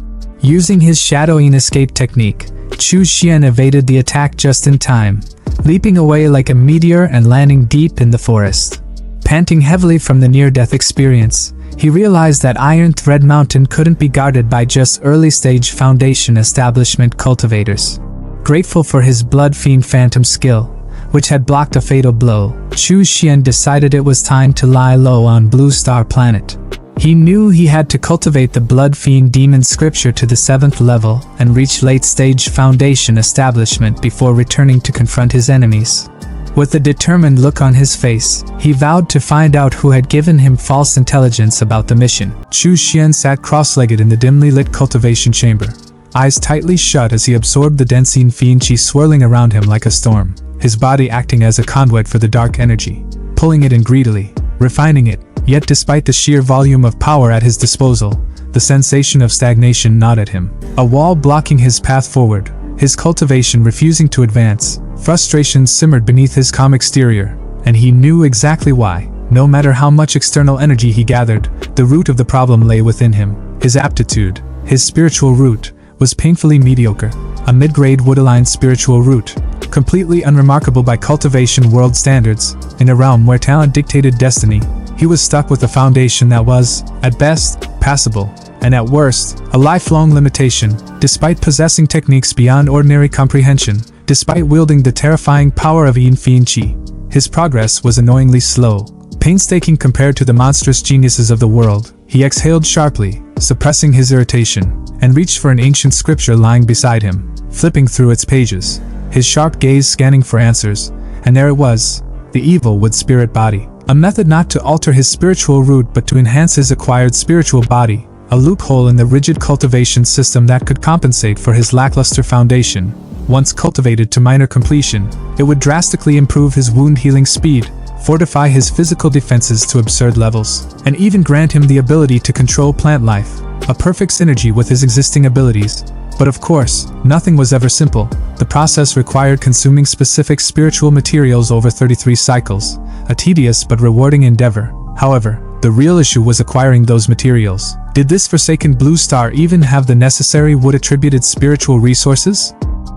Using his shadowing escape technique, Chu Xian evaded the attack just in time, leaping away like a meteor and landing deep in the forest. Panting heavily from the near-death experience, he realized that Iron Thread Mountain couldn't be guarded by just early-stage Foundation Establishment cultivators. Grateful for his Blood Fiend Phantom skill, which had blocked a fatal blow, Chu Xian decided it was time to lie low on Blue Star Planet. He knew he had to cultivate the Blood Fiend Demon Scripture to the 7th level and reach late-stage Foundation Establishment before returning to confront his enemies. With a determined look on his face, he vowed to find out who had given him false intelligence about the mission. Chu Xian sat cross-legged in the dimly lit cultivation chamber, eyes tightly shut as he absorbed the Densine Fiend Chi swirling around him like a storm, his body acting as a conduit for the dark energy, pulling it in greedily, refining it. Yet despite the sheer volume of power at his disposal, the sensation of stagnation gnawed at him. A wall blocking his path forward, his cultivation refusing to advance. Frustration simmered beneath his calm exterior, and he knew exactly why. No matter how much external energy he gathered, the root of the problem lay within him. His aptitude, his spiritual root, was painfully mediocre. A mid-grade wood-aligned spiritual root, completely unremarkable by cultivation world standards. In a realm where talent dictated destiny, he was stuck with a foundation that was, at best, passable, and at worst, a lifelong limitation. Despite possessing techniques beyond ordinary comprehension, despite wielding the terrifying power of Yin Fian Chi, his progress was annoyingly slow. Painstaking compared to the monstrous geniuses of the world, he exhaled sharply, suppressing his irritation, and reached for an ancient scripture lying beside him, flipping through its pages, his sharp gaze scanning for answers, and there it was, the evil wood spirit body. A method not to alter his spiritual root but to enhance his acquired spiritual body, a loophole in the rigid cultivation system that could compensate for his lackluster foundation. Once cultivated to minor completion, it would drastically improve his wound healing speed, fortify his physical defenses to absurd levels, and even grant him the ability to control plant life, a perfect synergy with his existing abilities. But of course, nothing was ever simple. The process required consuming specific spiritual materials over 33 cycles, a tedious but rewarding endeavor. However, The real issue was acquiring those materials. Did this forsaken blue star even have the necessary wood-attributed spiritual resources?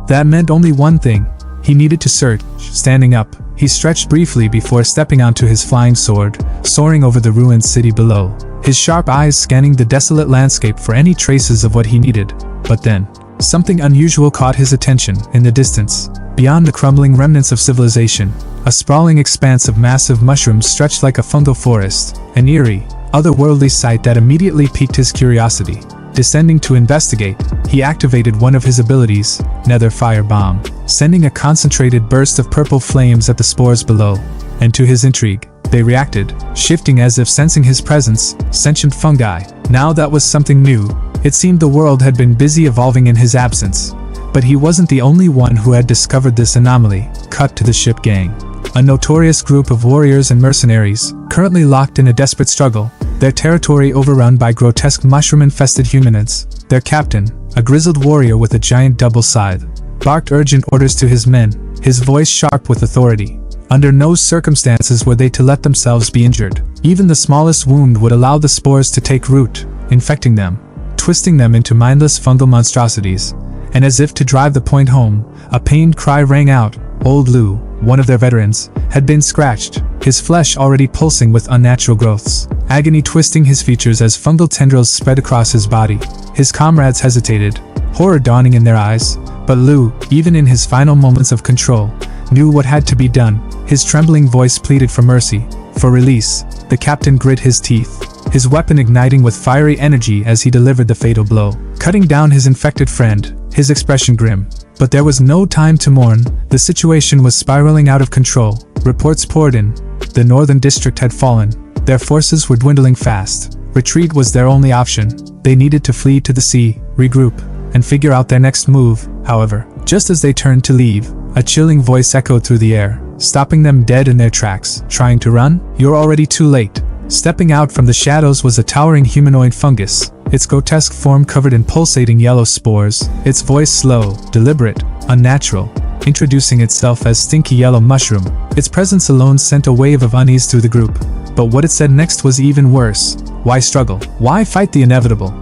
That meant only one thing. He needed to search. Standing up, he stretched briefly before stepping onto his flying sword, soaring over the ruined city below, his sharp eyes scanning the desolate landscape for any traces of what he needed. But then, something unusual caught his attention. In the distance, beyond the crumbling remnants of civilization, a sprawling expanse of massive mushrooms stretched like a fungal forest, an eerie, otherworldly sight that immediately piqued his curiosity. Descending to investigate, he activated one of his abilities, Nether Fire Bomb, sending a concentrated burst of purple flames at the spores below. And to his intrigue, they reacted, shifting as if sensing his presence. Sentient fungi. Now that was something new. It seemed the world had been busy evolving in his absence. But he wasn't the only one who had discovered this anomaly. Cut to the ship gang. A notorious group of warriors and mercenaries, currently locked in a desperate struggle, their territory overrun by grotesque mushroom-infested humanoids. Their captain, a grizzled warrior with a giant double scythe, barked urgent orders to his men, his voice sharp with authority. Under no circumstances were they to let themselves be injured. Even the smallest wound would allow the spores to take root, infecting them, twisting them into mindless fungal monstrosities. And as if to drive the point home, a pained cry rang out. Old Lou, one of their veterans, had been scratched, his flesh already pulsing with unnatural growths, agony twisting his features as fungal tendrils spread across his body. His comrades hesitated, horror dawning in their eyes, but Lou, even in his final moments of control, knew what had to be done. His trembling voice pleaded for mercy, for release. The captain grit his teeth, his weapon igniting with fiery energy as he delivered the fatal blow, cutting down his infected friend, his expression grim. But there was no time to mourn. The situation was spiraling out of control. Reports poured in. The northern district had fallen. Their forces were dwindling fast. Retreat was their only option. They needed to flee to the sea, regroup, and figure out their next move. However, just as they turned to leave, a chilling voice echoed through the air, stopping them dead in their tracks. Trying to run? You're already too late. Stepping out from the shadows was a towering humanoid fungus, its grotesque form covered in pulsating yellow spores, its voice slow, deliberate, unnatural, introducing itself as Stinky Yellow Mushroom. Its presence alone sent a wave of unease through the group. But what it said next was even worse. Why struggle? Why fight the inevitable?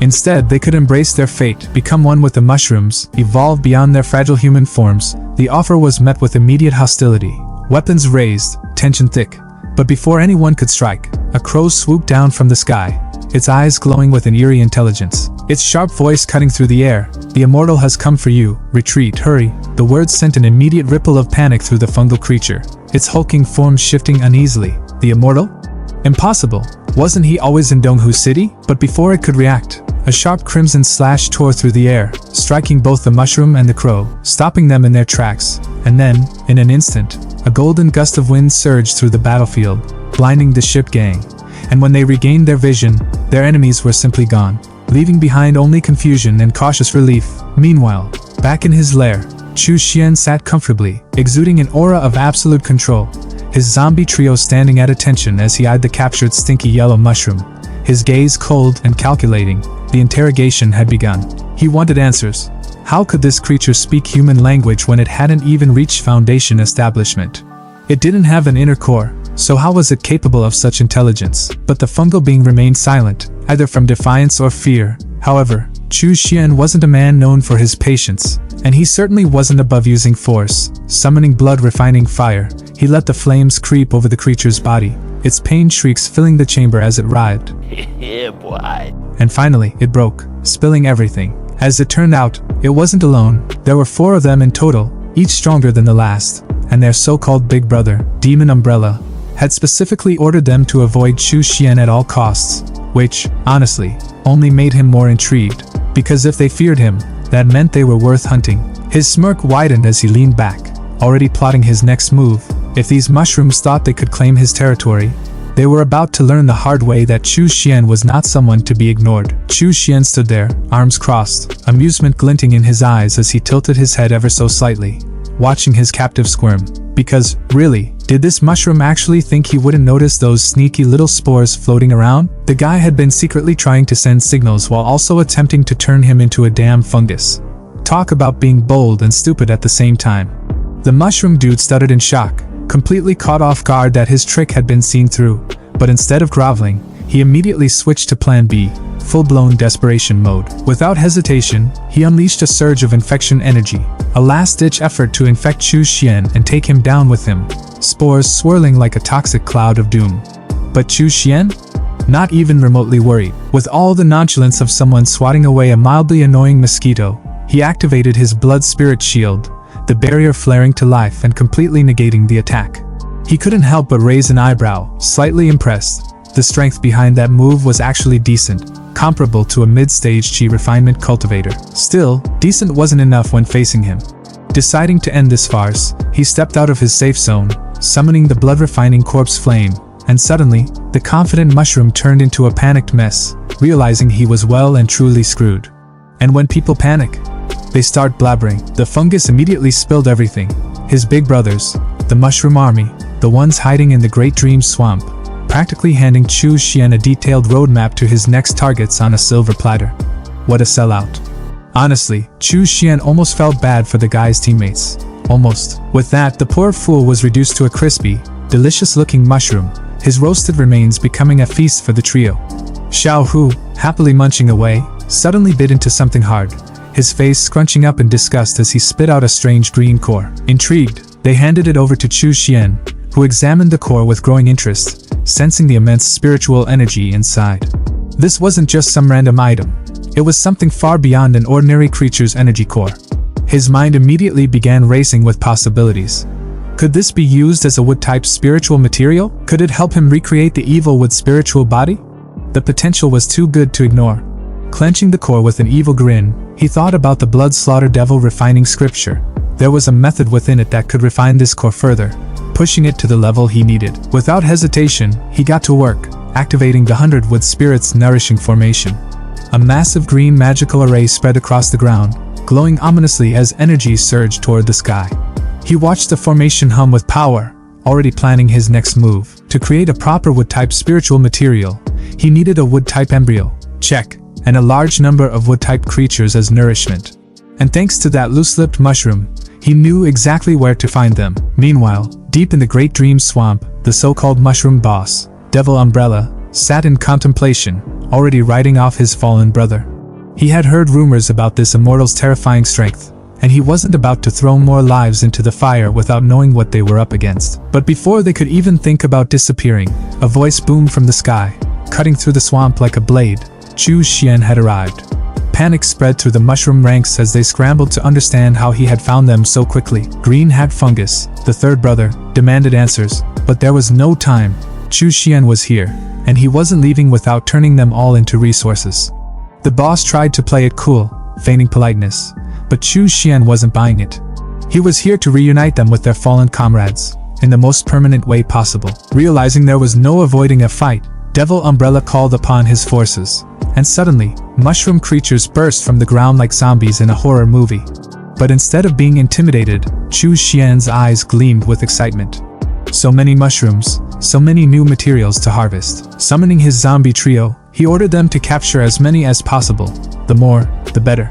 Instead, they could embrace their fate, become one with the mushrooms, evolve beyond their fragile human forms. The offer was met with immediate hostility. Weapons raised, tension thick. But before anyone could strike, a crow swooped down from the sky, its eyes glowing with an eerie intelligence. Its sharp voice cutting through the air. The immortal has come for you. Retreat, hurry. The words sent an immediate ripple of panic through the fungal creature, its hulking form shifting uneasily. The immortal? Impossible. Wasn't he always in Donghu City? But before it could react, a sharp crimson slash tore through the air, striking both the mushroom and the crow, stopping them in their tracks. And then, in an instant, a golden gust of wind surged through the battlefield, blinding the ship gang. And when they regained their vision, their enemies were simply gone, leaving behind only confusion and cautious relief. Meanwhile, back in his lair, Chu Xian sat comfortably, exuding an aura of absolute control, his zombie trio standing at attention as he eyed the captured Stinky Yellow Mushroom, his gaze cold and calculating. The interrogation had begun. He wanted answers. How could this creature speak human language when it hadn't even reached Foundation establishment? It didn't have an inner core, so how was it capable of such intelligence? But the fungal being remained silent, either from defiance or fear. However, Chu Xian wasn't a man known for his patience, and he certainly wasn't above using force. Summoning blood-refining fire, he let the flames creep over the creature's body, its pain shrieks filling the chamber as it writhed. Yeah, boy. And finally, it broke, spilling everything. As it turned out, it wasn't alone. There were 4 of them in total, each stronger than the last, and their so-called big brother, Demon Umbrella, had specifically ordered them to avoid Chu Xian at all costs, which, honestly, only made him more intrigued, because if they feared him, that meant they were worth hunting. His smirk widened as he leaned back, already plotting his next move. If these mushrooms thought they could claim his territory, they were about to learn the hard way that Chu Xian was not someone to be ignored. Chu Xian stood there, arms crossed, amusement glinting in his eyes as he tilted his head ever so slightly, watching his captive squirm. Because, really, did this mushroom actually think he wouldn't notice those sneaky little spores floating around? The guy had been secretly trying to send signals while also attempting to turn him into a damn fungus. Talk about being bold and stupid at the same time. The mushroom dude stuttered in shock, completely caught off guard that his trick had been seen through. But instead of groveling, he immediately switched to Plan B, full-blown desperation mode. Without hesitation, he unleashed a surge of infection energy, a last-ditch effort to infect Chu Xian and take him down with him, spores swirling like a toxic cloud of doom. But Chu Xian? Not even remotely worried. With all the nonchalance of someone swatting away a mildly annoying mosquito, he activated his blood spirit shield, the barrier flaring to life and completely negating the attack. He couldn't help but raise an eyebrow, slightly impressed. The strength behind that move was actually decent, comparable to a mid-stage chi refinement cultivator. Still, decent wasn't enough when facing him. Deciding to end this farce, he stepped out of his safe zone, summoning the blood-refining corpse flame, and suddenly, the confident mushroom turned into a panicked mess, realizing he was well and truly screwed. And when people panic, they start blabbering. The fungus immediately spilled everything. His big brothers, the mushroom army, the ones hiding in the Great Dream Swamp, practically handing Chu Xian a detailed roadmap to his next targets on a silver platter. What a sellout. Honestly, Chu Xian almost felt bad for the guy's teammates. Almost. With that, the poor fool was reduced to a crispy, delicious-looking mushroom, his roasted remains becoming a feast for the trio. Xiao Hu, happily munching away, suddenly bit into something hard, his face scrunching up in disgust as he spit out a strange green core. Intrigued, they handed it over to Chu Xian, who examined the core with growing interest, sensing the immense spiritual energy inside. This wasn't just some random item. It was something far beyond an ordinary creature's energy core. His mind immediately began racing with possibilities. Could this be used as a wood-type spiritual material? Could it help him recreate the evil wood spiritual body? The potential was too good to ignore. Clenching the core with an evil grin, he thought about the blood slaughter devil refining scripture. There was a method within it that could refine this core further, pushing it to the level he needed. Without hesitation, he got to work, activating the 100 Wood Spirit's nourishing formation. A massive green magical array spread across the ground, glowing ominously as energy surged toward the sky. He watched the formation hum with power, already planning his next move. To create a proper wood-type spiritual material, he needed a wood-type embryo, check, and a large number of wood-type creatures as nourishment. And thanks to that loose-lipped mushroom, he knew exactly where to find them. Meanwhile, deep in the Great Dream Swamp, the so-called mushroom boss, Devil Umbrella, sat in contemplation, already writing off his fallen brother. He had heard rumors about this immortal's terrifying strength, and he wasn't about to throw more lives into the fire without knowing what they were up against. But before they could even think about disappearing, a voice boomed from the sky, cutting through the swamp like a blade. Chu Xian had arrived. Panic spread through the mushroom ranks as they scrambled to understand how he had found them so quickly. Green Hat Fungus, the third brother, demanded answers, but there was no time. Chu Xian was here, and he wasn't leaving without turning them all into resources. The boss tried to play it cool, feigning politeness, but Chu Xian wasn't buying it. He was here to reunite them with their fallen comrades, in the most permanent way possible. Realizing there was no avoiding a fight, Devil Umbrella called upon his forces, and suddenly, mushroom creatures burst from the ground like zombies in a horror movie. But instead of being intimidated, Chu Xian's eyes gleamed with excitement. So many mushrooms, so many new materials to harvest. Summoning his zombie trio, he ordered them to capture as many as possible. The more, the better.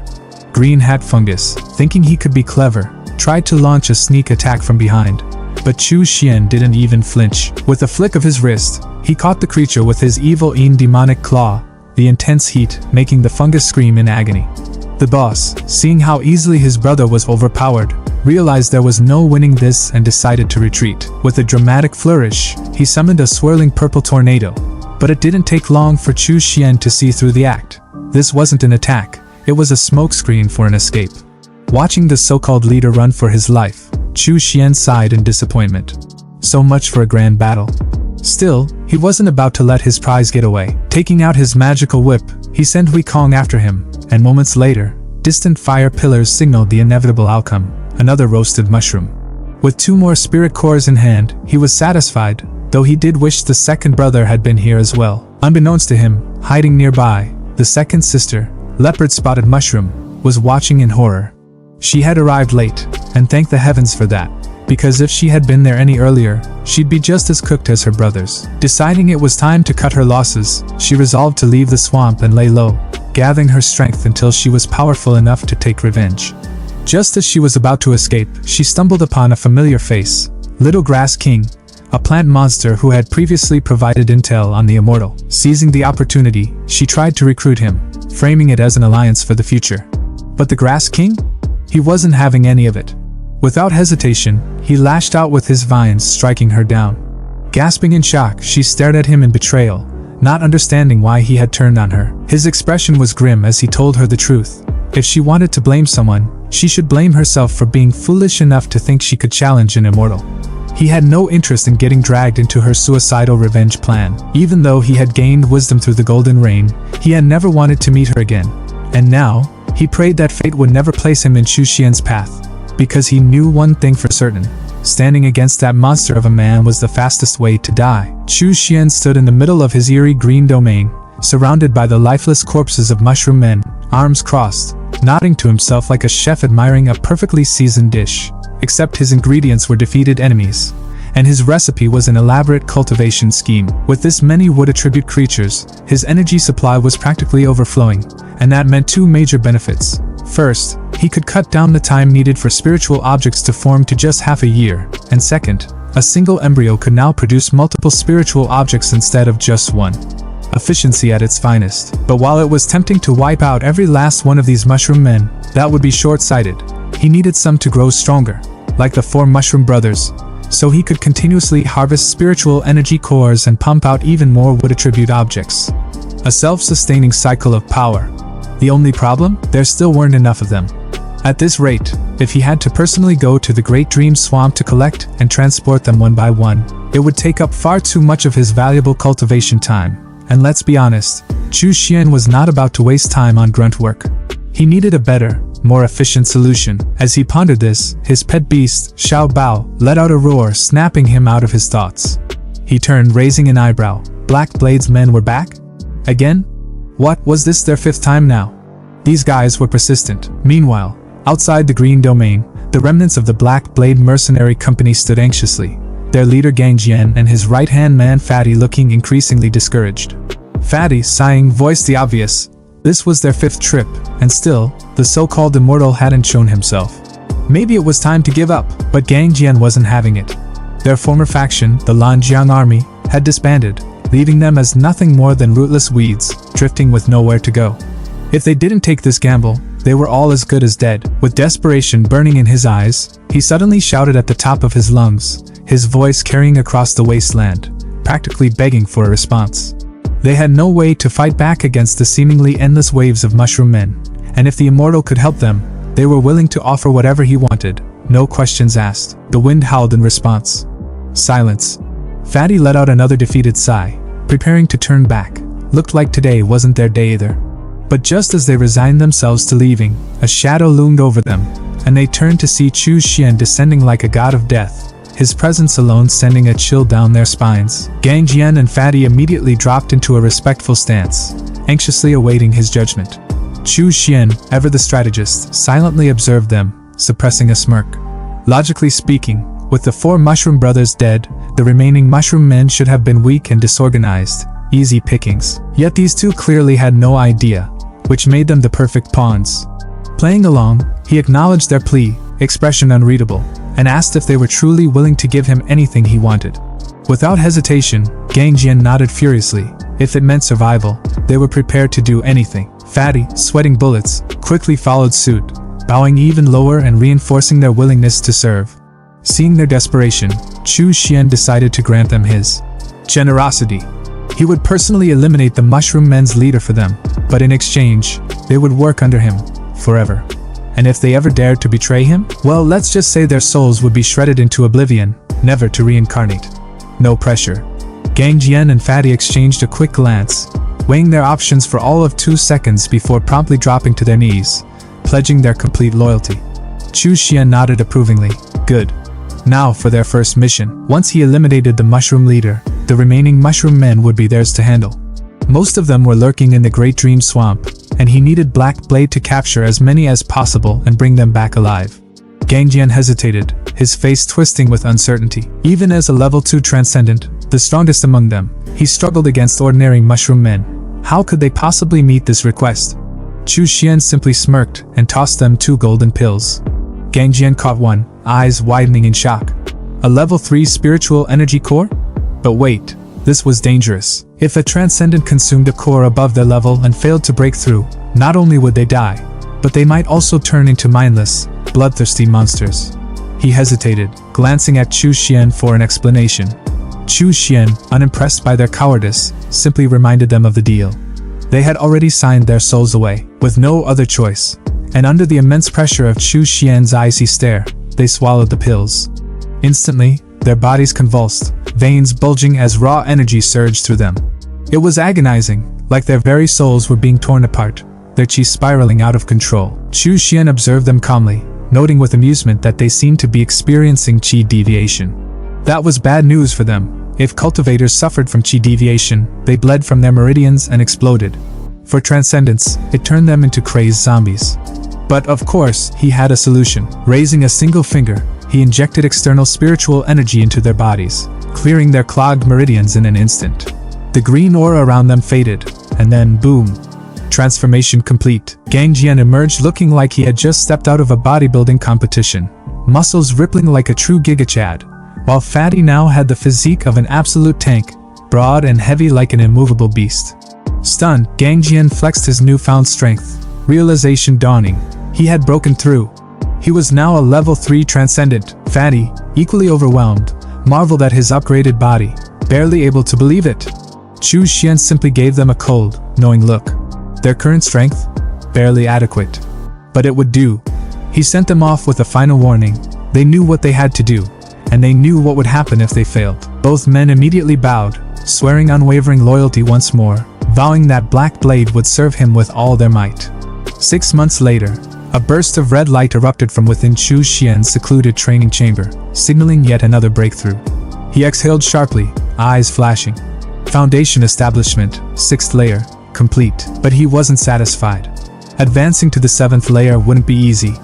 Green Hat Fungus, thinking he could be clever, tried to launch a sneak attack from behind. But Chu Xian didn't even flinch. With a flick of his wrist, he caught the creature with his evil demonic claw, the intense heat making the fungus scream in agony. The boss, seeing how easily his brother was overpowered, realized there was no winning this and decided to retreat. With a dramatic flourish, he summoned a swirling purple tornado. But it didn't take long for Chu Xian to see through the act. This wasn't an attack, it was a smokescreen for an escape. Watching the so-called leader run for his life, Chu Xian sighed in disappointment. So much for a grand battle. Still, he wasn't about to let his prize get away. Taking out his magical whip, he sent Hui Kong after him, and moments later, distant fire pillars signaled the inevitable outcome, another roasted mushroom. With 2 more spirit cores in hand, he was satisfied, though he did wish the second brother had been here as well. Unbeknownst to him, hiding nearby, the second sister, Leopard-Spotted Mushroom, was watching in horror. She had arrived late, and thank the heavens for that, because if she had been there any earlier, she'd be just as cooked as her brothers. Deciding it was time to cut her losses, she resolved to leave the swamp and lay low, gathering her strength until she was powerful enough to take revenge. Just as she was about to escape, she stumbled upon a familiar face, Little Grass King, a plant monster who had previously provided intel on the immortal. Seizing the opportunity, she tried to recruit him, framing it as an alliance for the future. But the Grass King? He wasn't having any of it. Without hesitation, he lashed out with his vines, striking her down. Gasping in shock, she stared at him in betrayal, not understanding why he had turned on her. His expression was grim as he told her the truth. If she wanted to blame someone, she should blame herself for being foolish enough to think she could challenge an immortal. He had no interest in getting dragged into her suicidal revenge plan. Even though he had gained wisdom through the Golden Rain, he had never wanted to meet her again. And now, he prayed that fate would never place him in Chu Xian's path, because he knew one thing for certain. Standing against that monster of a man was the fastest way to die. Chu Xian stood in the middle of his eerie green domain, surrounded by the lifeless corpses of mushroom men, arms crossed, nodding to himself like a chef admiring a perfectly seasoned dish. Except his ingredients were defeated enemies, and his recipe was an elaborate cultivation scheme. With this many wood-attribute creatures, his energy supply was practically overflowing, and that meant two major benefits. First, he could cut down the time needed for spiritual objects to form to just half a year, and second, a single embryo could now produce multiple spiritual objects instead of just one. Efficiency at its finest. But while it was tempting to wipe out every last one of these mushroom men, that would be short-sighted. He needed some to grow stronger, like the 4 mushroom brothers, so he could continuously harvest spiritual energy cores and pump out even more wood-attribute objects. A self-sustaining cycle of power. The only problem? There still weren't enough of them. At this rate, if he had to personally go to the Great Dream Swamp to collect and transport them one by one, it would take up far too much of his valuable cultivation time. And let's be honest, Chu Xian was not about to waste time on grunt work. He needed a better, more efficient solution. As he pondered this, his pet beast, Xiao Bao, let out a roar, snapping him out of his thoughts. He turned, raising an eyebrow. Black Blade's men were back? Again? What, was this their 5th time now? These guys were persistent. Meanwhile, outside the green domain, the remnants of the Black Blade mercenary company stood anxiously, their leader Gang Jian and his right-hand man Fatty looking increasingly discouraged. Fatty, sighing, voiced the obvious. This was their 5th trip, and still, the so-called immortal hadn't shown himself. Maybe it was time to give up, but Gang Jian wasn't having it. Their former faction, the Lanjiang army, had disbanded, leaving them as nothing more than rootless weeds, drifting with nowhere to go. If they didn't take this gamble, they were all as good as dead. With desperation burning in his eyes, he suddenly shouted at the top of his lungs, his voice carrying across the wasteland, practically begging for a response. They had no way to fight back against the seemingly endless waves of mushroom men, and if the immortal could help them, they were willing to offer whatever he wanted, no questions asked. The wind howled in response. Silence. Fatty let out another defeated sigh, preparing to turn back. Looked like today wasn't their day either. But just as they resigned themselves to leaving, a shadow loomed over them, and they turned to see Chu Xian descending like a god of death, his presence alone sending a chill down their spines. Gang Jian and Fatty immediately dropped into a respectful stance, anxiously awaiting his judgment. Chu Xian, ever the strategist, silently observed them, suppressing a smirk. Logically speaking, with the 4 mushroom brothers dead, the remaining mushroom men should have been weak and disorganized, easy pickings. Yet these two clearly had no idea, which made them the perfect pawns. Playing along, he acknowledged their plea, expression unreadable, and asked if they were truly willing to give him anything he wanted. Without hesitation, Gang Jian nodded furiously. If it meant survival, they were prepared to do anything. Fatty, sweating bullets, quickly followed suit, bowing even lower and reinforcing their willingness to serve. Seeing their desperation, Chu Xian decided to grant them his generosity. He would personally eliminate the mushroom men's leader for them, but in exchange, they would work under him forever. And if they ever dared to betray him, well, let's just say their souls would be shredded into oblivion, never to reincarnate. No pressure. Gang Jian and Fatty exchanged a quick glance, weighing their options for all of 2 seconds before promptly dropping to their knees, pledging their complete loyalty. Chu Xian nodded approvingly. Good. Now for their first mission. Once he eliminated the mushroom leader, the remaining mushroom men would be theirs to handle. Most of them were lurking in the Great Dream Swamp, and he needed Black Blade to capture as many as possible and bring them back alive. Gang Jian hesitated, his face twisting with uncertainty. Even as a level 2 transcendent, the strongest among them, he struggled against ordinary mushroom men. How could they possibly meet this request? Chu Xian simply smirked and tossed them 2 golden pills. Gang Jian caught one, eyes widening in shock. A level 3 spiritual energy core? But wait, this was dangerous. If a transcendent consumed a core above their level and failed to break through, not only would they die, but they might also turn into mindless, bloodthirsty monsters. He hesitated, glancing at Chu Xian for an explanation. Chu Xian, unimpressed by their cowardice, simply reminded them of the deal. They had already signed their souls away, with no other choice, and under the immense pressure of Chu Xian's icy stare, they swallowed the pills. Instantly, their bodies convulsed, veins bulging as raw energy surged through them. It was agonizing, like their very souls were being torn apart, their chi spiraling out of control. Chu Xian observed them calmly, noting with amusement that they seemed to be experiencing chi deviation. That was bad news for them. If cultivators suffered from chi deviation, they bled from their meridians and exploded. For transcendence, it turned them into crazed zombies. But of course, he had a solution. Raising a single finger, he injected external spiritual energy into their bodies, clearing their clogged meridians in an instant. The green aura around them faded, and then boom. Transformation complete. Gang Jian emerged looking like he had just stepped out of a bodybuilding competition, muscles rippling like a true gigachad, while Fatty now had the physique of an absolute tank, broad and heavy like an immovable beast. Stunned, Gang Jian flexed his newfound strength, realization dawning. He had broken through. He was now a level 3 transcendent. Fatty, equally overwhelmed, marveled at his upgraded body, barely able to believe it. Chu Xian simply gave them a cold, knowing look. Their current strength? Barely adequate. But it would do. He sent them off with a final warning. They knew what they had to do, and they knew what would happen if they failed. Both men immediately bowed, swearing unwavering loyalty once more, vowing that Black Blade would serve him with all their might. 6 months later, a burst of red light erupted from within Chu Xian's secluded training chamber, signaling yet another breakthrough. He exhaled sharply, eyes flashing. Foundation establishment, 6th layer, complete. But he wasn't satisfied. Advancing to the 7th layer wouldn't be easy.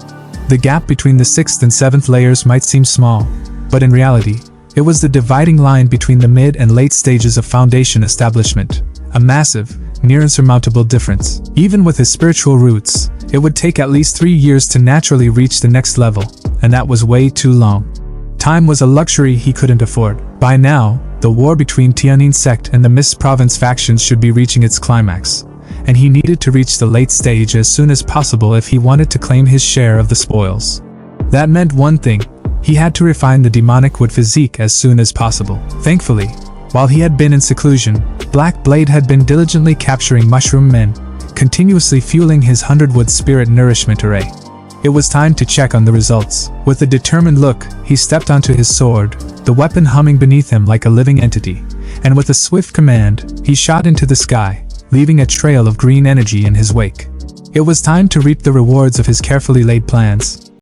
The gap between the 6th and 7th layers might seem small, but in reality, it was the dividing line between the mid and late stages of foundation establishment. A massive, near insurmountable difference. Even with his spiritual roots, it would take at least 3 years to naturally reach the next level, and that was way too long. Time was a luxury he couldn't afford. By now, the war between Tianyin sect and the Mist Province factions should be reaching its climax, and he needed to reach the late stage as soon as possible if he wanted to claim his share of the spoils. That meant one thing: he had to refine the demonic wood physique as soon as possible. Thankfully, while he had been in seclusion, Black Blade had been diligently capturing mushroom men, continuously fueling his 100-wood spirit nourishment array. It was time to check on the results. With a determined look, he stepped onto his sword, the weapon humming beneath him like a living entity, and with a swift command, he shot into the sky, leaving a trail of green energy in his wake. It was time to reap the rewards of his carefully laid plans.